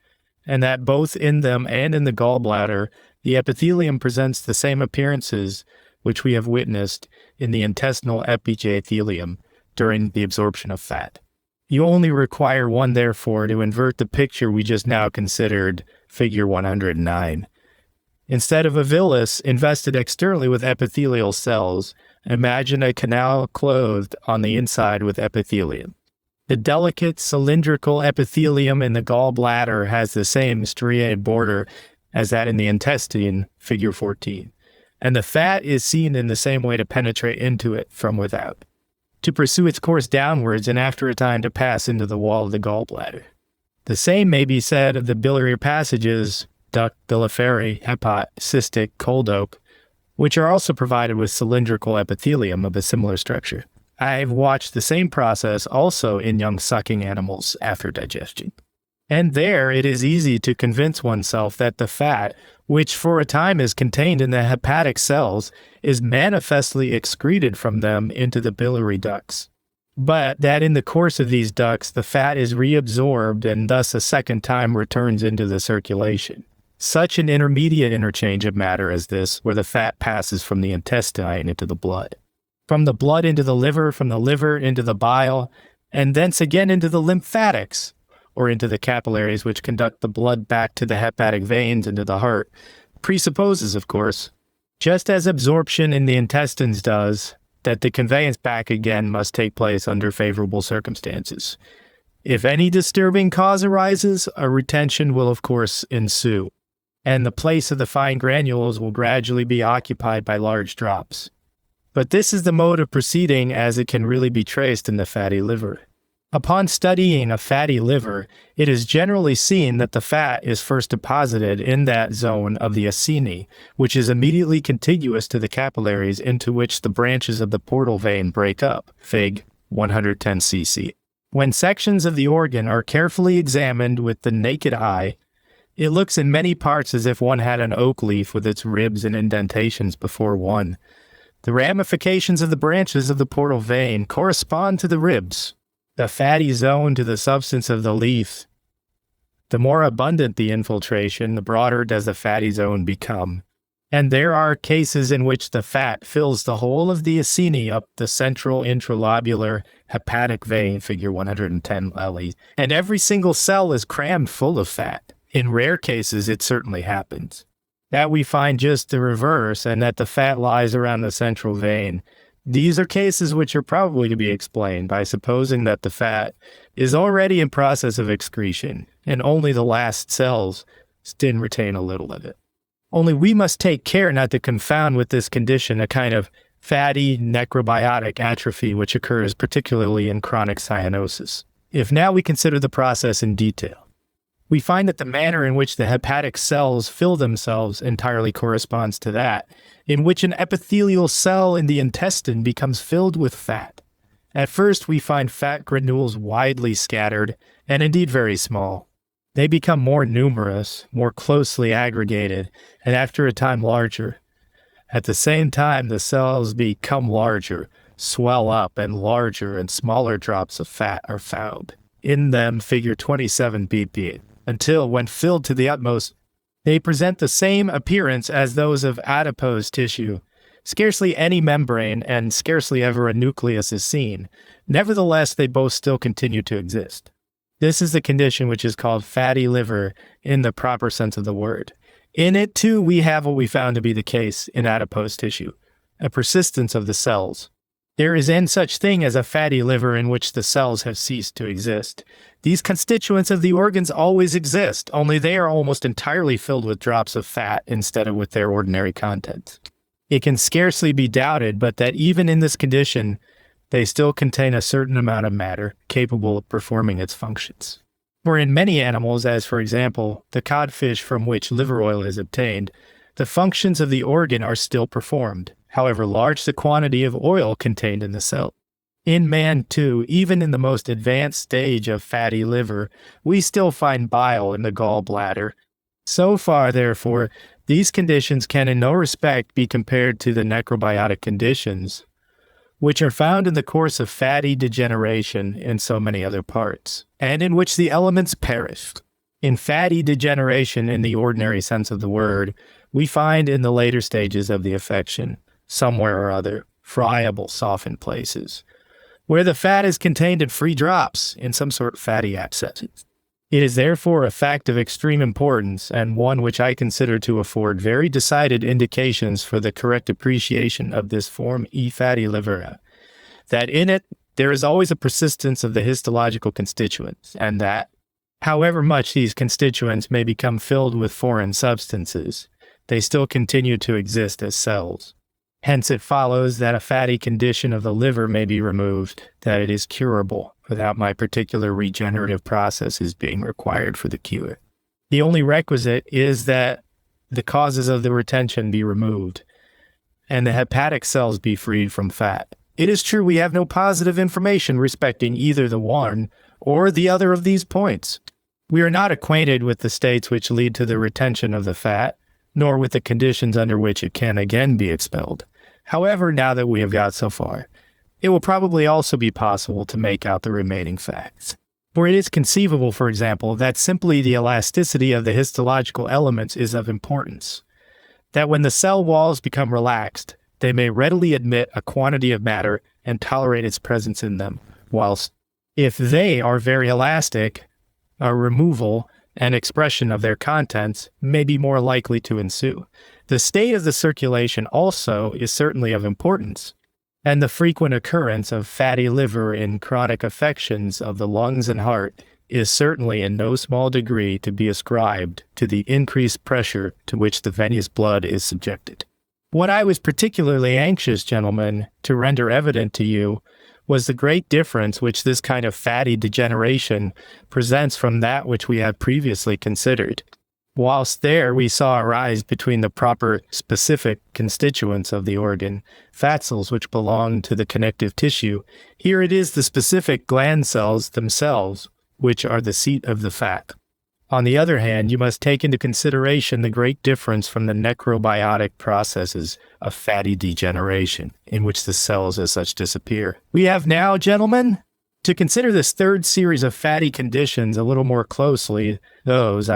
and that both in them and in the gallbladder, the epithelium presents the same appearances which we have witnessed in the intestinal epithelium during the absorption of fat. You only require one, therefore, to invert the picture we just now considered, figure 109. Instead of a villus invested externally with epithelial cells, imagine a canal clothed on the inside with epithelium. The delicate cylindrical epithelium in the gallbladder has the same striated border as that in the intestine, figure 14, and the fat is seen in the same way to penetrate into it from without, to pursue its course downwards and after a time to pass into the wall of the gallbladder. The same may be said of the biliary passages, duct, biliary, hepat, cystic, coldoc, which are also provided with cylindrical epithelium of a similar structure. I've watched the same process also in young sucking animals after digestion. And there it is easy to convince oneself that the fat, which for a time is contained in the hepatic cells, is manifestly excreted from them into the biliary ducts. But that in the course of these ducts, the fat is reabsorbed and thus a second time returns into the circulation. Such an intermediate interchange of matter as this, where the fat passes from the intestine into the blood, from the blood into the liver, from the liver into the bile, and thence again into the lymphatics, or into the capillaries which conduct the blood back to the hepatic veins into the heart, presupposes, of course, just as absorption in the intestines does, that the conveyance back again must take place under favorable circumstances. If any disturbing cause arises, a retention will of course ensue, and the place of the fine granules will gradually be occupied by large drops. But this is the mode of proceeding as it can really be traced in the fatty liver. Upon studying a fatty liver, it is generally seen that the fat is first deposited in that zone of the acini, which is immediately contiguous to the capillaries into which the branches of the portal vein break up, Fig. 110 cc. When sections of the organ are carefully examined with the naked eye, it looks in many parts as if one had an oak leaf with its ribs and indentations before one. The ramifications of the branches of the portal vein correspond to the ribs, the fatty zone to the substance of the leaf. The more abundant the infiltration, the broader does the fatty zone become, And there are cases in which the fat fills the whole of the acini up the central intralobular hepatic vein, figure 110 LE, and every single cell is crammed full of fat. In rare cases, it certainly happens. That we find just the reverse, and that the fat lies around the central vein. These are cases which are probably to be explained by supposing that the fat is already in process of excretion, and only the last cells still retain a little of it. Only we must take care not to confound with this condition a kind of fatty necrobiotic atrophy which occurs particularly in chronic cyanosis. If now we consider the process in detail, we find that the manner in which the hepatic cells fill themselves entirely corresponds to that in which an epithelial cell in the intestine becomes filled with fat. At first, we find fat granules widely scattered and indeed very small. They become more numerous, more closely aggregated, and after a time larger. At the same time, the cells become larger, swell up, and larger and smaller drops of fat are found. In them, figure 27 BP, until, when filled to the utmost, they present the same appearance as those of adipose tissue. Scarcely any membrane and scarcely ever a nucleus is seen. Nevertheless, they both still continue to exist. This is the condition which is called fatty liver in the proper sense of the word. In it, too, we have what we found to be the case in adipose tissue, a persistence of the cells. There is any such thing as a fatty liver in which the cells have ceased to exist. These constituents of the organs always exist, only they are almost entirely filled with drops of fat instead of with their ordinary contents. It can scarcely be doubted but that even in this condition, they still contain a certain amount of matter capable of performing its functions. For in many animals, as for example, the codfish from which liver oil is obtained, the functions of the organ are still performed, however large the quantity of oil contained in the cell. In man, too, even in the most advanced stage of fatty liver, we still find bile in the gallbladder. So far, therefore, these conditions can in no respect be compared to the necrobiotic conditions, which are found in the course of fatty degeneration in so many other parts, and in which the elements perish. In fatty degeneration, in the ordinary sense of the word, we find in the later stages of the affection, somewhere or other, friable, softened places, where the fat is contained in free drops in some sort of fatty abscesses. It is therefore a fact of extreme importance, and one which I consider to afford very decided indications for the correct appreciation of this form E fatty liver, that in it there is always a persistence of the histological constituents, and that, however much these constituents may become filled with foreign substances, they still continue to exist as cells. Hence it follows that a fatty condition of the liver may be removed, that it is curable, without my particular regenerative processes being required for the cure. The only requisite is that the causes of the retention be removed, and the hepatic cells be freed from fat. It is true we have no positive information respecting either the one or the other of these points. We are not acquainted with the states which lead to the retention of the fat, nor with the conditions under which it can again be expelled. However, now that we have got so far, it will probably also be possible to make out the remaining facts. For it is conceivable, for example, that simply the elasticity of the histological elements is of importance, that when the cell walls become relaxed, they may readily admit a quantity of matter and tolerate its presence in them, whilst, if they are very elastic, a removal and expression of their contents may be more likely to ensue. The state of the circulation also is certainly of importance, and the frequent occurrence of fatty liver in chronic affections of the lungs and heart is certainly in no small degree to be ascribed to the increased pressure to which the venous blood is subjected. What I was particularly anxious, gentlemen, to render evident to you was the great difference which this kind of fatty degeneration presents from that which we had previously considered. Whilst there we saw arise between the proper specific constituents of the organ, fat cells which belong to the connective tissue, here it is the specific gland cells themselves which are the seat of the fat. On the other hand, you must take into consideration the great difference from the necrobiotic processes of fatty degeneration, in which the cells as such disappear. We have now, gentlemen, to consider this third series of fatty conditions a little more closely, those,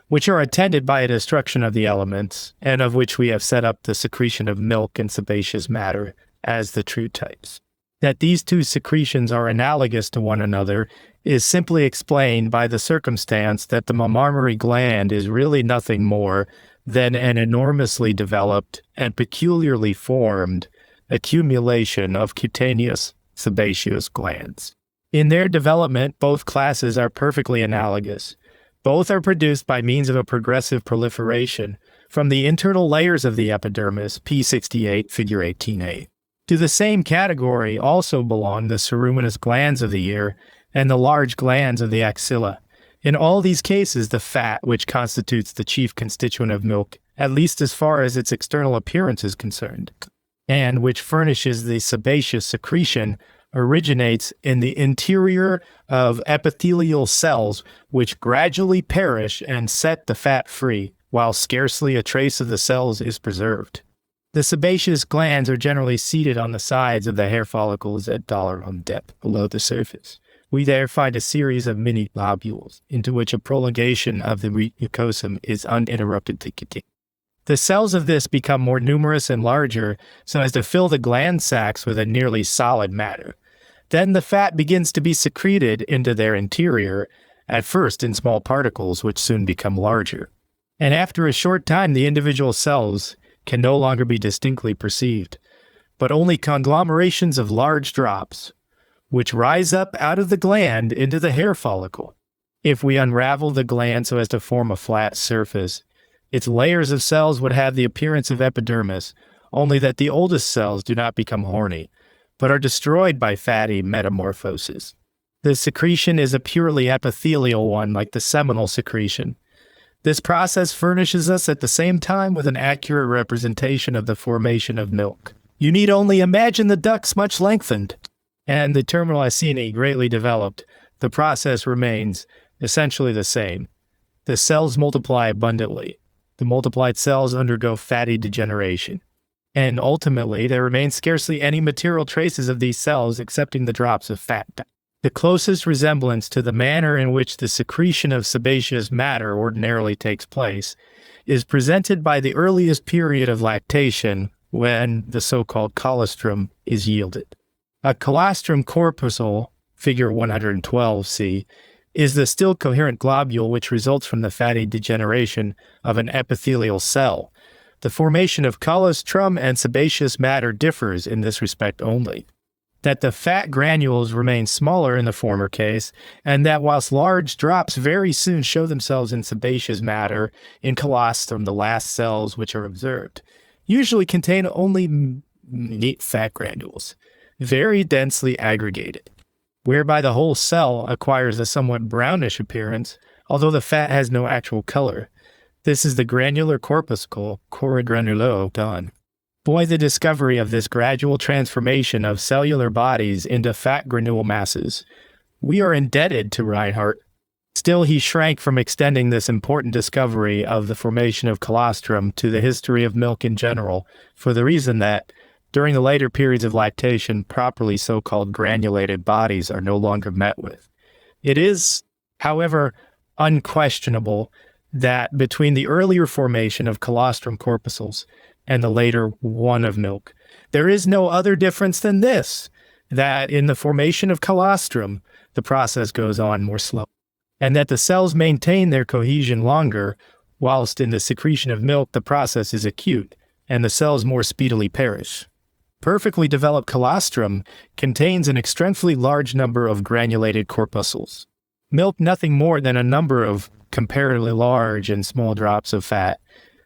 which are attended by a destruction of the elements, and of which we have set up the secretion of milk and sebaceous matter as the true types. That these two secretions are analogous to one another is simply explained by the circumstance that the mammary gland is really nothing more than an enormously developed and peculiarly formed accumulation of cutaneous sebaceous glands. In their development, both classes are perfectly analogous. Both are produced by means of a progressive proliferation from the internal layers of the epidermis, P68, figure 18a. To the same category also belong the ceruminous glands of the ear and the large glands of the axilla. In all these cases, the fat, which constitutes the chief constituent of milk, at least as far as its external appearance is concerned, and which furnishes the sebaceous secretion, originates in the interior of epithelial cells, which gradually perish and set the fat free, while scarcely a trace of the cells is preserved. The sebaceous glands are generally seated on the sides of the hair follicles at $on depth below the surface. We there find a series of mini globules, into which a prolongation of the mucosum is uninterruptedly contained. The cells of this become more numerous and larger, so as to fill the gland sacs with a nearly solid matter. Then the fat begins to be secreted into their interior, at first in small particles, which soon become larger. And after a short time, the individual cells can no longer be distinctly perceived, but only conglomerations of large drops, which rise up out of the gland into the hair follicle. If we unravel the gland so as to form a flat surface, its layers of cells would have the appearance of epidermis, only that the oldest cells do not become horny, but are destroyed by fatty metamorphosis. The secretion is a purely epithelial one, like the seminal secretion. This process furnishes us at the same time with an accurate representation of the formation of milk. You need only imagine the ducts much lengthened and the terminal acini greatly developed. The process remains essentially the same. The cells multiply abundantly. The multiplied cells undergo fatty degeneration. And ultimately, there remains scarcely any material traces of these cells excepting the drops of fat. The closest resemblance to the manner in which the secretion of sebaceous matter ordinarily takes place is presented by the earliest period of lactation, when the so-called colostrum is yielded. A colostrum corpuscle, figure 112c, is the still coherent globule which results from the fatty degeneration of an epithelial cell. The formation of colostrum and sebaceous matter differs in this respect only, that the fat granules remain smaller in the former case, and that whilst large drops very soon show themselves in sebaceous matter, in colostrum the last cells which are observed usually contain only neat fat granules, very densely aggregated, whereby the whole cell acquires a somewhat brownish appearance, although the fat has no actual color. This is the granular corpuscle, granulo, done. Boy, the discovery of this gradual transformation of cellular bodies into fat granule masses. We are indebted to Reinhardt. Still, he shrank from extending this important discovery of the formation of colostrum to the history of milk in general, for the reason that, during the later periods of lactation, properly so-called granulated bodies are no longer met with. It is, however, unquestionable that between the earlier formation of colostrum corpuscles and the later one of milk, there is no other difference than this, that in the formation of colostrum, the process goes on more slowly, and that the cells maintain their cohesion longer, whilst in the secretion of milk the process is acute, and the cells more speedily perish. Perfectly developed colostrum contains an extremely large number of granulated corpuscles. Milk nothing more than a number of comparatively large and small drops of fat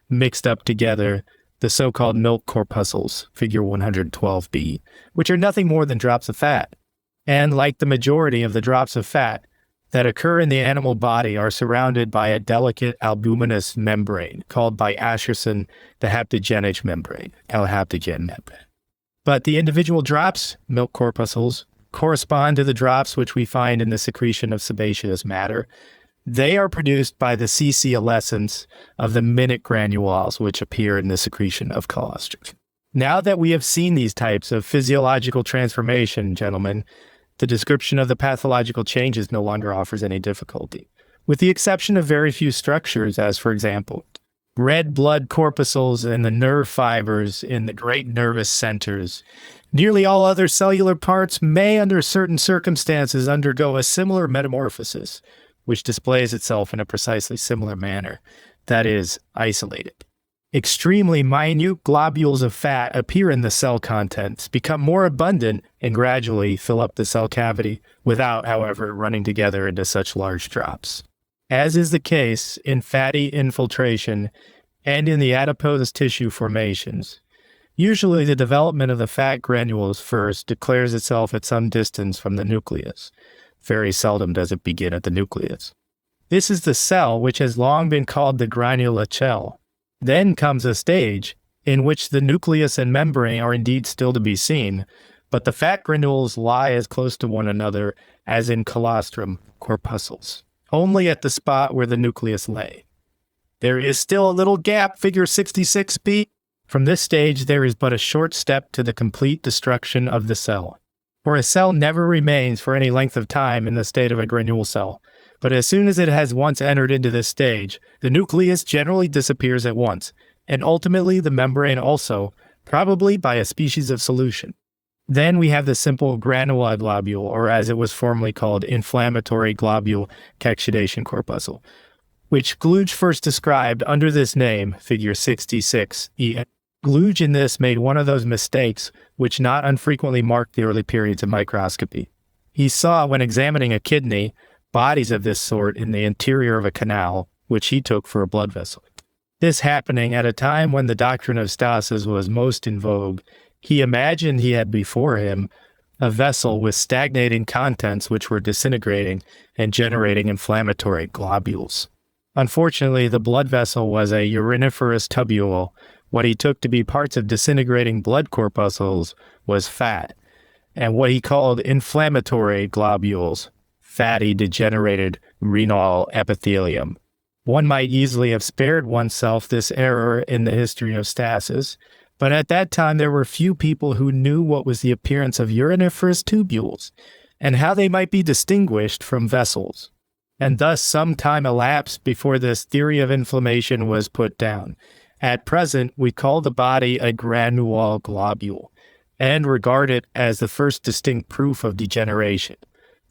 mixed up together, the so-called milk corpuscles, figure 112b, which are nothing more than drops of fat. And like the majority of the drops of fat that occur in the animal body, are surrounded by a delicate albuminous membrane called by Ascherson the haptogenic membrane, L-haptogen membrane. But the individual drops, milk corpuscles, correspond to the drops which we find in the secretion of sebaceous matter. They are produced by the cesiolescence of the minute granules which appear in the secretion of colostrum. Now that we have seen these types of physiological transformation, gentlemen, the description of the pathological changes no longer offers any difficulty. with the exception of very few structures, as for example, red blood corpuscles and the nerve fibers in the great nervous centers. Nearly all other cellular parts may, under certain circumstances, undergo a similar metamorphosis, which displays itself in a precisely similar manner, that is, isolated. Extremely minute globules of fat appear in the cell contents, become more abundant, and gradually fill up the cell cavity, without, however, running together into such large drops. As is the case in fatty infiltration and in the adipose tissue formations, usually the development of the fat granules first declares itself at some distance from the nucleus. Very seldom does it begin at the nucleus. This is the cell which has long been called the granula shell. Then comes a stage in which the nucleus and membrane are indeed still to be seen, but the fat granules lie as close to one another as in colostrum corpuscles, only at the spot where the nucleus lay. There is still a little gap, figure 66b. From this stage, there is but a short step to the complete destruction of the cell. For a cell never remains for any length of time in the state of a granule cell, but as soon as it has once entered into this stage, the nucleus generally disappears at once, and ultimately the membrane also, probably by a species of solution. Then we have the simple granular globule, or as it was formerly called, inflammatory globule cachidation corpuscle, which Gluge first described under this name, figure 66e. Gluge in this made one of those mistakes which not unfrequently marked the early periods of microscopy. He saw, when examining a kidney, bodies of this sort in the interior of a canal, which he took for a blood vessel. This happening at a time when the doctrine of stasis was most in vogue, he imagined he had before him a vessel with stagnating contents which were disintegrating and generating inflammatory globules. Unfortunately, the blood vessel was a uriniferous tubule. What he took to be parts of disintegrating blood corpuscles was fat, and what he called inflammatory globules, fatty degenerated renal epithelium. One might easily have spared oneself this error in the history of stasis, but at that time there were few people who knew what was the appearance of uriniferous tubules, and how they might be distinguished from vessels. And thus some time elapsed before this theory of inflammation was put down. At present, we call the body a granule globule, and regard it as the first distinct proof of degeneration,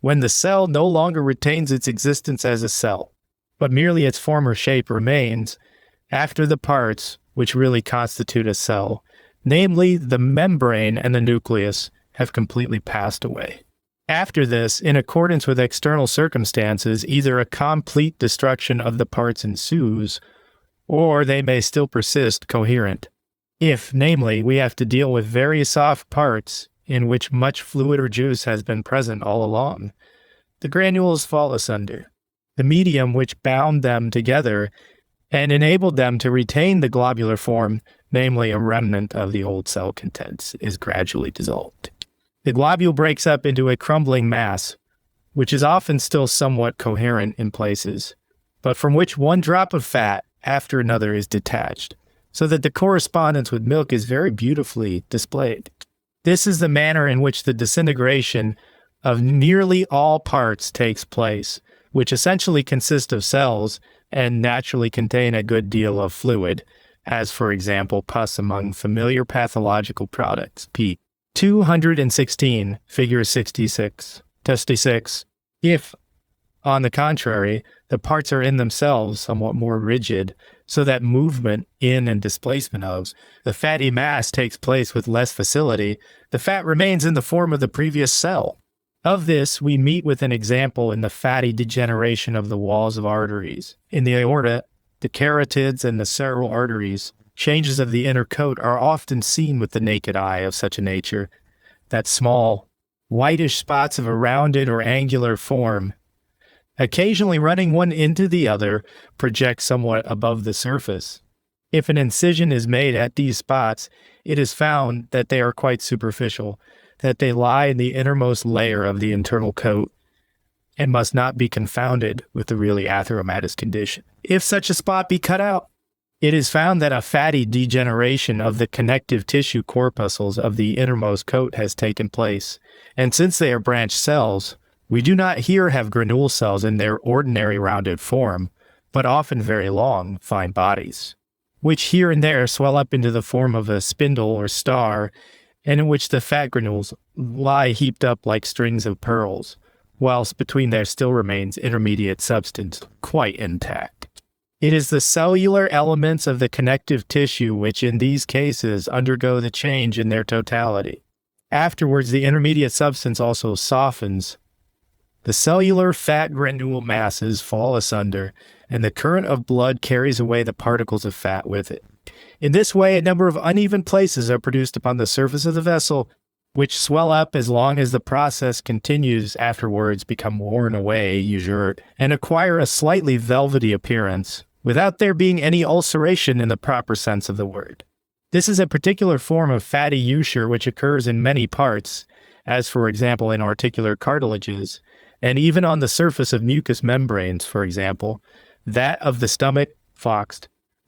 when the cell no longer retains its existence as a cell, but merely its former shape remains, after the parts which really constitute a cell, namely the membrane and the nucleus, have completely passed away. After this, in accordance with external circumstances, either a complete destruction of the parts ensues, or they may still persist coherent. If, namely, we have to deal with very soft parts in which much fluid or juice has been present all along, the granules fall asunder. The medium which bound them together and enabled them to retain the globular form, namely a remnant of the old cell contents, is gradually dissolved. The globule breaks up into a crumbling mass, which is often still somewhat coherent in places, but from which one drop of fat after another is detached, so that the correspondence with milk is very beautifully displayed. This is the manner in which the disintegration of nearly all parts takes place, which essentially consist of cells and naturally contain a good deal of fluid, as for example pus among familiar pathological products, p. 216, figure 66. If, on the contrary, the parts are in themselves somewhat more rigid, so that movement in and displacement of the fatty mass takes place with less facility, the fat remains in the form of the previous cell. Of this, we meet with an example in the fatty degeneration of the walls of arteries. In the aorta, the carotids, and the cerebral arteries, changes of the inner coat are often seen with the naked eye of such a nature that small, whitish spots of a rounded or angular form, occasionally running one into the other, project somewhat above the surface. If an incision is made at these spots, it is found that they are quite superficial, that they lie in the innermost layer of the internal coat, and must not be confounded with the really atheromatous condition. If such a spot be cut out, it is found that a fatty degeneration of the connective tissue corpuscles of the innermost coat has taken place, and since they are branched cells, We do not here have granule cells in their ordinary rounded form, but often very long, fine bodies, which here and there swell up into the form of a spindle or star, and in which the fat granules lie heaped up like strings of pearls, whilst between there still remains intermediate substance quite intact. It is the cellular elements of the connective tissue which in these cases undergo the change in their totality. Afterwards, the intermediate substance also softens. The cellular fat granule masses fall asunder, and the current of blood carries away the particles of fat with it. In this way, a number of uneven places are produced upon the surface of the vessel, which swell up as long as the process continues, afterwards become worn away, usured, and acquire a slightly velvety appearance, without there being any ulceration in the proper sense of the word. This is a particular form of fatty usure which occurs in many parts, as for example in articular cartilages, and even on the surface of mucous membranes, for example, that of the stomach, foxed.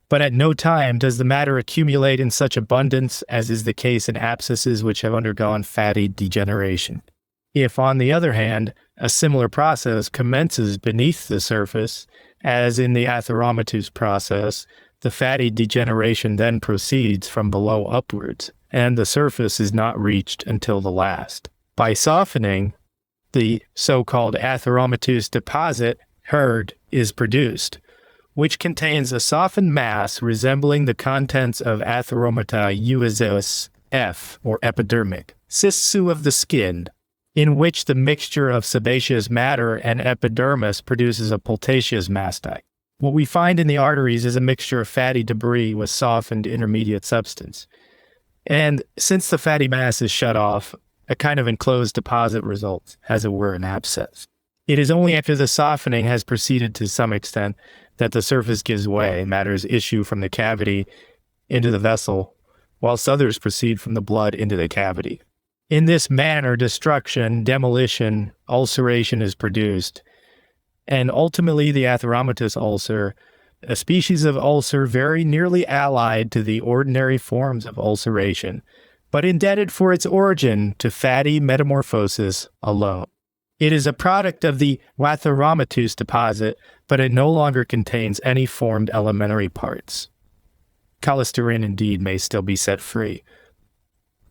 But at no time does the matter accumulate in such abundance as is the case in abscesses which have undergone fatty degeneration. If, on the other hand, a similar process commences beneath the surface, as in the atheromatous process, the fatty degeneration then proceeds from below upwards, and the surface is not reached until the last. By softening, the so-called atheromatous deposit, herd, is produced, which contains a softened mass resembling the contents of atheromata uisos F, or epidermic, sissu of the skin, in which the mixture of sebaceous matter and epidermis produces a pultaceous mastite. What we find in the arteries is a mixture of fatty debris with softened intermediate substance. And since the fatty mass is shut off, a kind of enclosed deposit results, as it were, an abscess. It is only after the softening has proceeded to some extent that the surface gives way, matters issue from the cavity into the vessel, whilst others proceed from the blood into the cavity. In this manner, destruction, demolition, ulceration is produced, and ultimately the atheromatous ulcer, a species of ulcer very nearly allied to the ordinary forms of ulceration, but indebted for its origin to fatty metamorphosis alone. It is a product of the atheromatous deposit, but it no longer contains any formed elementary parts. Cholesterol indeed may still be set free,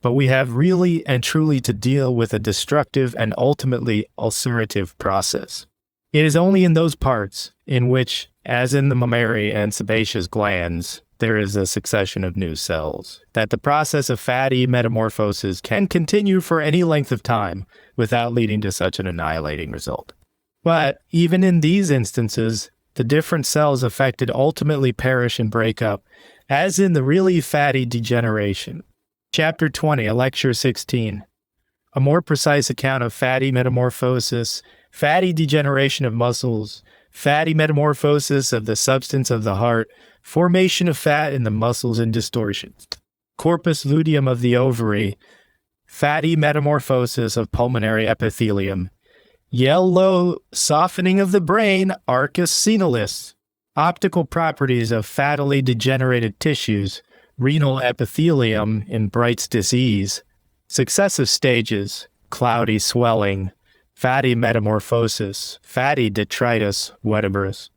but we have really and truly to deal with a destructive and ultimately ulcerative process. It is only in those parts in which, as in the mammary and sebaceous glands, there is a succession of new cells, that the process of fatty metamorphosis can continue for any length of time without leading to such an annihilating result. But even in these instances, the different cells affected ultimately perish and break up, as in the really fatty degeneration. Chapter 20, Lecture 16. A more precise account of fatty metamorphosis, fatty degeneration of muscles, fatty metamorphosis of the substance of the heart, formation of fat in the muscles and distortions, corpus luteum of the ovary, fatty metamorphosis of pulmonary epithelium, yellow softening of the brain, arcus senilis, optical properties of fattily degenerated tissues, renal epithelium in Bright's disease, successive stages, cloudy swelling, fatty metamorphosis, fatty detritus, Wedderbur's,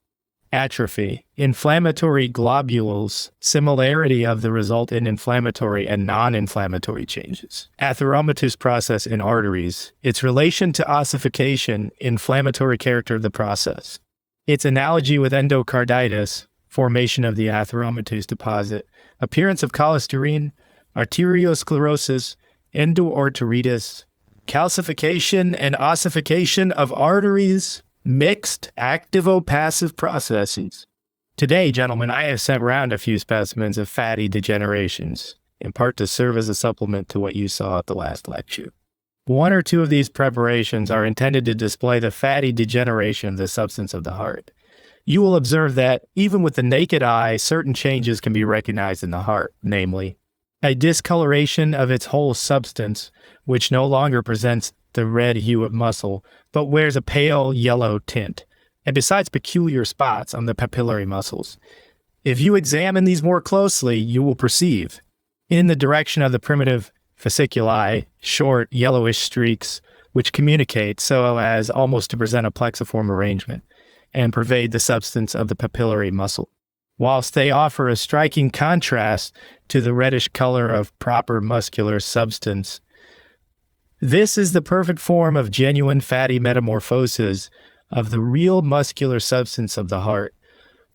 atrophy, inflammatory globules, similarity of the result in inflammatory and non-inflammatory changes, atheromatous process in arteries, its relation to ossification, inflammatory character of the process, its analogy with endocarditis, formation of the atheromatous deposit, appearance of cholesterol, arteriosclerosis, endoarteritis, calcification and ossification of arteries, mixed activo-passive processes. Today, gentlemen, I have sent round a few specimens of fatty degenerations, in part to serve as a supplement to what you saw at the last lecture. One or two of these preparations are intended to display the fatty degeneration of the substance of the heart. You will observe that, even with the naked eye, certain changes can be recognized in the heart, namely, a discoloration of its whole substance, which no longer presents the red hue of muscle, but wears a pale yellow tint, and besides peculiar spots on the papillary muscles. If you examine these more closely, you will perceive, in the direction of the primitive fasciculi, short yellowish streaks, which communicate so as almost to present a plexiform arrangement and pervade the substance of the papillary muscle, whilst they offer a striking contrast to the reddish color of proper muscular substance. This is the perfect form of genuine fatty metamorphosis of the real muscular substance of the heart,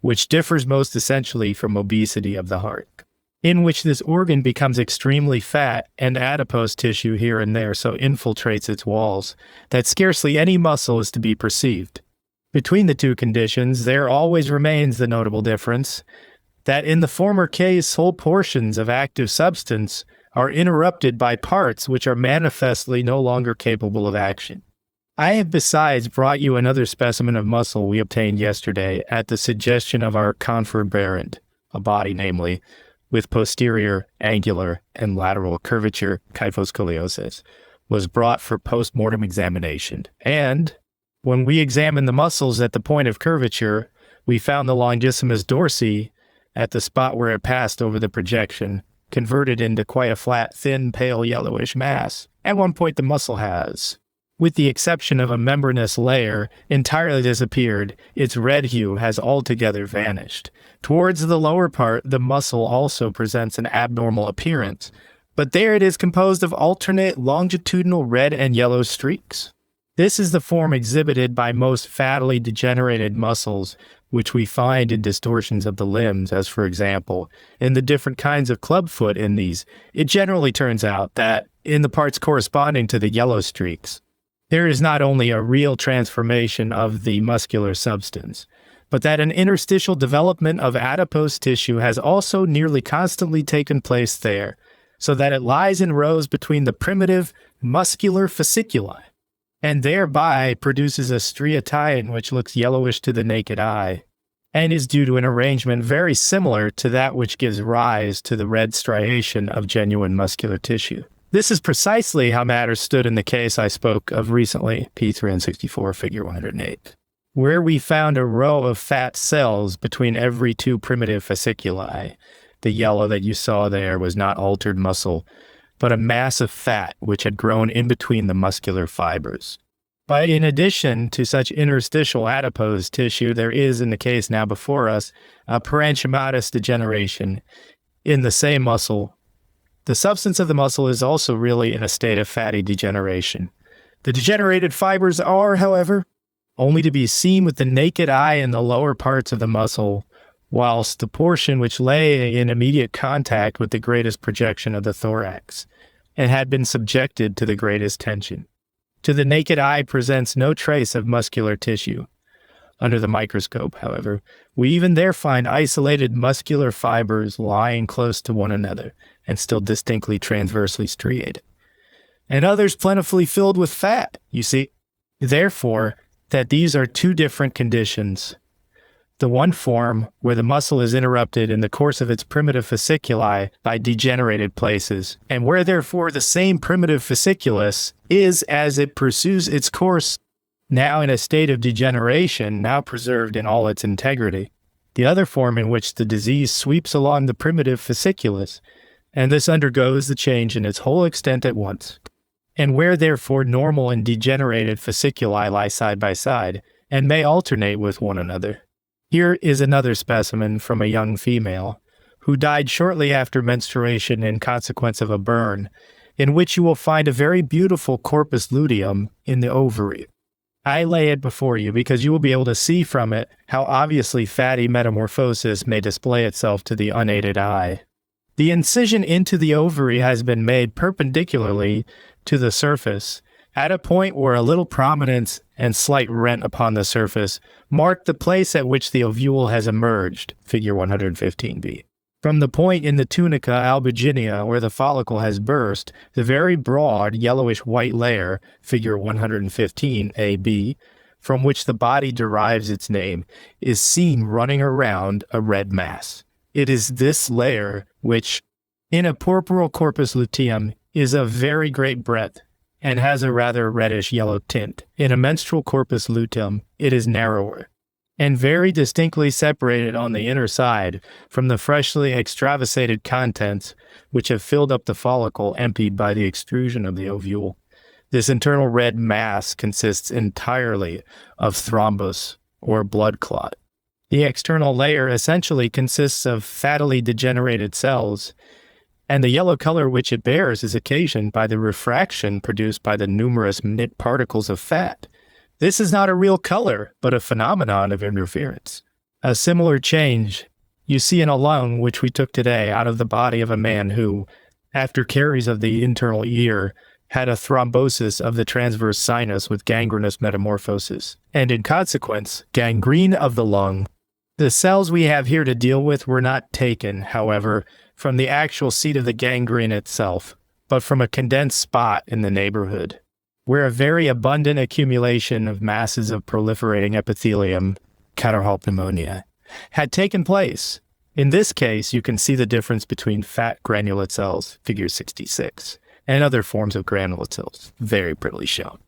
which differs most essentially from obesity of the heart, in which this organ becomes extremely fat and adipose tissue here and there so infiltrates its walls that scarcely any muscle is to be perceived. Between the two conditions, there always remains the notable difference that in the former case, whole portions of active substance are interrupted by parts which are manifestly no longer capable of action. I have besides brought you another specimen of muscle we obtained yesterday at the suggestion of our conferberend, a body, namely, with posterior, angular, and lateral curvature, kyphoscoliosis, was brought for post-mortem examination. And when we examined the muscles at the point of curvature, we found the longissimus dorsi at the spot where it passed over the projection, converted into quite a flat, thin, pale yellowish mass. At one point the muscle has, with the exception of a membranous layer, entirely disappeared. Its red hue has altogether vanished. Towards the lower part, the muscle also presents an abnormal appearance, but there it is composed of alternate longitudinal red and yellow streaks. This is the form exhibited by most fattily degenerated muscles, which we find in distortions of the limbs, as for example, in the different kinds of clubfoot in these. It generally turns out that, in the parts corresponding to the yellow streaks, there is not only a real transformation of the muscular substance, but that an interstitial development of adipose tissue has also nearly constantly taken place there, so that it lies in rows between the primitive muscular fasciculi, and thereby produces a striation which looks yellowish to the naked eye, and is due to an arrangement very similar to that which gives rise to the red striation of genuine muscular tissue. This is precisely how matters stood in the case I spoke of recently, P364, figure 108, where we found a row of fat cells between every two primitive fasciculi. The yellow that you saw there was not altered muscle, but a mass of fat which had grown in between the muscular fibers. But in addition to such interstitial adipose tissue, there is, in the case now before us, a parenchymatous degeneration in the same muscle. The substance of the muscle is also really in a state of fatty degeneration. The degenerated fibers are, however, only to be seen with the naked eye in the lower parts of the muscle, whilst the portion which lay in immediate contact with the greatest projection of the thorax, and had been subjected to the greatest tension, to the naked eye presents no trace of muscular tissue. Under the microscope, however, we even there find isolated muscular fibers lying close to one another, and still distinctly transversely striated, and others plentifully filled with fat. You see, therefore, that these are two different conditions. The one form, where the muscle is interrupted in the course of its primitive fasciculi by degenerated places, and where therefore the same primitive fasciculus is, as it pursues its course, now in a state of degeneration, now preserved in all its integrity. The other form in which the disease sweeps along the primitive fasciculus, and this undergoes the change in its whole extent at once, and where therefore normal and degenerated fasciculi lie side by side, and may alternate with one another. Here is another specimen from a young female, who died shortly after menstruation in consequence of a burn, in which you will find a very beautiful corpus luteum in the ovary. I lay it before you because you will be able to see from it how obviously fatty metamorphosis may display itself to the unaided eye. The incision into the ovary has been made perpendicularly to the surface, at a point where a little prominence and slight rent upon the surface mark the place at which the ovule has emerged, figure 115b. From the point in the tunica albuginea where the follicle has burst, the very broad yellowish-white layer, figure 115ab, from which the body derives its name, is seen running around a red mass. It is this layer which, in a purpural corpus luteum, is of very great breadth, and has a rather reddish-yellow tint. In a menstrual corpus luteum, it is narrower, and very distinctly separated on the inner side from the freshly extravasated contents which have filled up the follicle emptied by the extrusion of the ovule. This internal red mass consists entirely of thrombus, or blood clot. The external layer essentially consists of fattily degenerated cells, and the yellow color which it bears is occasioned by the refraction produced by the numerous minute particles of fat. This is not a real color, but a phenomenon of interference. A similar change you see in a lung which we took today out of the body of a man who, after caries of the internal ear, had a thrombosis of the transverse sinus with gangrenous metamorphosis, and in consequence, gangrene of the lung. The cells we have here to deal with were not taken, however, from the actual seat of the gangrene itself, but from a condensed spot in the neighborhood, where a very abundant accumulation of masses of proliferating epithelium, catarrhal pneumonia, had taken place. In this case, you can see the difference between fat granulate cells, figure 66, and other forms of granulate cells, very prettily shown.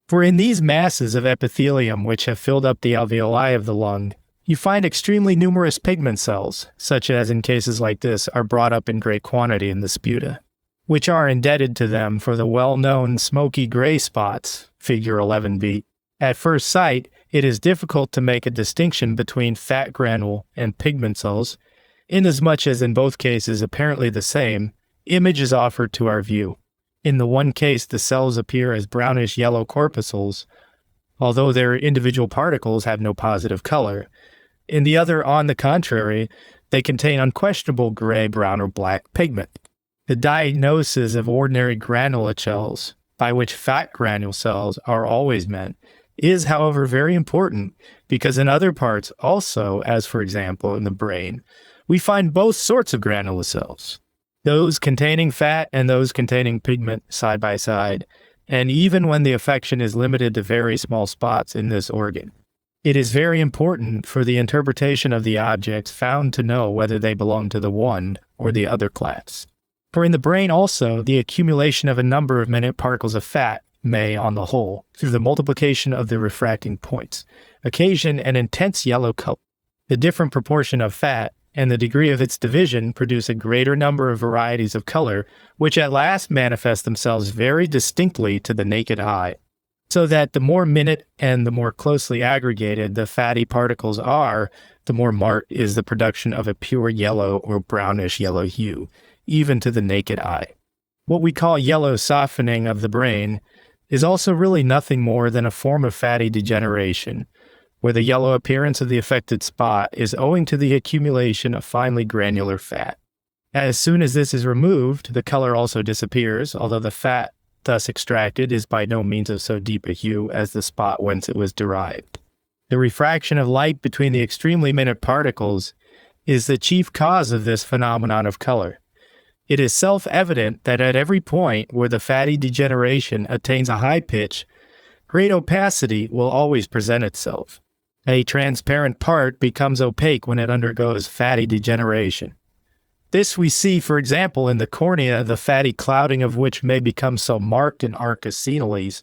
For in these masses of epithelium which have filled up the alveoli of the lung, you find extremely numerous pigment cells, such as in cases like this are brought up in great quantity in the sputa, which are indebted to them for the well-known smoky gray spots, figure 11b. At first sight, it is difficult to make a distinction between fat granule and pigment cells, inasmuch as in both cases apparently the same image is offered to our view. In the one case, the cells appear as brownish-yellow corpuscles, although their individual particles have no positive color. In the other, on the contrary, they contain unquestionable gray, brown, or black pigment. The diagnosis of ordinary granulate cells, by which fat granule cells are always meant, is, however, very important because in other parts also, as for example in the brain, we find both sorts of granule cells, those containing fat and those containing pigment side by side, and even when the affection is limited to very small spots in this organ. It is very important for the interpretation of the objects found to know whether they belong to the one or the other class. For in the brain also, the accumulation of a number of minute particles of fat may, on the whole, through the multiplication of the refracting points, occasion an intense yellow color. The different proportion of fat and the degree of its division produce a greater number of varieties of color, which at last manifest themselves very distinctly to the naked eye. So that the more minute and the more closely aggregated the fatty particles are, the more marked is the production of a pure yellow or brownish yellow hue, even to the naked eye. What we call yellow softening of the brain is also really nothing more than a form of fatty degeneration, where the yellow appearance of the affected spot is owing to the accumulation of finely granular fat. As soon as this is removed, the color also disappears, although the fat thus extracted is by no means of so deep a hue as the spot whence it was derived. The refraction of light between the extremely minute particles is the chief cause of this phenomenon of color. It is self-evident that at every point where the fatty degeneration attains a high pitch, great opacity will always present itself. A transparent part becomes opaque when it undergoes fatty degeneration. This we see, for example, in the cornea, the fatty clouding of which may become so marked in arcocenales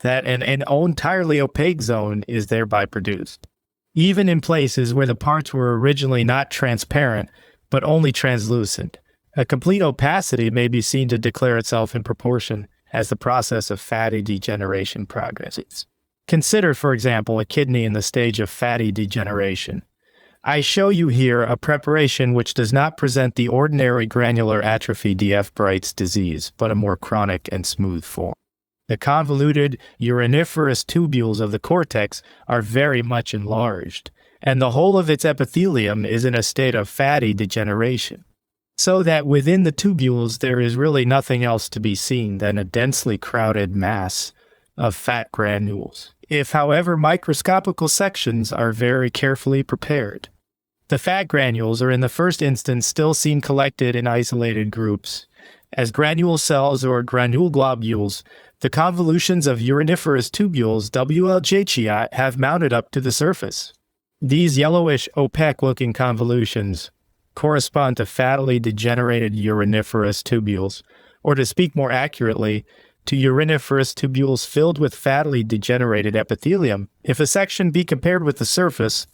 that an entirely opaque zone is thereby produced. Even in places where the parts were originally not transparent, but only translucent, a complete opacity may be seen to declare itself in proportion as the process of fatty degeneration progresses. Consider, for example, a kidney in the stage of fatty degeneration. I show you here a preparation which does not present the ordinary granular atrophy D.F. Bright's disease, but a more chronic and smooth form. The convoluted uriniferous tubules of the cortex are very much enlarged, and the whole of its epithelium is in a state of fatty degeneration, so that within the tubules there is really nothing else to be seen than a densely crowded mass of fat granules, if, however, microscopical sections are very carefully prepared. The fat granules are in the first instance still seen collected in isolated groups. As granule cells or granule globules, the convolutions of uriniferous tubules, WLJGI, have mounted up to the surface. These yellowish, opaque-looking convolutions correspond to fattily degenerated uriniferous tubules, or to speak more accurately, to uriniferous tubules filled with fattily degenerated epithelium. If a section be compared with the surface,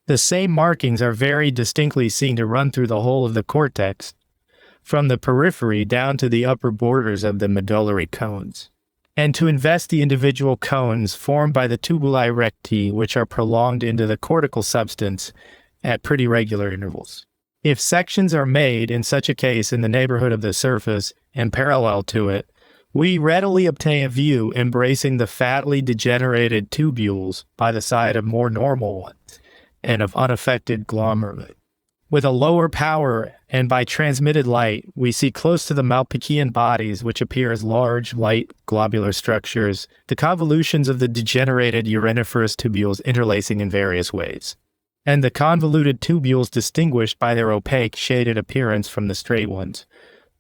the same markings are very distinctly seen to run through the whole of the cortex, from the periphery down to the upper borders of the medullary cones. and to invest the individual cones formed by the tubuli recti, which are prolonged into the cortical substance at pretty regular intervals. If sections are made in such a case in the neighborhood of the surface and parallel to it, we readily obtain a view embracing the fatly degenerated tubules by the side of more normal ones and of unaffected glomeruli. With a lower power and by transmitted light, we see close to the Malpighian bodies, which appear as large, light, globular structures, the convolutions of the degenerated uriniferous tubules interlacing in various ways, and the convoluted tubules distinguished by their opaque, shaded appearance from the straight ones,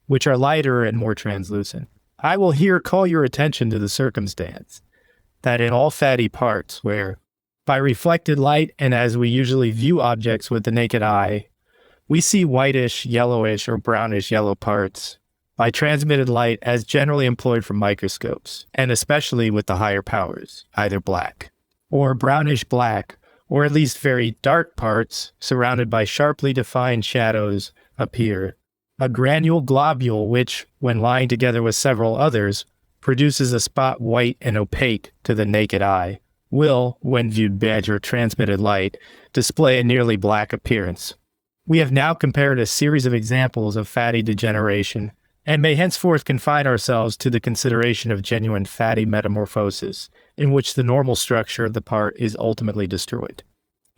which are lighter and more translucent. I will here call your attention to the circumstance that in all fatty parts where, by reflected light and as we usually view objects with the naked eye, we see whitish, yellowish, or brownish yellow parts by transmitted light as generally employed for microscopes, and especially with the higher powers, either black, or brownish black, or at least very dark parts surrounded by sharply defined shadows appear. A granule globule which, when lying together with several others, produces a spot white and opaque to the naked eye, will, when viewed by transmitted light, display a nearly black appearance. We have now compared a series of examples of fatty degeneration, and may henceforth confine ourselves to the consideration of genuine fatty metamorphosis, in which the normal structure of the part is ultimately destroyed,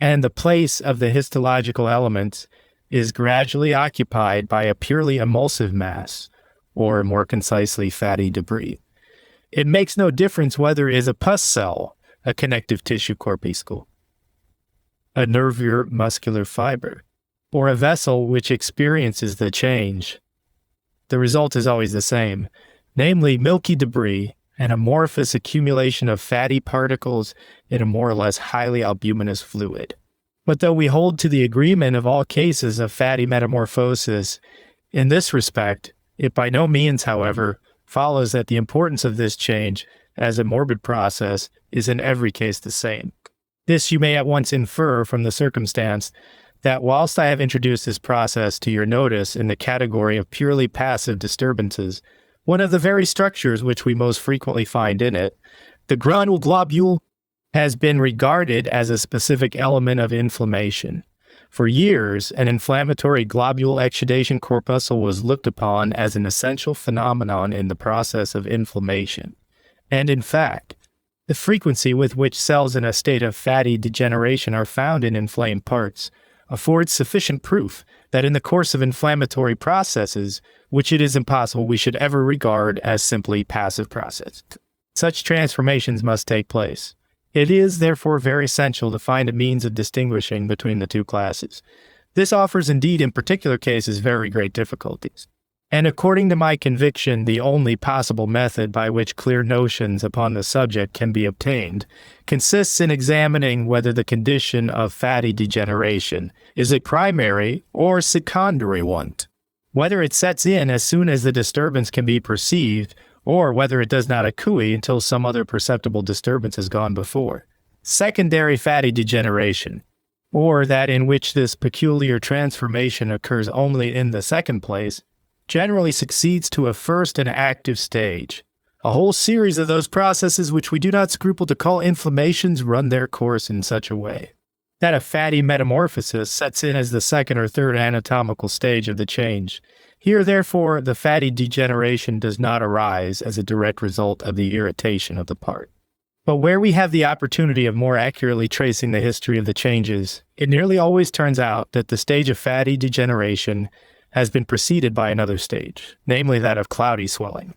and the place of the histological elements is gradually occupied by a purely emulsive mass, or more concisely, fatty debris. It makes no difference whether it is a pus cell, a connective tissue corpuscle, a nervure muscular fiber, or a vessel which experiences the change. The result is always the same, namely milky debris, an amorphous accumulation of fatty particles in a more or less highly albuminous fluid. But though we hold to the agreement of all cases of fatty metamorphosis in this respect, it by no means, however, follows that the importance of this change as a morbid process is in every case the same. This you may at once infer from the circumstance that whilst I have introduced this process to your notice in the category of purely passive disturbances, one of the very structures which we most frequently find in it, the granule globule, has been regarded as a specific element of inflammation. For years, an inflammatory globule exudation corpuscle was looked upon as an essential phenomenon in the process of inflammation. And in fact, the frequency with which cells in a state of fatty degeneration are found in inflamed parts affords sufficient proof that in the course of inflammatory processes, which it is impossible we should ever regard as simply passive processes, such transformations must take place. It is, therefore, very essential to find a means of distinguishing between the two classes. This offers indeed in particular cases very great difficulties, and according to my conviction, the only possible method by which clear notions upon the subject can be obtained consists in examining whether the condition of fatty degeneration is a primary or secondary one, whether it sets in as soon as the disturbance can be perceived, or whether it does not accrue until some other perceptible disturbance has gone before. Secondary fatty degeneration, or that in which this peculiar transformation occurs only in the second place, generally succeeds to a first and active stage. A whole series of those processes which we do not scruple to call inflammations run their course in such a way that a fatty metamorphosis sets in as the second or third anatomical stage of the change. Here, therefore, the fatty degeneration does not arise as a direct result of the irritation of the part. But where we have the opportunity of more accurately tracing the history of the changes, it nearly always turns out that the stage of fatty degeneration has been preceded by another stage, namely that of cloudy swelling,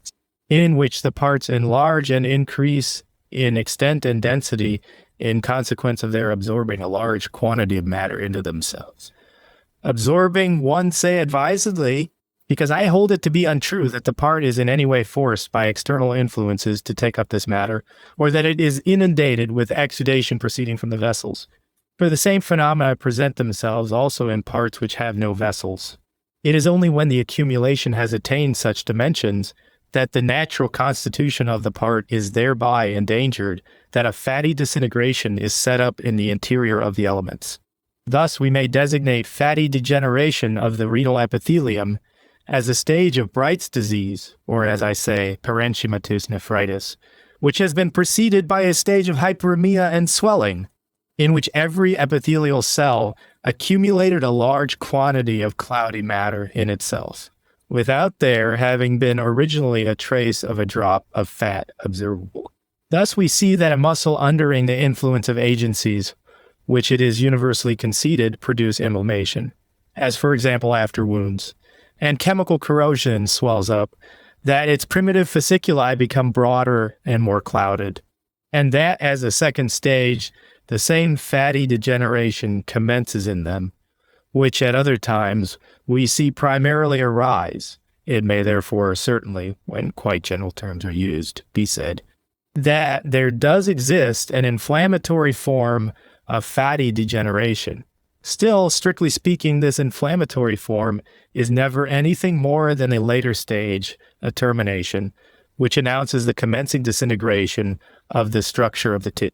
in which the parts enlarge and increase in extent and density in consequence of their absorbing a large quantity of matter into themselves. Absorbing, one say advisedly, because I hold it to be untrue that the part is in any way forced by external influences to take up this matter, or that it is inundated with exudation proceeding from the vessels. For the same phenomena present themselves also in parts which have no vessels. It is only when the accumulation has attained such dimensions that the natural constitution of the part is thereby endangered, that a fatty disintegration is set up in the interior of the elements. Thus we may designate fatty degeneration of the renal epithelium as a stage of Bright's disease, or as I say, parenchymatous nephritis, which has been preceded by a stage of hyperemia and swelling, in which every epithelial cell accumulated a large quantity of cloudy matter in its cells, without there having been originally a trace of a drop of fat observable. Thus, we see that a muscle undergoing the influence of agencies, which it is universally conceded produce inflammation, as for example after wounds, and chemical corrosion swells up, that its primitive fasciculi become broader and more clouded, and that as a second stage, the same fatty degeneration commences in them, which at other times we see primarily arise. It may therefore certainly, when quite general terms are used, be said, that there does exist an inflammatory form of fatty degeneration. Still, strictly speaking, this inflammatory form is never anything more than a later stage, a termination, which announces the commencing disintegration of the structure of the tissue.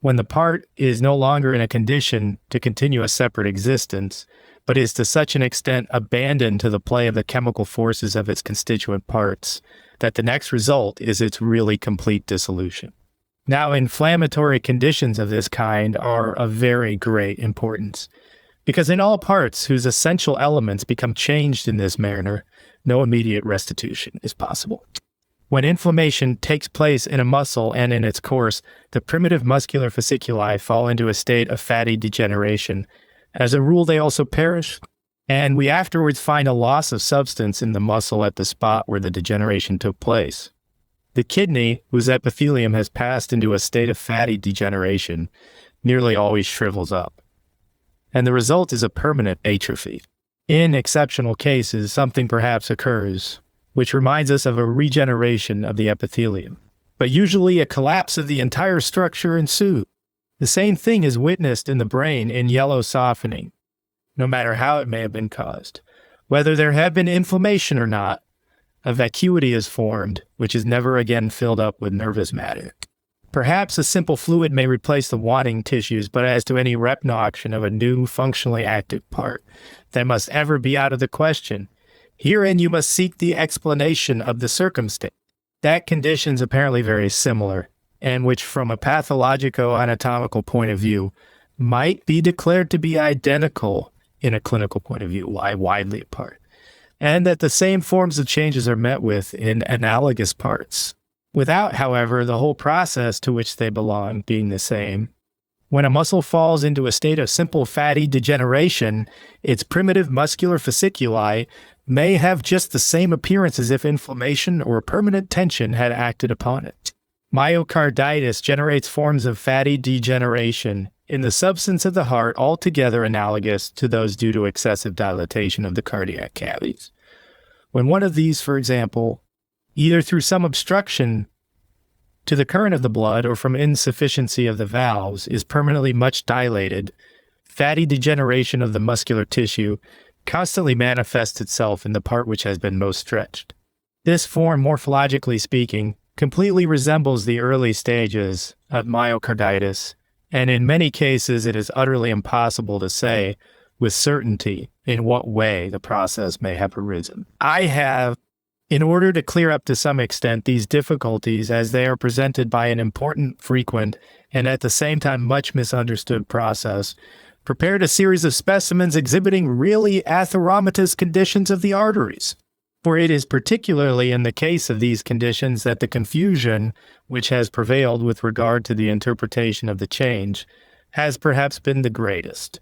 When the part is no longer in a condition to continue a separate existence, but is to such an extent abandoned to the play of the chemical forces of its constituent parts, that the next result is its really complete dissolution. Now, inflammatory conditions of this kind are of very great importance, because in all parts whose essential elements become changed in this manner, no immediate restitution is possible. When inflammation takes place in a muscle and in its course, the primitive muscular fasciculi fall into a state of fatty degeneration. As a rule, they also perish, and we afterwards find a loss of substance in the muscle at the spot where the degeneration took place. The kidney, whose epithelium has passed into a state of fatty degeneration, nearly always shrivels up, and the result is a permanent atrophy. In exceptional cases, something perhaps occurs, which reminds us of a regeneration of the epithelium, but usually a collapse of the entire structure ensues. The same thing is witnessed in the brain in yellow softening, no matter how it may have been caused. Whether there have been inflammation or not, a vacuity is formed, which is never again filled up with nervous matter. Perhaps a simple fluid may replace the wanting tissues, but as to any repnoction of a new functionally active part, that must ever be out of the question. Herein you must seek the explanation of the circumstance. That conditions apparently very similar, and which from a pathologico-anatomical point of view might be declared to be identical in a clinical point of view, lie widely apart, and that the same forms of changes are met with in analogous parts, without, however, the whole process to which they belong being the same. When a muscle falls into a state of simple fatty degeneration, its primitive muscular fasciculi may have just the same appearance as if inflammation or permanent tension had acted upon it. Myocarditis generates forms of fatty degeneration in the substance of the heart altogether analogous to those due to excessive dilatation of the cardiac cavities. When one of these, for example, either through some obstruction to the current of the blood or from insufficiency of the valves, is permanently much dilated, fatty degeneration of the muscular tissue constantly manifests itself in the part which has been most stretched. This form, morphologically speaking, completely resembles the early stages of myocarditis, and in many cases it is utterly impossible to say with certainty in what way the process may have arisen. I have, in order to clear up to some extent these difficulties as they are presented by an important, frequent, and at the same time much misunderstood process, prepared a series of specimens exhibiting really atheromatous conditions of the arteries. For it is particularly in the case of these conditions that the confusion which has prevailed with regard to the interpretation of the change has perhaps been the greatest.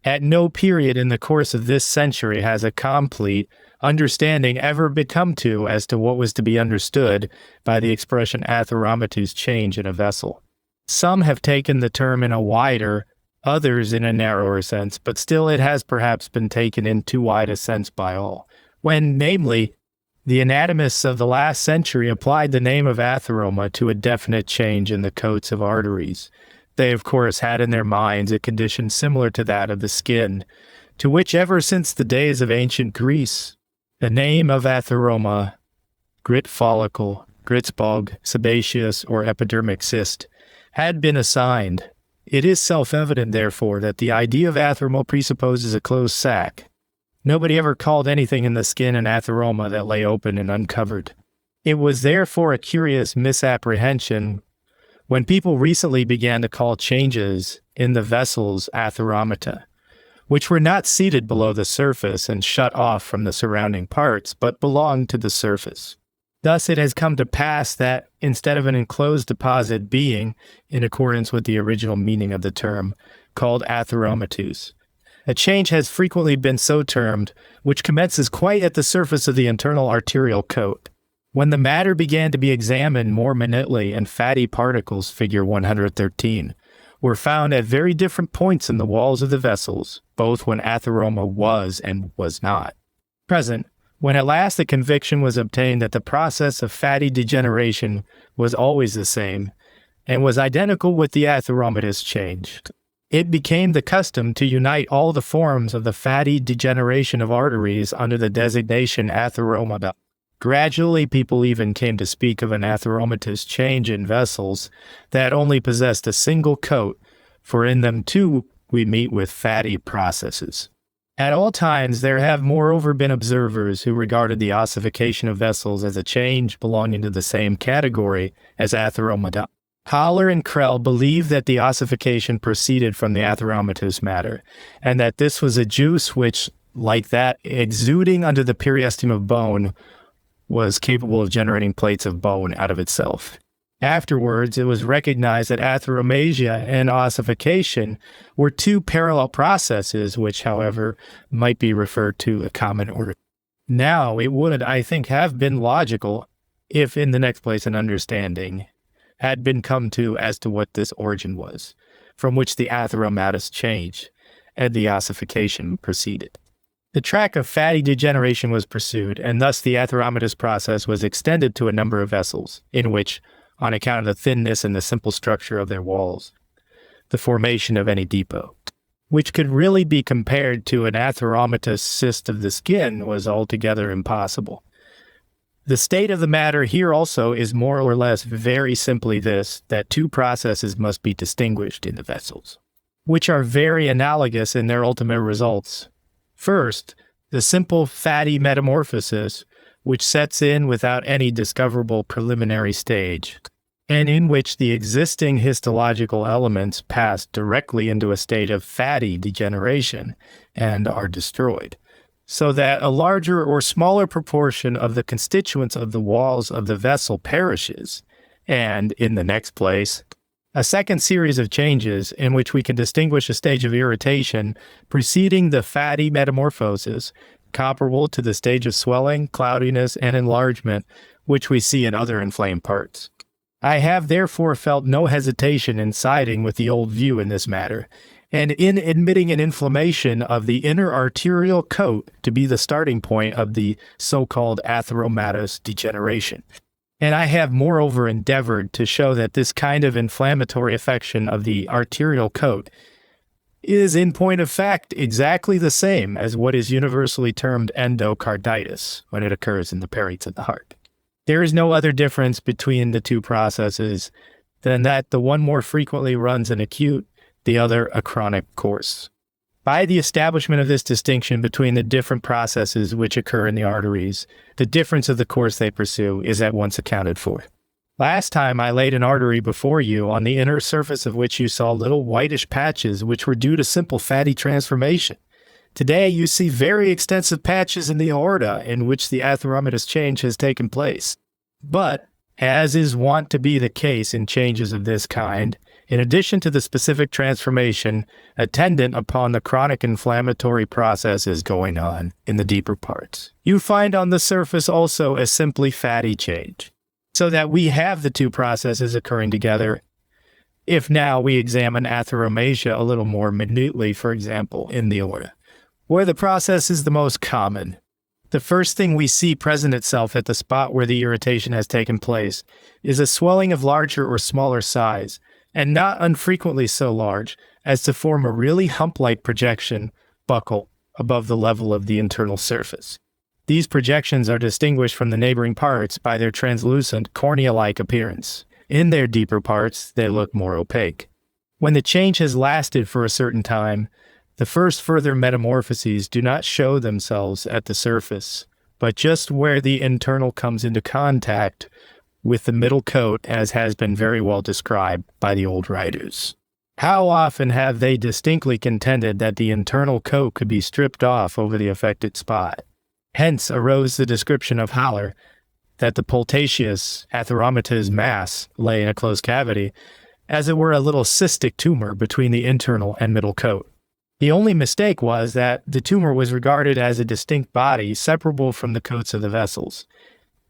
At no period in the course of this century has a complete understanding ever been come to as to what was to be understood by the expression atheromatous change in a vessel. Some have taken the term in a wider, others in a narrower sense, but still it has perhaps been taken in too wide a sense by all, when, namely, the anatomists of the last century applied the name of atheroma to a definite change in the coats of arteries. They, of course, had in their minds a condition similar to that of the skin, to which ever since the days of ancient Greece, the name of atheroma, grit follicle, gritsbog, sebaceous, or epidermic cyst, had been assigned. It is self-evident, therefore, that the idea of atheroma presupposes a closed sac, Nobody ever called anything in the skin an atheroma that lay open and uncovered. It was therefore a curious misapprehension when people recently began to call changes in the vessels atheromata, which were not seated below the surface and shut off from the surrounding parts, but belonged to the surface. Thus, it has come to pass that instead of an enclosed deposit being, in accordance with the original meaning of the term, called atheromatous, a change has frequently been so termed, which commences quite at the surface of the internal arterial coat. When the matter began to be examined more minutely and fatty particles, figure 113, were found at very different points in the walls of the vessels, both when atheroma was and was not present, when at last the conviction was obtained that the process of fatty degeneration was always the same, and was identical with the atheromatous change. It became the custom to unite all the forms of the fatty degeneration of arteries under the designation atheromata. Gradually, people even came to speak of an atheromatous change in vessels that only possessed a single coat, for in them too we meet with fatty processes. At all times, there have moreover been observers who regarded the ossification of vessels as a change belonging to the same category as atheromata. Haller and Krell believed that the ossification proceeded from the atheromatous matter, and that this was a juice which, like that exuding under the peristeum of bone, was capable of generating plates of bone out of itself. Afterwards, it was recognized that atheromasia and ossification were two parallel processes, which, however, might be referred to a common order. Now, it would, I think, have been logical if, in the next place, an understanding had been come to as to what this origin was, from which the atheromatous change and the ossification proceeded. The track of fatty degeneration was pursued, and thus the atheromatous process was extended to a number of vessels, in which, on account of the thinness and the simple structure of their walls, the formation of any depot, which could really be compared to an atheromatous cyst of the skin, was altogether impossible. The state of the matter here also is more or less very simply this, that two processes must be distinguished in the vessels, which are very analogous in their ultimate results. First, the simple fatty metamorphosis, which sets in without any discoverable preliminary stage, and in which the existing histological elements pass directly into a state of fatty degeneration and are destroyed, so that a larger or smaller proportion of the constituents of the walls of the vessel perishes, and, in the next place, a second series of changes in which we can distinguish a stage of irritation preceding the fatty metamorphosis, comparable to the stage of swelling, cloudiness, and enlargement, which we see in other inflamed parts. I have therefore felt no hesitation in siding with the old view in this matter, and in admitting an inflammation of the inner arterial coat to be the starting point of the so-called atheromatous degeneration. And I have moreover endeavored to show that this kind of inflammatory affection of the arterial coat is in point of fact exactly the same as what is universally termed endocarditis when it occurs in the perites of the heart. There is no other difference between the two processes than that the one more frequently runs an acute, the other a chronic course. By the establishment of this distinction between the different processes which occur in the arteries, the difference of the course they pursue is at once accounted for. Last time I laid an artery before you on the inner surface of which you saw little whitish patches which were due to simple fatty transformation. Today you see very extensive patches in the aorta in which the atheromatous change has taken place. But, as is wont to be the case in changes of this kind, in addition to the specific transformation attendant upon the chronic inflammatory processes going on in the deeper parts, you find on the surface also a simply fatty change, so that we have the two processes occurring together. If now we examine atheromasia a little more minutely, for example, in the aorta, where the process is the most common, the first thing we see present itself at the spot where the irritation has taken place is a swelling of larger or smaller size, and not unfrequently so large as to form a really hump-like projection buccal above the level of the internal surface. These projections are distinguished from the neighboring parts by their translucent, cornea-like appearance. In their deeper parts, they look more opaque. When the change has lasted for a certain time, The first further metamorphoses do not show themselves at the surface, but just where the internal comes into contact with the middle coat, as has been very well described by the old writers. How often have they distinctly contended that the internal coat could be stripped off over the affected spot? Hence arose the description of Haller that the pultaceous atheromatous mass lay in a closed cavity, as it were a little cystic tumor between the internal and middle coat. The only mistake was that the tumor was regarded as a distinct body separable from the coats of the vessels.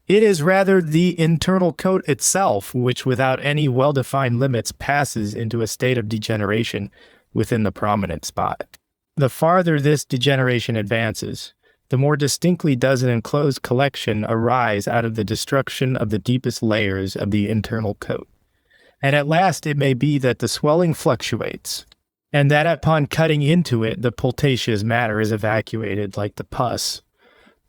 It is rather the internal coat itself which, without any well-defined limits, passes into a state of degeneration within the prominent spot. The farther this degeneration advances, the more distinctly does an enclosed collection arise out of the destruction of the deepest layers of the internal coat. And at last it may be that the swelling fluctuates, and that upon cutting into it, the pultaceous matter is evacuated like the pus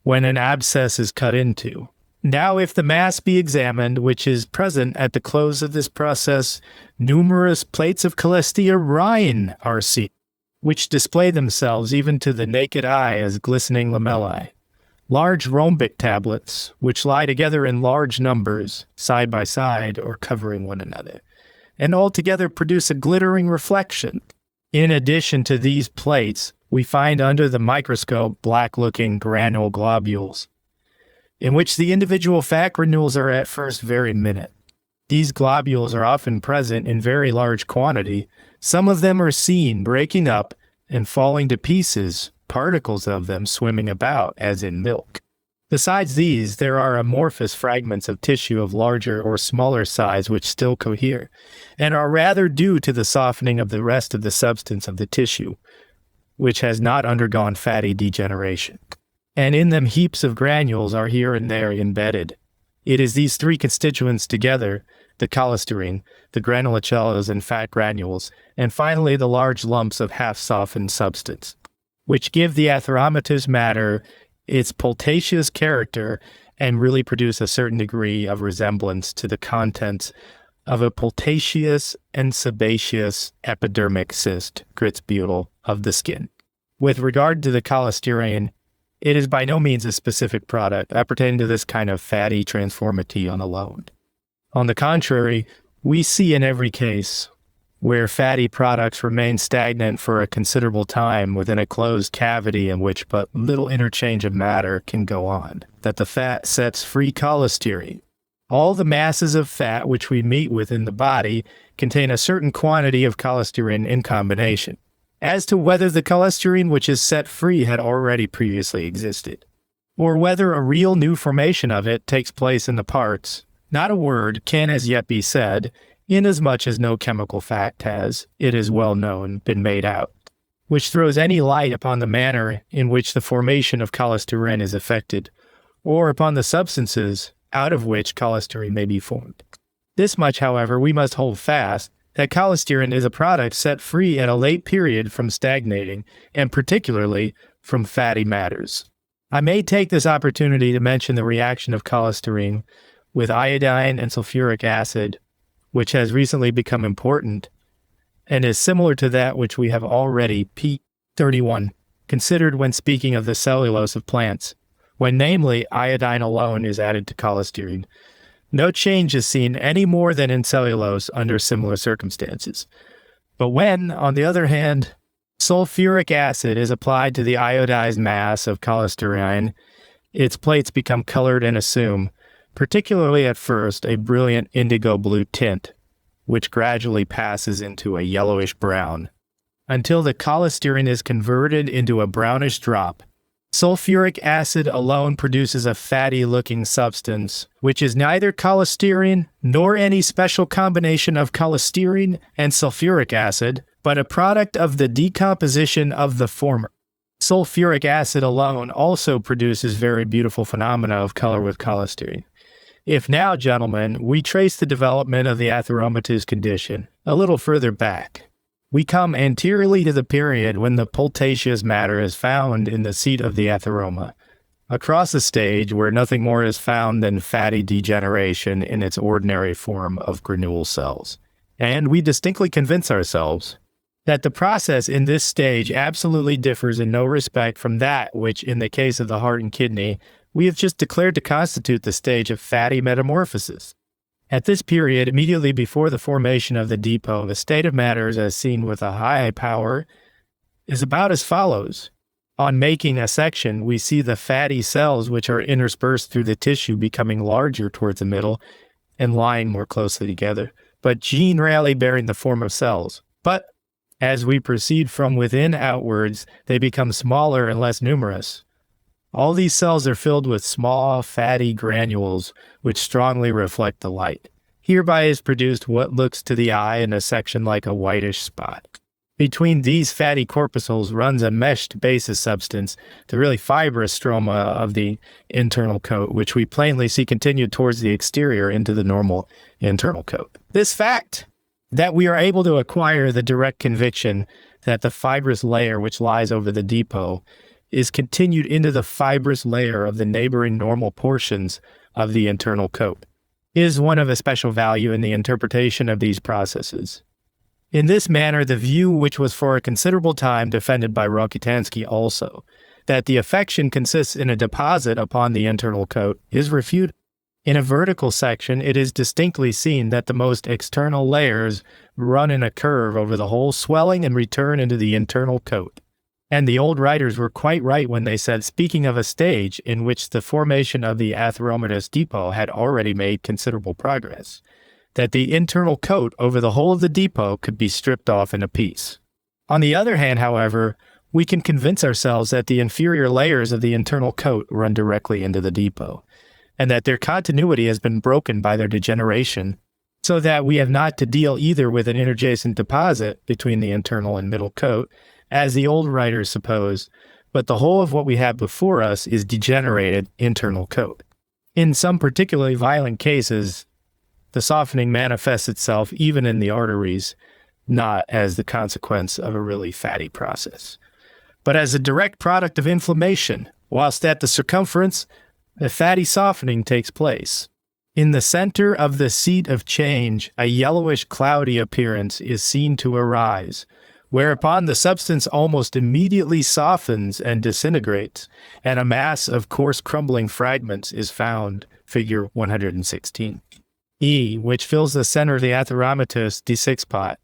when an abscess is cut into. Now, if the mass be examined, which is present at the close of this process, numerous plates of cholestearine are seen, which display themselves even to the naked eye as glistening lamellae. Large rhombic tablets, which lie together in large numbers, side by side or covering one another, and altogether produce a glittering reflection. In addition to these plates, we find under the microscope black-looking granule globules, in which the individual fat granules are at first very minute. These globules are often present in very large quantity. Some of them are seen breaking up and falling to pieces, particles of them swimming about, as in milk. Besides these, there are amorphous fragments of tissue of larger or smaller size which still cohere, and are rather due to the softening of the rest of the substance of the tissue, which has not undergone fatty degeneration. And in them heaps of granules are here and there embedded. It is these three constituents together, the cholesterine, the granulocellulose and fat granules, and finally the large lumps of half-softened substance, which give the atheromatous matter its pultaceous character and really produce a certain degree of resemblance to the contents of a pultaceous and sebaceous epidermic cyst, grits butyl, of the skin. With regard to the cholesterine, it is by no means a specific product appertaining to this kind of fatty transformity on alone. On the contrary, we see in every case where fatty products remain stagnant for a considerable time within a closed cavity in which but little interchange of matter can go on, that the fat sets free cholesterine. All the masses of fat which we meet with in the body contain a certain quantity of cholesterine in combination. As to whether the cholesterine which is set free had already previously existed, or whether a real new formation of it takes place in the parts, not a word can as yet be said, inasmuch as no chemical fact has, it is well known, been made out, which throws any light upon the manner in which the formation of cholesterine is effected, or upon the substances out of which cholesterine may be formed. This much, however, we must hold fast, that cholesterine is a product set free at a late period from stagnating, and particularly from fatty matters. I may take this opportunity to mention the reaction of cholesterine with iodine and sulfuric acid, which has recently become important, and is similar to that which we have already, p. 31, considered when speaking of the cellulose of plants, when namely iodine alone is added to cholesterine. No change is seen any more than in cellulose under similar circumstances. But when, on the other hand, sulfuric acid is applied to the iodized mass of cholesterine, its plates become colored and assume, particularly at first, a brilliant indigo blue tint, which gradually passes into a yellowish brown, until the cholesterine is converted into a brownish drop. Sulfuric acid alone produces a fatty-looking substance, which is neither cholesterine nor any special combination of cholesterine and sulfuric acid, but a product of the decomposition of the former. Sulfuric acid alone also produces very beautiful phenomena of color with cholesterine. If now, gentlemen, we trace the development of the atheromatous condition a little further back, we come anteriorly to the period when the pultaceous matter is found in the seat of the atheroma, across a stage where nothing more is found than fatty degeneration in its ordinary form of granule cells. And we distinctly convince ourselves, that the process in this stage absolutely differs in no respect from that which, in the case of the heart and kidney, we have just declared to constitute the stage of fatty metamorphosis. At this period, immediately before the formation of the depot, the state of matters as seen with a high power is about as follows. On making a section, we see the fatty cells which are interspersed through the tissue becoming larger towards the middle and lying more closely together, but generally bearing the form of cells. But as we proceed from within outwards, they become smaller and less numerous. All these cells are filled with small, fatty granules, which strongly reflect the light. Hereby is produced what looks to the eye in a section like a whitish spot. Between these fatty corpuscles runs a meshed basis substance, the really fibrous stroma of the internal coat, which we plainly see continued towards the exterior into the normal internal coat. This fact, that we are able to acquire the direct conviction that the fibrous layer which lies over the depot is continued into the fibrous layer of the neighboring normal portions of the internal coat, is one of especial value in the interpretation of these processes. In this manner, the view which was for a considerable time defended by Rokitansky also, that the affection consists in a deposit upon the internal coat, is refuted. In a vertical section, it is distinctly seen that the most external layers run in a curve over the whole swelling and return into the internal coat. And the old writers were quite right when they said, speaking of a stage in which the formation of the atheromatous depot had already made considerable progress, that the internal coat over the whole of the depot could be stripped off in a piece. On the other hand, however, we can convince ourselves that the inferior layers of the internal coat run directly into the depot, and that their continuity has been broken by their degeneration, so that we have not to deal either with an interjacent deposit between the internal and middle coat, as the old writers suppose, but the whole of what we have before us is degenerated internal coat. In some particularly violent cases, the softening manifests itself even in the arteries, not as the consequence of a really fatty process, but as a direct product of inflammation, whilst at the circumference, the fatty softening takes place. In the center of the seat of change, a yellowish cloudy appearance is seen to arise, whereupon the substance almost immediately softens and disintegrates, and a mass of coarse crumbling fragments is found, figure 116. E, which fills the center of the atheromatous D6 pot.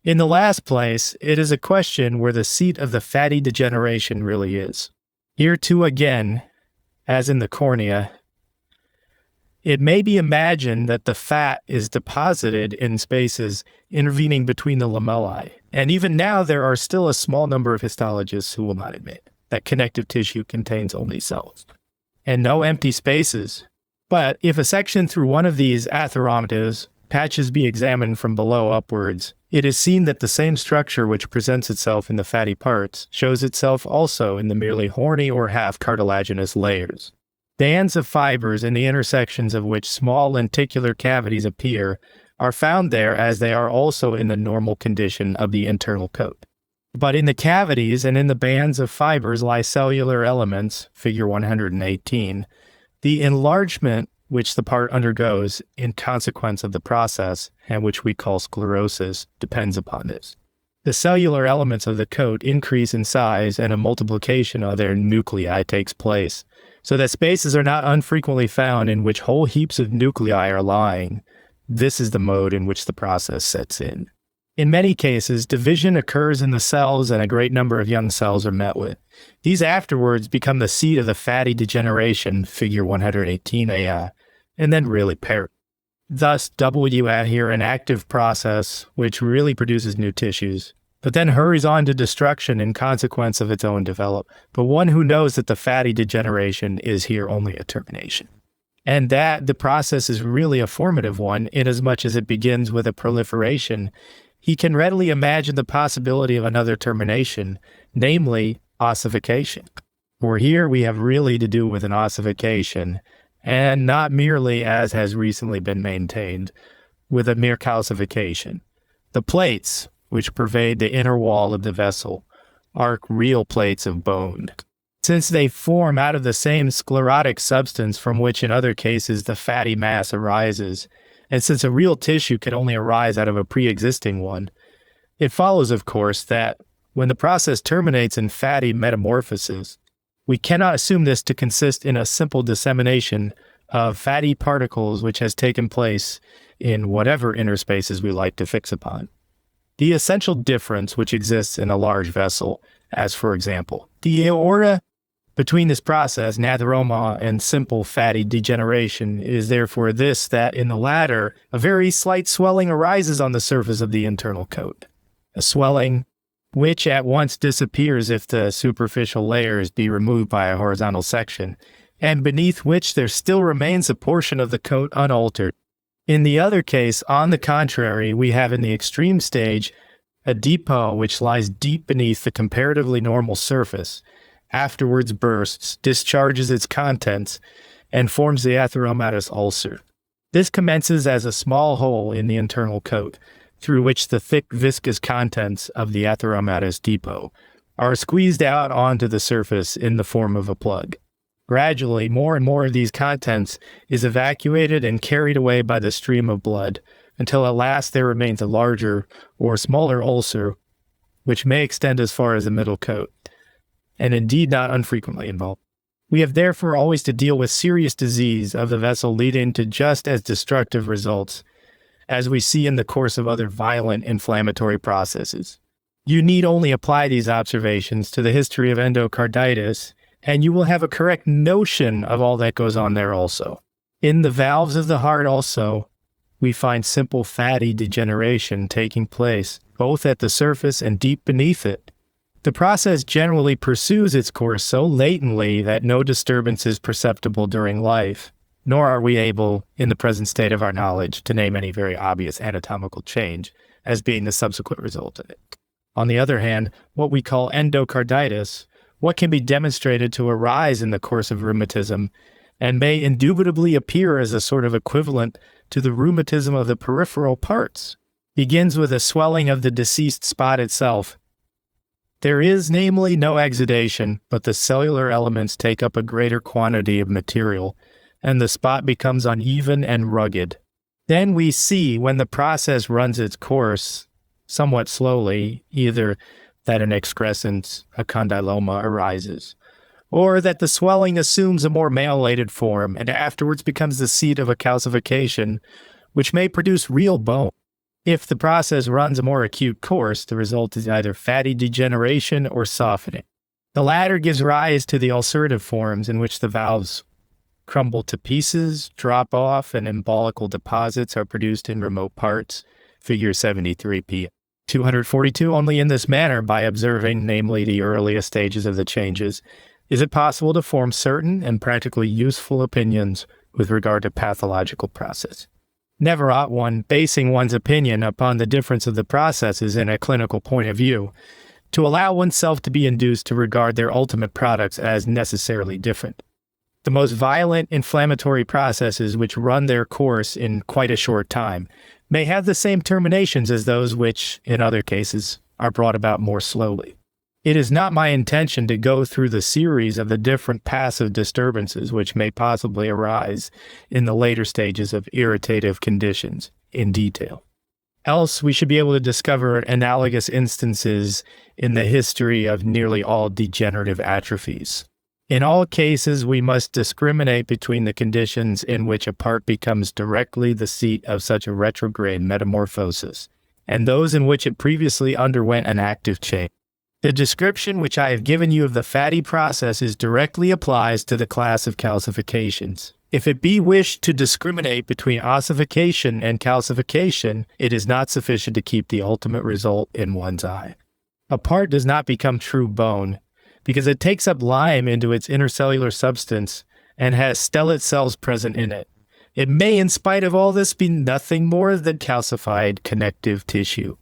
In the last place, it is a question where the seat of the fatty degeneration really is. Here too again, as in the cornea, it may be imagined that the fat is deposited in spaces intervening between the lamellae, and even now there are still a small number of histologists who will not admit that connective tissue contains only cells, and no empty spaces. But if a section through one of these atheromatous patches be examined from below upwards, it is seen that the same structure which presents itself in the fatty parts shows itself also in the merely horny or half cartilaginous layers. Bands of fibers in the intersections of which small lenticular cavities appear are found there as they are also in the normal condition of the internal coat. But in the cavities and in the bands of fibers lie cellular elements, figure 118, the enlargement which the part undergoes in consequence of the process, and which we call sclerosis, depends upon this. The cellular elements of the coat increase in size and a multiplication of their nuclei takes place, so that spaces are not unfrequently found in which whole heaps of nuclei are lying. This is the mode in which the process sets in. In many cases, division occurs in the cells and a great number of young cells are met with. These afterwards become the seat of the fatty degeneration, figure 118a, and then really perish. Thus, you have here an active process which really produces new tissues, but then hurries on to destruction in consequence of its own development, but one who knows that the fatty degeneration is here only a termination, and that the process is really a formative one inasmuch as it begins with a proliferation. He can readily imagine the possibility of another termination, namely ossification. For here we have really to do with an ossification, and not merely, as has recently been maintained, with a mere calcification. The plates, which pervade the inner wall of the vessel, are real plates of bone, since they form out of the same sclerotic substance from which in other cases the fatty mass arises, and since a real tissue can only arise out of a pre-existing one, It follows, of course, that when the process terminates in fatty metamorphosis, we cannot assume this to consist in a simple dissemination of fatty particles which has taken place in whatever interspaces we like to fix upon. The essential difference which exists in a large vessel, as for example, the aorta, between this process, nathroma, and simple fatty degeneration, is therefore this, that in the latter, a very slight swelling arises on the surface of the internal coat. A swelling which at once disappears if the superficial layers be removed by a horizontal section, and beneath which there still remains a portion of the coat unaltered. In the other case, on the contrary, we have in the extreme stage a depot which lies deep beneath the comparatively normal surface, afterwards bursts, discharges its contents, and forms the atheromatous ulcer. This commences as a small hole in the internal coat, through which the thick viscous contents of the atheromatous depot are squeezed out onto the surface in the form of a plug. Gradually, more and more of these contents is evacuated and carried away by the stream of blood, until at last there remains a larger or smaller ulcer, which may extend as far as the middle coat, and indeed not unfrequently involved. We have therefore always to deal with serious disease of the vessel leading to just as destructive results as we see in the course of other violent inflammatory processes. You need only apply these observations to the history of endocarditis, and you will have a correct notion of all that goes on there also. In the valves of the heart also, we find simple fatty degeneration taking place, both at the surface and deep beneath it. The process generally pursues its course so latently that no disturbance is perceptible during life, nor are we able, in the present state of our knowledge, to name any very obvious anatomical change as being the subsequent result of it. On the other hand, what we call endocarditis, what can be demonstrated to arise in the course of rheumatism, and may indubitably appear as a sort of equivalent to the rheumatism of the peripheral parts, begins with a swelling of the deceased spot itself. There is, namely, no exudation, but the cellular elements take up a greater quantity of material, and the spot becomes uneven and rugged. Then we see, when the process runs its course, somewhat slowly, either that an excrescence, a condyloma, arises, or that the swelling assumes a more malleated form and afterwards becomes the seat of a calcification, which may produce real bone. If the process runs a more acute course, the result is either fatty degeneration or softening. The latter gives rise to the ulcerative forms in which the valves crumble to pieces, drop off, and embolical deposits are produced in remote parts, figure 73p. 242. Only in this manner, by observing, namely, the earliest stages of the changes, is it possible to form certain and practically useful opinions with regard to pathological process. Never ought one, basing one's opinion upon the difference of the processes in a clinical point of view, to allow oneself to be induced to regard their ultimate products as necessarily different. The most violent inflammatory processes which run their course in quite a short time may have the same terminations as those which, in other cases, are brought about more slowly. It is not my intention to go through the series of the different passive disturbances which may possibly arise in the later stages of irritative conditions in detail. Else, we should be able to discover analogous instances in the history of nearly all degenerative atrophies. In all cases, we must discriminate between the conditions in which a part becomes directly the seat of such a retrograde metamorphosis, and those in which it previously underwent an active change. The description which I have given you of the fatty processes directly applies to the class of calcifications. If it be wished to discriminate between ossification and calcification, it is not sufficient to keep the ultimate result in one's eye. A part does not become true bone, because it takes up lime into its intercellular substance and has stellate cells present in it. It may, in spite of all this, be nothing more than calcified connective tissue.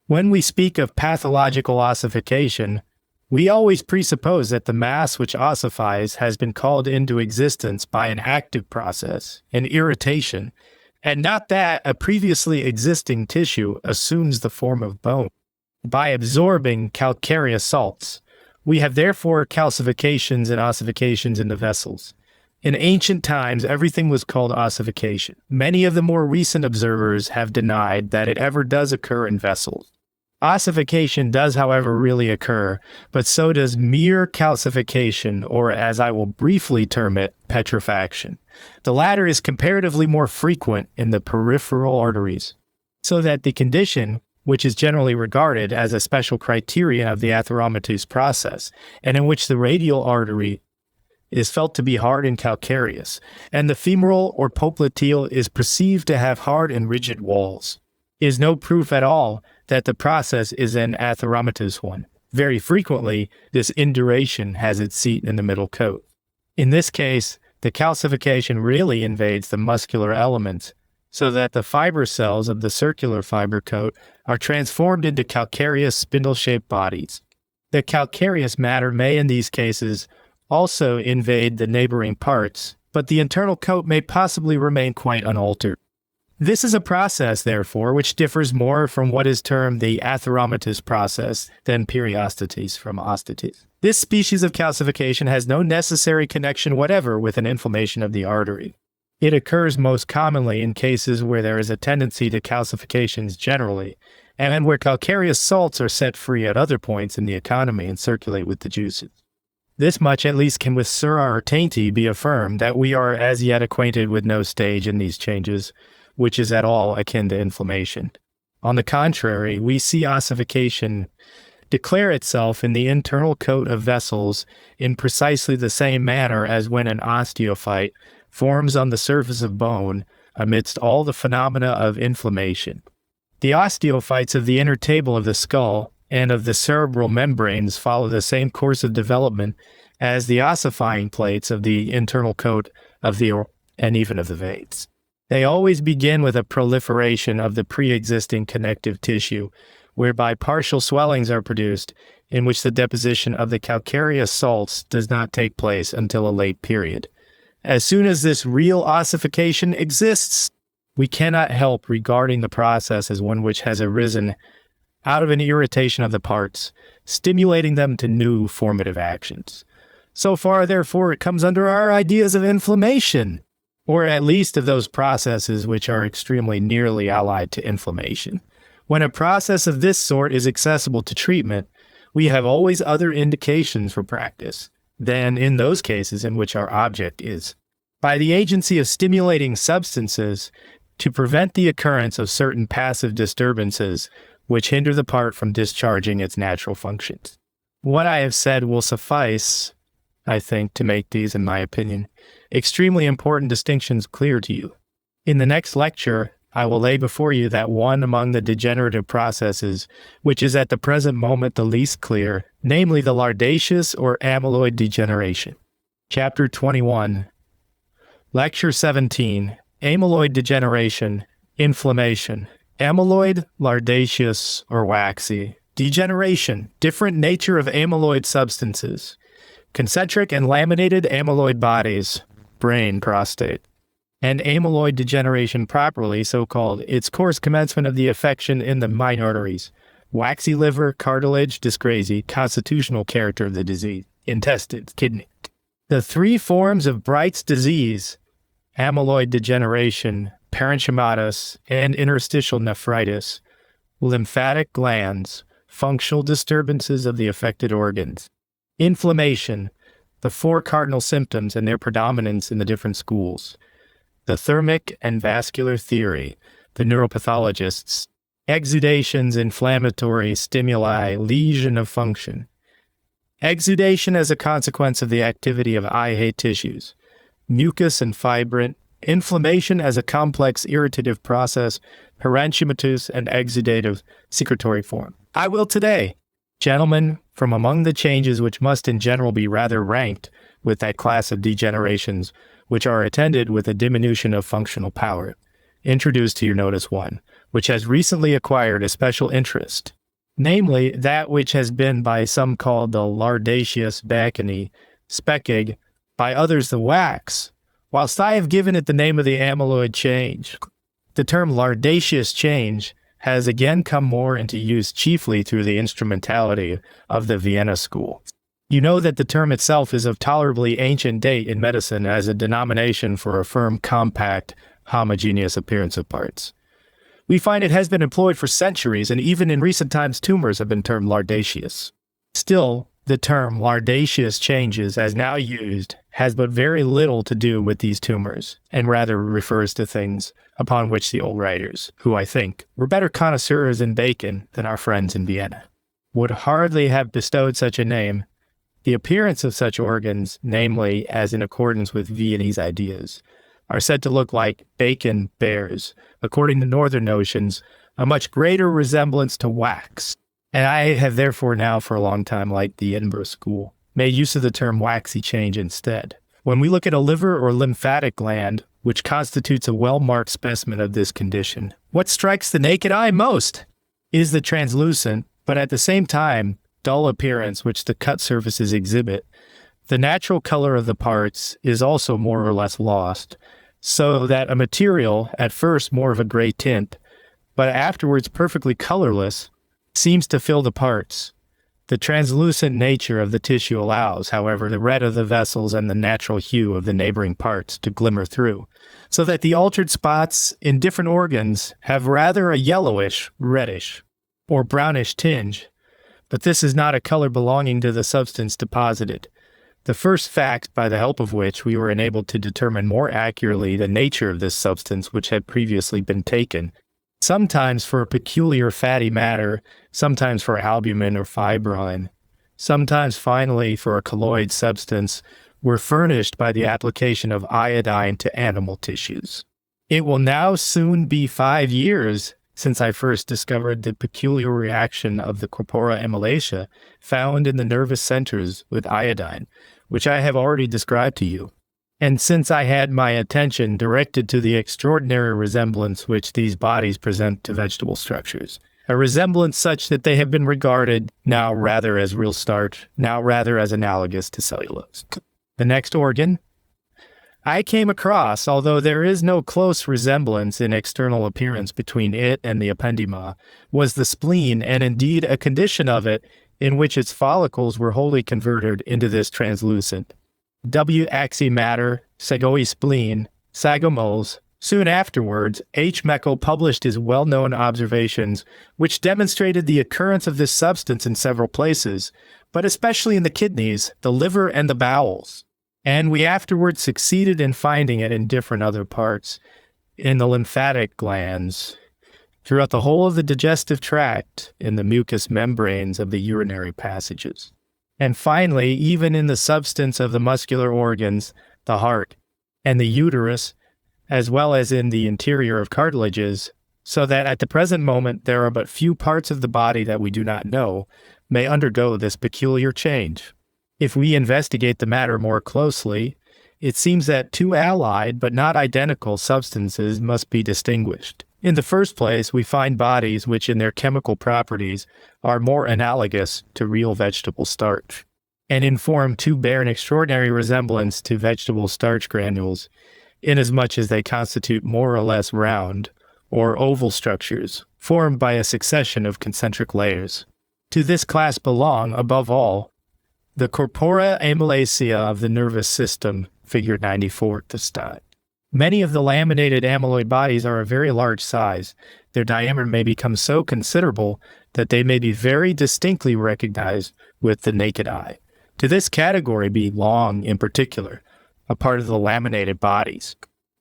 When we speak of pathological ossification, we always presuppose that the mass which ossifies has been called into existence by an active process, an irritation, and not that a previously existing tissue assumes the form of bone. By absorbing calcareous salts, we have therefore calcifications and ossifications in the vessels. In ancient times, everything was called ossification. Many of the more recent observers have denied that it ever does occur in vessels. Ossification does, however, really occur, but so does mere calcification, or as I will briefly term it, petrifaction. The latter is comparatively more frequent in the peripheral arteries, so that the condition, which is generally regarded as a special criterion of the atheromatous process, and in which the radial artery is felt to be hard and calcareous, and the femoral or popliteal is perceived to have hard and rigid walls, is no proof at all that the process is an atheromatous one. Very frequently, this induration has its seat in the middle coat. In this case, the calcification really invades the muscular elements, so that the fiber cells of the circular fiber coat are transformed into calcareous spindle-shaped bodies. The calcareous matter may in these cases also invade the neighboring parts, but the internal coat may possibly remain quite unaltered. This is a process, therefore, which differs more from what is termed the atheromatous process than periostates from ostates. This species of calcification has no necessary connection whatever with an inflammation of the artery. It occurs most commonly in cases where there is a tendency to calcifications generally, and where calcareous salts are set free at other points in the economy and circulate with the juices. This much at least can with certainty be affirmed, that we are as yet acquainted with no stage in these changes which is at all akin to inflammation. On the contrary, we see ossification declare itself in the internal coat of vessels in precisely the same manner as when an osteophyte forms on the surface of bone amidst all the phenomena of inflammation. The osteophytes of the inner table of the skull and of the cerebral membranes follow the same course of development as the ossifying plates of the internal coat of the and even of the veins. They always begin with a proliferation of the pre-existing connective tissue, whereby partial swellings are produced, in which the deposition of the calcareous salts does not take place until a late period. As soon as this real ossification exists, we cannot help regarding the process as one which has arisen out of an irritation of the parts, stimulating them to new formative actions. So far, therefore, it comes under our ideas of inflammation, or at least of those processes which are extremely nearly allied to inflammation. When a process of this sort is accessible to treatment, we have always other indications for practice than in those cases in which our object is, by the agency of stimulating substances, to prevent the occurrence of certain passive disturbances which hinder the part from discharging its natural functions. What I have said will suffice, I think, to make these, in my opinion, extremely important distinctions clear to you. In the next lecture, I will lay before you that one among the degenerative processes which is at the present moment the least clear, namely the lardaceous or amyloid degeneration. Chapter 21. Lecture 17. Amyloid degeneration, inflammation. Amyloid, lardaceous, or waxy. Degeneration, different nature of amyloid substances. Concentric and laminated amyloid bodies, brain, prostate. And amyloid degeneration properly, so called, its course commencement of the affection in the minor arteries. Waxy liver, cartilage, dyscrasia, constitutional character of the disease, intestines, kidney. The three forms of Bright's disease, amyloid degeneration, parenchymatous, and interstitial nephritis, lymphatic glands, functional disturbances of the affected organs. Inflammation, the four cardinal symptoms and their predominance in the different schools. The thermic and vascular theory, the neuropathologists. Exudations, inflammatory stimuli, lesion of function. Exudation as a consequence of the activity of IgA tissues. Mucus and fibrant. Inflammation as a complex irritative process, parenchymatous and exudative secretory form. I will today, gentlemen, from among the changes which must in general be rather ranked with that class of degenerations which are attended with a diminution of functional power, introduce to your notice one, which has recently acquired a special interest, namely that which has been by some called the lardaceous bacony, specig, by others the wax, whilst I have given it the name of the amyloid change. The term lardaceous change has again come more into use chiefly through the instrumentality of the Vienna school. You know that the term itself is of tolerably ancient date in medicine as a denomination for a firm, compact, homogeneous appearance of parts. We find it has been employed for centuries, and even in recent times tumors have been termed lardaceous. Still, the term lardaceous changes as now used has but very little to do with these tumors, and rather refers to things upon which the old writers, who I think were better connoisseurs in bacon than our friends in Vienna, would hardly have bestowed such a name. The appearance of such organs, namely as in accordance with Viennese ideas, are said to look like bacon bears, according to northern notions, a much greater resemblance to wax. And I have therefore now for a long time, like the Edinburgh School, made use of the term waxy change instead. When we look at a liver or lymphatic gland, which constitutes a well-marked specimen of this condition, what strikes the naked eye most is the translucent, but at the same time, dull appearance which the cut surfaces exhibit. The natural color of the parts is also more or less lost, so that a material, at first more of a gray tint, but afterwards perfectly colorless, seems to fill the parts. The translucent nature of the tissue allows, however, the red of the vessels and the natural hue of the neighboring parts to glimmer through, so that the altered spots in different organs have rather a yellowish, reddish, or brownish tinge, but this is not a color belonging to the substance deposited. The first fact by the help of which we were enabled to determine more accurately the nature of this substance which had previously been taken, sometimes for a peculiar fatty matter, sometimes for albumin or fibrin, sometimes finally for a colloid substance, were furnished by the application of iodine to animal tissues. It will now soon be 5 years since I first discovered the peculiar reaction of the corpora amylacea found in the nervous centers with iodine, which I have already described to you, and since I had my attention directed to the extraordinary resemblance which these bodies present to vegetable structures, a resemblance such that they have been regarded now rather as real starch, now rather as analogous to cellulose. The next organ I came across, although there is no close resemblance in external appearance between it and the ependyma, was the spleen, and indeed a condition of it in which its follicles were wholly converted into this translucent W-axis matter, sagoi spleen, sagomoles. Soon afterwards, H. Meckel published his well-known observations, which demonstrated the occurrence of this substance in several places, but especially in the kidneys, the liver, and the bowels. And we afterwards succeeded in finding it in different other parts, in the lymphatic glands, throughout the whole of the digestive tract, in the mucous membranes of the urinary passages, and finally, even in the substance of the muscular organs, the heart, and the uterus, as well as in the interior of cartilages, so that at the present moment there are but few parts of the body that we do not know may undergo this peculiar change. If we investigate the matter more closely, it seems that two allied but not identical substances must be distinguished. In the first place, we find bodies which in their chemical properties are more analogous to real vegetable starch, and in form too bear an extraordinary resemblance to vegetable starch granules, inasmuch as they constitute more or less round or oval structures formed by a succession of concentric layers. To this class belong, above all, the corpora amylacea of the nervous system, figure 94 at the start. Many of the laminated amyloid bodies are of very large size. Their diameter may become so considerable that they may be very distinctly recognized with the naked eye. To this category belong, in particular, a part of the laminated bodies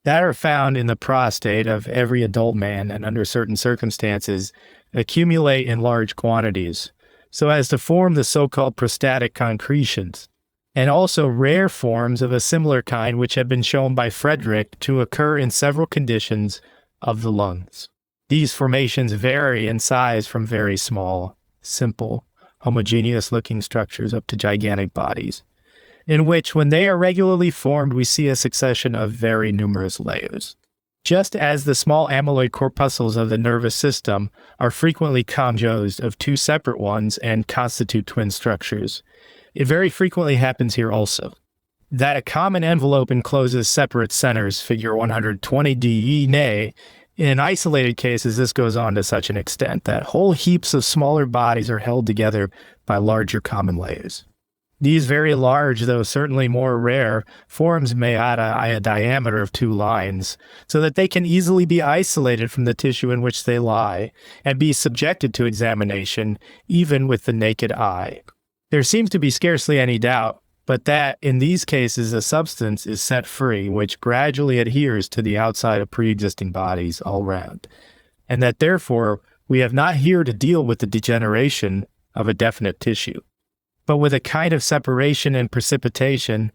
that are found in the prostate of every adult man and under certain circumstances accumulate in large quantities, so as to form the so-called prostatic concretions, and also rare forms of a similar kind which have been shown by Frederick to occur in several conditions of the lungs. These formations vary in size from very small, simple, homogeneous-looking structures up to gigantic bodies, in which, when they are regularly formed, we see a succession of very numerous layers. Just as the small amyloid corpuscles of the nervous system are frequently composed of two separate ones and constitute twin structures, it very frequently happens here also that a common envelope encloses separate centers, figure 120d, nay, in isolated cases this goes on to such an extent that whole heaps of smaller bodies are held together by larger common layers. These very large, though certainly more rare, forms may add a diameter of 2 lines, so that they can easily be isolated from the tissue in which they lie, and be subjected to examination, even with the naked eye. There seems to be scarcely any doubt, but that, in these cases, a substance is set free which gradually adheres to the outside of pre-existing bodies all round, and that therefore we have not here to deal with the degeneration of a definite tissue, but with a kind of separation and precipitation,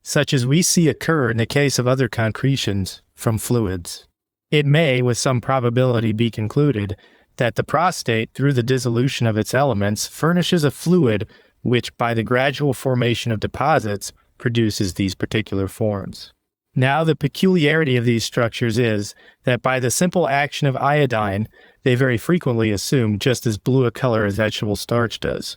such as we see occur in the case of other concretions from fluids. It may, with some probability, be concluded that the prostate, through the dissolution of its elements, furnishes a fluid which, by the gradual formation of deposits, produces these particular forms. Now, the peculiarity of these structures is that by the simple action of iodine, they very frequently assume just as blue a color as vegetable starch does.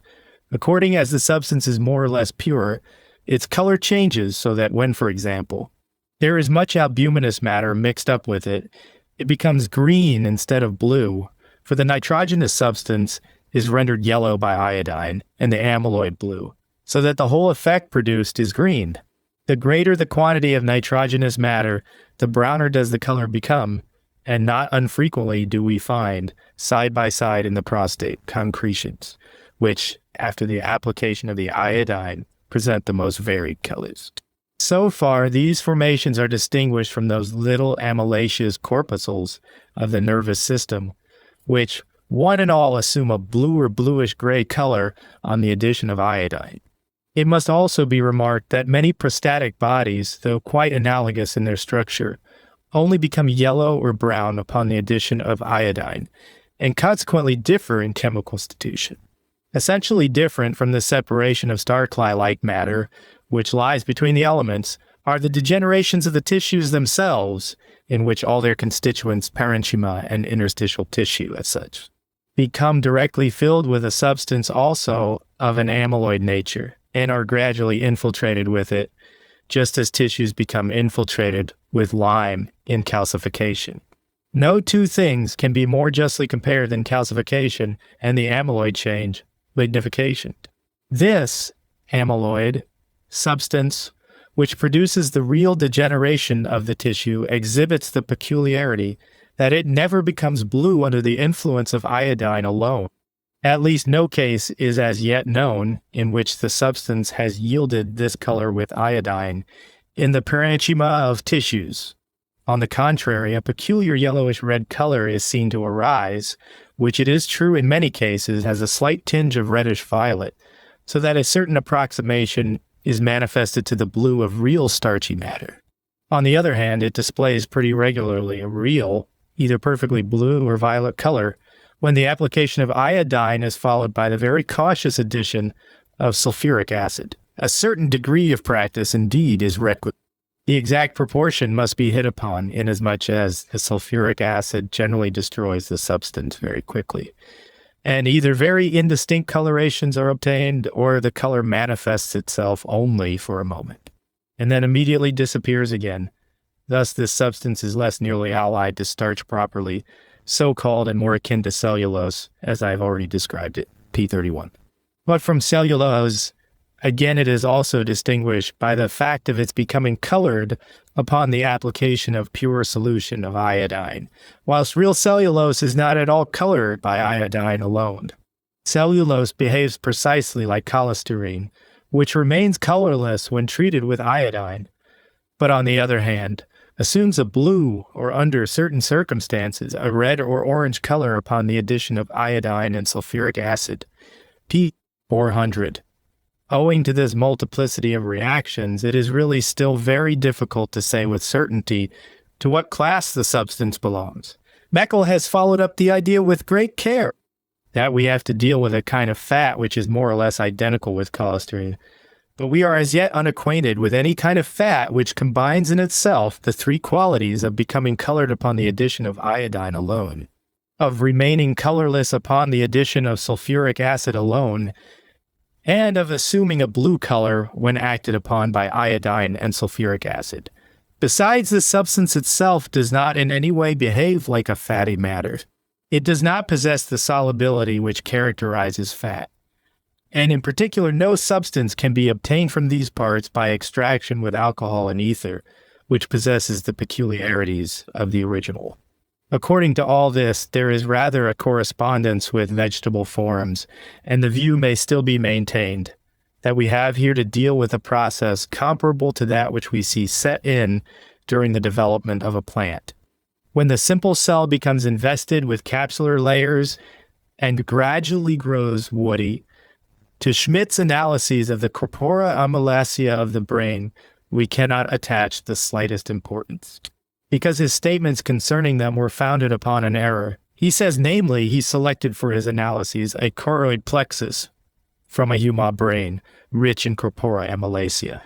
According as the substance is more or less pure, its color changes so that when, for example, there is much albuminous matter mixed up with it, it becomes green instead of blue, for the nitrogenous substance is rendered yellow by iodine and the amyloid blue, so that the whole effect produced is green. The greater the quantity of nitrogenous matter, the browner does the color become, and not unfrequently do we find, side by side in the prostate, concretions, which, after the application of the iodine, present the most varied colors. So far, these formations are distinguished from those little amylaceous corpuscles of the nervous system, which one and all assume a blue or bluish-gray color on the addition of iodine. It must also be remarked that many prostatic bodies, though quite analogous in their structure, only become yellow or brown upon the addition of iodine, and consequently differ in chemical constitution. Essentially different from the separation of star clay-like matter, which lies between the elements, are the degenerations of the tissues themselves, in which all their constituents, parenchyma and interstitial tissue as such, become directly filled with a substance also of an amyloid nature, and are gradually infiltrated with it, just as tissues become infiltrated with lime in calcification. No two things can be more justly compared than calcification and the amyloid change, lignification. This amyloid substance, which produces the real degeneration of the tissue, exhibits the peculiarity that it never becomes blue under the influence of iodine alone. At least no case is as yet known in which the substance has yielded this color with iodine in the parenchyma of tissues. On the contrary, a peculiar yellowish-red color is seen to arise, which it is true in many cases has a slight tinge of reddish-violet, so that a certain approximation is manifested to the blue of real starchy matter. On the other hand, it displays pretty regularly a real, either perfectly blue or violet color, when the application of iodine is followed by the very cautious addition of sulfuric acid. A certain degree of practice, indeed, is requisite. The exact proportion must be hit upon, inasmuch as the sulfuric acid generally destroys the substance very quickly, and either very indistinct colorations are obtained, or the color manifests itself only for a moment, and then immediately disappears again. Thus, this substance is less nearly allied to starch properly, so-called, and more akin to cellulose, as I have already described it, P31. But from cellulose, again, it is also distinguished by the fact of its becoming colored upon the application of pure solution of iodine, whilst real cellulose is not at all colored by iodine alone. Cellulose behaves precisely like cholesterine, which remains colorless when treated with iodine, but on the other hand, assumes a blue, or under certain circumstances, a red or orange color upon the addition of iodine and sulfuric acid, P400. Owing to this multiplicity of reactions, it is really still very difficult to say with certainty to what class the substance belongs. Meckel has followed up the idea with great care that we have to deal with a kind of fat which is more or less identical with cholesterol, but we are as yet unacquainted with any kind of fat which combines in itself the three qualities of becoming colored upon the addition of iodine alone, of remaining colorless upon the addition of sulfuric acid alone, and of assuming a blue color when acted upon by iodine and sulfuric acid. Besides, the substance itself does not in any way behave like a fatty matter. It does not possess the solubility which characterizes fat. And in particular, no substance can be obtained from these parts by extraction with alcohol and ether, which possesses the peculiarities of the original. According to all this, there is rather a correspondence with vegetable forms, and the view may still be maintained that we have here to deal with a process comparable to that which we see set in during the development of a plant. When the simple cell becomes invested with capsular layers and gradually grows woody, to Schmidt's analyses of the corpora amalacea of the brain, we cannot attach the slightest importance, because his statements concerning them were founded upon an error. He says, namely, he selected for his analyses a choroid plexus from a human brain, rich in corpora amalacea.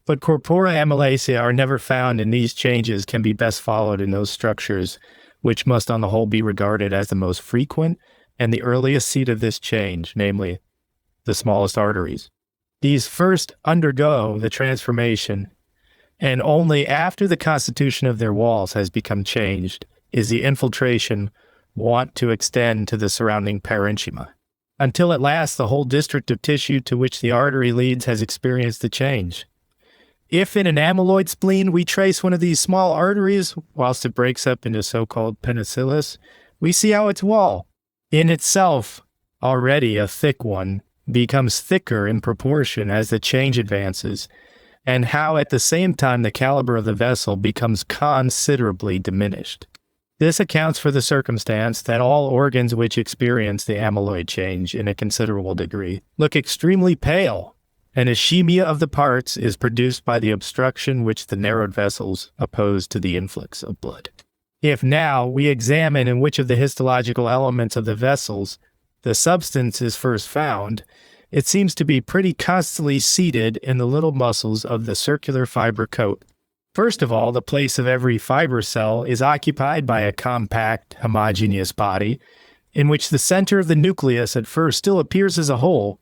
But corpora amalacea are never found, and these changes can be best followed in those structures which must on the whole be regarded as the most frequent and the earliest seat of this change, namely, the smallest arteries. These first undergo the transformation, and only after the constitution of their walls has become changed is the infiltration wont to extend to the surrounding parenchyma, until at last the whole district of tissue to which the artery leads has experienced the change. If in an amyloid spleen we trace one of these small arteries, whilst it breaks up into so-called penicillus, we see how its wall, in itself already a thick one, becomes thicker in proportion as the change advances, and how at the same time the caliber of the vessel becomes considerably diminished. This accounts for the circumstance that all organs which experience the amyloid change in a considerable degree look extremely pale. An ischemia of the parts is produced by the obstruction which the narrowed vessels oppose to the influx of blood. If now we examine in which of the histological elements of the vessels the substance is first found, it seems to be pretty constantly seated in the little muscles of the circular fiber coat. First of all, the place of every fiber cell is occupied by a compact, homogeneous body, in which the center of the nucleus at first still appears as a whole,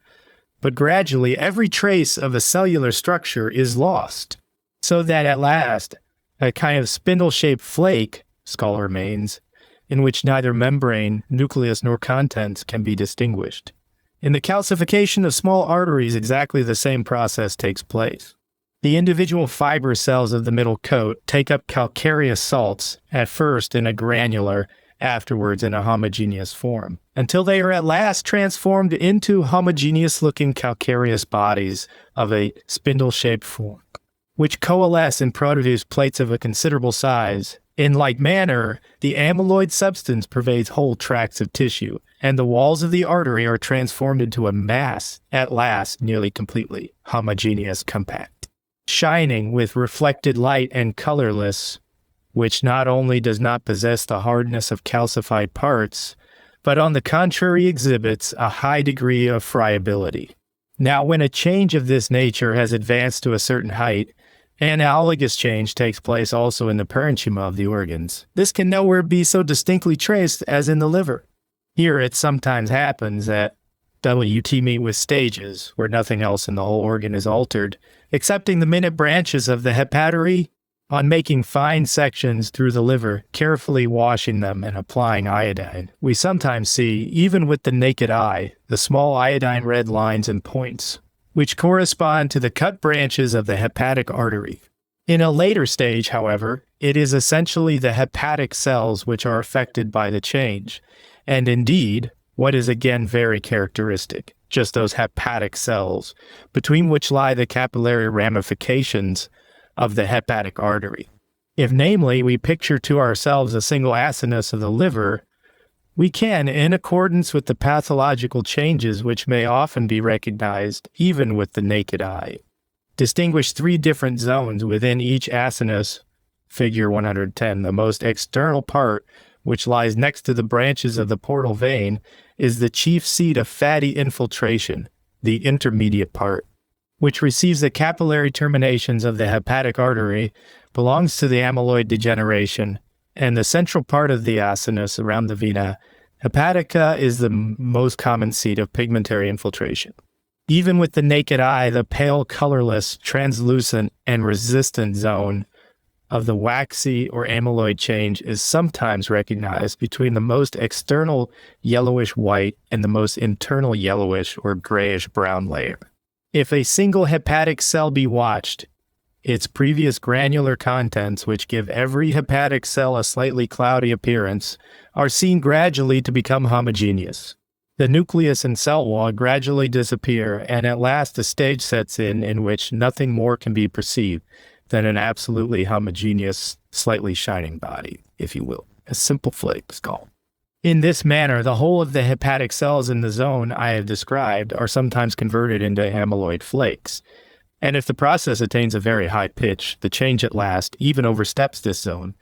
but gradually every trace of a cellular structure is lost, so that at last a kind of spindle-shaped flake skull remains, in which neither membrane, nucleus, nor contents can be distinguished. In the calcification of small arteries, exactly the same process takes place. The individual fiber cells of the middle coat take up calcareous salts, at first in a granular, afterwards in a homogeneous form, until they are at last transformed into homogeneous-looking calcareous bodies of a spindle-shaped form, which coalesce and produce plates of a considerable size. In like manner, the amyloid substance pervades whole tracts of tissue, and the walls of the artery are transformed into a mass, at last nearly completely homogeneous compact, shining with reflected light and colorless, which not only does not possess the hardness of calcified parts, but on the contrary exhibits a high degree of friability. Now, when a change of this nature has advanced to a certain height, an analogous change takes place also in the parenchyma of the organs. This can nowhere be so distinctly traced as in the liver. Here it sometimes happens that WT meet with stages where nothing else in the whole organ is altered, excepting the minute branches of the hepatory. On making fine sections through the liver, carefully washing them and applying iodine, we sometimes see, even with the naked eye, the small iodine red lines and points, which correspond to the cut branches of the hepatic artery. In a later stage, however, it is essentially the hepatic cells which are affected by the change, and indeed, what is again very characteristic, just those hepatic cells, between which lie the capillary ramifications of the hepatic artery. If, namely, we picture to ourselves a single acinus of the liver, we can, in accordance with the pathological changes which may often be recognized even with the naked eye, distinguish three different zones within each acinus. Figure 110, the most external part, which lies next to the branches of the portal vein, is the chief seat of fatty infiltration, the intermediate part, which receives the capillary terminations of the hepatic artery, belongs to the amyloid degeneration, and the central part of the acinus around the vena hepatica is the most common seat of pigmentary infiltration. Even with the naked eye, the pale, colorless, translucent, and resistant zone of the waxy or amyloid change is sometimes recognized between the most external yellowish white and the most internal yellowish or grayish brown layer. If a single hepatic cell be watched, its previous granular contents, which give every hepatic cell a slightly cloudy appearance, are seen gradually to become homogeneous. The nucleus and cell wall gradually disappear, and at last a stage sets in which nothing more can be perceived than an absolutely homogeneous, slightly shining body, if you will. A simple flake is called. In this manner, the whole of the hepatic cells in the zone I have described are sometimes converted into amyloid flakes. And if the process attains a very high pitch, the change at last even oversteps this zone,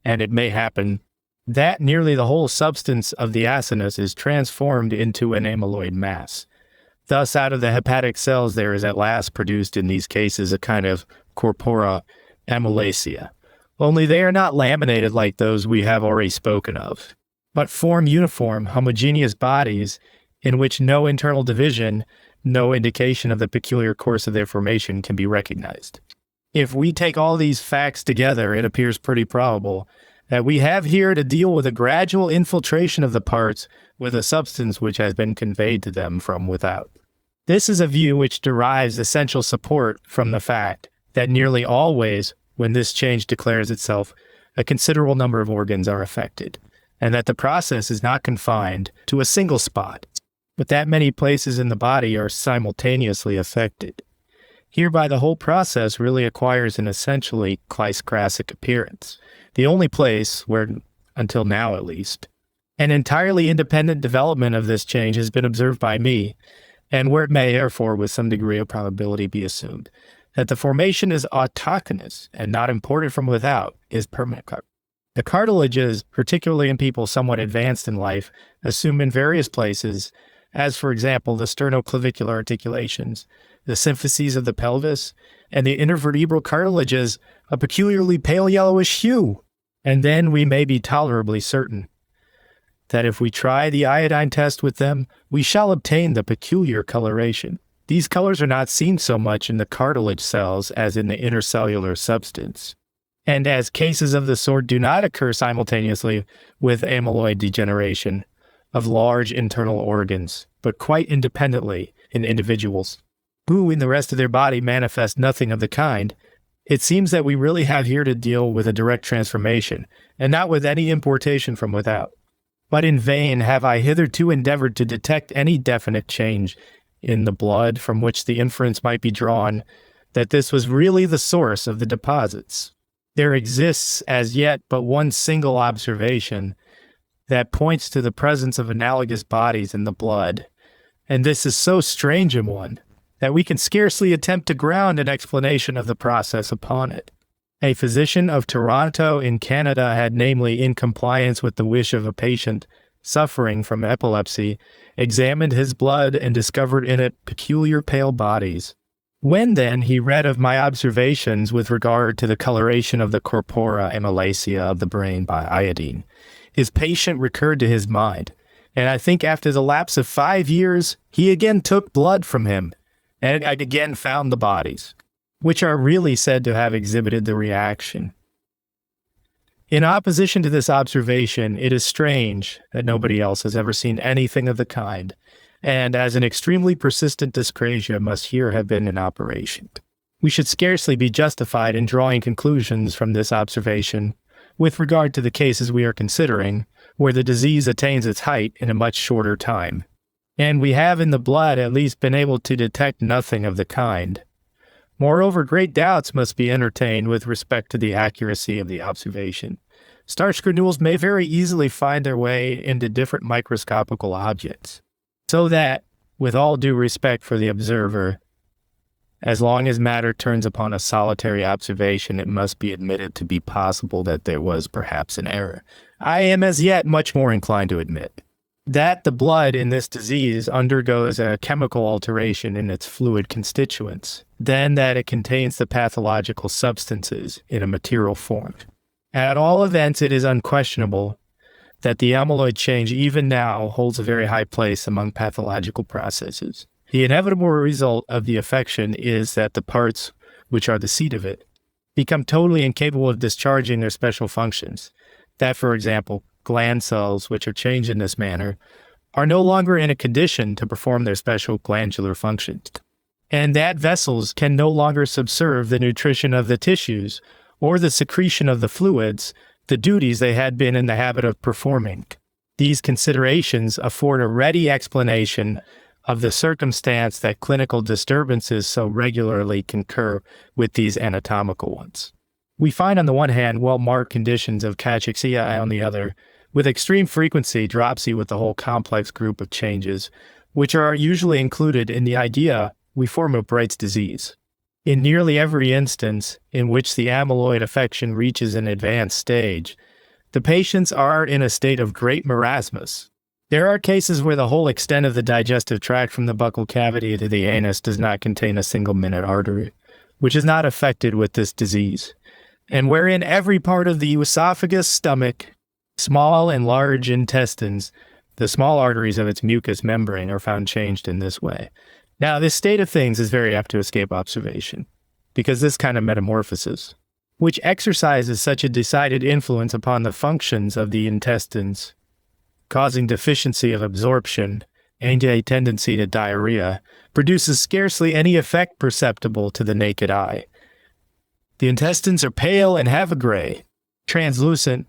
and it may happen that nearly the whole substance of the acinus is transformed into an amyloid mass. Thus, out of the hepatic cells, there is at last produced in these cases a kind of corpora amylacea, only they are not laminated like those we have already spoken of, but form uniform, homogeneous bodies in which no internal division, no indication of the peculiar course of their formation can be recognized. If we take all these facts together, it appears pretty probable that we have here to deal with a gradual infiltration of the parts with a substance which has been conveyed to them from without. This is a view which derives essential support from the fact that nearly always, when this change declares itself, a considerable number of organs are affected, and that the process is not confined to a single spot, but that many places in the body are simultaneously affected. Hereby the whole process really acquires an essentially Kleist-Krasik appearance, the only place where, until now at least, an entirely independent development of this change has been observed by me, and where it may, therefore, with some degree of probability be assumed, that the formation is autochthonous and not imported from without, is permanent. The cartilages, particularly in people somewhat advanced in life, assume in various places, as for example the sternoclavicular articulations, the symphyses of the pelvis, and the intervertebral cartilages, a peculiarly pale yellowish hue. And then we may be tolerably certain that if we try the iodine test with them, we shall obtain the peculiar coloration. These colors are not seen so much in the cartilage cells as in the intercellular substance. And as cases of the sort do not occur simultaneously with amyloid degeneration of large internal organs, but quite independently in individuals who in the rest of their body manifest nothing of the kind, it seems that we really have here to deal with a direct transformation, and not with any importation from without. But in vain have I hitherto endeavored to detect any definite change in the blood from which the inference might be drawn that this was really the source of the deposits. There exists as yet but one single observation that points to the presence of analogous bodies in the blood, and this is so strange a one that we can scarcely attempt to ground an explanation of the process upon it. A physician of Toronto in Canada had, namely, in compliance with the wish of a patient suffering from epilepsy, examined his blood and discovered in it peculiar pale bodies. When, then, he read of my observations with regard to the coloration of the corpora amylacea of the brain by iodine, his patient recurred to his mind, and I think after the lapse of 5 years, he again took blood from him, and I again found the bodies, which are really said to have exhibited the reaction. In opposition to this observation, it is strange that nobody else has ever seen anything of the kind, and as an extremely persistent dyscrasia must here have been in operation. We should scarcely be justified in drawing conclusions from this observation with regard to the cases we are considering, where the disease attains its height in a much shorter time. And we have in the blood at least been able to detect nothing of the kind. Moreover, great doubts must be entertained with respect to the accuracy of the observation. Starch granules may very easily find their way into different microscopical objects, so that, with all due respect for the observer, as long as matter turns upon a solitary observation, it must be admitted to be possible that there was perhaps an error. I am as yet much more inclined to admit that the blood in this disease undergoes a chemical alteration in its fluid constituents, than that it contains the pathological substances in a material form. At all events, it is unquestionable that the amyloid change even now holds a very high place among pathological processes. The inevitable result of the affection is that the parts which are the seat of it become totally incapable of discharging their special functions. That, for example, gland cells, which are changed in this manner, are no longer in a condition to perform their special glandular functions. And that vessels can no longer subserve the nutrition of the tissues or the secretion of the fluids, the duties they had been in the habit of performing. These considerations afford a ready explanation of the circumstance that clinical disturbances so regularly concur with these anatomical ones. We find on the one hand well-marked conditions of cachexia, on the other, with extreme frequency, dropsy with the whole complex group of changes, which are usually included in the idea we form of Bright's disease. In nearly every instance in which the amyloid affection reaches an advanced stage, the patients are in a state of great marasmus. There are cases where the whole extent of the digestive tract from the buccal cavity to the anus does not contain a single minute artery, which is not affected with this disease, and wherein every part of the esophagus, stomach, small and large intestines, the small arteries of its mucous membrane are found changed in this way. Now, this state of things is very apt to escape observation, because this kind of metamorphosis, which exercises such a decided influence upon the functions of the intestines, causing deficiency of absorption and a tendency to diarrhea, produces scarcely any effect perceptible to the naked eye. The intestines are pale and have a gray, translucent,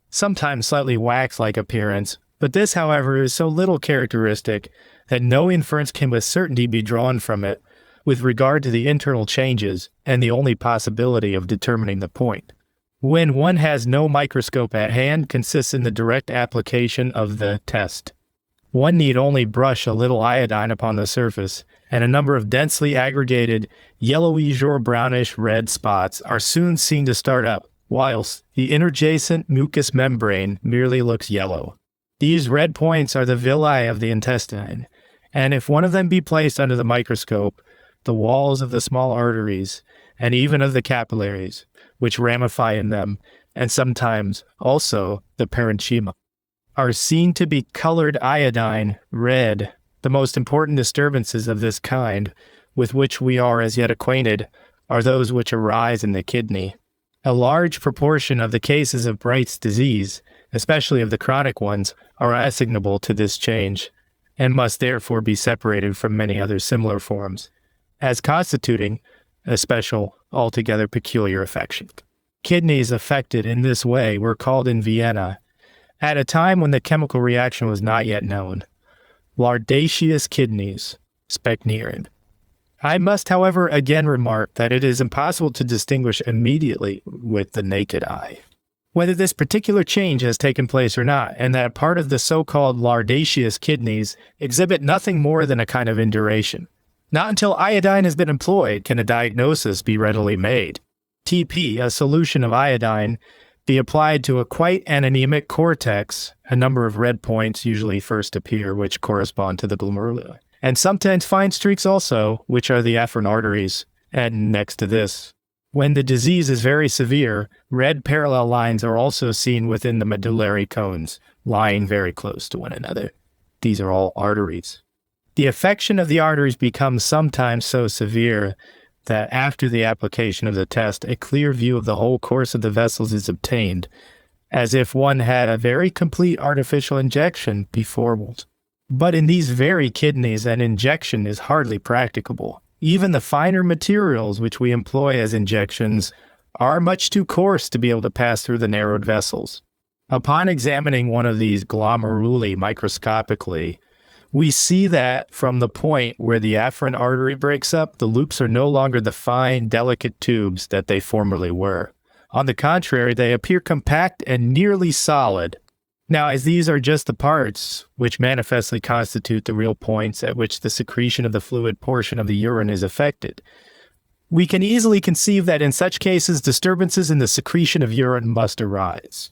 sometimes slightly wax-like appearance, but this, however, is so little characteristic that no inference can with certainty be drawn from it with regard to the internal changes and the only possibility of determining the point, when one has no microscope at hand, consists in the direct application of the test. One need only brush a little iodine upon the surface, and a number of densely aggregated yellowish or brownish red spots are soon seen to start up, whilst the interjacent mucous membrane merely looks yellow. These red points are the villi of the intestine, and if one of them be placed under the microscope, the walls of the small arteries, and even of the capillaries, which ramify in them, and sometimes also the parenchyma, are seen to be colored iodine red. The most important disturbances of this kind, with which we are as yet acquainted, are those which arise in the kidney. A large proportion of the cases of Bright's disease, especially of the chronic ones, are assignable to this change, and must therefore be separated from many other similar forms, as constituting a special, altogether peculiar affection. Kidneys affected in this way were called in Vienna, at a time when the chemical reaction was not yet known, lardaceous kidneys, specnirin. I must, however, again remark that it is impossible to distinguish immediately with the naked eye whether this particular change has taken place or not, and that part of the so-called lardaceous kidneys exhibit nothing more than a kind of induration. Not until iodine has been employed can a diagnosis be readily made. TP, a solution of iodine, be applied to a quite anemic cortex. A number of red points usually first appear, which correspond to the glomeruli, and sometimes fine streaks also, which are the afferent arteries, and next to this. When the disease is very severe, red parallel lines are also seen within the medullary cones, lying very close to one another. These are all arteries. The affection of the arteries becomes sometimes so severe that after the application of the test, a clear view of the whole course of the vessels is obtained, as if one had a very complete artificial injection beforehand. But in these very kidneys, an injection is hardly practicable. Even the finer materials which we employ as injections are much too coarse to be able to pass through the narrowed vessels. Upon examining one of these glomeruli microscopically, we see that from the point where the afferent artery breaks up, the loops are no longer the fine, delicate tubes that they formerly were. On the contrary, they appear compact and nearly solid. Now, as these are just the parts which manifestly constitute the real points at which the secretion of the fluid portion of the urine is affected, we can easily conceive that in such cases disturbances in the secretion of urine must arise.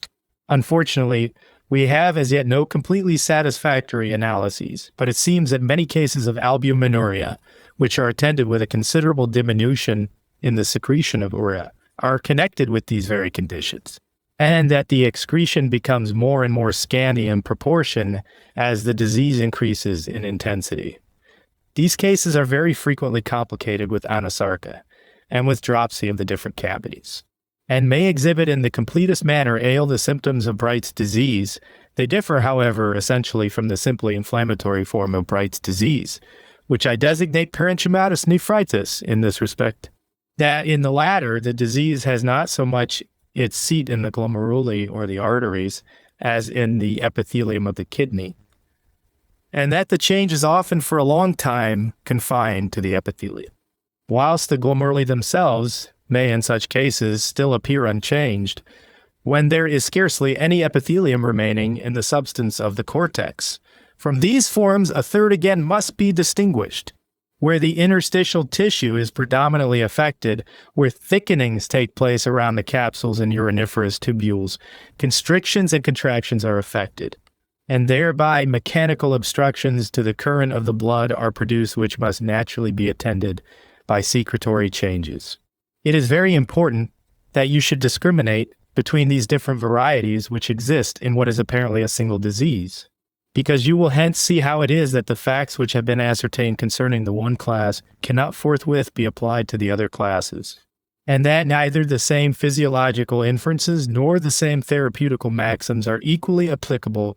Unfortunately, we have as yet no completely satisfactory analyses, but it seems that many cases of albuminuria, which are attended with a considerable diminution in the secretion of urea, are connected with these very conditions, and that the excretion becomes more and more scanty in proportion as the disease increases in intensity. These cases are very frequently complicated with anasarca, and with dropsy of the different cavities, and may exhibit in the completest manner the symptoms of Bright's disease. They differ, however, essentially from the simply inflammatory form of Bright's disease, which I designate parenchymatous nephritis in this respect. That in the latter, the disease has not so much its seat in the glomeruli or the arteries as in the epithelium of the kidney, and that the change is often for a long time confined to the epithelium, whilst the glomeruli themselves may in such cases still appear unchanged when there is scarcely any epithelium remaining in the substance of the cortex. From these forms, a third again must be distinguished, where the interstitial tissue is predominantly affected, where thickenings take place around the capsules and uriniferous tubules, constrictions and contractions are affected, and thereby mechanical obstructions to the current of the blood are produced, which must naturally be attended by secretory changes. It is very important that you should discriminate between these different varieties which exist in what is apparently a single disease, because you will hence see how it is that the facts which have been ascertained concerning the one class cannot forthwith be applied to the other classes, and that neither the same physiological inferences nor the same therapeutical maxims are equally applicable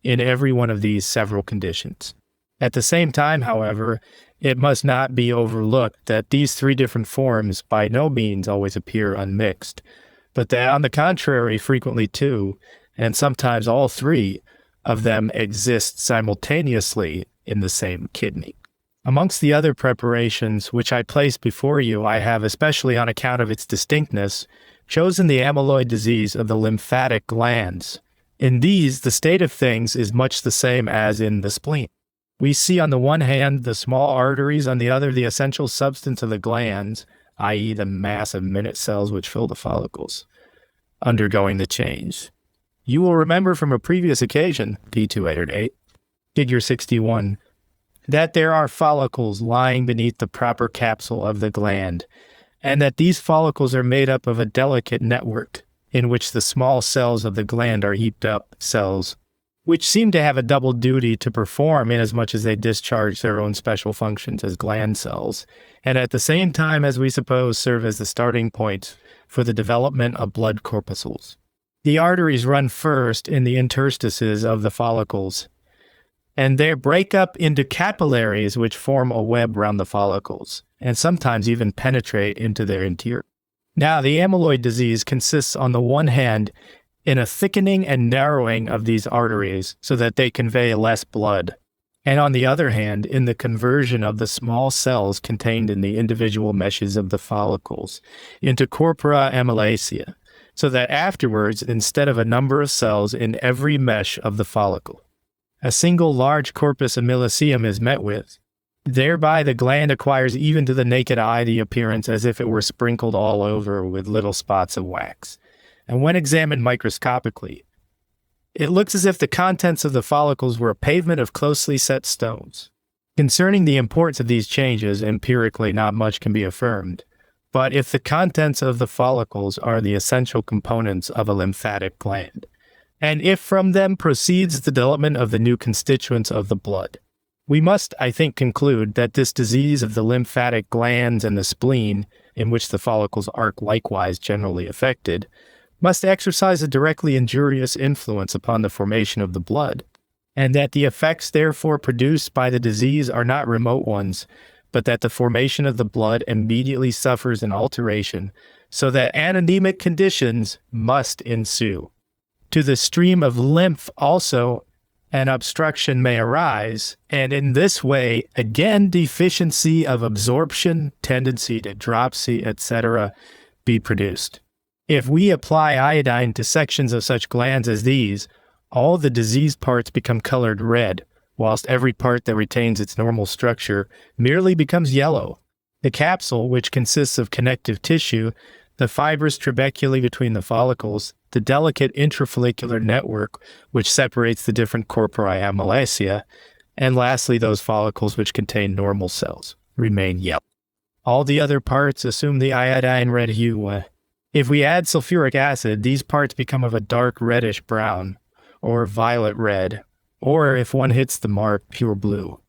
in every one of these several conditions. At the same time, however, it must not be overlooked that these three different forms by no means always appear unmixed, but that on the contrary, frequently two, and sometimes all three, of them exist simultaneously in the same kidney. Amongst the other preparations which I place before you, I have, especially on account of its distinctness, chosen the amyloid disease of the lymphatic glands. In these, the state of things is much the same as in the spleen. We see on the one hand the small arteries, on the other the essential substance of the glands, i.e. the mass of minute cells which fill the follicles, undergoing the change. You will remember from a previous occasion, P288, figure 61, that there are follicles lying beneath the proper capsule of the gland, and that these follicles are made up of a delicate network in which the small cells of the gland are heaped up cells, which seem to have a double duty to perform inasmuch as they discharge their own special functions as gland cells, and at the same time, as we suppose, serve as the starting point for the development of blood corpuscles. The arteries run first in the interstices of the follicles, and they break up into capillaries which form a web round the follicles, and sometimes even penetrate into their interior. Now, the amyloid disease consists on the one hand in a thickening and narrowing of these arteries so that they convey less blood, and on the other hand, in the conversion of the small cells contained in the individual meshes of the follicles into corpora amylacea, so that afterwards, instead of a number of cells in every mesh of the follicle, a single large corpus amylaceum is met with. Thereby the gland acquires even to the naked eye the appearance as if it were sprinkled all over with little spots of wax. And when examined microscopically, it looks as if the contents of the follicles were a pavement of closely set stones. Concerning the importance of these changes, empirically not much can be affirmed. But if the contents of the follicles are the essential components of a lymphatic gland, and if from them proceeds the development of the new constituents of the blood, we must, I think, conclude that this disease of the lymphatic glands and the spleen, in which the follicles are likewise generally affected, must exercise a directly injurious influence upon the formation of the blood, and that the effects therefore produced by the disease are not remote ones, but that the formation of the blood immediately suffers an alteration, so that anemic conditions must ensue. To the stream of lymph also an obstruction may arise, and in this way, again, deficiency of absorption, tendency to dropsy, etc., be produced. If we apply iodine to sections of such glands as these, all the diseased parts become colored red, whilst every part that retains its normal structure merely becomes yellow. The capsule, which consists of connective tissue, the fibrous trabeculae between the follicles, the delicate intrafollicular network which separates the different corpora amylacea, and lastly those follicles which contain normal cells, remain yellow. All the other parts assume the iodine red hue. If we add sulfuric acid, these parts become of a dark reddish brown, or violet red, or if one hits the mark, pure blue.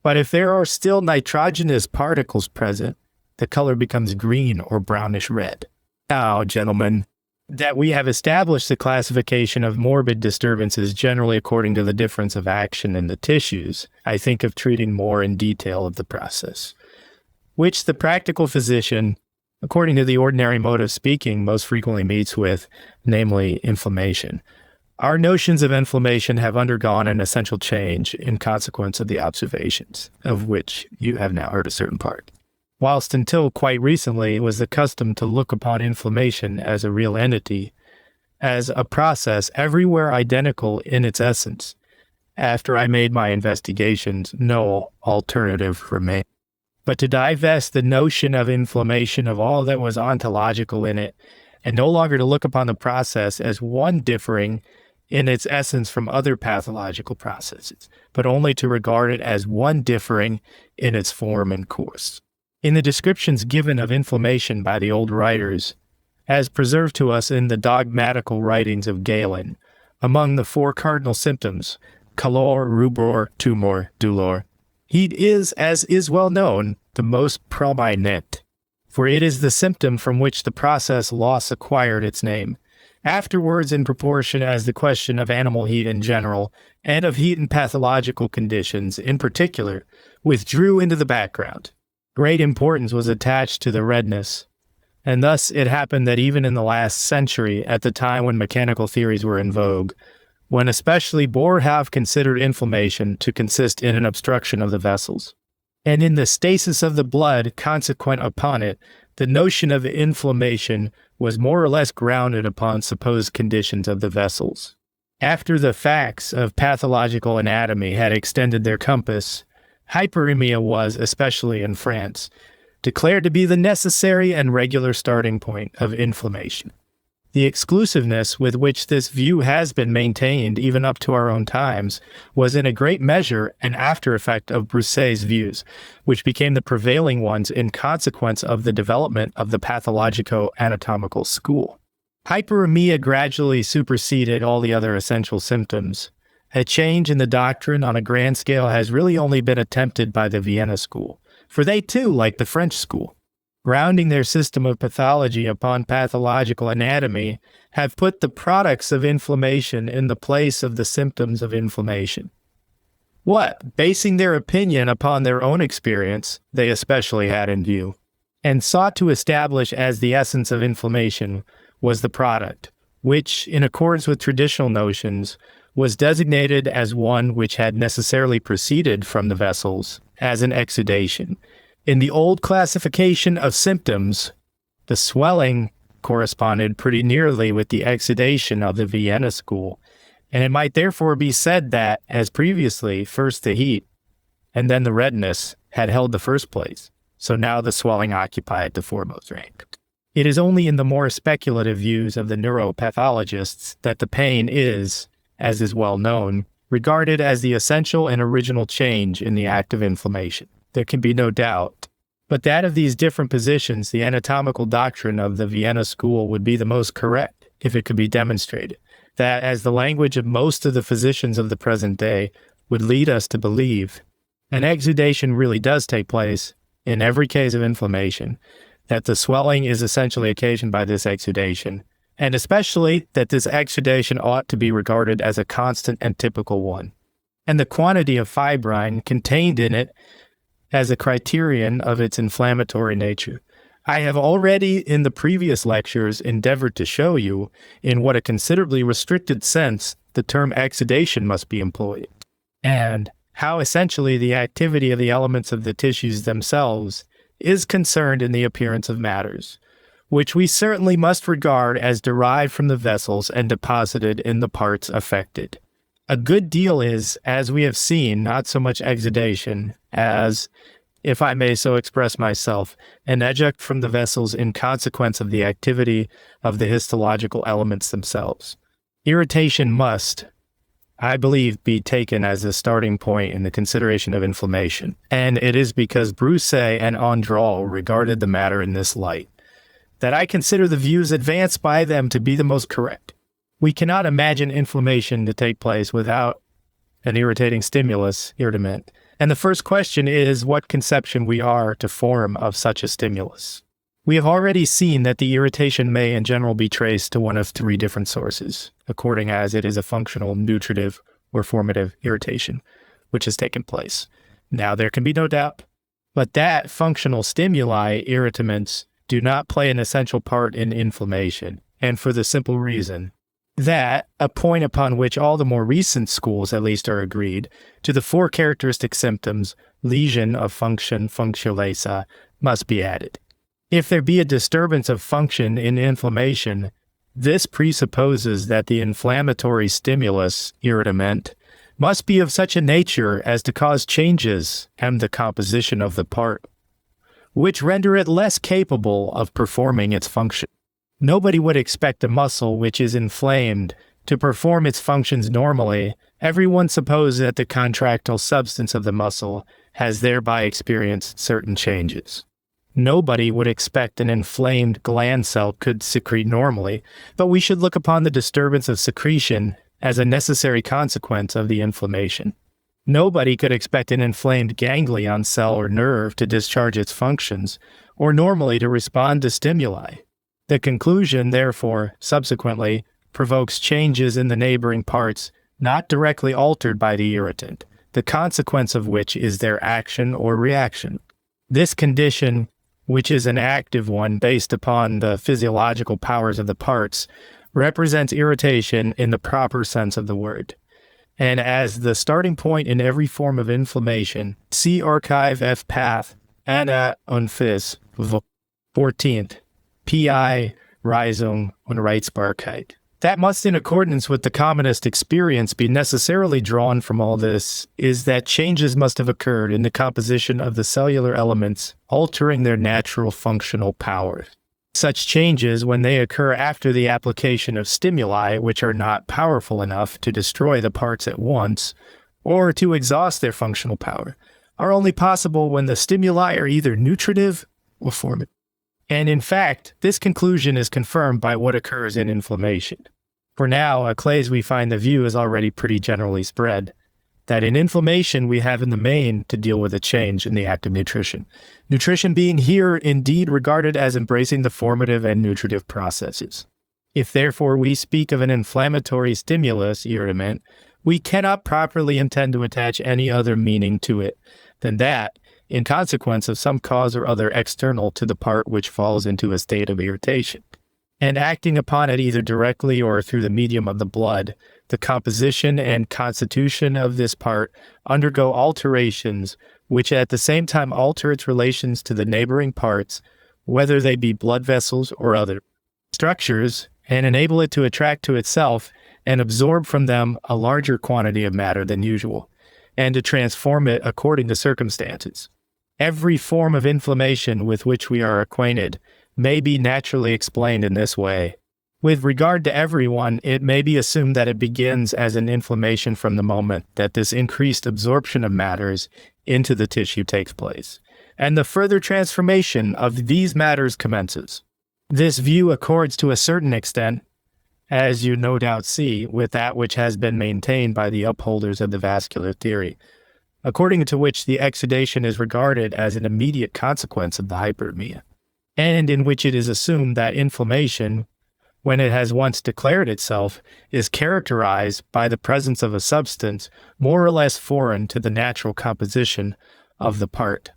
But if there are still nitrogenous particles present, the color becomes green or brownish red. Now, gentlemen, that we have established the classification of morbid disturbances generally according to the difference of action in the tissues, I think of treating more in detail of the process, which the practical physician, according to the ordinary mode of speaking, most frequently meets with, namely inflammation. Our notions of inflammation have undergone an essential change in consequence of the observations, of which you have now heard a certain part. Whilst until quite recently it was the custom to look upon inflammation as a real entity, as a process everywhere identical in its essence, after I made my investigations, no alternative remained but to divest the notion of inflammation of all that was ontological in it, and no longer to look upon the process as one differing in its essence from other pathological processes, but only to regard it as one differing in its form and course. In the descriptions given of inflammation by the old writers, as preserved to us in the dogmatical writings of Galen, among the 4 cardinal symptoms, calor, rubor, tumor, dolor, heat is, as is well known, the most prominent, for it is the symptom from which the process loss acquired its name. Afterwards, in proportion as the question of animal heat in general, and of heat in pathological conditions in particular, withdrew into the background, great importance was attached to the redness, and thus it happened that even in the last century, at the time when mechanical theories were in vogue, when especially Virchow considered inflammation to consist in an obstruction of the vessels, and in the stasis of the blood consequent upon it, the notion of inflammation was more or less grounded upon supposed conditions of the vessels. After the facts of pathological anatomy had extended their compass, hyperemia was, especially in France, declared to be the necessary and regular starting point of inflammation. The exclusiveness with which this view has been maintained even up to our own times was in a great measure an after effect of Broussais' views, which became the prevailing ones in consequence of the development of the pathologico-anatomical school. Hyperemia gradually superseded all the other essential symptoms. A change in the doctrine on a grand scale has really only been attempted by the Vienna school, for they too, like the French school, grounding their system of pathology upon pathological anatomy, have put the products of inflammation in the place of the symptoms of inflammation. What, basing their opinion upon their own experience, they especially had in view, and sought to establish as the essence of inflammation was the product, which, in accordance with traditional notions, was designated as one which had necessarily proceeded from the vessels as an exudation. In the old classification of symptoms, the swelling corresponded pretty nearly with the exudation of the Vienna school, and it might therefore be said that, as previously, first the heat, and then the redness, had held the first place, so now the swelling occupied the foremost rank. It is only in the more speculative views of the neuropathologists that the pain is, as is well known, regarded as the essential and original change in the act of inflammation. There can be no doubt. But that of these different positions, the anatomical doctrine of the Vienna school would be the most correct, if it could be demonstrated, that as the language of most of the physicians of the present day would lead us to believe, an exudation really does take place in every case of inflammation, that the swelling is essentially occasioned by this exudation, and especially that this exudation ought to be regarded as a constant and typical one, and the quantity of fibrine contained in it as a criterion of its inflammatory nature. I have already in the previous lectures endeavored to show you in what a considerably restricted sense the term exudation must be employed, and how essentially the activity of the elements of the tissues themselves is concerned in the appearance of matters, which we certainly must regard as derived from the vessels and deposited in the parts affected. A good deal is, as we have seen, not so much exudation as, if I may so express myself, an eject from the vessels in consequence of the activity of the histological elements themselves. Irritation must, I believe, be taken as a starting point in the consideration of inflammation, and it is because Broussais and Andral regarded the matter in this light that I consider the views advanced by them to be the most correct. We cannot imagine inflammation to take place without an irritating stimulus, irritament, And the first question is what conception we are to form of such a stimulus. We have already seen that the irritation may in general be traced to one of three different sources, according as it is a functional, nutritive, or formative irritation, which has taken place. Now there can be no doubt, but that functional stimuli, irritaments, do not play an essential part in inflammation, and for the simple reason that, a point upon which all the more recent schools at least are agreed, to the four characteristic symptoms, lesion of function, functionalesa, must be added. If there be a disturbance of function in inflammation, this presupposes that the inflammatory stimulus, irritament, must be of such a nature as to cause changes in the composition of the part, which render it less capable of performing its function. Nobody would expect a muscle which is inflamed to perform its functions normally. Everyone supposes that the contractile substance of the muscle has thereby experienced certain changes. Nobody would expect an inflamed gland cell could secrete normally, but we should look upon the disturbance of secretion as a necessary consequence of the inflammation. Nobody could expect an inflamed ganglion cell or nerve to discharge its functions, or normally to respond to stimuli. The conclusion, therefore, subsequently, provokes changes in the neighboring parts not directly altered by the irritant, the consequence of which is their action or reaction. This condition, which is an active one based upon the physiological powers of the parts, represents irritation in the proper sense of the word. And as the starting point in every form of inflammation, see Archive F. Path, Anna und Phys, 14th, P.I. Reisung und Reizbarkeit. That must, in accordance with the commonest experience, be necessarily drawn from all this, is that changes must have occurred in the composition of the cellular elements, altering their natural functional powers. Such changes, when they occur after the application of stimuli which are not powerful enough to destroy the parts at once, or to exhaust their functional power, are only possible when the stimuli are either nutritive or formative. And in fact, this conclusion is confirmed by what occurs in inflammation. For now, at Clays we find the view is already pretty generally spread, that in inflammation we have in the main to deal with a change in the act of nutrition. Nutrition being here indeed regarded as embracing the formative and nutritive processes. If therefore we speak of an inflammatory stimulus, irritament, we cannot properly intend to attach any other meaning to it than that, in consequence of some cause or other external to the part which falls into a state of irritation, and acting upon it either directly or through the medium of the blood, the composition and constitution of this part undergo alterations which at the same time alter its relations to the neighboring parts, whether they be blood vessels or other structures, and enable it to attract to itself and absorb from them a larger quantity of matter than usual, and to transform it according to circumstances. Every form of inflammation with which we are acquainted may be naturally explained in this way. With regard to everyone, it may be assumed that it begins as an inflammation from the moment that this increased absorption of matters into the tissue takes place, and the further transformation of these matters commences. This view accords to a certain extent, as you no doubt see, with that which has been maintained by the upholders of the vascular theory, according to which the exudation is regarded as an immediate consequence of the hyperemia, and in which it is assumed that inflammation, when it has once declared itself, is characterized by the presence of a substance more or less foreign to the natural composition of the part.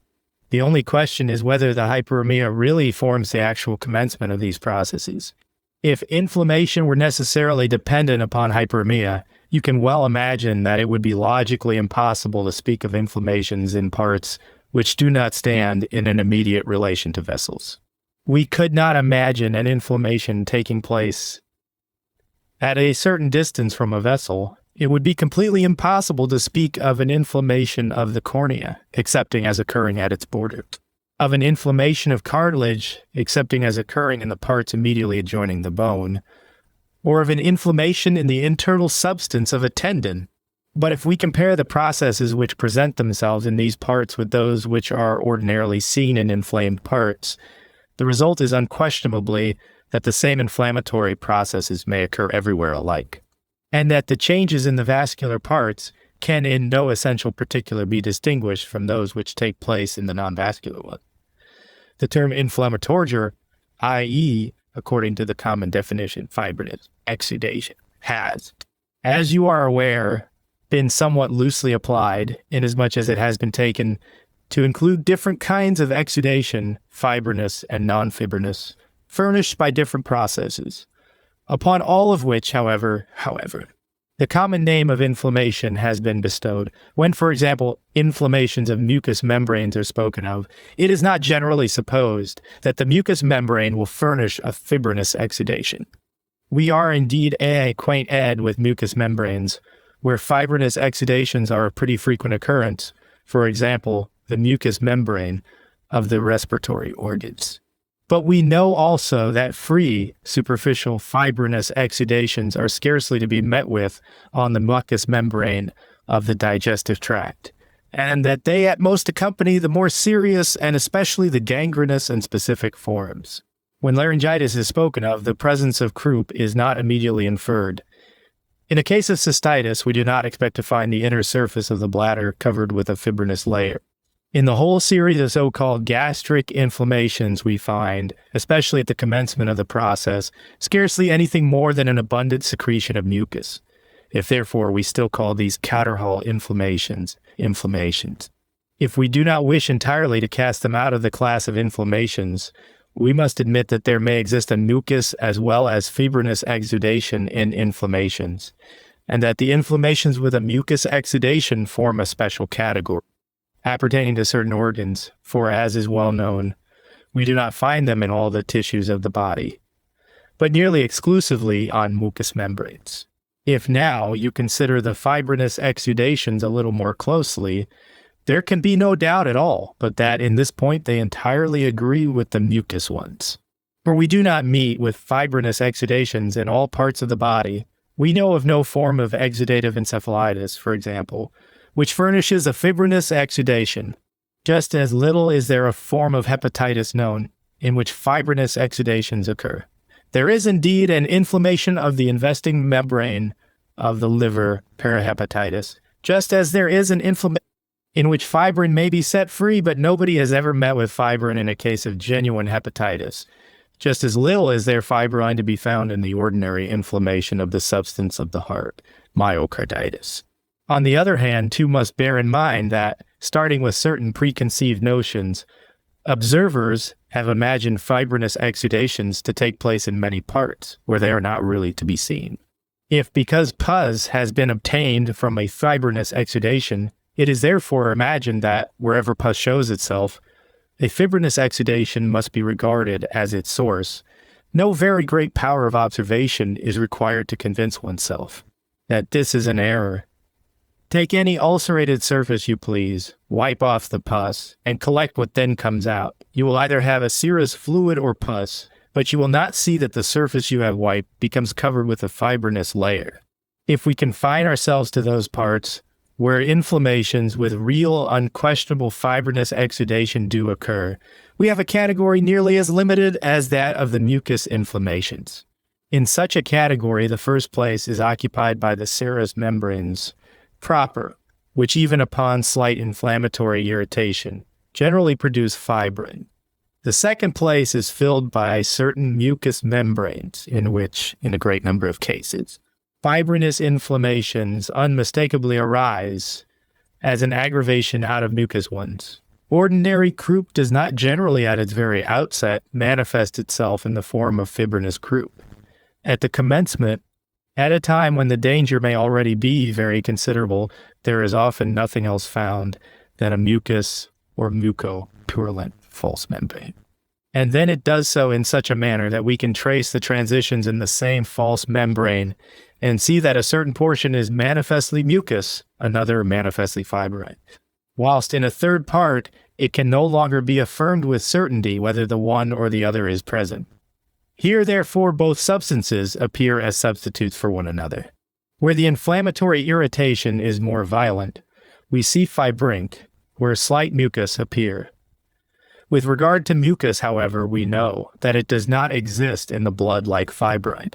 The only question is whether the hyperemia really forms the actual commencement of these processes. If inflammation were necessarily dependent upon hyperemia, you can well imagine that it would be logically impossible to speak of inflammations in parts which do not stand in an immediate relation to vessels. We could not imagine an inflammation taking place at a certain distance from a vessel. It would be completely impossible to speak of an inflammation of the cornea, excepting as occurring at its border, of an inflammation of cartilage, excepting as occurring in the parts immediately adjoining the bone, or of an inflammation in the internal substance of a tendon. But if we compare the processes which present themselves in these parts with those which are ordinarily seen in inflamed parts, the result is unquestionably that the same inflammatory processes may occur everywhere alike, and that the changes in the vascular parts can in no essential particular be distinguished from those which take place in the non-vascular one. The term inflammatorgere, i.e., according to the common definition, fibrinous exudation, has, as you are aware, been somewhat loosely applied, inasmuch as it has been taken to include different kinds of exudation, fibrinous and non-fibrinous, furnished by different processes, upon all of which, however, the common name of inflammation has been bestowed. When, for example, inflammations of mucous membranes are spoken of, it is not generally supposed that the mucous membrane will furnish a fibrinous exudation. We are indeed acquainted with mucous membranes, where fibrinous exudations are a pretty frequent occurrence, for example, the mucous membrane of the respiratory organs. But we know also that free, superficial fibrinous exudations are scarcely to be met with on the mucous membrane of the digestive tract, and that they at most accompany the more serious and especially the gangrenous and specific forms. When laryngitis is spoken of, the presence of croup is not immediately inferred. In a case of cystitis, we do not expect to find the inner surface of the bladder covered with a fibrinous layer. In the whole series of so-called gastric inflammations, we find, especially at the commencement of the process, scarcely anything more than an abundant secretion of mucus. If therefore we still call these Catterhall inflammations. If we do not wish entirely to cast them out of the class of inflammations, we must admit that there may exist a mucus as well as fibrinous exudation in inflammations, and that the inflammations with a mucus exudation form a special category, appertaining to certain organs, for as is well known, we do not find them in all the tissues of the body, but nearly exclusively on mucous membranes. If now you consider the fibrinous exudations a little more closely, there can be no doubt at all but that in this point they entirely agree with the mucous ones. For we do not meet with fibrinous exudations in all parts of the body. We know of no form of exudative encephalitis, for example, which furnishes a fibrinous exudation. Just as little is there a form of hepatitis known in which fibrinous exudations occur. There is indeed an inflammation of the investing membrane of the liver, perihepatitis, just as there is an inflammation in which fibrin may be set free, but nobody has ever met with fibrin in a case of genuine hepatitis. Just as little is there fibrin to be found in the ordinary inflammation of the substance of the heart, myocarditis. On the other hand, too must bear in mind that, starting with certain preconceived notions, observers have imagined fibrinous exudations to take place in many parts, where they are not really to be seen. If because pus has been obtained from a fibrinous exudation, it is therefore imagined that, wherever pus shows itself, a fibrinous exudation must be regarded as its source, no very great power of observation is required to convince oneself that this is an error. Take any ulcerated surface you please, wipe off the pus, and collect what then comes out. You will either have a serous fluid or pus, but you will not see that the surface you have wiped becomes covered with a fibrinous layer. If we confine ourselves to those parts where inflammations with real, unquestionable fibrinous exudation do occur, we have a category nearly as limited as that of the mucous inflammations. In such a category, the first place is occupied by the serous membranes proper, which even upon slight inflammatory irritation generally produce fibrin. The second place is filled by certain mucous membranes in which, in a great number of cases, fibrinous inflammations unmistakably arise as an aggravation out of mucous ones. Ordinary croup does not generally at its very outset manifest itself in the form of fibrinous croup. At the commencement, at a time when the danger may already be very considerable, there is often nothing else found than a mucous or mucopurulent false membrane. And then it does so in such a manner that we can trace the transitions in the same false membrane and see that a certain portion is manifestly mucus, another manifestly fibrin, whilst in a third part it can no longer be affirmed with certainty whether the one or the other is present. Here, therefore, both substances appear as substitutes for one another. Where the inflammatory irritation is more violent, we see fibrink, where slight mucus appear. With regard to mucus, however, we know that it does not exist in the blood like fibrin.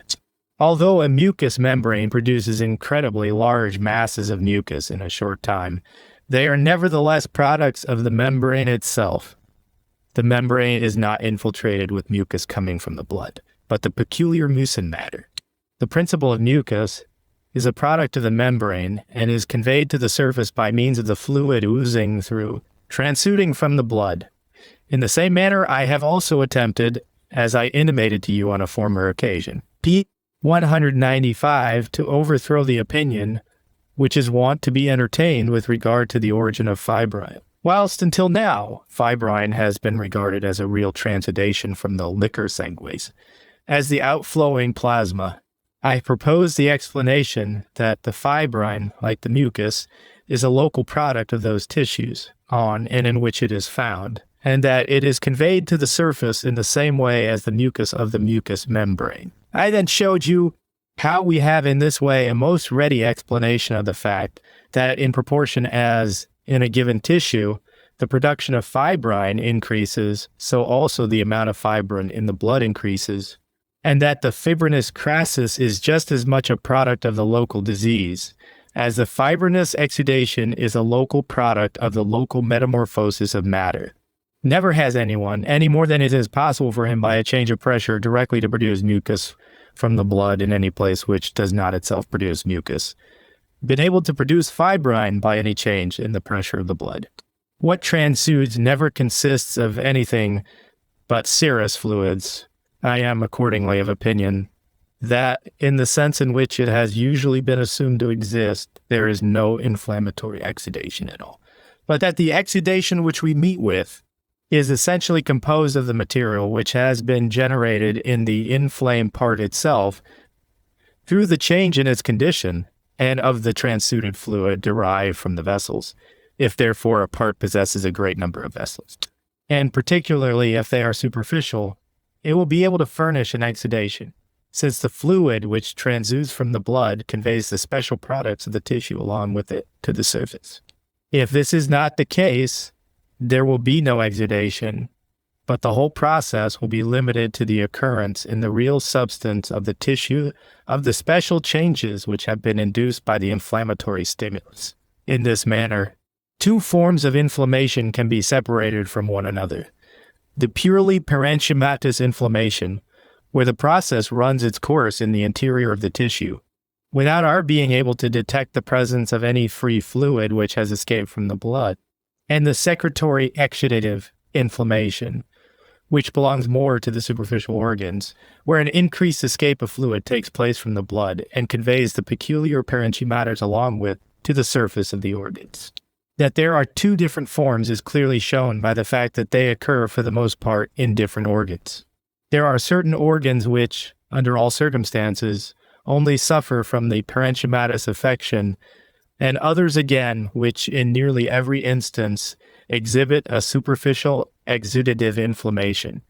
Although a mucous membrane produces incredibly large masses of mucus in a short time, they are nevertheless products of the membrane itself. The membrane is not infiltrated with mucus coming from the blood, but the peculiar mucin matter. The principle of mucus is a product of the membrane and is conveyed to the surface by means of the fluid oozing through, transuding from the blood. In the same manner, I have also attempted, as I intimated to you on a former occasion, p. 195, to overthrow the opinion which is wont to be entertained with regard to the origin of fibrine. Whilst until now, fibrine has been regarded as a real transudation from the liquor sanguis, as the outflowing plasma, I propose the explanation that the fibrine, like the mucus, is a local product of those tissues on and in which it is found, and that it is conveyed to the surface in the same way as the mucus of the mucous membrane. I then showed you how we have in this way a most ready explanation of the fact that in proportion as, in a given tissue, the production of fibrine increases, so also the amount of fibrin in the blood increases, and that the fibrinous crassus is just as much a product of the local disease, as the fibrinous exudation is a local product of the local metamorphosis of matter. Never has anyone, any more than it is possible for him by a change of pressure directly to produce mucus from the blood in any place which does not itself produce mucus, been able to produce fibrine by any change in the pressure of the blood. What transudes never consists of anything but serous fluids. I am accordingly of opinion that, in the sense in which it has usually been assumed to exist, there is no inflammatory exudation at all, but that the exudation which we meet with is essentially composed of the material which has been generated in the inflamed part itself through the change in its condition, and of the transuded fluid derived from the vessels, if therefore a part possesses a great number of vessels. And particularly if they are superficial, it will be able to furnish an exudation, since the fluid which transudes from the blood conveys the special products of the tissue along with it to the surface. If this is not the case, there will be no exudation, but the whole process will be limited to the occurrence in the real substance of the tissue of the special changes which have been induced by the inflammatory stimulus. In this manner, two forms of inflammation can be separated from one another. The purely parenchymatous inflammation, where the process runs its course in the interior of the tissue, without our being able to detect the presence of any free fluid which has escaped from the blood, and the secretory exudative inflammation, which belongs more to the superficial organs, where an increased escape of fluid takes place from the blood and conveys the peculiar parenchymatous along with to the surface of the organs. That there are two different forms is clearly shown by the fact that they occur for the most part in different organs. There are certain organs which, under all circumstances, only suffer from the parenchymatous affection, and others again which in nearly every instance exhibit a superficial exudative inflammation.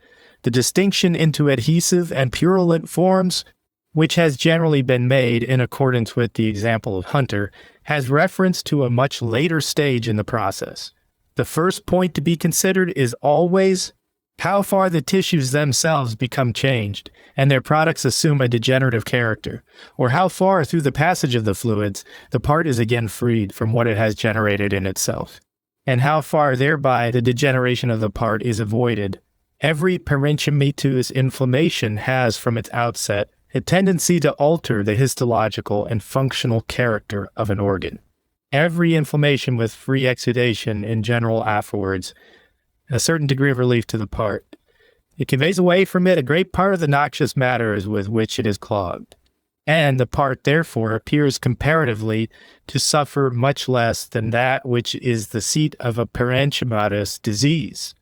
The distinction into adhesive and purulent forms, which has generally been made in accordance with the example of Hunter, has reference to a much later stage in the process. The first point to be considered is always how far the tissues themselves become changed and their products assume a degenerative character, or how far through the passage of the fluids the part is again freed from what it has generated in itself, and how far thereby the degeneration of the part is avoided. Every parenchymatous inflammation has from its outset a tendency to alter the histological and functional character of an organ. Every inflammation with free exudation in general afterwards a certain degree of relief to the part. It conveys away from it a great part of the noxious matters with which it is clogged, and the part therefore appears comparatively to suffer much less than that which is the seat of a parenchymatous disease.